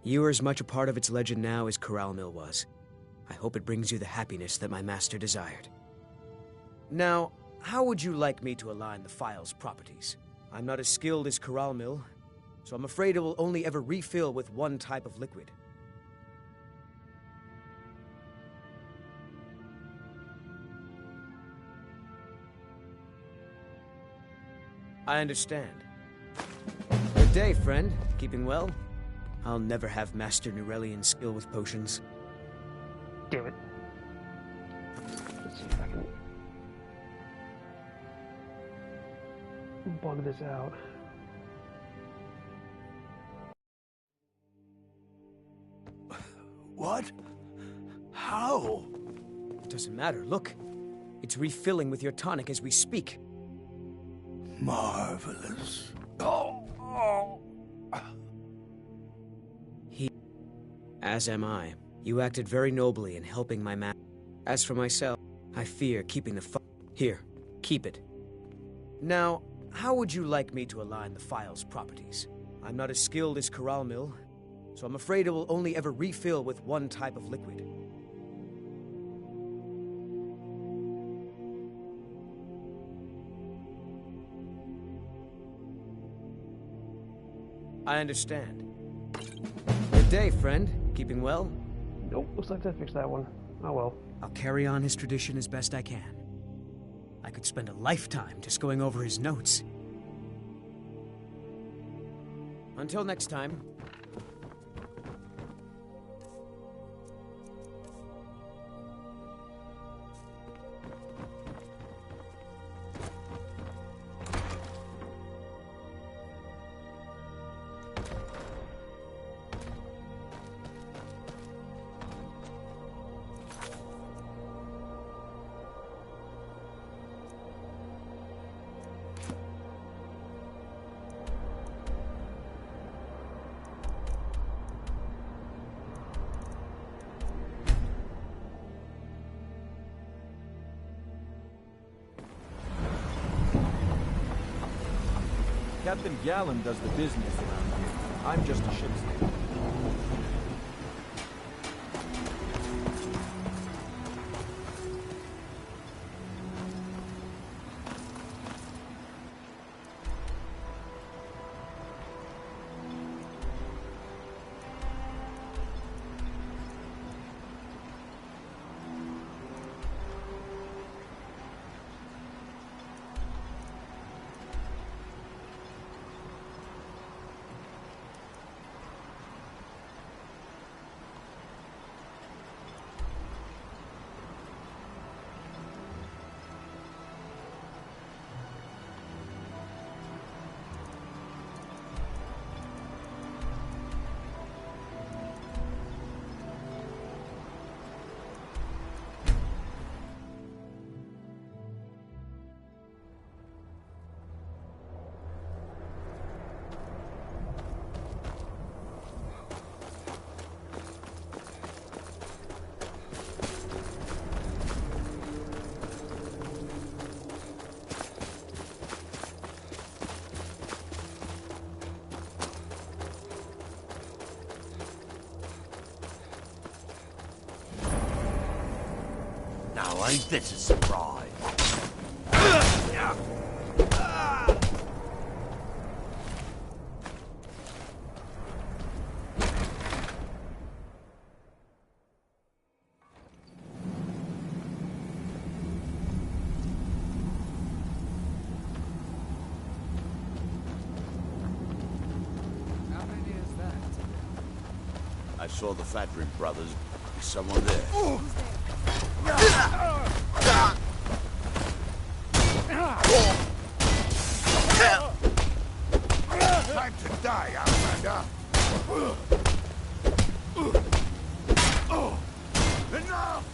You are as much a part of its legend now as Corral Mill was. I hope it brings you the happiness that my master desired. Now, how would you like me to align the file's properties? I'm not as skilled as Corral Mill, so I'm afraid it will only ever refill with one type of liquid. I understand. Good day, friend. Keeping well? I'll never have Master Norellian's skill with potions. Damn it. Let's see if I can bug this out. What? How? It doesn't matter. Look. It's refilling with your tonic as we speak. Marvelous. As am I. You acted very nobly in helping my master. As for myself, I fear keeping the Here, keep it. Now, how would you like me to align the file's properties? I'm not as skilled as Corral Mill, so I'm afraid it will only ever refill with one type of liquid. I understand. Good day, friend. Keeping well? Nope, looks like that fixed that one. Oh well. I'll carry on his tradition as best I can. I could spend a lifetime just going over his notes. Until next time. Captain Gallen does the business around here. I'm just a ship's name. Now ain't this a surprise? I saw the Fadrin brothers. Is someone there? Time to die, Outlander! Enough!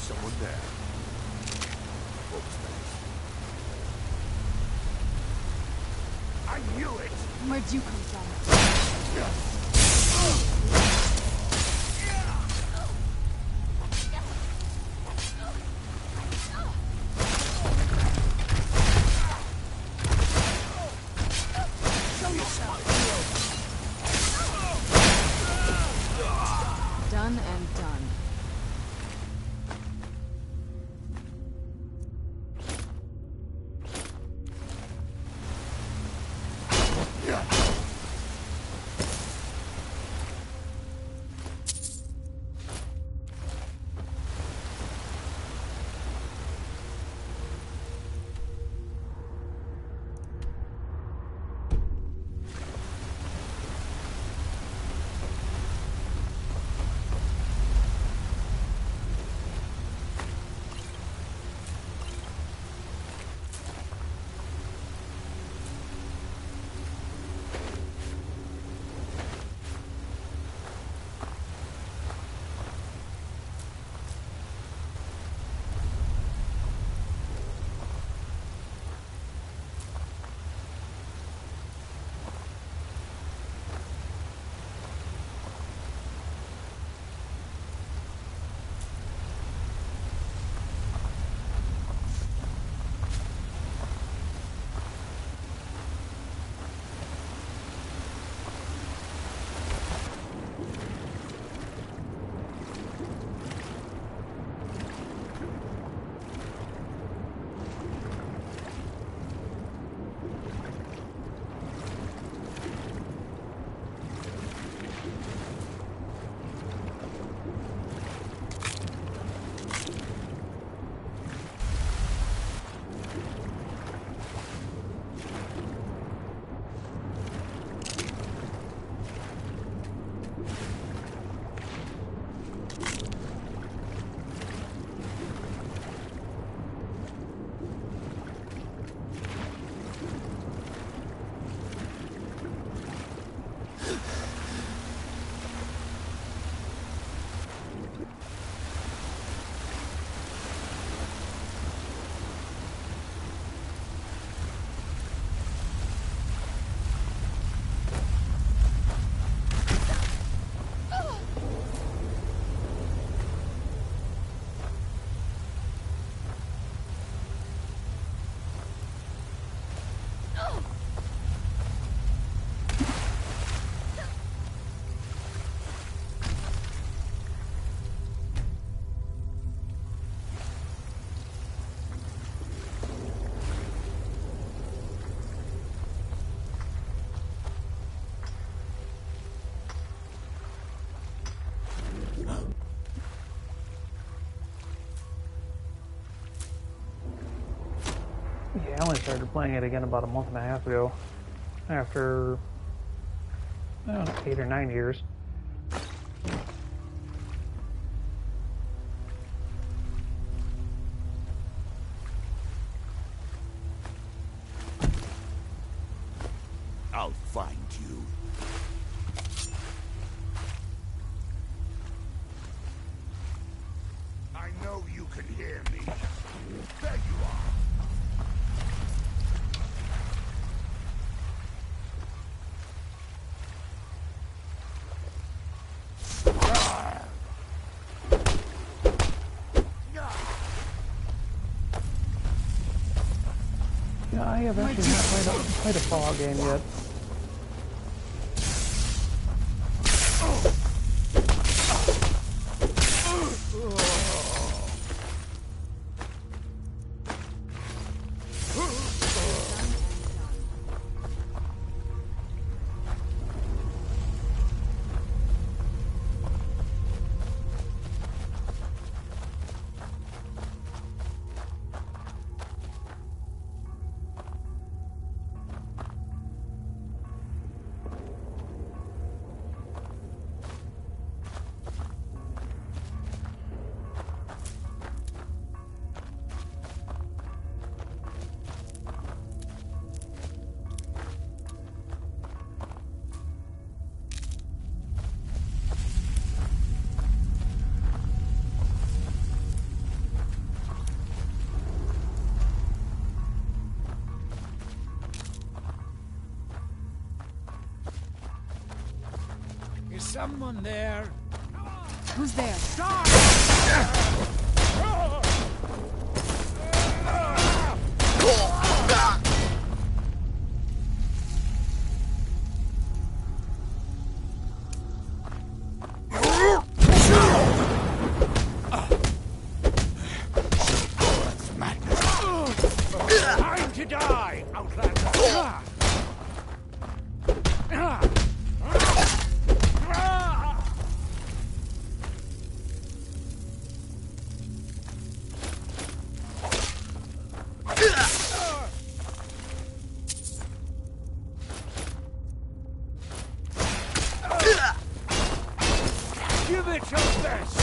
someone there. What was that? I knew it! Where'd you come from? Done and done. Yeah, I only started playing it again about a month and a half ago. After, I don't know, 8 or 9 years. I'll find you. I know you can hear me. There you are. Yeah, I have actually not played a Fallout game yet. someone there? Who's there? Time to die, Outlander! Give it your best!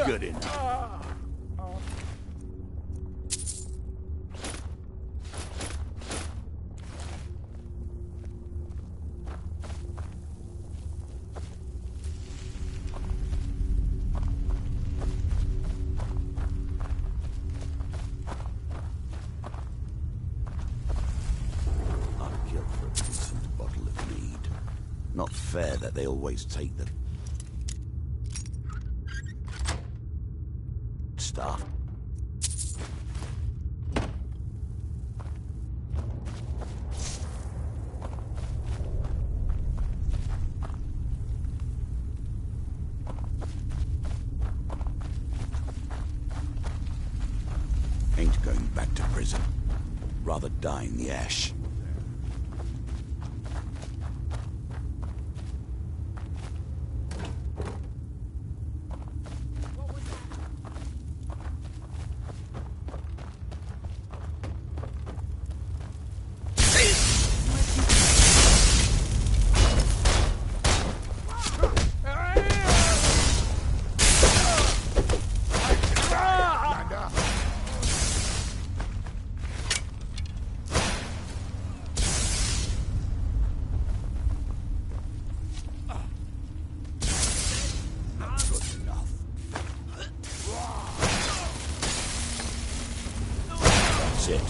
Good enough. I'd kill for a decent bottle of mead. Not fair that they always take the stuff. Ain't going back to prison. Rather die in the ash. That's it.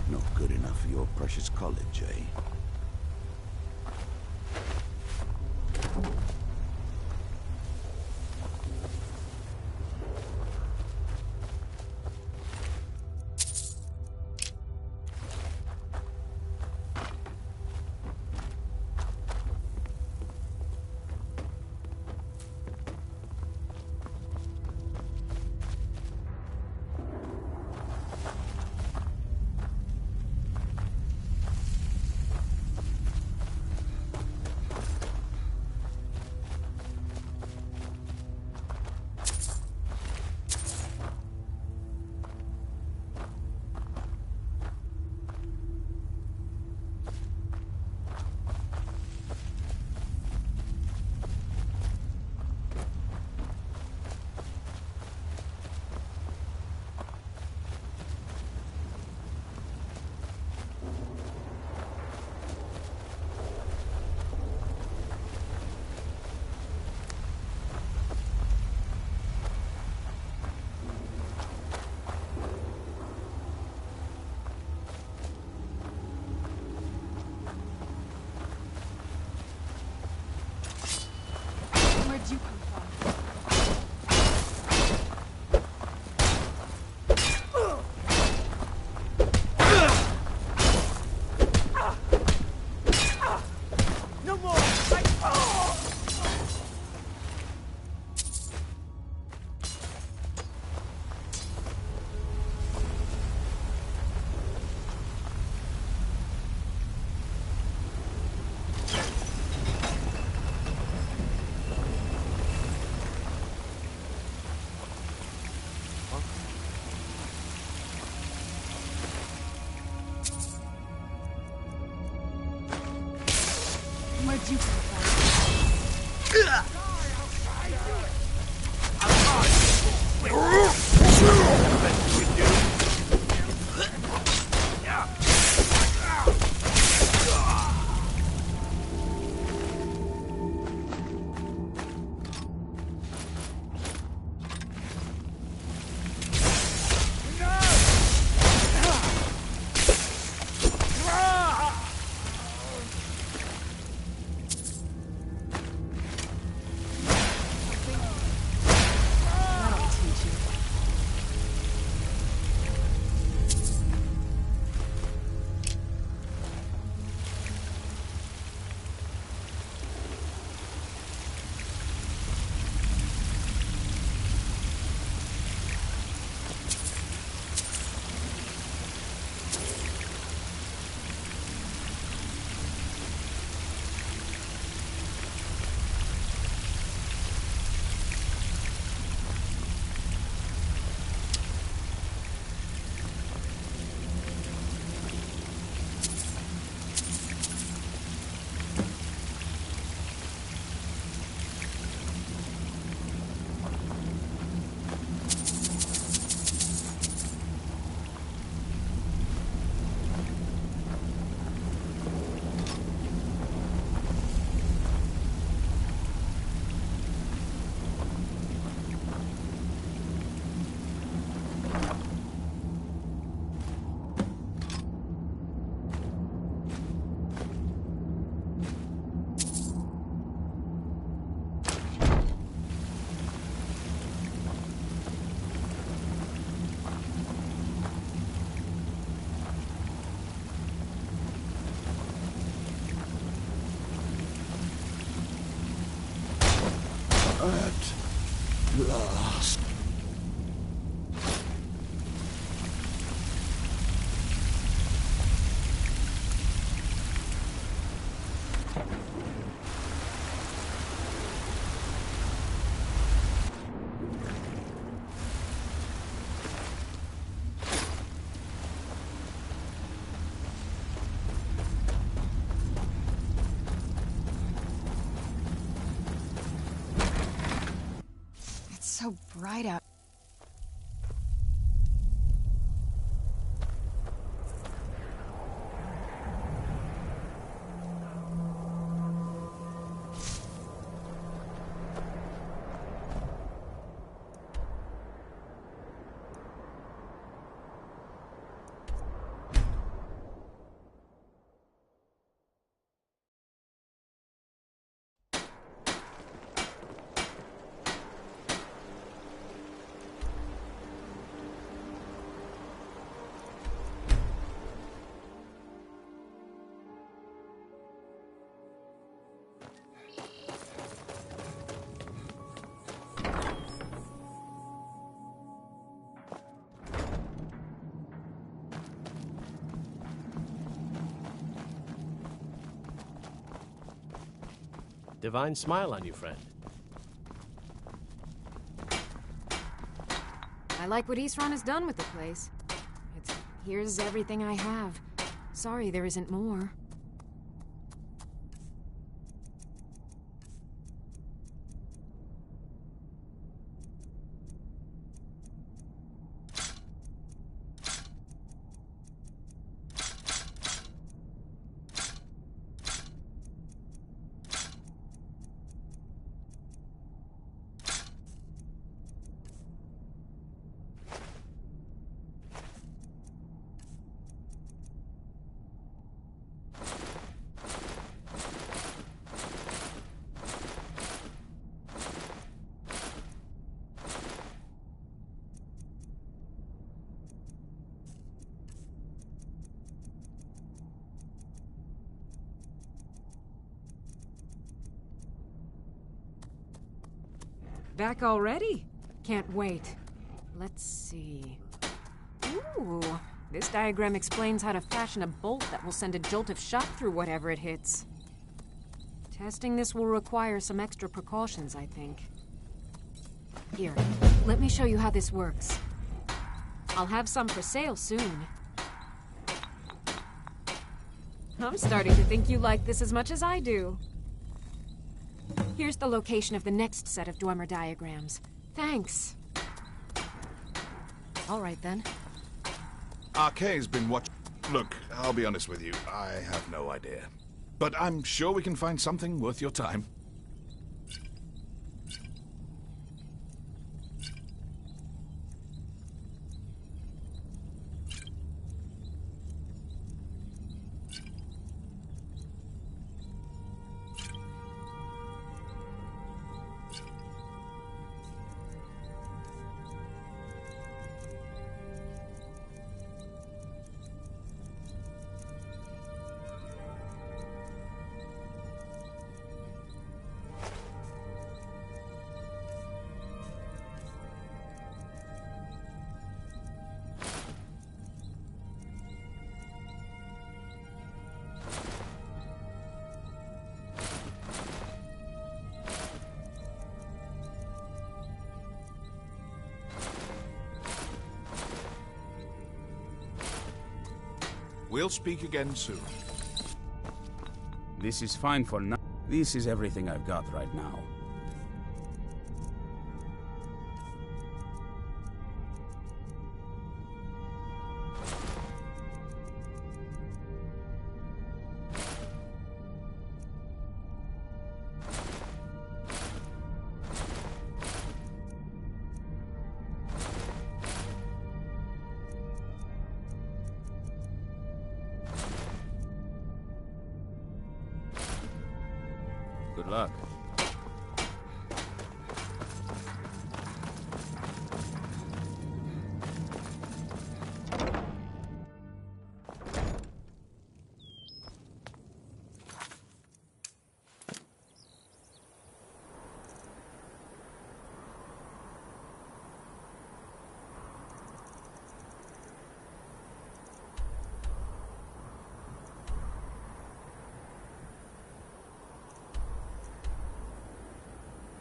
Not good enough for your precious college, eh? It's so bright out. Divine smile on you, friend. I like what Eastron has done with the place. Here's everything I have. Sorry there isn't more. Back already? Can't wait. Let's see. Ooh, this diagram explains how to fashion a bolt that will send a jolt of shock through whatever it hits. Testing this will require some extra precautions, I think. Here, let me show you how this works. I'll have some for sale soon. I'm starting to think you like this as much as I do. Here's the location of the next set of Dwemer diagrams. Thanks. All right, then. Arkay's been watching. Look, I'll be honest with you. I have no idea. But I'm sure we can find something worth your time. We'll speak again soon. This is fine for now. This is everything I've got right now. Good luck.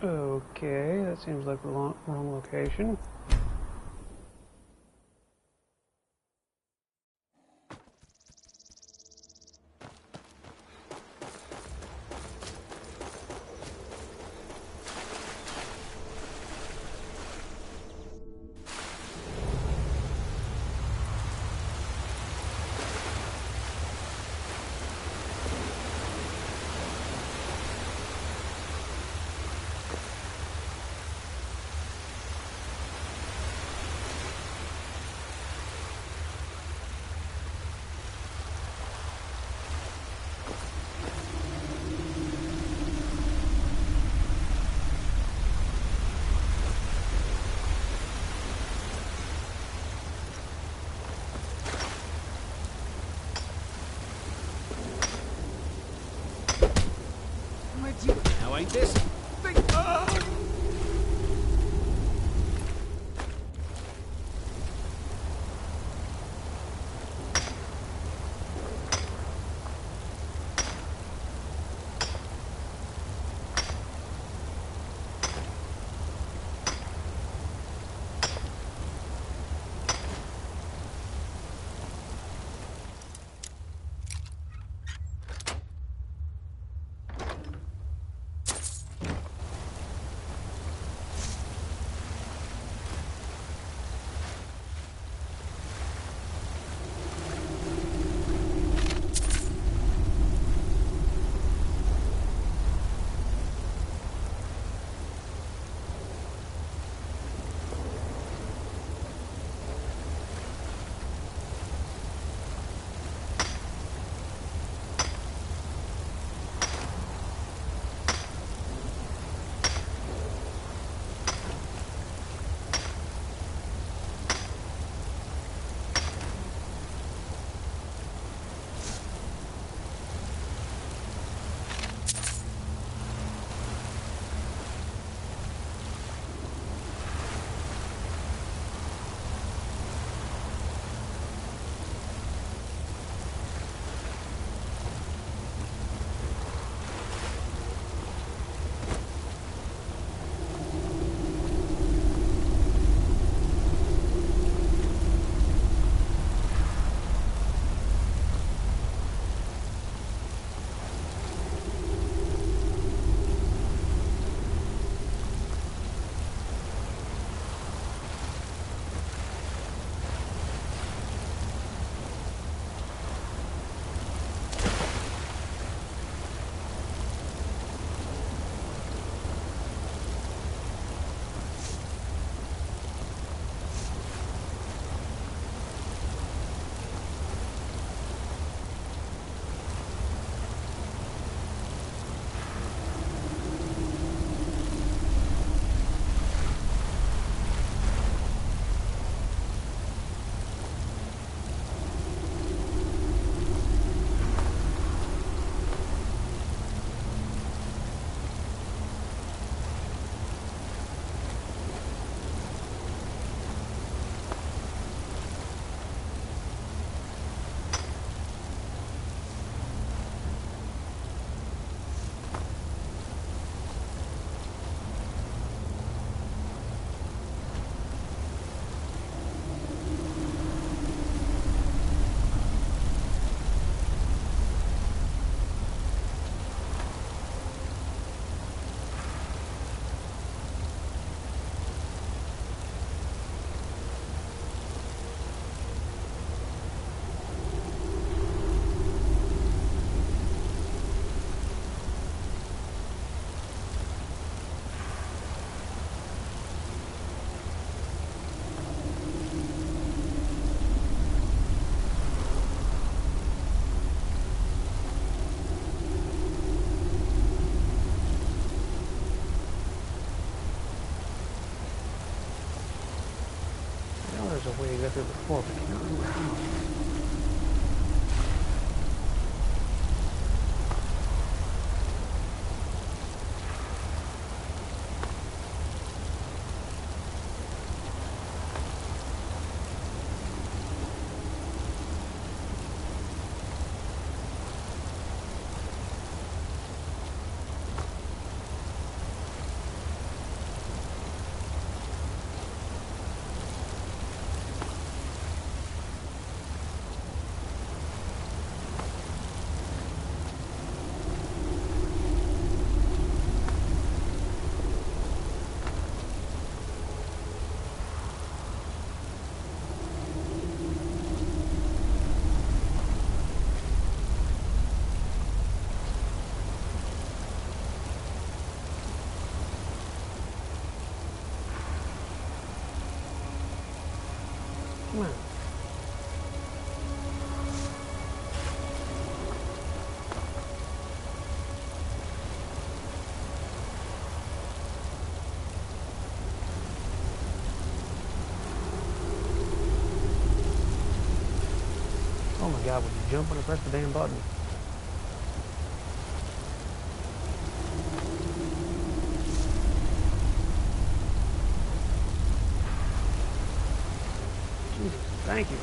Okay, that seems like the wrong location. Now ain't this? Oh my god, would you jump when I press the damn button? Jesus, thank you.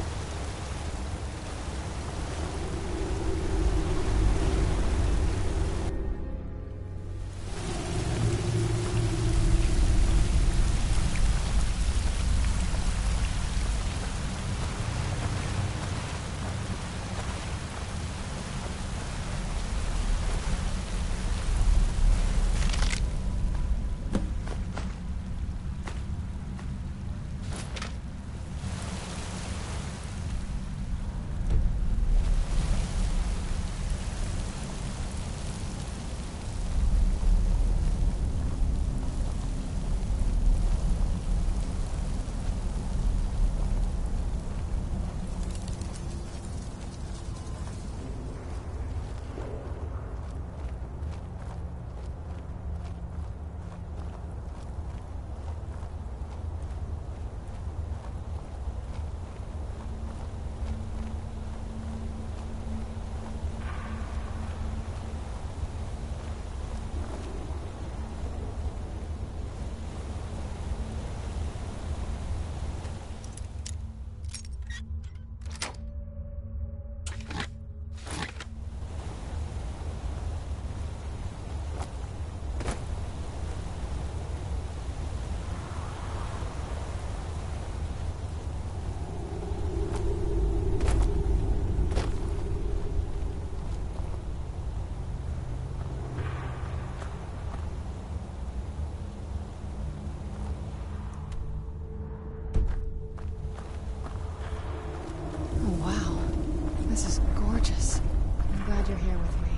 This is gorgeous. I'm glad you're here with me.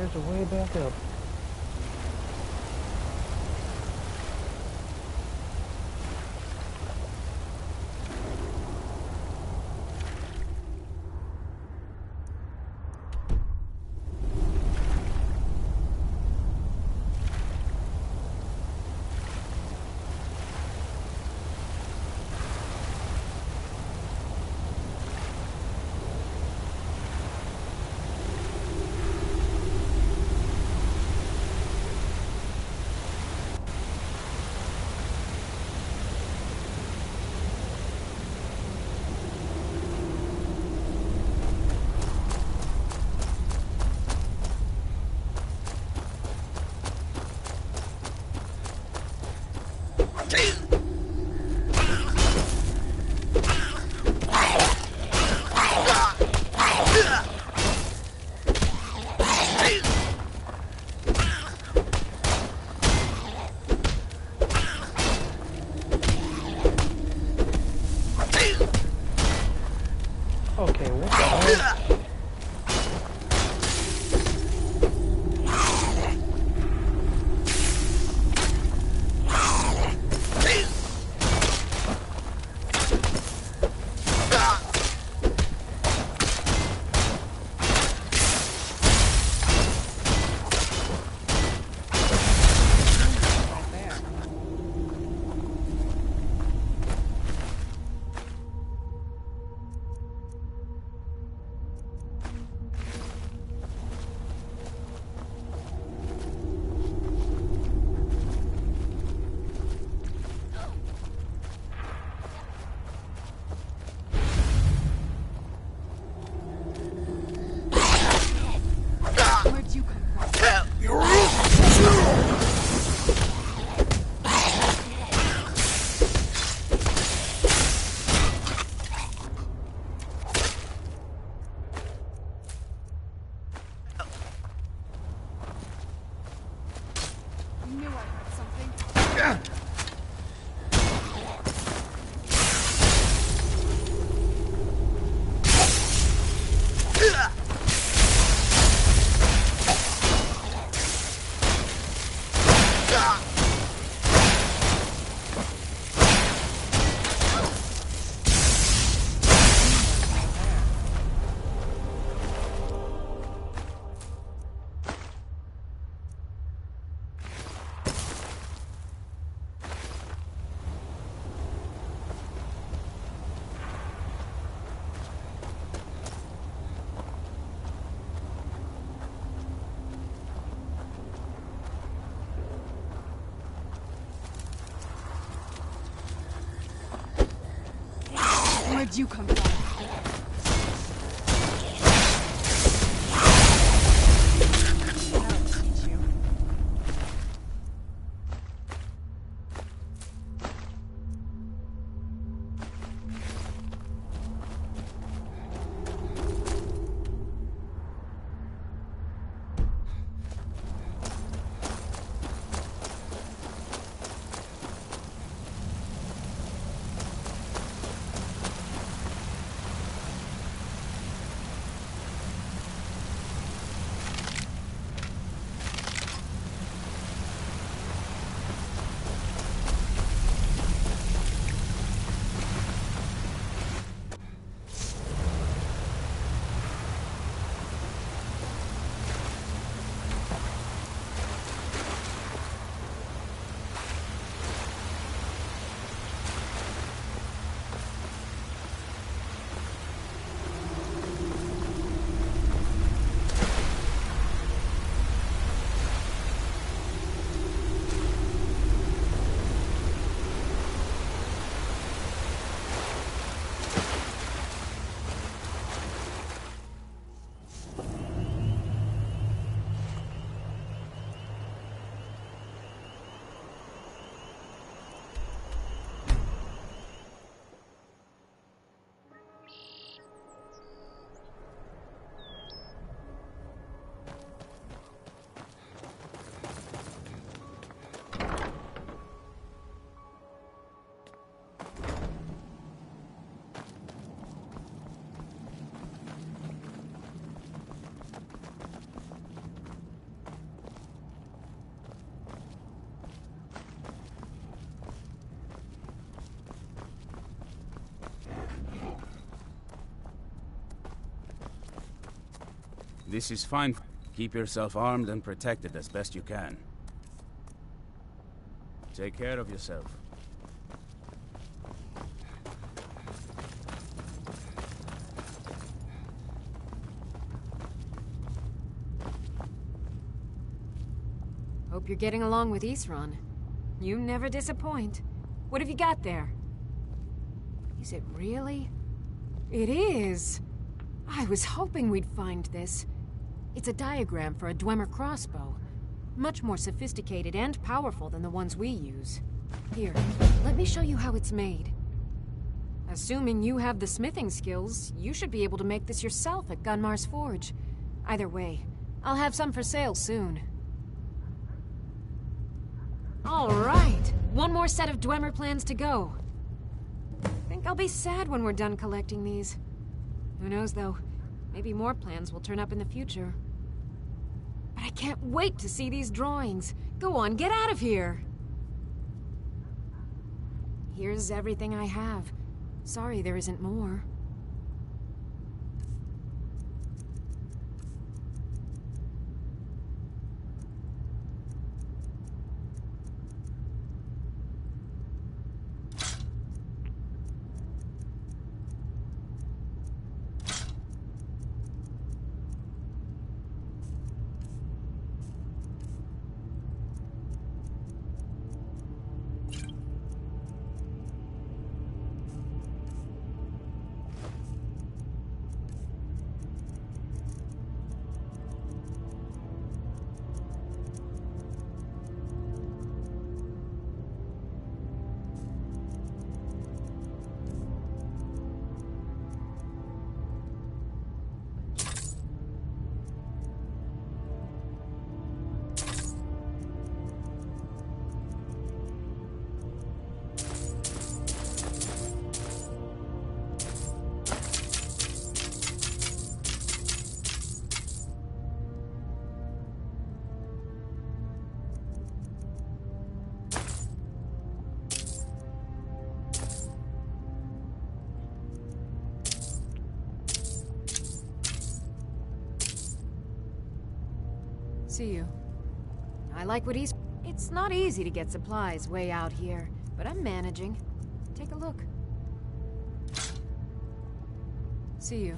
stairs are way back up. Okay, what the hell? Where'd you come from? I knew I heard something. Where'd you come from? This is fine. Keep yourself armed and protected as best you can. Take care of yourself. Hope you're getting along with Isran. You never disappoint. What have you got there? Is it really? It is! I was hoping we'd find this. It's a diagram for a Dwemer crossbow. Much more sophisticated and powerful than the ones we use. Here, let me show you how it's made. Assuming you have the smithing skills, you should be able to make this yourself at Gunmar's Forge. Either way, I'll have some for sale soon. All right, one more set of Dwemer plans to go. Think I'll be sad when we're done collecting these. Who knows, though? Maybe more plans will turn up in the future. But I can't wait to see these drawings. Go on, get out of here! Here's everything I have. Sorry there isn't more. See you. I like what he's... It's not easy to get supplies way out here, but I'm managing. Take a look. See you.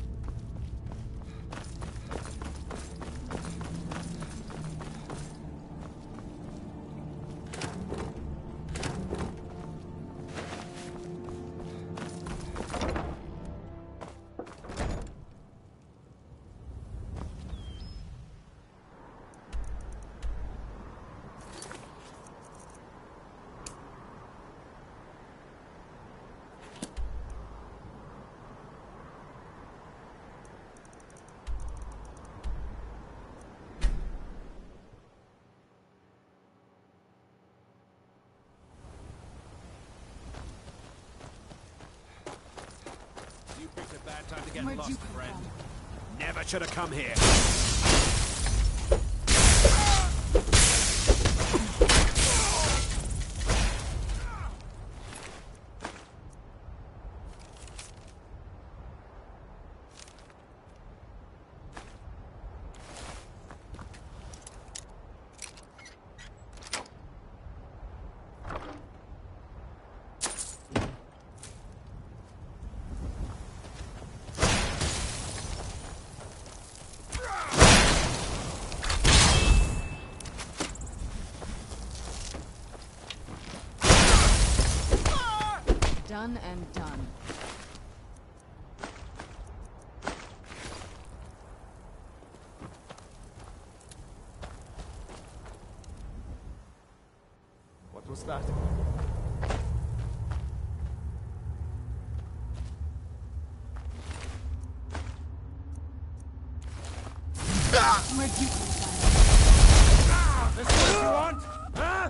Picked a bad time to get lost, friend. Never should have come here. Done and done. What was that? Where'd you come from? This is what you want? Huh?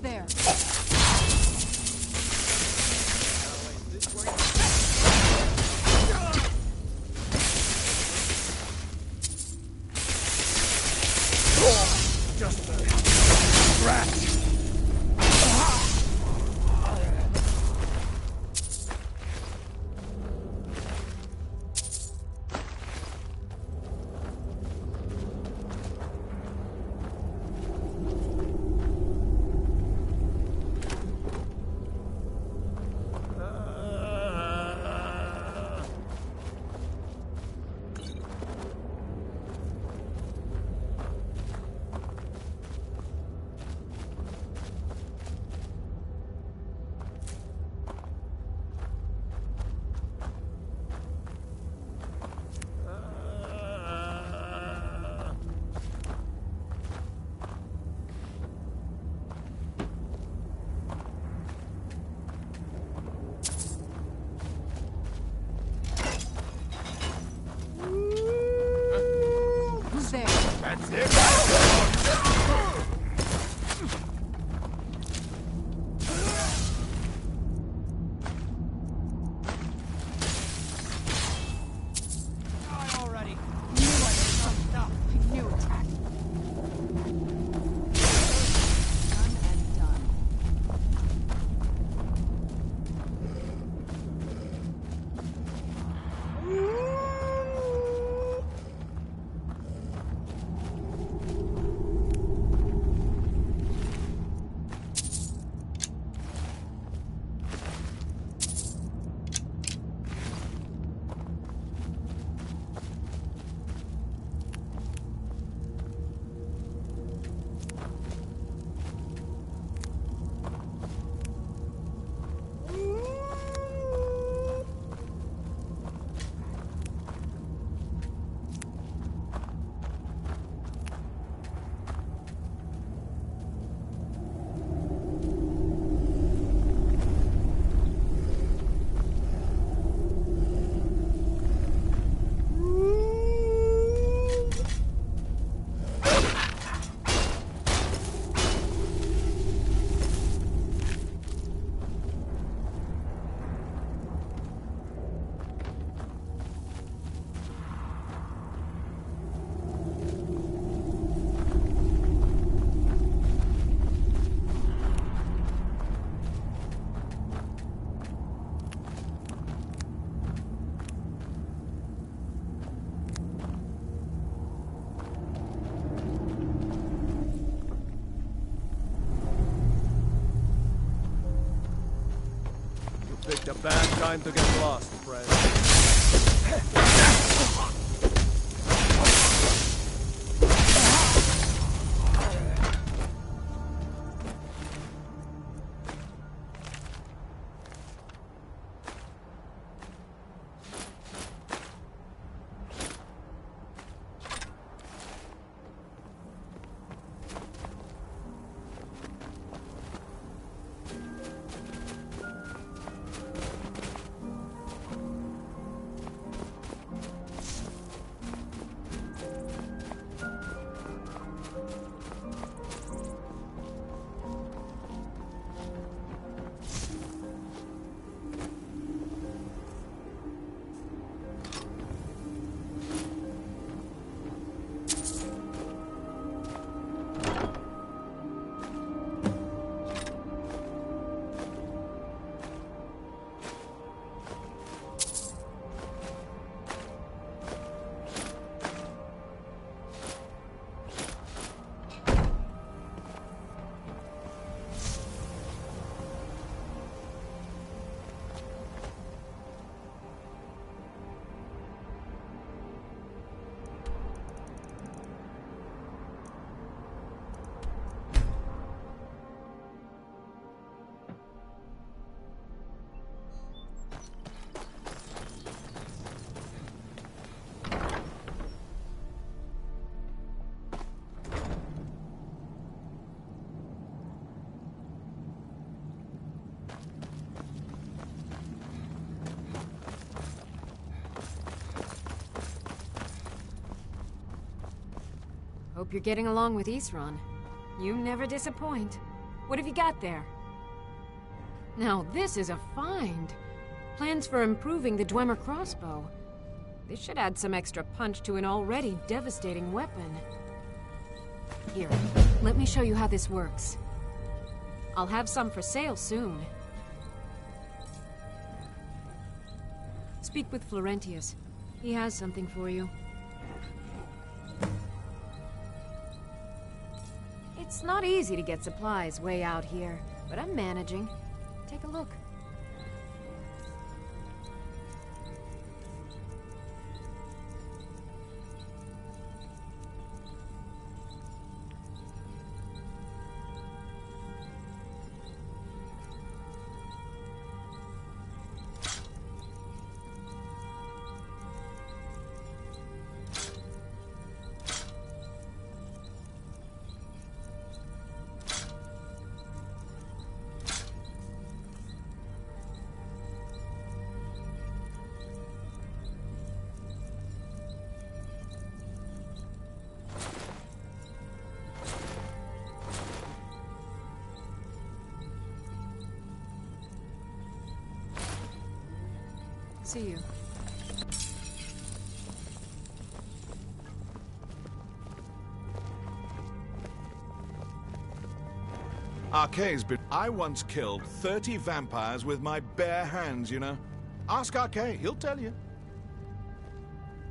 there? Just a rat. Picked a bad time to get lost, friend. Hope you're getting along with Isran. You never disappoint. What have you got there? Now this is a find. Plans for improving the Dwemer crossbow. This should add some extra punch to an already devastating weapon. Here, let me show you how this works. I'll have some for sale soon. Speak with Florentius. He has something for you. It's not easy to get supplies way out here, but I'm managing. Take a look. See you. Arcay's been... I once killed 30 vampires with my bare hands, you know. Ask Arcay, he'll tell you.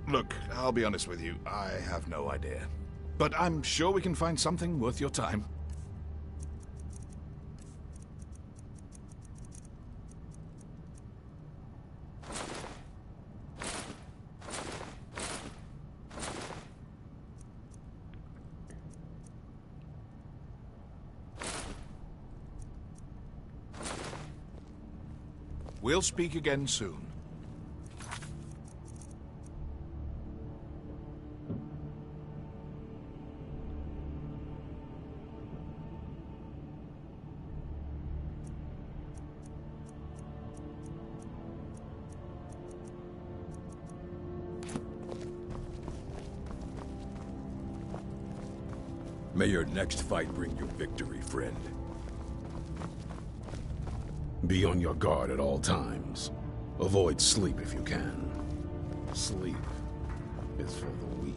Look, I'll be honest with you, I have no idea. But I'm sure we can find something worth your time. We'll speak again soon. May your next fight bring you victory, friend. Be on your guard at all times. Avoid sleep if you can. Sleep is for the weak.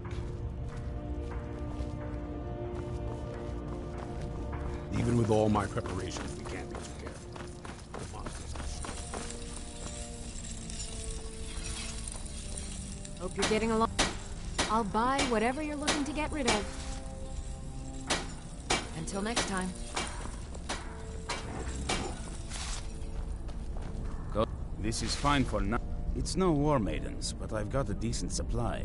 Even with all my preparations, we can't be too careful. The monsters. Hope you're getting along. I'll buy whatever you're looking to get rid of. Until next time. This is fine for now. It's no war maidens, but I've got a decent supply.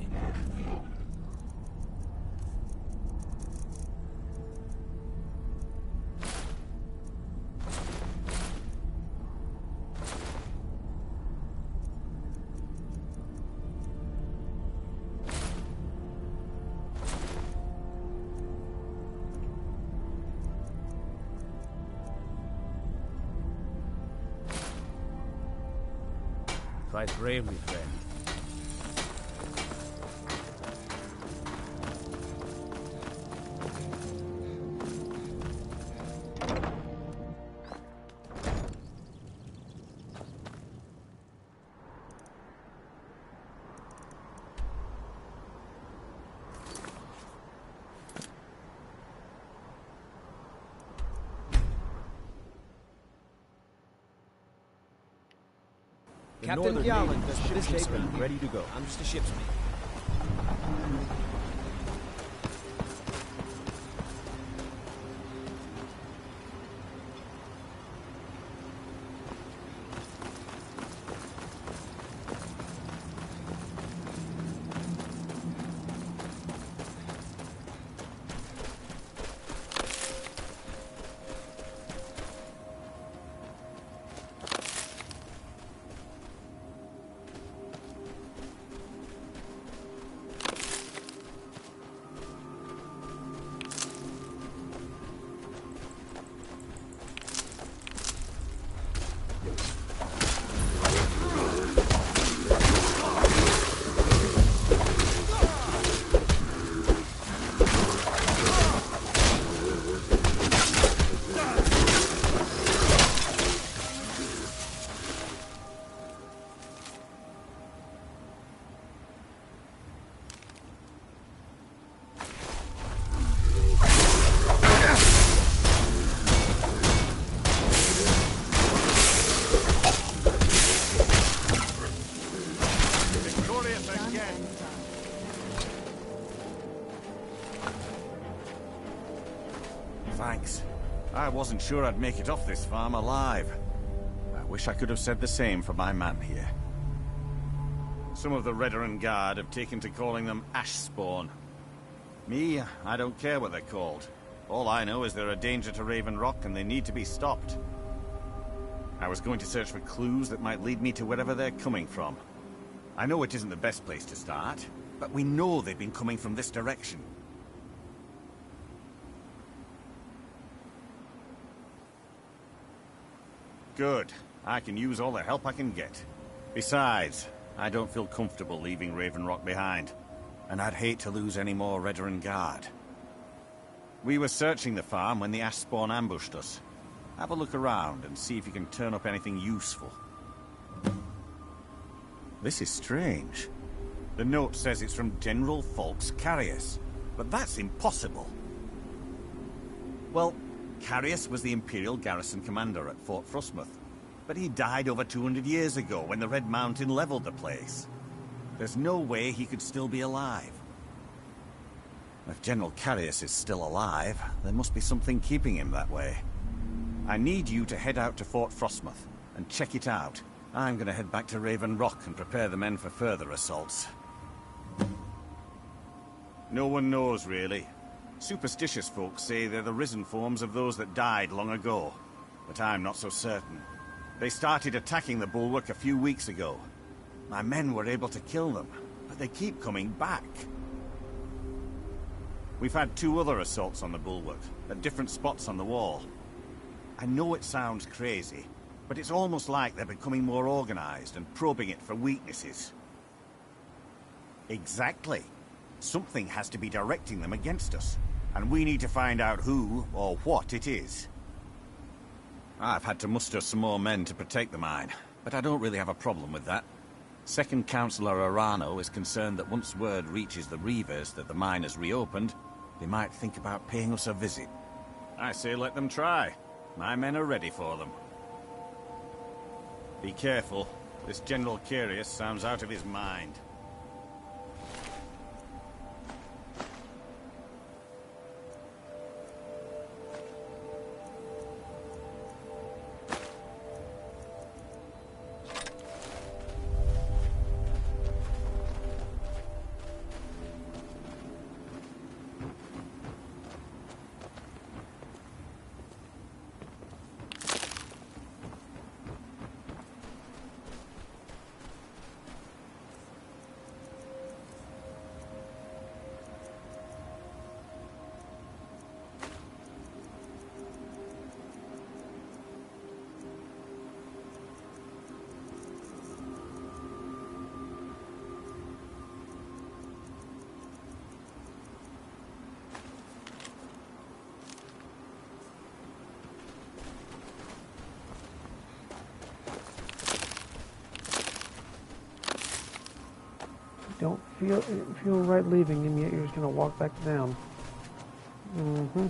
Fight bravely, friend. Captain Gallen does the business ready to go. I'm just a ship's mate. I wasn't sure I'd make it off this farm alive. I wish I could have said the same for my man here. Some of the Redoran Guard have taken to calling them Ashspawn. Me, I don't care what they're called. All I know is they're a danger to Raven Rock and they need to be stopped. I was going to search for clues that might lead me to wherever they're coming from. I know it isn't the best place to start, but we know they've been coming from this direction. Good. I can use all the help I can get. Besides, I don't feel comfortable leaving Raven Rock behind, and I'd hate to lose any more Redoran Guard. We were searching the farm when the Ashspawn ambushed us. Have a look around and see if you can turn up anything useful. This is strange. The note says it's from General Falks Carius, but that's impossible. Well, Carius was the Imperial garrison commander at Fort Frostmoth, but he died over 200 years ago when the Red Mountain leveled the place. There's no way he could still be alive. If General Carius is still alive, there must be something keeping him that way. I need you to head out to Fort Frostmoth and check it out. I'm gonna head back to Raven Rock and prepare the men for further assaults. No one knows, really. Superstitious folks say they're the risen forms of those that died long ago, but I'm not so certain. They started attacking the bulwark a few weeks ago. My men were able to kill them, but they keep coming back. We've had 2 other assaults on the bulwark, at different spots on the wall. I know it sounds crazy, but it's almost like they're becoming more organized and probing it for weaknesses. Exactly. Something has to be directing them against us, and we need to find out who or what it is. I've had to muster some more men to protect the mine, but I don't really have a problem with that. Second Councillor Arano is concerned that once word reaches the Reavers that the mine has reopened, they might think about paying us a visit. I say let them try. My men are ready for them. Be careful. This General Carius sounds out of his mind. Don't feel right leaving him yet. You're just gonna walk back down. Mm-hmm.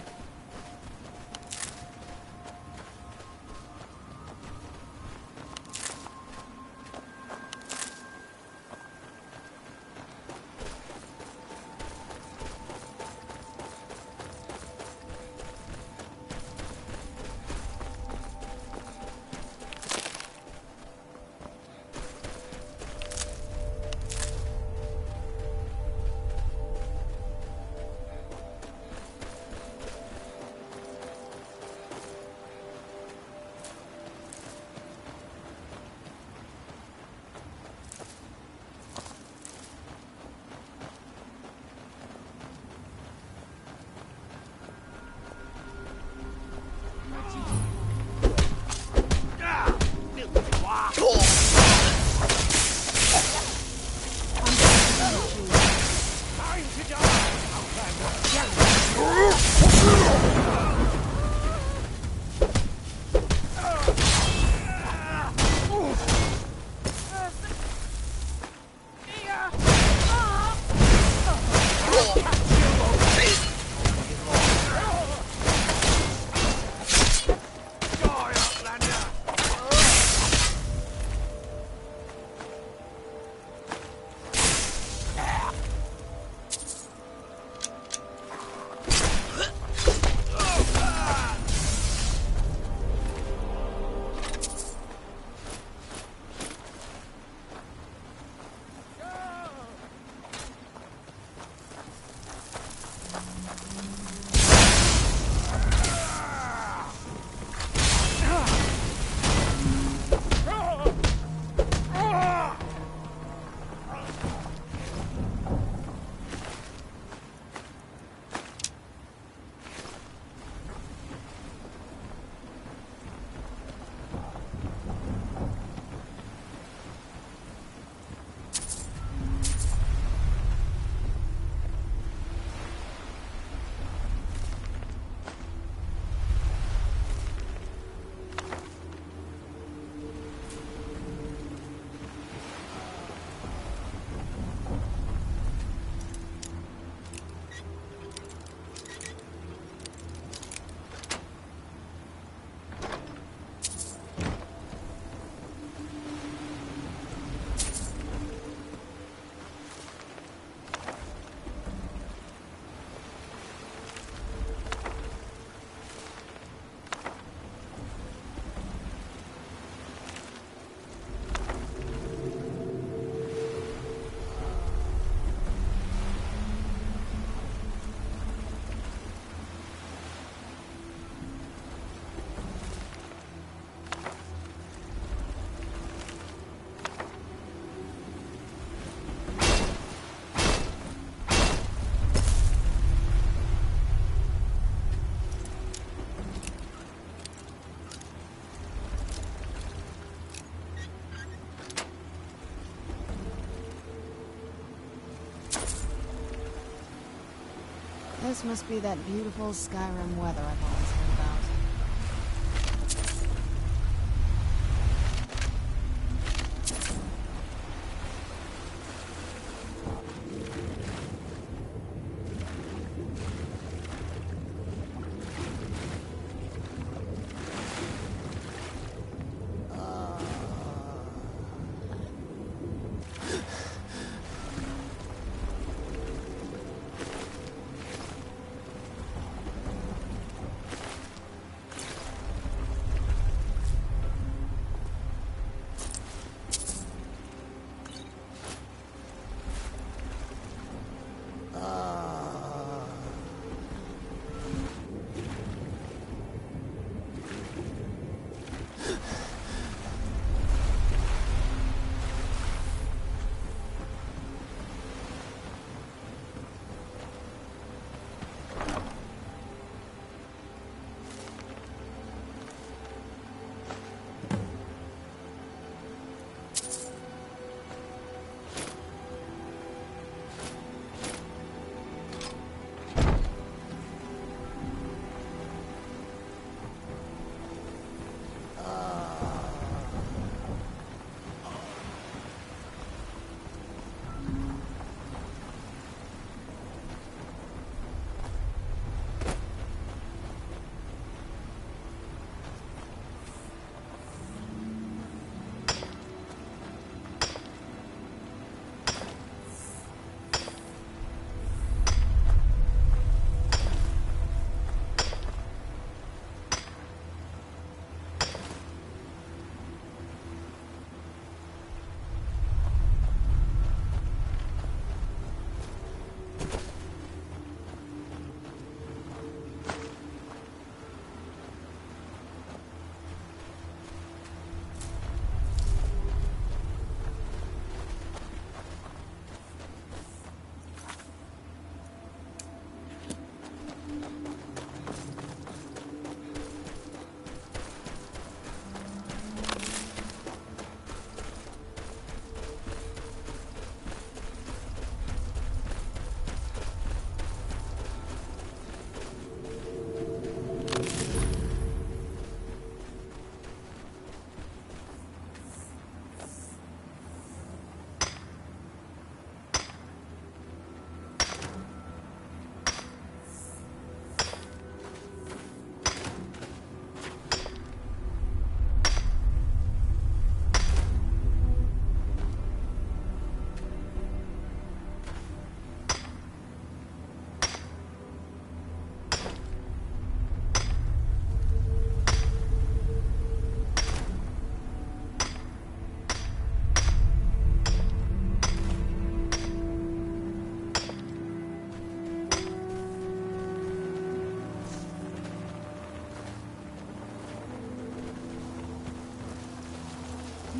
This must be that beautiful Skyrim weather I've always heard about.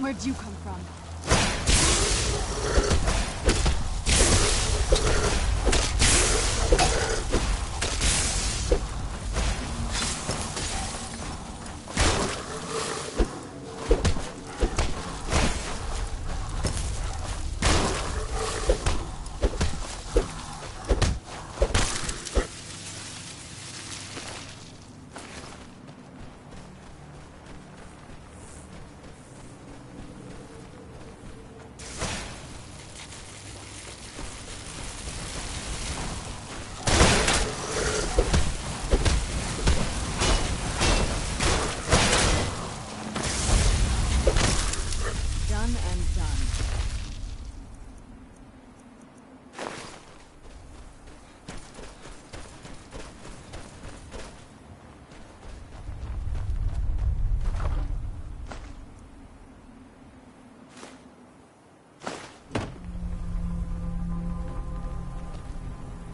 Where'd you come from?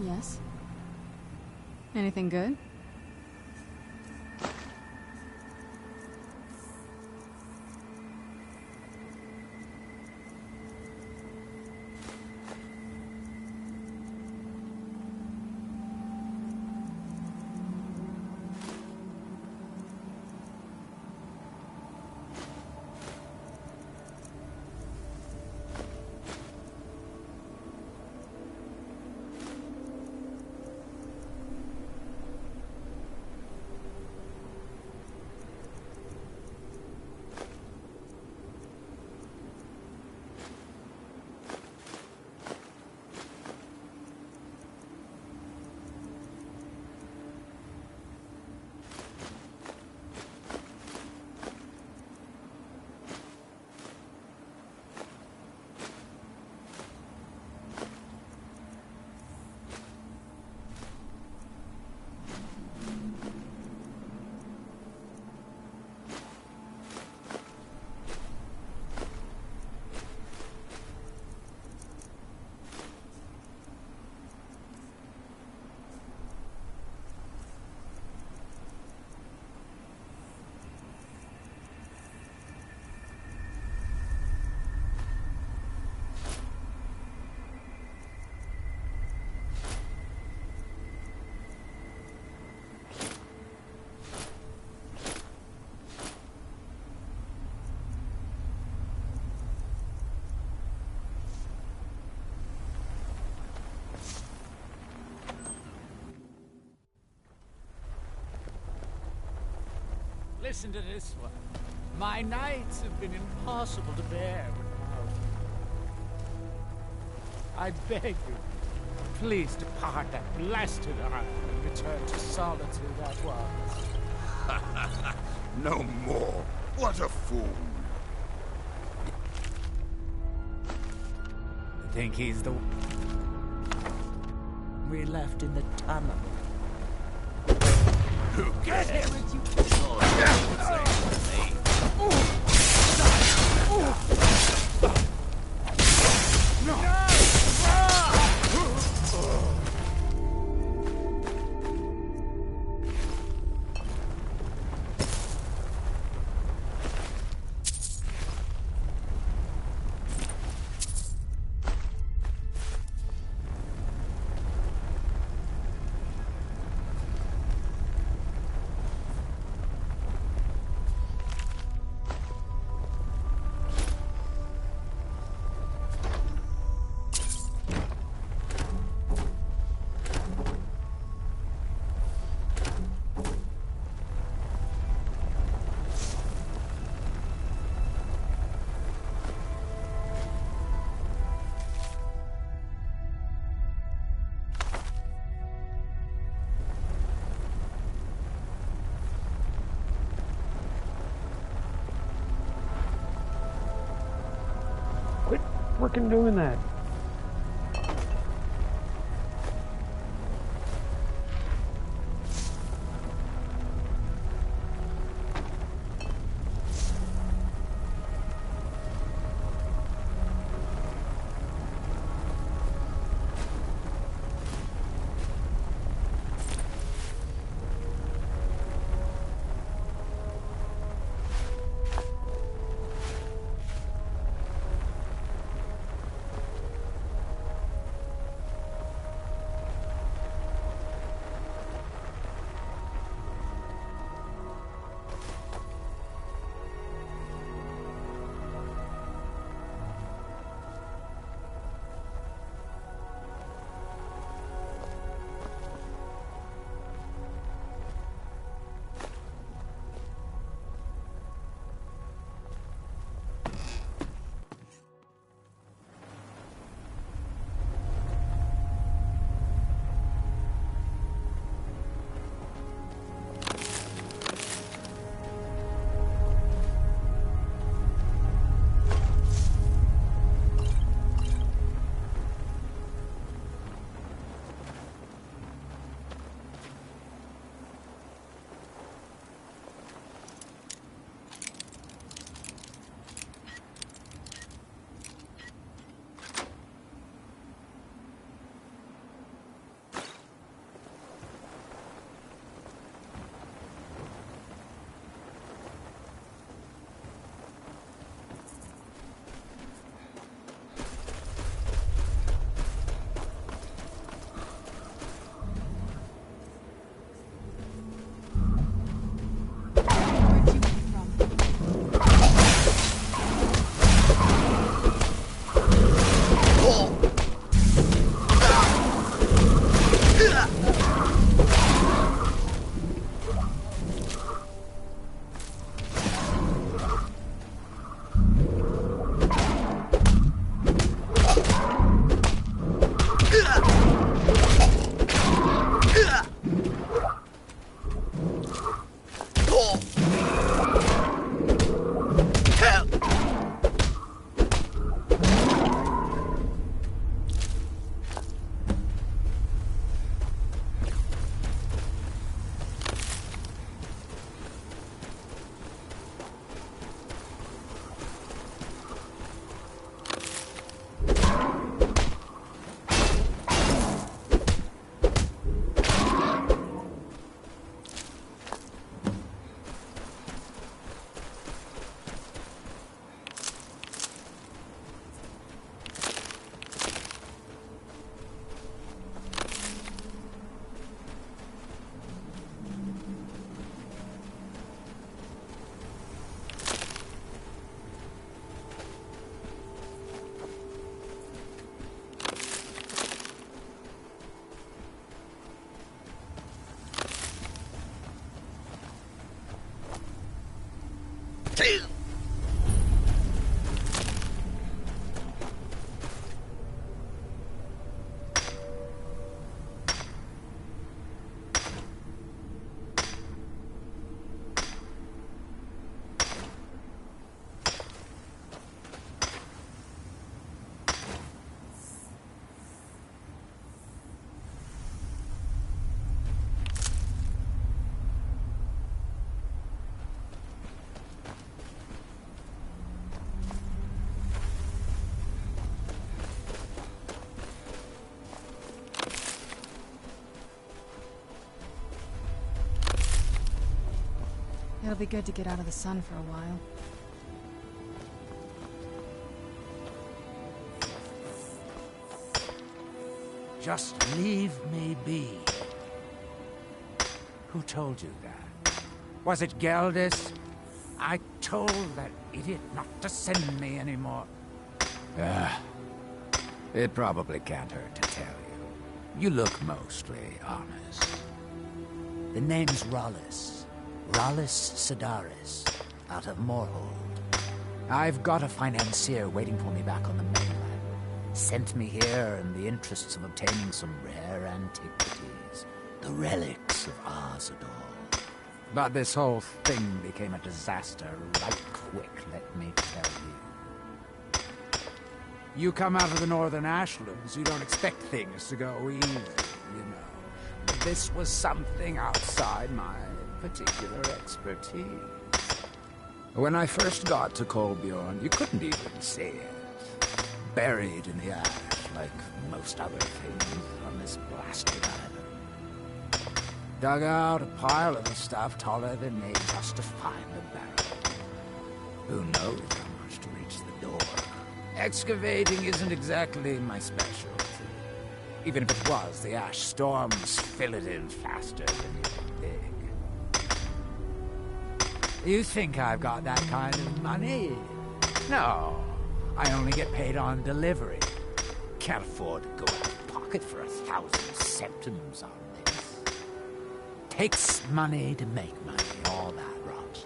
Yes? Anything good? Listen to this one. My nights have been impossible to bear without you. I beg you, please depart that blasted island and return to solitude at once. No more. What a fool. I think he's the we left in the tunnel. Who Get him! Quit freaking doing that. It'll be good to get out of the sun for a while. Just leave me be. Who told you that? Was it Geldis? I told that idiot not to send me anymore. It probably can't hurt to tell you. You look mostly honest. The name's Rollis. Rollis Sedaris, out of Moorhold. I've got a financier waiting for me back on the mainland. Sent me here in the interests of obtaining some rare antiquities. The relics of Azador. But this whole thing became a disaster right quick, let me tell you. You come out of the northern ashlands, you don't expect things to go easy, you know. But this was something outside my particular expertise. When I first got to Kolbjorn, you couldn't even see it. Buried in the ash, like most other things on this blasted island. Dug out a pile of the stuff taller than me just to find the barrel. Who knows how much to reach the door? Excavating isn't exactly my specialty. Even if it was, the ash storms fill it in faster than you can dig. You think I've got that kind of money? No. I only get paid on delivery. Can't afford to go out of pocket for 1,000 septims on this. Takes money to make money, all that rot.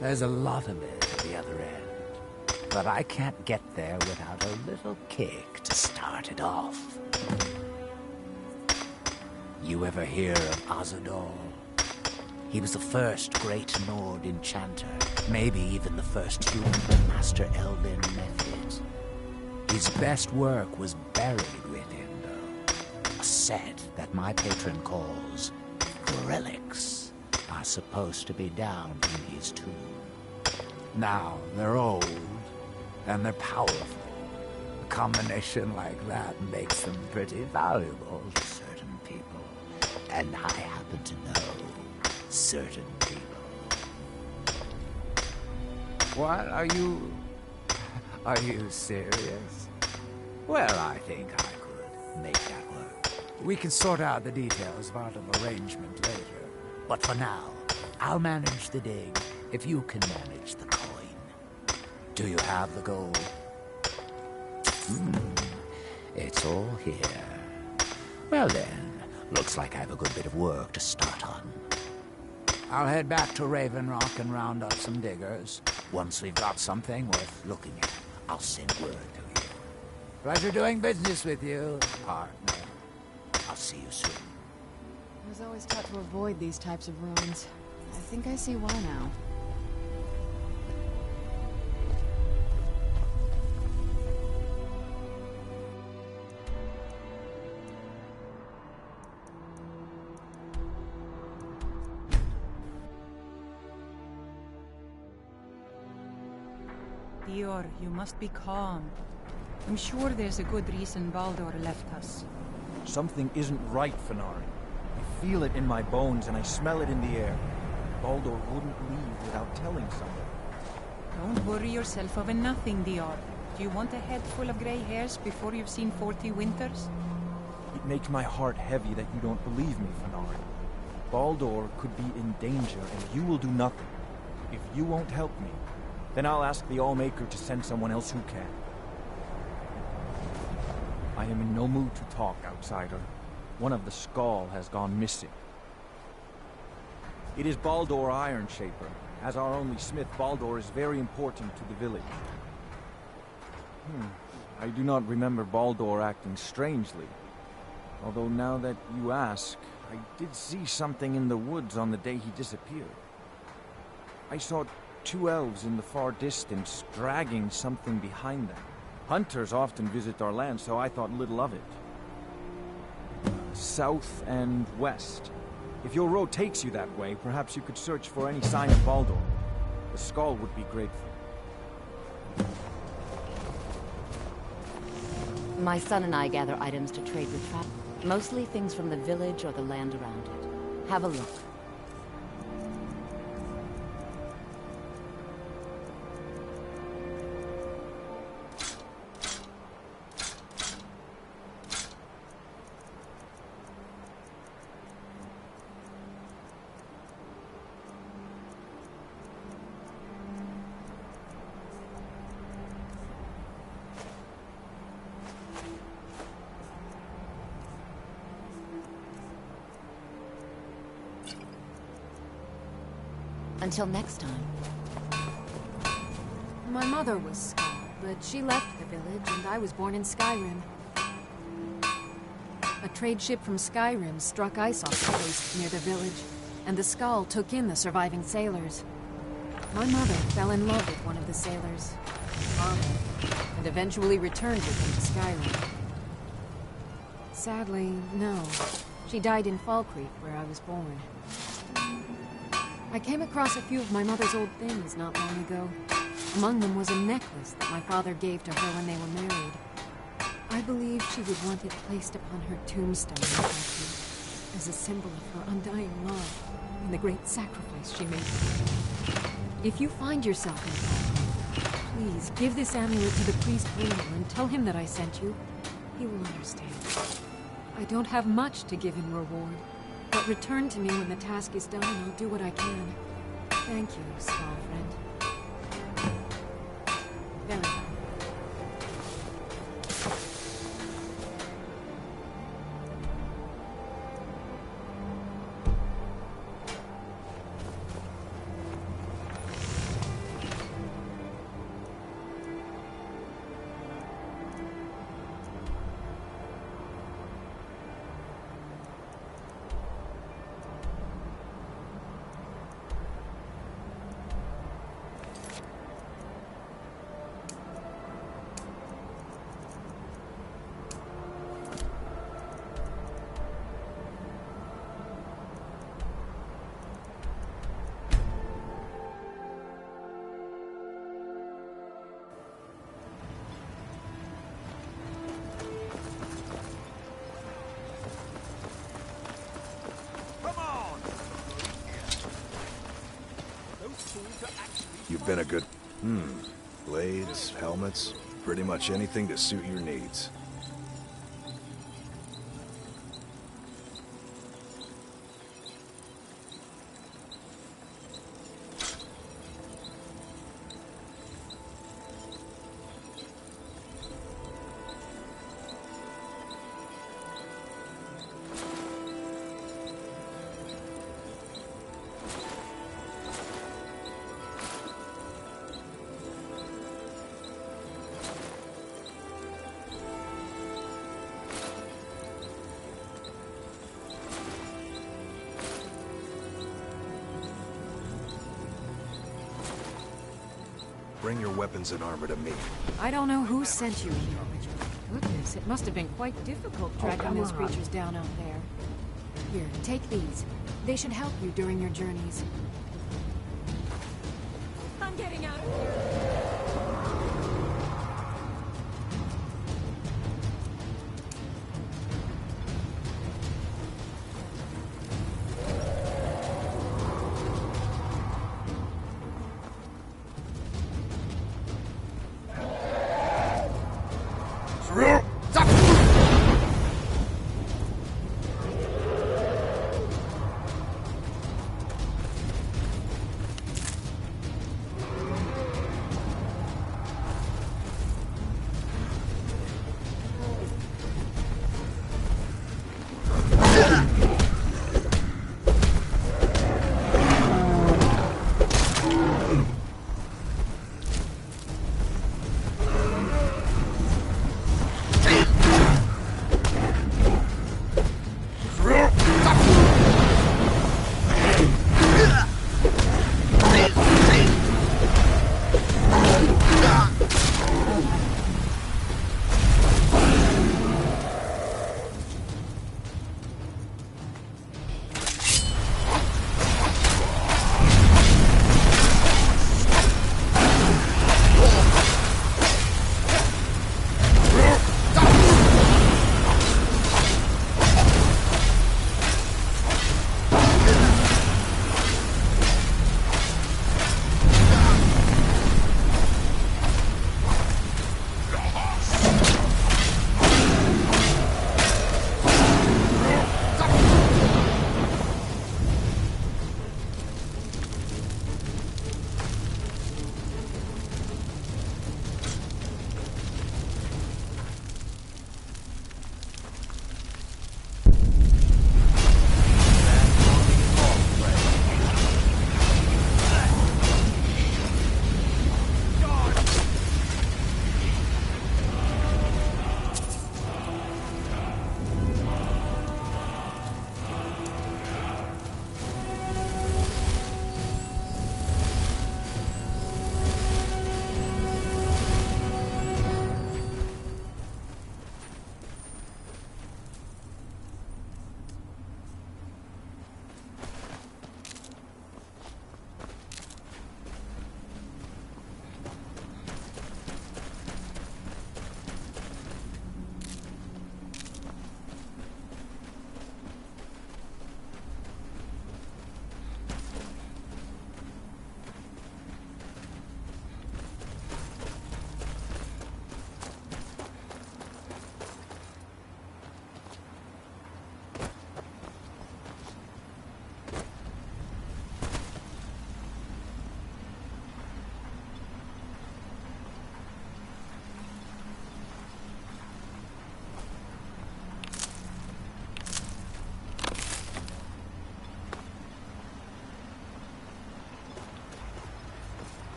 There's a lot of it at the other end. But I can't get there without a little kick to start it off. You ever hear of Azador? He was the first great Nord enchanter, maybe even the first human to master elven methods. His best work was buried with him, though. A set that my patron calls relics are supposed to be down in his tomb. Now, they're old, and they're powerful. A combination like that makes them pretty valuable to certain people. And I happen to know certain people. What? Are you serious? Well, I think I could make that work. We can sort out the details of our little arrangement later. But for now, I'll manage the dig if you can manage the coin. Do you have the gold? It's all here. Well then, looks like I have a good bit of work to start on. I'll head back to Raven Rock and round up some diggers. Once we've got something worth looking at, I'll send word to you. Pleasure doing business with you, partner. I'll see you soon. I was always taught to avoid these types of ruins. I think I see why now. Dior, you must be calm. I'm sure there's a good reason Baldur left us. Something isn't right, Fenari. I feel it in my bones and I smell it in the air. Baldur wouldn't leave without telling someone. Don't worry yourself over nothing, Dior. Do you want a head full of grey hairs before you've seen 40 winters? It makes my heart heavy that you don't believe me, Fenari. Baldur could be in danger and you will do nothing. If you won't help me, then I'll ask the Allmaker to send someone else who can. I am in no mood to talk, outsider. One of the Skull has gone missing. It is Baldur Ironshaper. As our only smith, Baldur is very important to the village. I do not remember Baldur acting strangely. Although now that you ask, I did see something in the woods on the day he disappeared. I saw 2 elves in the far distance, dragging something behind them. Hunters often visit our land, so I thought little of it. South and west. If your road takes you that way, perhaps you could search for any sign of Baldur. The Skull would be grateful. My son and I gather items to trade with travelers. Mostly things from the village or the land around it. Have a look. Until next time. My mother was Scar, but she left the village, and I was born in Skyrim. A trade ship from Skyrim struck ice off the coast near the village, and the Skull took in the surviving sailors. My mother fell in love with one of the sailors, Arthur, and eventually returned with him to Skyrim. Sadly, no. She died in Fall Creek, where I was born. I came across a few of my mother's old things not long ago. Among them was a necklace that my father gave to her when they were married. I believe she would want it placed upon her tombstone in country, as a symbol of her undying love and the great sacrifice she made for me. If you find yourself in Fall Creek, please give this amulet to the priest William and tell him that I sent you. He will understand. I don't have much to give in reward, but return to me when the task is done and I'll do what I can. Thank you, small friend. Very well. You've been a good... Blades, helmets, pretty much anything to suit your needs. Bring your weapons and armor to me. I don't know who sent you here, but goodness, it must have been quite difficult tracking those creatures down out there. Here, take these. They should help you during your journeys. I'm getting out of here.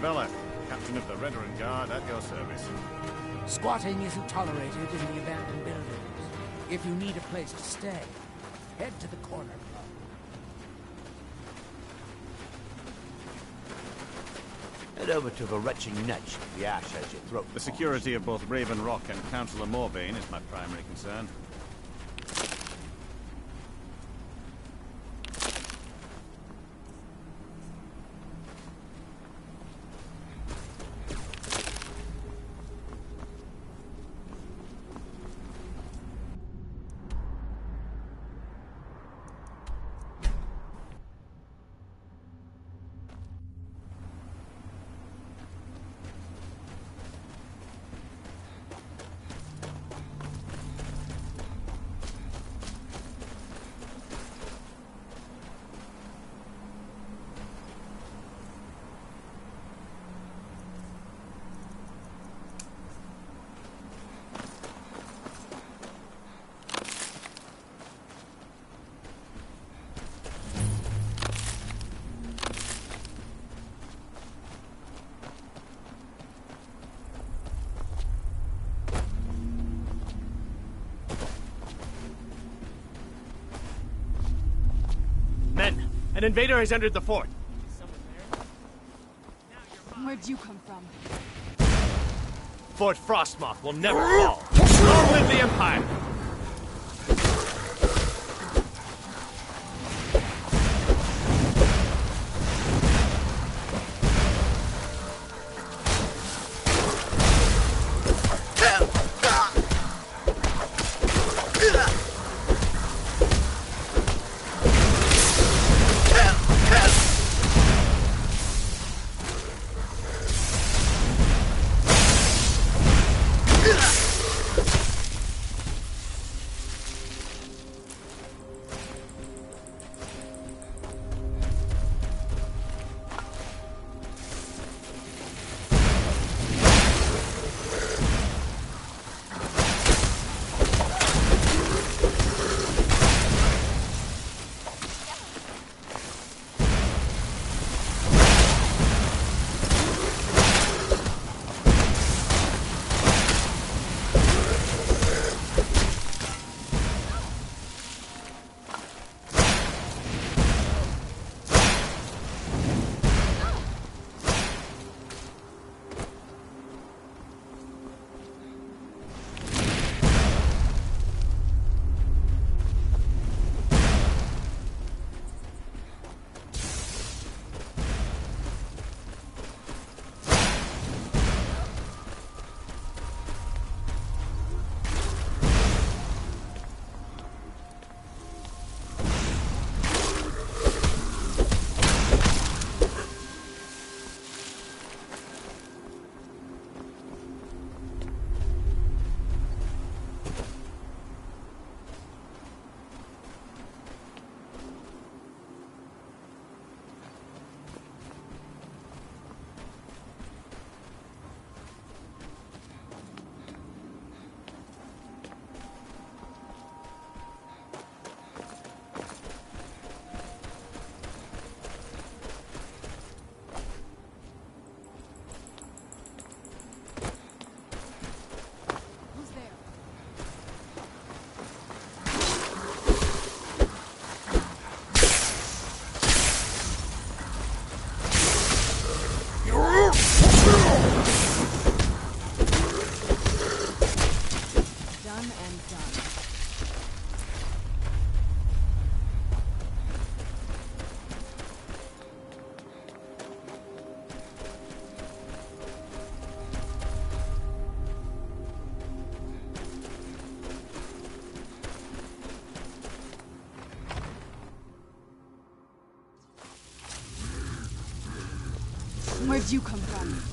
Vela, captain of the Veteran Guard at your service. Squatting isn't tolerated in the abandoned buildings. If you need a place to stay, head to the corner club. Head over to the retching netch. The ash has your throat. The security of both Raven Rock and Councillor Morbane is my primary concern. Men, an invader has entered the fort. Where'd you come from? Fort Frostmoth will never fall. Long live the Empire! Where'd you come from?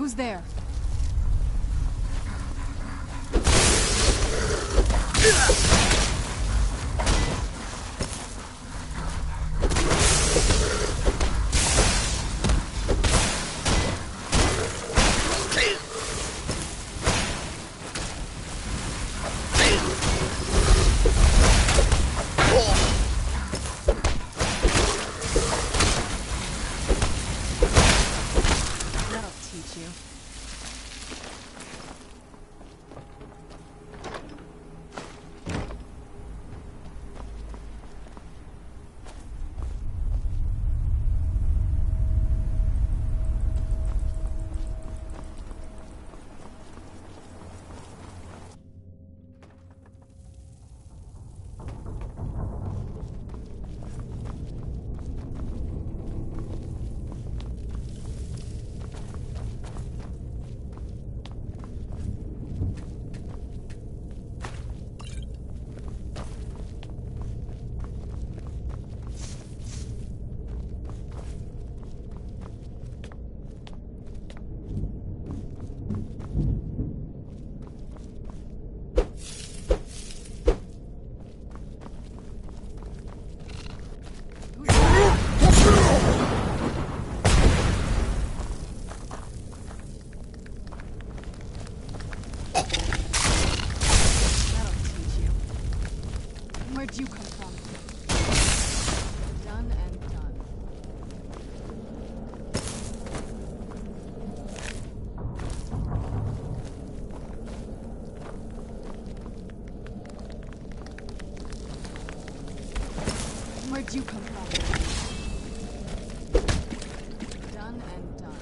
Who's there? That'll teach you. Where'd you come from? Done and done. Where'd you come from? Done and done.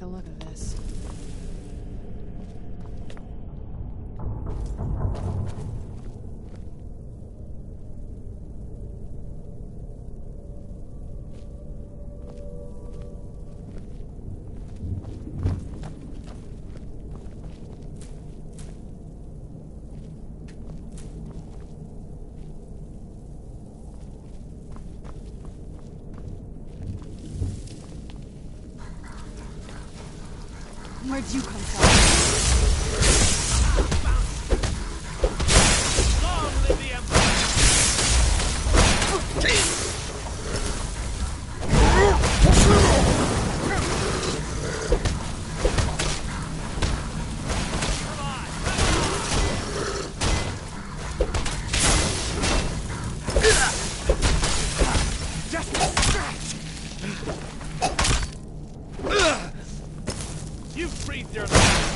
the look of this. Where'd you come from? Long live the Empire! Just a scratch! You've breathed your last.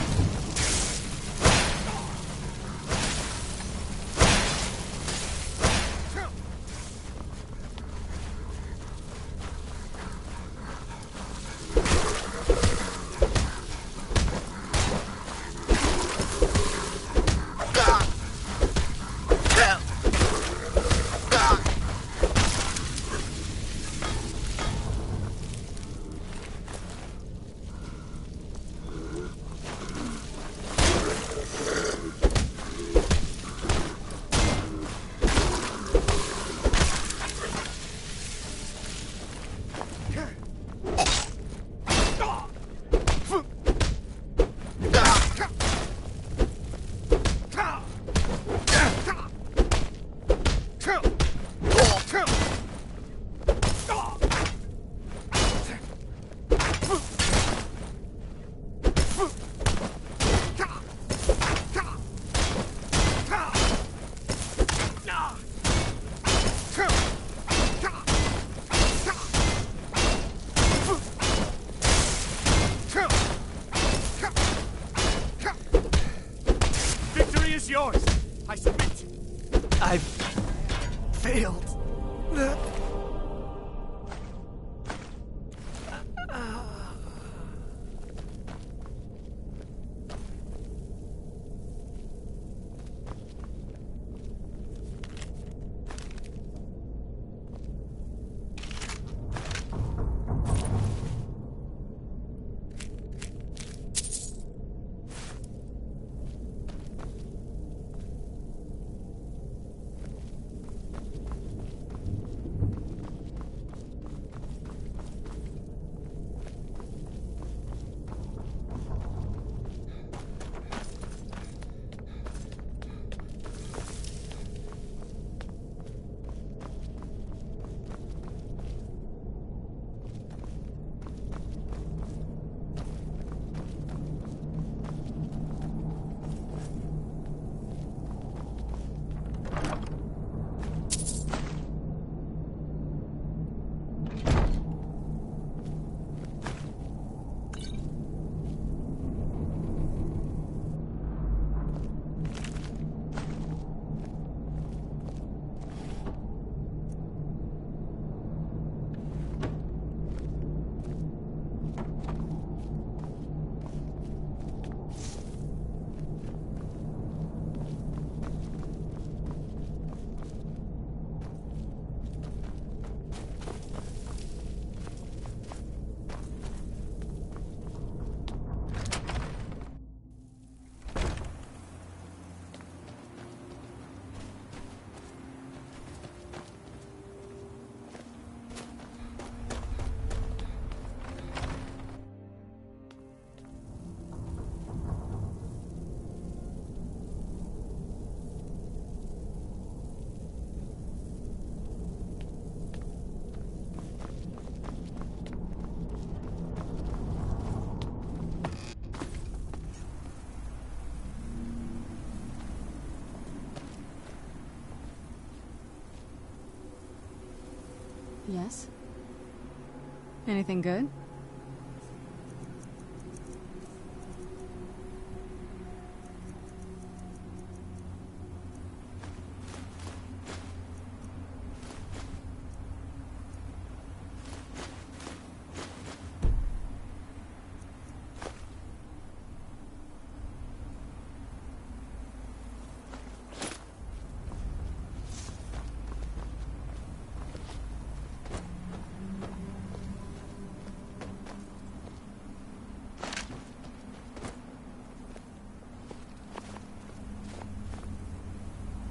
Victory is yours. I submit. I've failed. Yes? Anything good?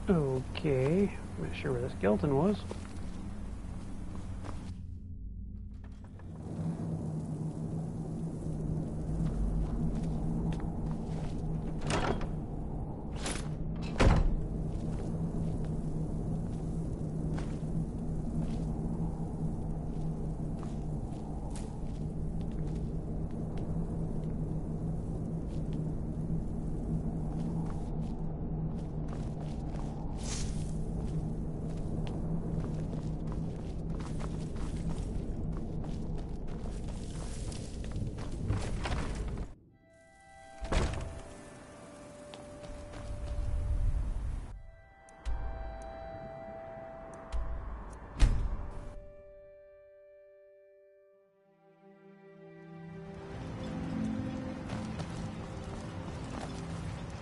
Okay, I'm not sure where the skeleton was.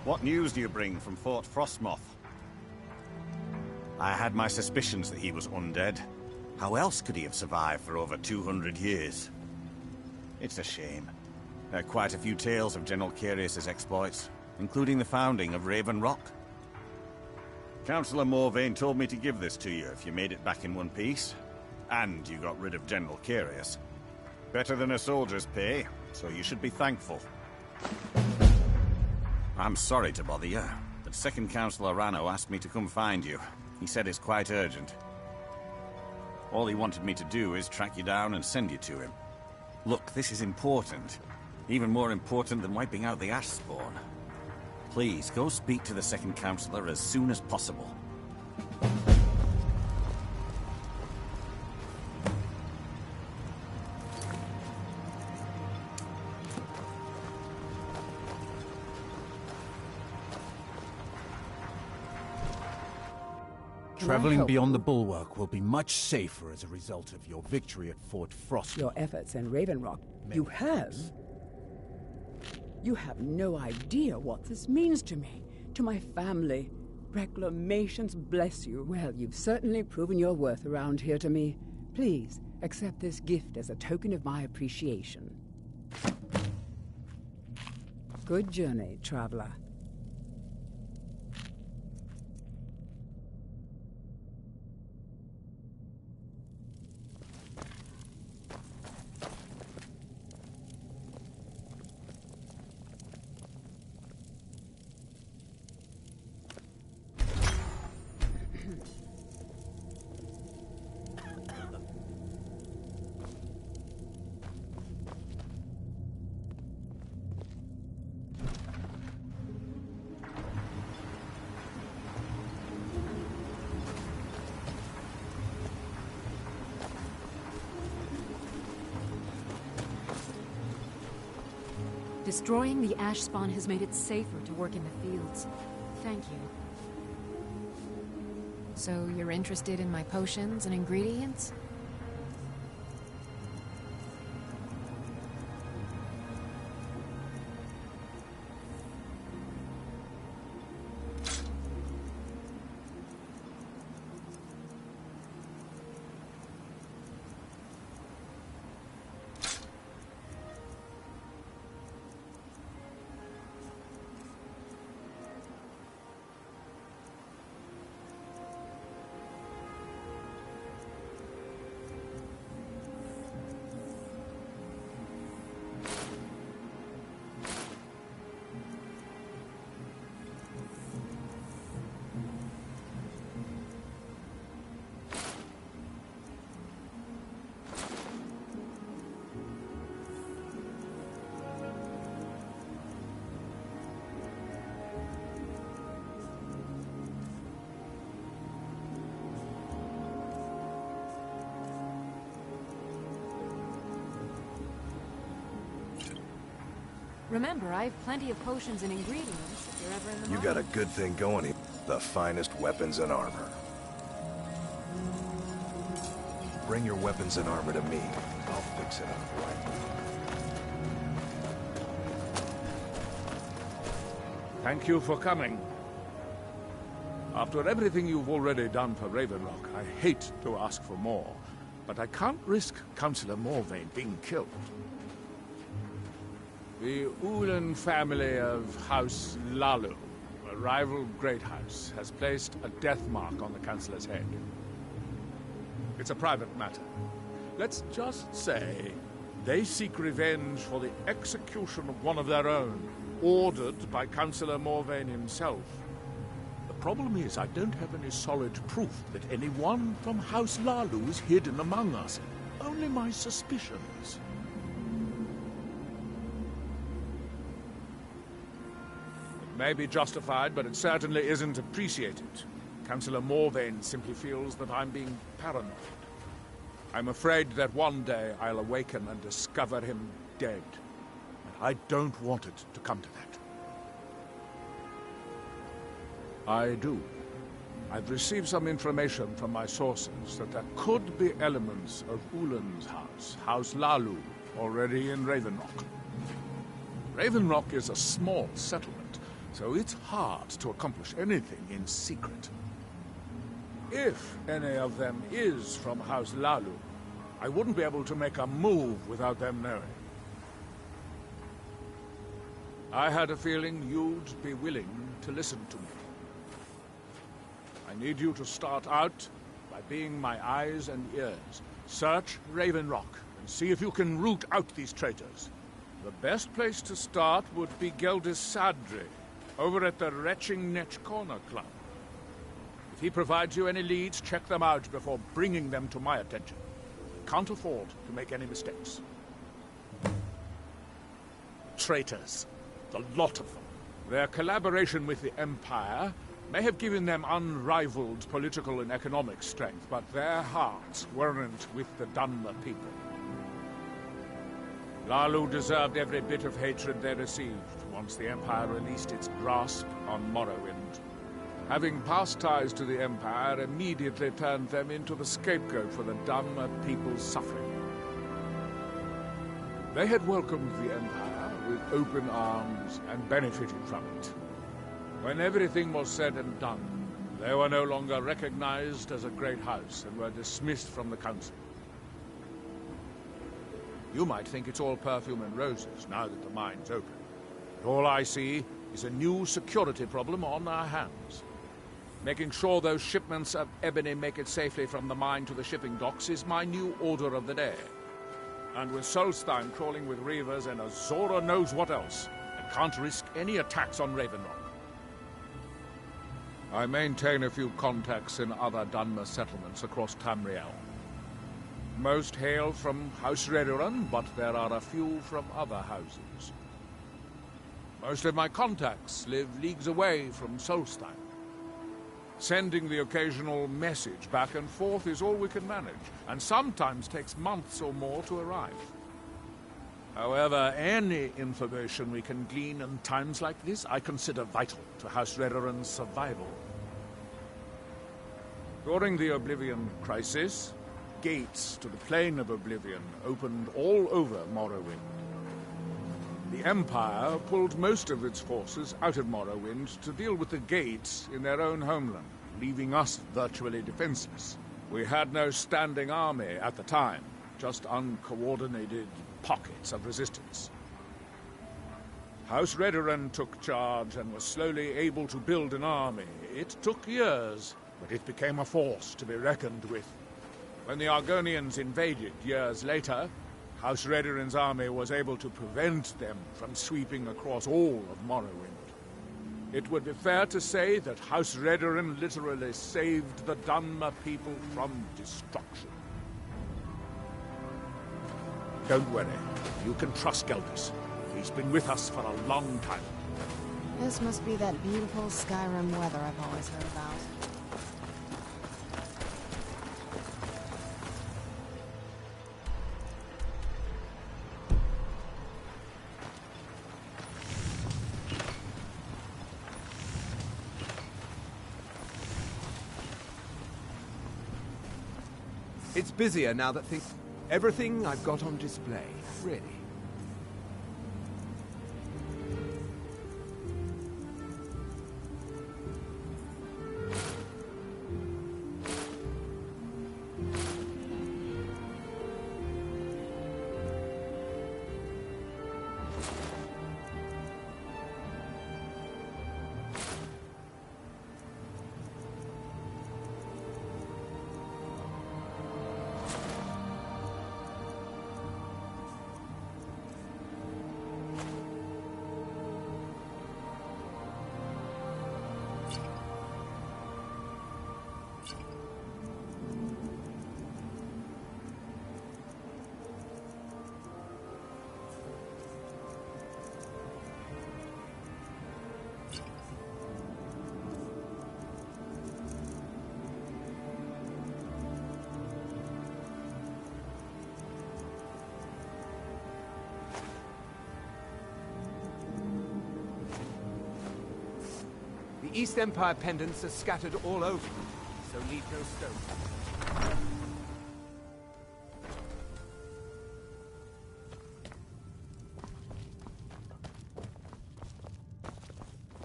What news do you bring from Fort Frostmoth? I had my suspicions that he was undead. How else could he have survived for over 200 years? It's a shame. There are quite a few tales of General Carius's exploits, including the founding of Raven Rock. Councillor Morvain told me to give this to you if you made it back in one piece. And you got rid of General Carius. Better than a soldier's pay, so you should be thankful. I'm sorry to bother you, but Second Councillor Rano asked me to come find you. He said it's quite urgent. All he wanted me to do is track you down and send you to him. Look, this is important. Even more important than wiping out the Ash Spawn. Please, go speak to the Second Councillor as soon as possible. Traveling beyond the bulwark will be much safer as a result of your victory at Fort Frost. Your efforts in Raven Rock. You have? You have no idea what this means to me, to my family. Reclamations bless you. Well, you've certainly proven your worth around here to me. Please, accept this gift as a token of my appreciation. Good journey, traveler. Destroying the ash spawn has made it safer to work in the fields. Thank you. So you're interested in my potions and ingredients? Remember, I have plenty of potions and ingredients if you're ever in the You got a good thing going here. The finest weapons and armor. Bring your weapons and armor to me. I'll fix it up right. Thank you for coming. After everything you've already done for Raven Rock, I hate to ask for more, but I can't risk Councillor Morvain being killed. The Ulan family of House Lalu were a rival great house has placed a death mark on the Chancellor's head. It's a private matter. Let's just say they seek revenge for the execution of one of their own, ordered by Councillor Morvain himself. The problem is, I don't have any solid proof that anyone from House Lalu is hidden among us. Only my suspicions. It may be justified, but it certainly isn't appreciated. Councillor Morvain simply feels that I'm being paranoid. I'm afraid that one day I'll awaken and discover him dead. And I don't want it to come to that. I do. I've received some information from my sources that there could be elements of Ulan's house, House Lalu, already in Ravenrock. Ravenrock is a small settlement, so it's hard to accomplish anything in secret. If any of them is from House Lalu, I wouldn't be able to make a move without them knowing. I had a feeling you'd be willing to listen to me. I need you to start out by being my eyes and ears. Search Ravenrock and see if you can root out these traitors. The best place to start would be Geldis Sadri, over at the Retching Netch Corner Club. If he provides you any leads, check them out before bringing them to my attention. I can't afford to make any mistakes. Traitors. The lot of them. Their collaboration with the Empire may have given them unrivaled political and economic strength, but their hearts weren't with the Dunmer people. Lalu deserved every bit of hatred they received once the Empire released its grasp on Morrowind. Having past ties to the Empire immediately turned them into the scapegoat for the Dunmer people's suffering. They had welcomed the Empire with open arms and benefited from it. When everything was said and done, they were no longer recognized as a great house and were dismissed from the council. You might think it's all perfume and roses now that the mine's open. But all I see is a new security problem on our hands. Making sure those shipments of ebony make it safely from the mine to the shipping docks is my new order of the day. And with Solstein crawling with reavers and Azora knows what else, I can't risk any attacks on Ravenrock. I maintain a few contacts in other Dunmer settlements across Tamriel. Most hail from House Redoran, but there are a few from other houses. Most of my contacts live leagues away from Solstein. Sending the occasional message back and forth is all we can manage, and sometimes takes months or more to arrive. However, any information we can glean in times like this, I consider vital to House Redoran's survival. During the Oblivion Crisis, gates to the Plane of Oblivion opened all over Morrowind. The Empire pulled most of its forces out of Morrowind to deal with the gates in their own homeland, leaving us virtually defenseless. We had no standing army at the time, just uncoordinated pockets of resistance. House Redoran took charge and was slowly able to build an army. It took years, but it became a force to be reckoned with. When the Argonians invaded years later, House Redoran's army was able to prevent them from sweeping across all of Morrowind. It would be fair to say that House Redoran literally saved the Dunmer people from destruction. Don't worry. You can trust Geldis. He's been with us for a long time. This must be that beautiful Skyrim weather I've always heard about. It's busier now that everything I've got on display, really. East Empire pendants are scattered all over, so leave no stone.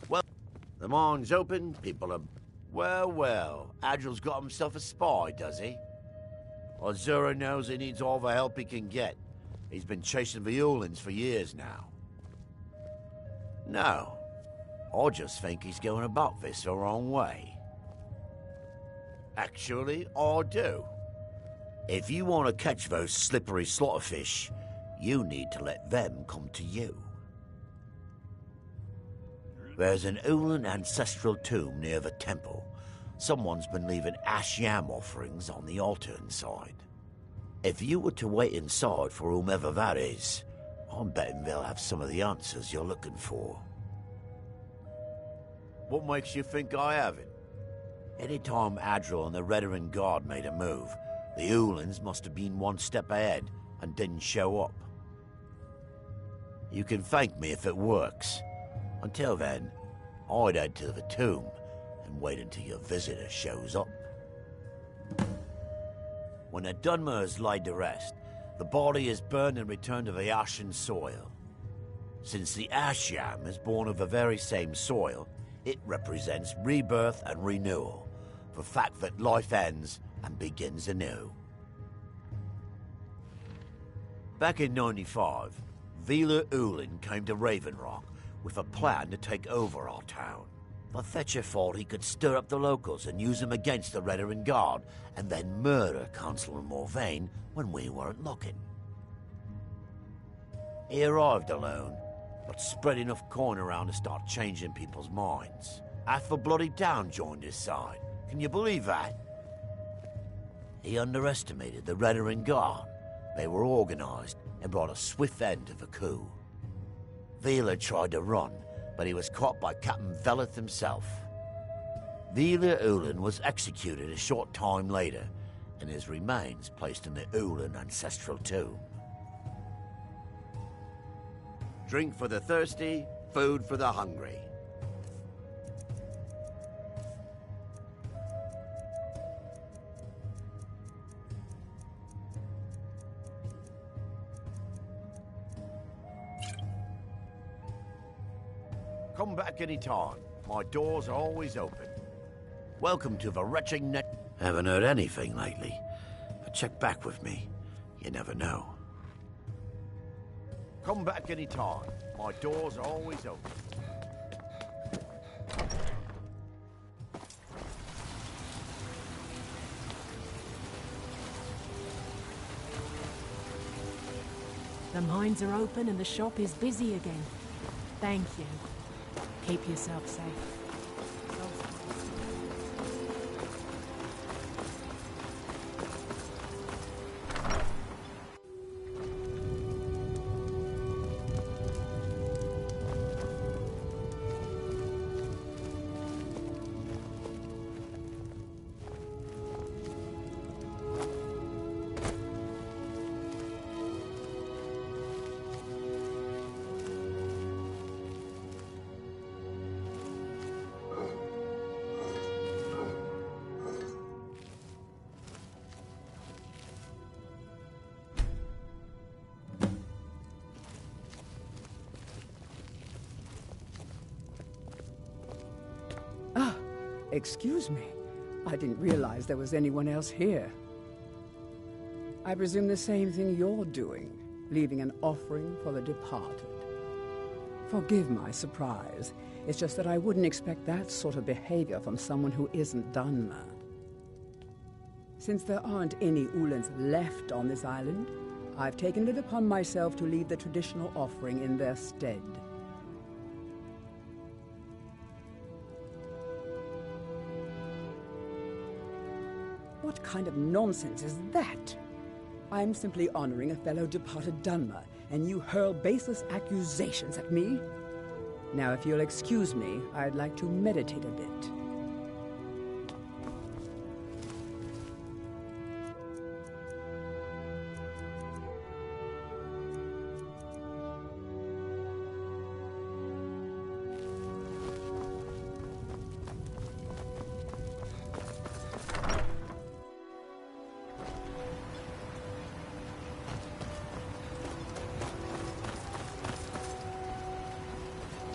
Well, the mine's open, people are... Well, Adril's got himself a spy, does he? Azura knows he needs all the help he can get. He's been chasing the Ulans for years now. No, I just think he's going about this the wrong way. Actually, I do. If you want to catch those slippery slaughterfish, you need to let them come to you. There's an Ulan ancestral tomb near the temple. Someone's been leaving ash yam offerings on the altar inside. If you were to wait inside for whomever that is, I'm betting they'll have some of the answers you're looking for. What makes you think I haven't? Anytime Adril and the Redarin Guard made a move, the Ulans must have been one step ahead and didn't show up. You can thank me if it works. Until then, I'd head to the tomb and wait until your visitor shows up. When a Dunmer is laid to rest, the body is burned and returned to the ashen soil. Since the ash yam is born of the very same soil, it represents rebirth and renewal, the fact that life ends and begins anew. Back in 95, Vila Ulin came to Raven Rock with a plan to take over our town. But Fetcher thought he could stir up the locals and use them against the Redarin Guard, and then murder Consular Morvain when we weren't looking. He arrived alone, but spread enough coin around to start changing people's minds. Half the bloody town joined his side. Can you believe that? He underestimated the Redarin Guard. They were organized and brought a swift end to the coup. Vila tried to run, but he was caught by Captain Veleth himself. Vila Ulan was executed a short time later, and his remains placed in the Ulan ancestral tomb. Drink for the thirsty, food for the hungry. Come back any time. My doors are always open. Welcome to the retching net. Haven't heard anything lately, but check back with me. You never know. Come back any time. My doors are always open. The mines are open and the shop is busy again. Thank you. Keep yourself safe. Excuse me. I didn't realize there was anyone else here. I presume the same thing you're doing, leaving an offering for the departed. Forgive my surprise. It's just that I wouldn't expect that sort of behavior from someone who isn't Dunmer. Since there aren't any Ulans left on this island, I've taken it upon myself to leave the traditional offering in their stead. What kind of nonsense is that? I'm simply honoring a fellow departed Dunmer, and you hurl baseless accusations at me? Now, if you'll excuse me, I'd like to meditate a bit.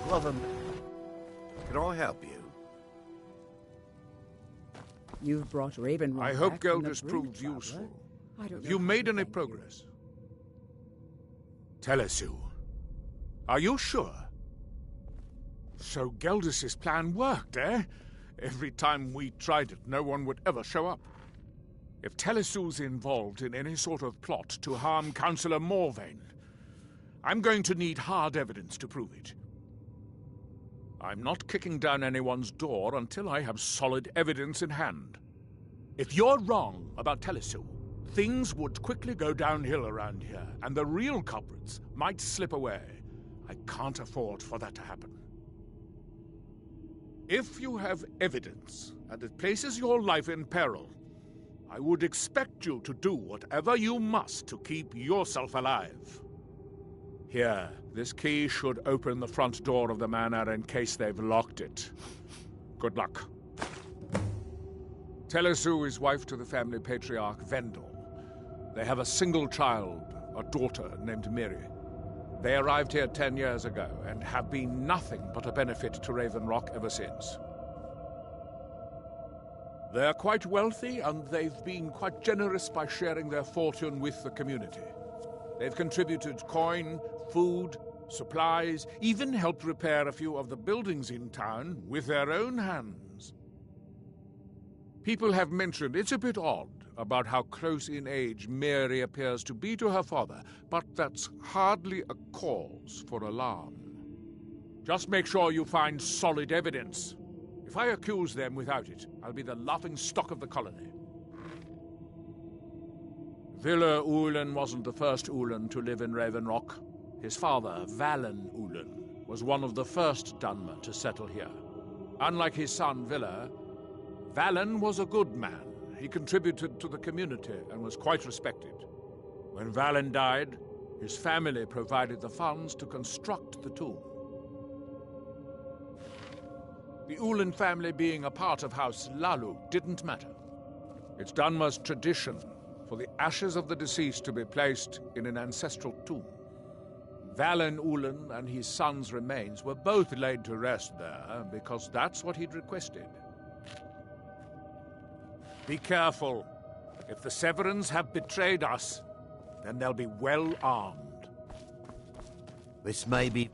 Love him. Can I help you? You've brought Raven. I hope Geldis proved useful. Have you made any progress? Telesu. Are you sure? So Geldis's plan worked, eh? Every time we tried it, no one would ever show up. If Telesu's involved in any sort of plot to harm Councillor Morvain, I'm going to need hard evidence to prove it. I'm not kicking down anyone's door until I have solid evidence in hand. If you're wrong about Telesu, things would quickly go downhill around here, and the real culprits might slip away. I can't afford for that to happen. If you have evidence, and it places your life in peril, I would expect you to do whatever you must to keep yourself alive. Here, this key should open the front door of the manor in case they've locked it. Good luck. Telesu is wife to the family patriarch Vendor. They have a single child, a daughter named Miri. They arrived here 10 years ago and have been nothing but a benefit to Raven Rock ever since. They're quite wealthy, and they've been quite generous by sharing their fortune with the community. They've contributed coin, food, supplies, even helped repair a few of the buildings in town with their own hands. People have mentioned it's a bit odd about how close in age Mary appears to be to her father, but that's hardly a cause for alarm. Just make sure you find solid evidence. If I accuse them without it, I'll be the laughing stock of the colony. Villa Ulen wasn't the first Ulen to live in Raven Rock. His father, Valen Ulen, was one of the first Dunmer to settle here. Unlike his son, Villa, Valen was a good man. He contributed to the community and was quite respected. When Valen died, his family provided the funds to construct the tomb. The Ulen family being a part of House Lalu didn't matter. It's Dunmer's tradition for the ashes of the deceased to be placed in an ancestral tomb. Valen Ulen and his son's remains were both laid to rest there because that's what he'd requested. Be careful. If the Severans have betrayed us, then they'll be well armed. This may be...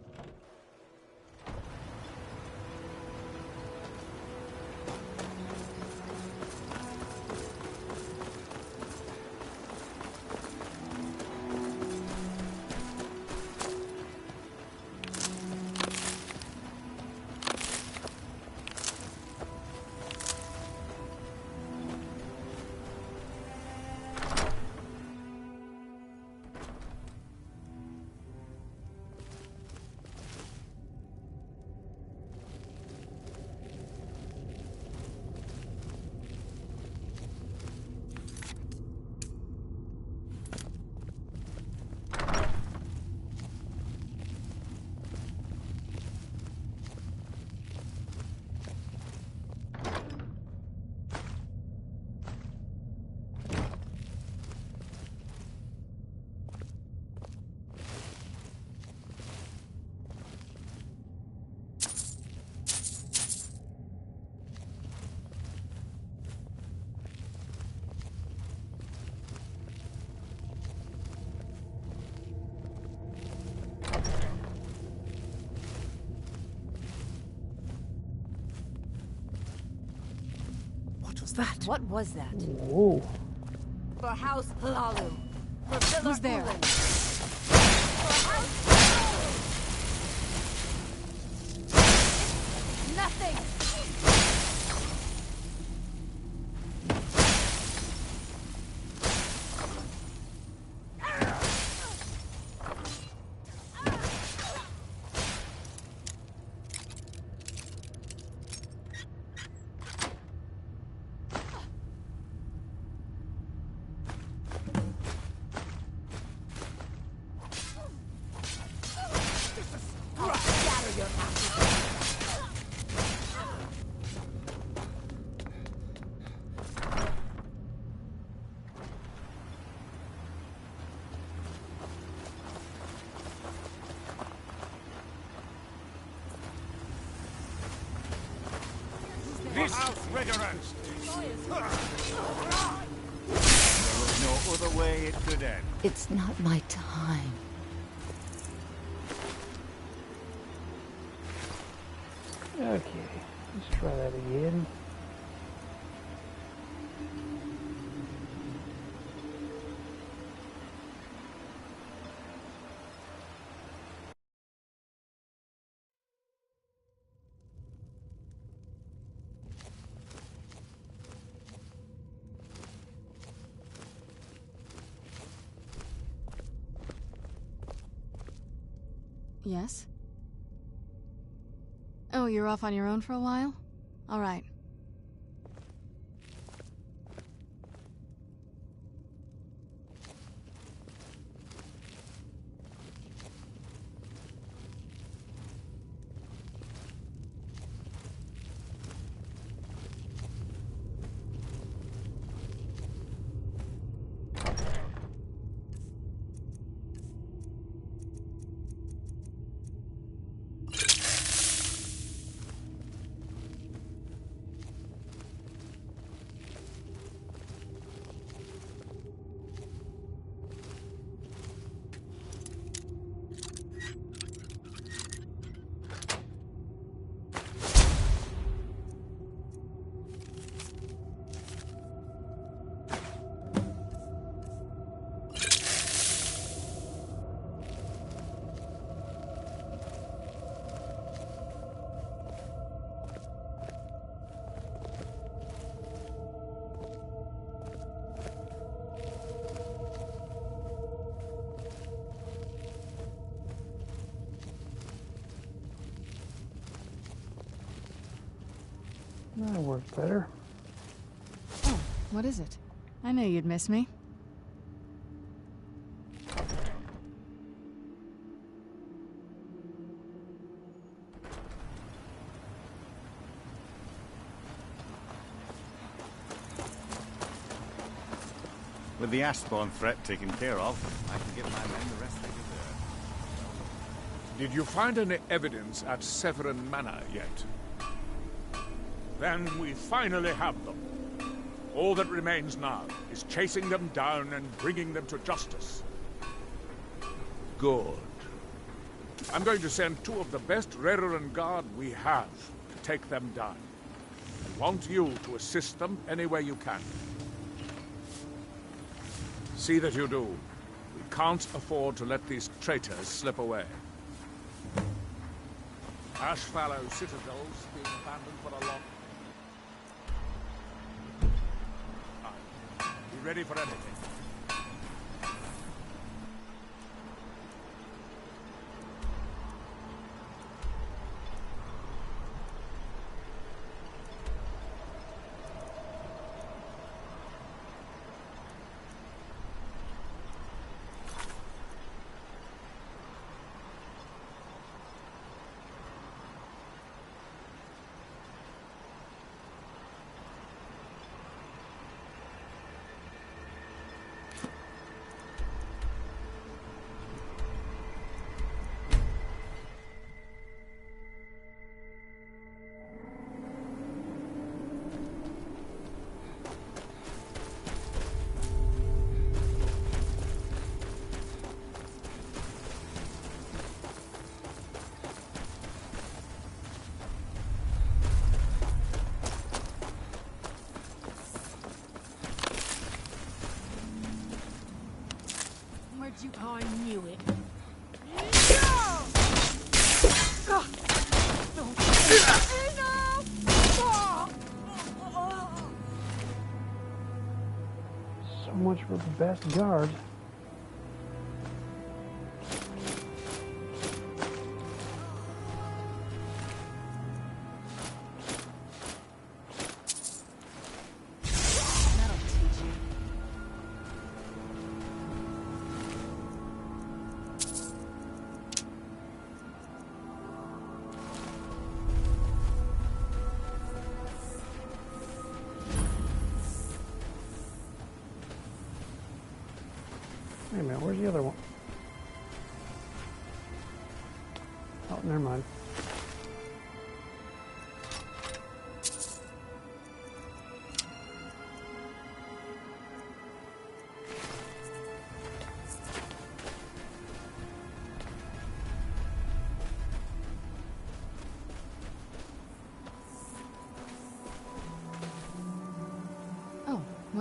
That? What was that? Whoa. For House Lalu. For Villa Who's there? Ulen. For House Lalu. Nothing. ignorance! There was no other way it could end. It's not my time. Okay, let's try that again. Yes? Oh, you're off on your own for a while? All right. That worked better. Oh, what is it? I knew you'd miss me. With the Ashspawn threat taken care of, I can give my men the rest they deserve. Did you find any evidence at Severin Manor yet? Then we finally have them. All that remains now is chasing them down and bringing them to justice. Good. I'm going to send two of the best Redoran Guard we have to take them down. I want you to assist them any way you can. See that you do. We can't afford to let these traitors slip away. Ashfallow citadels being abandoned for a long... Be ready for anything. I knew it. So much for the best guard. Wait a minute, where's the other one? Oh, never mind.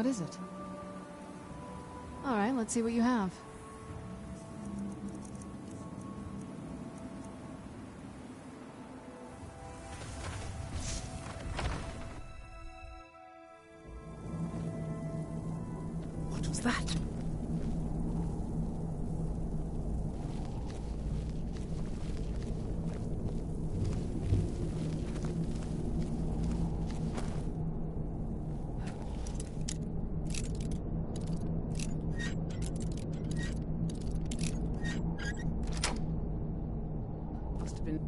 What is it? Alright, let's see what you have. What was that? Must have been...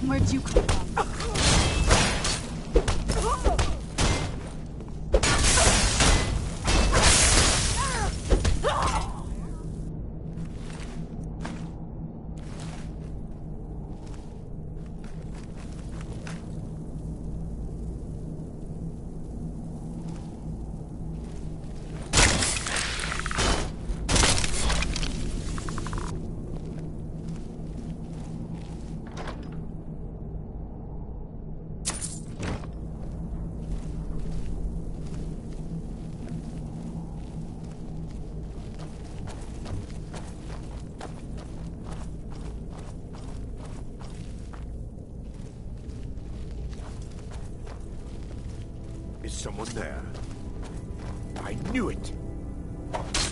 Where'd you come from? Is someone there? I knew it!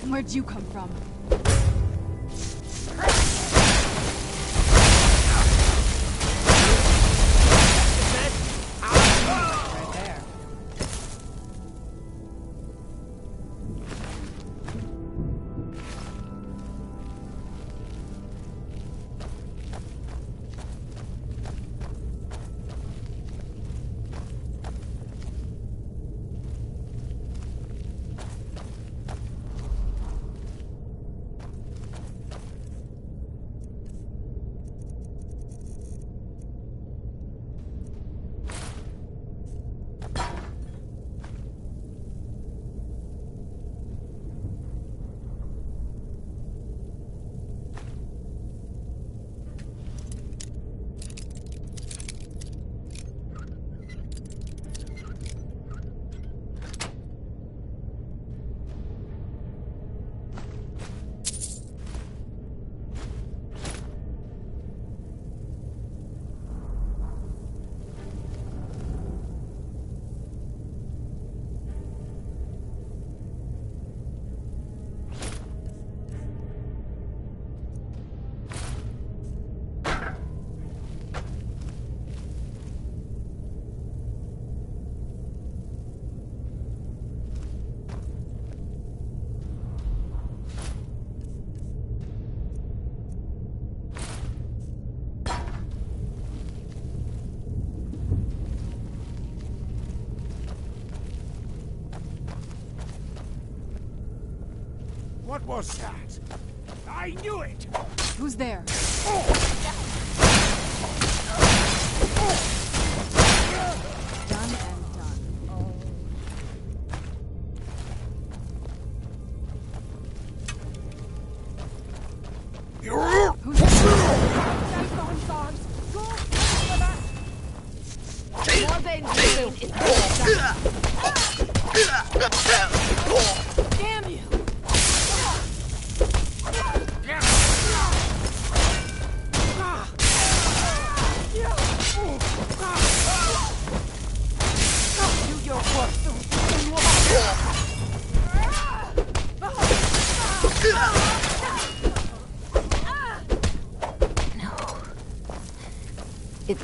Where'd you come from? Right there. What was that? I knew it! Who's there? Done and done. Who's Damn you! Do your work! It...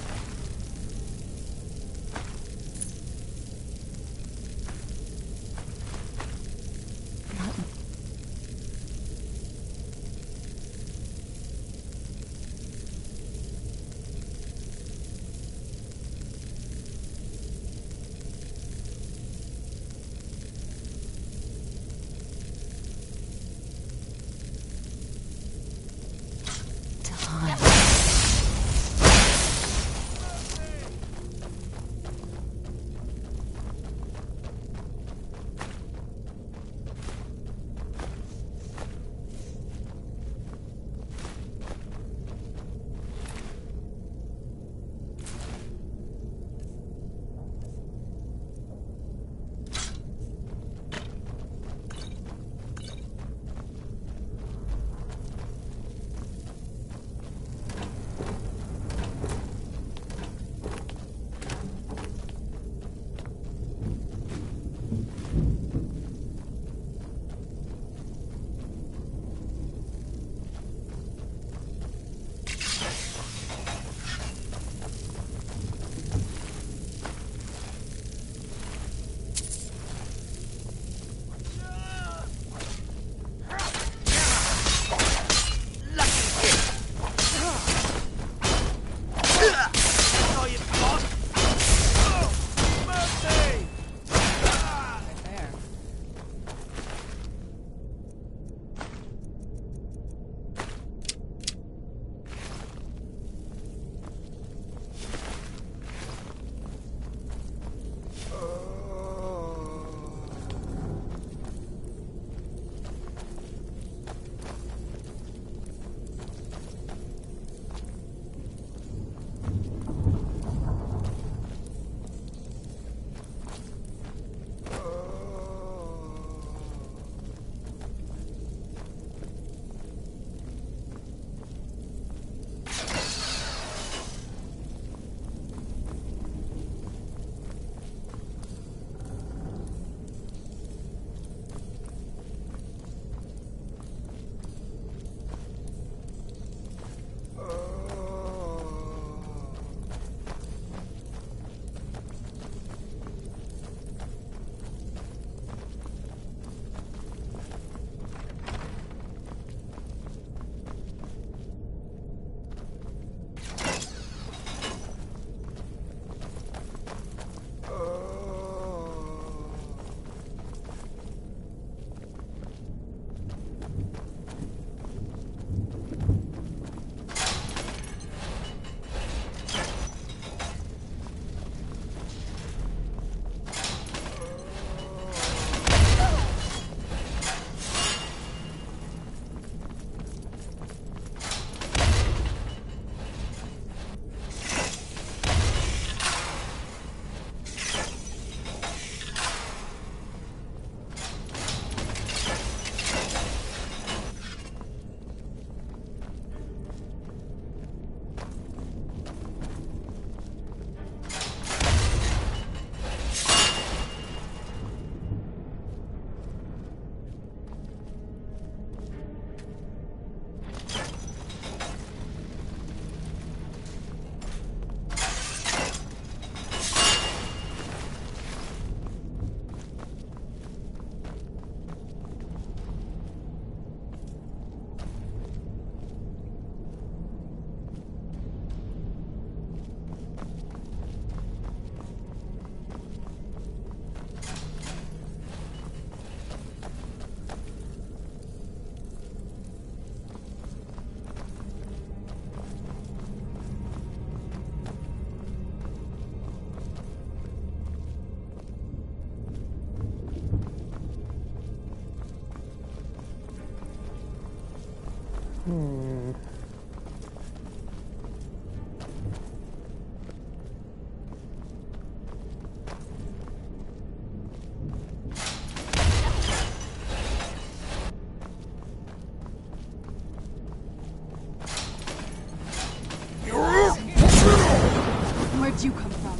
Where'd you come from?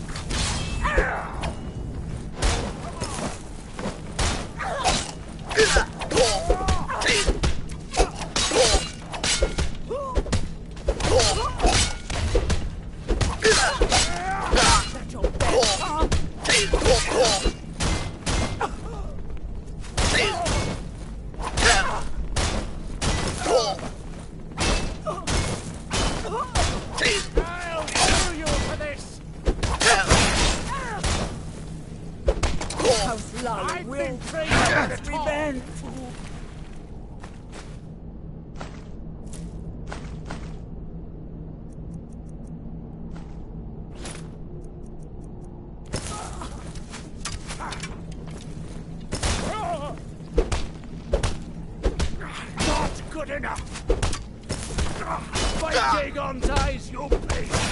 Good enough! My Dagon's eyes, you beast!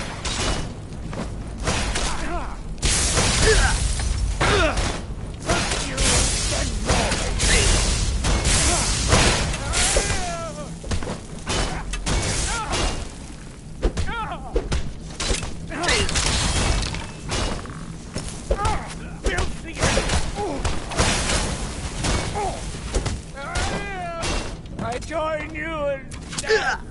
You dead I join you in death!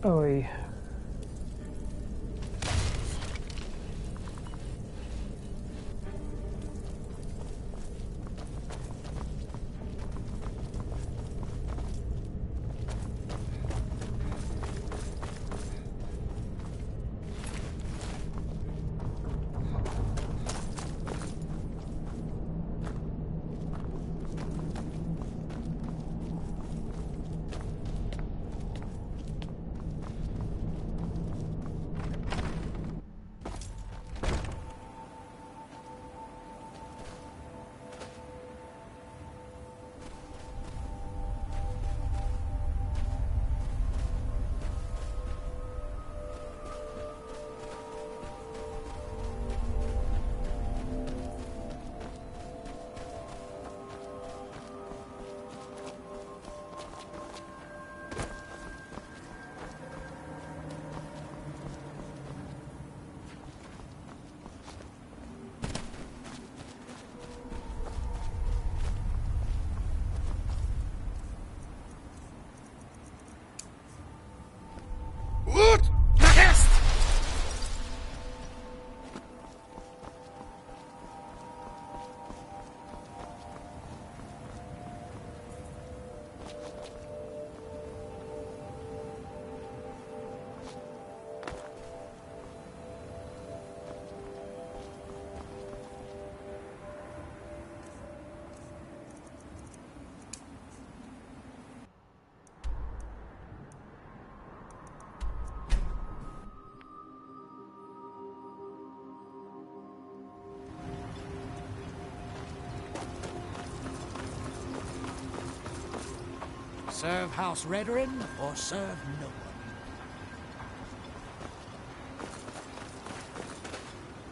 Oy. Serve House Redoran or serve no one.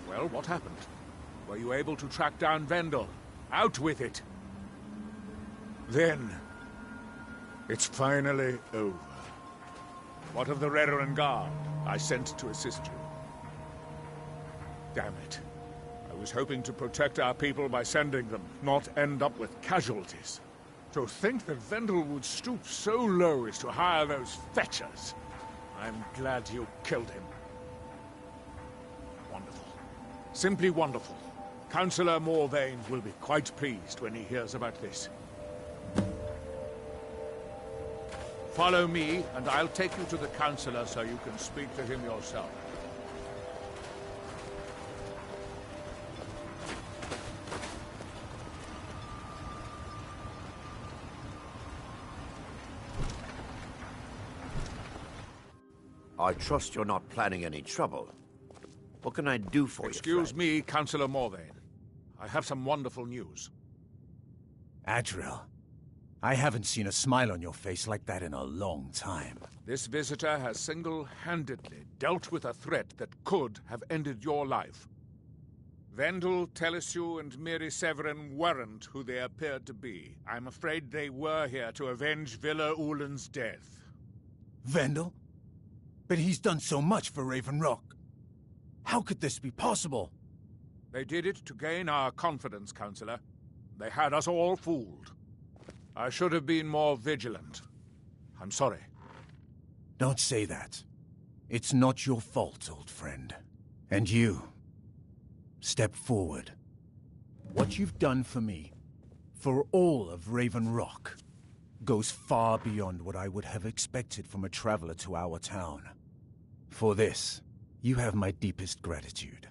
Well, what happened? Were you able to track down Vendel? Out with it! Then, it's finally over. What of the Redoran Guard I sent to assist you? Damn it. I was hoping to protect our people by sending them, not end up with casualties. To think that Vendel would stoop so low as to hire those fetchers. I'm glad you killed him. Wonderful. Simply wonderful. Councillor Morvain will be quite pleased when he hears about this. Follow me, and I'll take you to the Councillor so you can speak to him yourself. I trust you're not planning any trouble. What can I do for you, Excuse me, Councillor Morvain. I have some wonderful news. Adriel, I haven't seen a smile on your face like that in a long time. This visitor has single-handedly dealt with a threat that could have ended your life. Vendel, Telesue, and Miri Severin weren't who they appeared to be. I'm afraid they were here to avenge Villa Ulen's death. Vendel? But he's done so much for Raven Rock. How could this be possible? They did it to gain our confidence, Councillor. They had us all fooled. I should have been more vigilant. I'm sorry. Don't say that. It's not your fault, old friend. And you, step forward. What you've done for me, for all of Raven Rock, goes far beyond what I would have expected from a traveler to our town. For this, you have my deepest gratitude.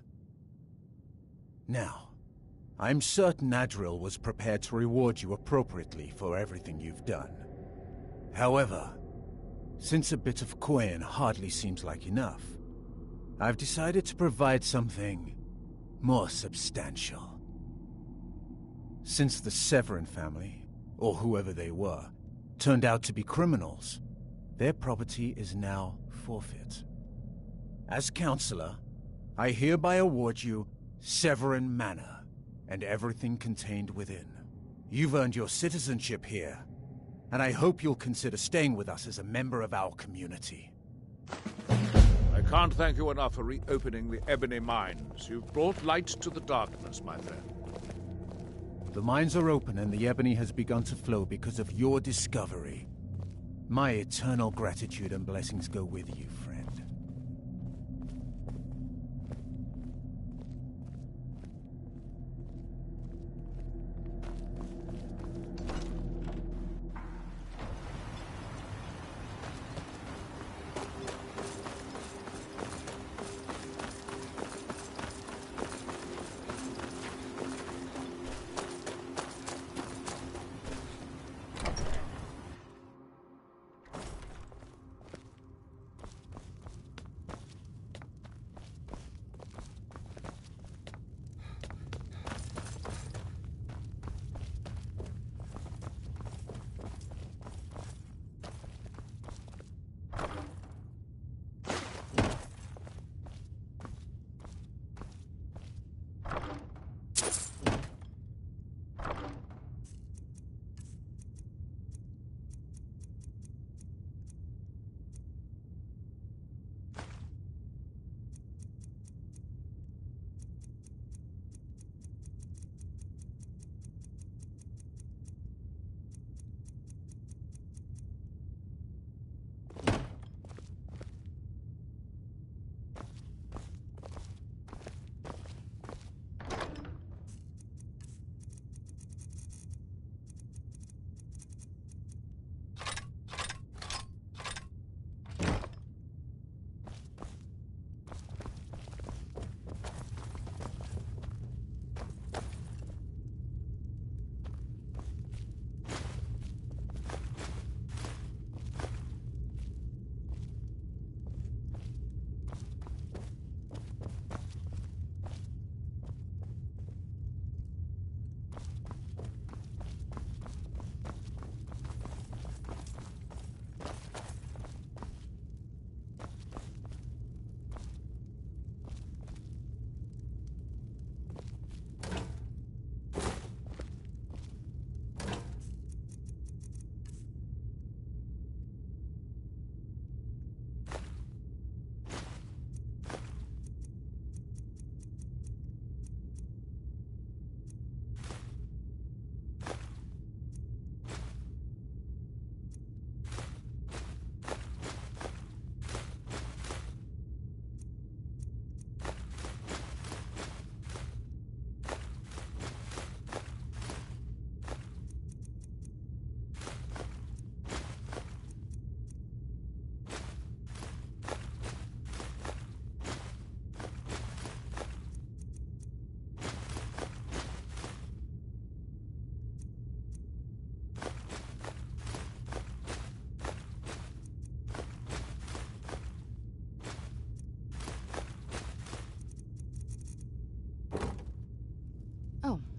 Now, I'm certain Adriel was prepared to reward you appropriately for everything you've done. However, since a bit of coin hardly seems like enough, I've decided to provide something more substantial. Since the Severin family, or whoever they were, turned out to be criminals, their property is now forfeit. As Councillor, I hereby award you Severin Manor, and everything contained within. You've earned your citizenship here, and I hope you'll consider staying with us as a member of our community. I can't thank you enough for reopening the Ebony Mines. You've brought light to the darkness, my friend. The mines are open and the ebony has begun to flow because of your discovery. My eternal gratitude and blessings go with you, friend.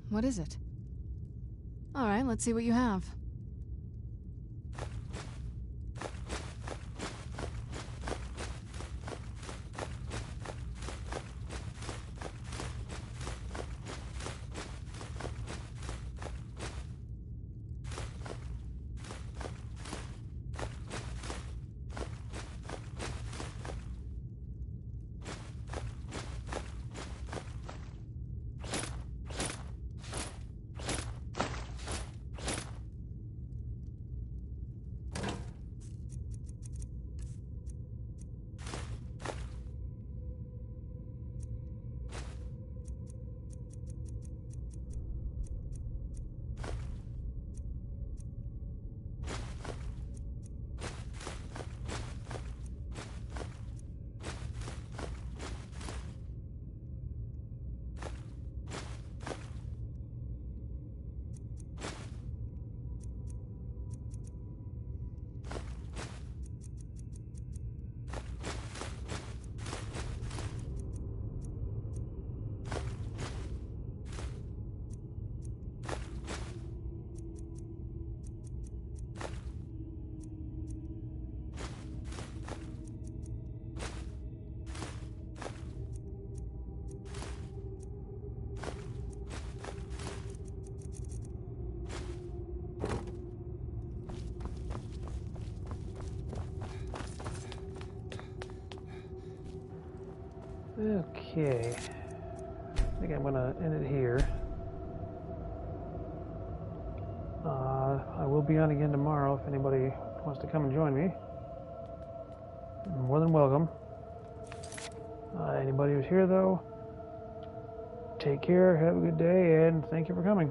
What is it? Alright, let's see what you have. Okay, I think I'm gonna end it here. I will be on again tomorrow if anybody wants to come and join me. You're more than welcome. Anybody who's here though, take care, have a good day, and thank you for coming.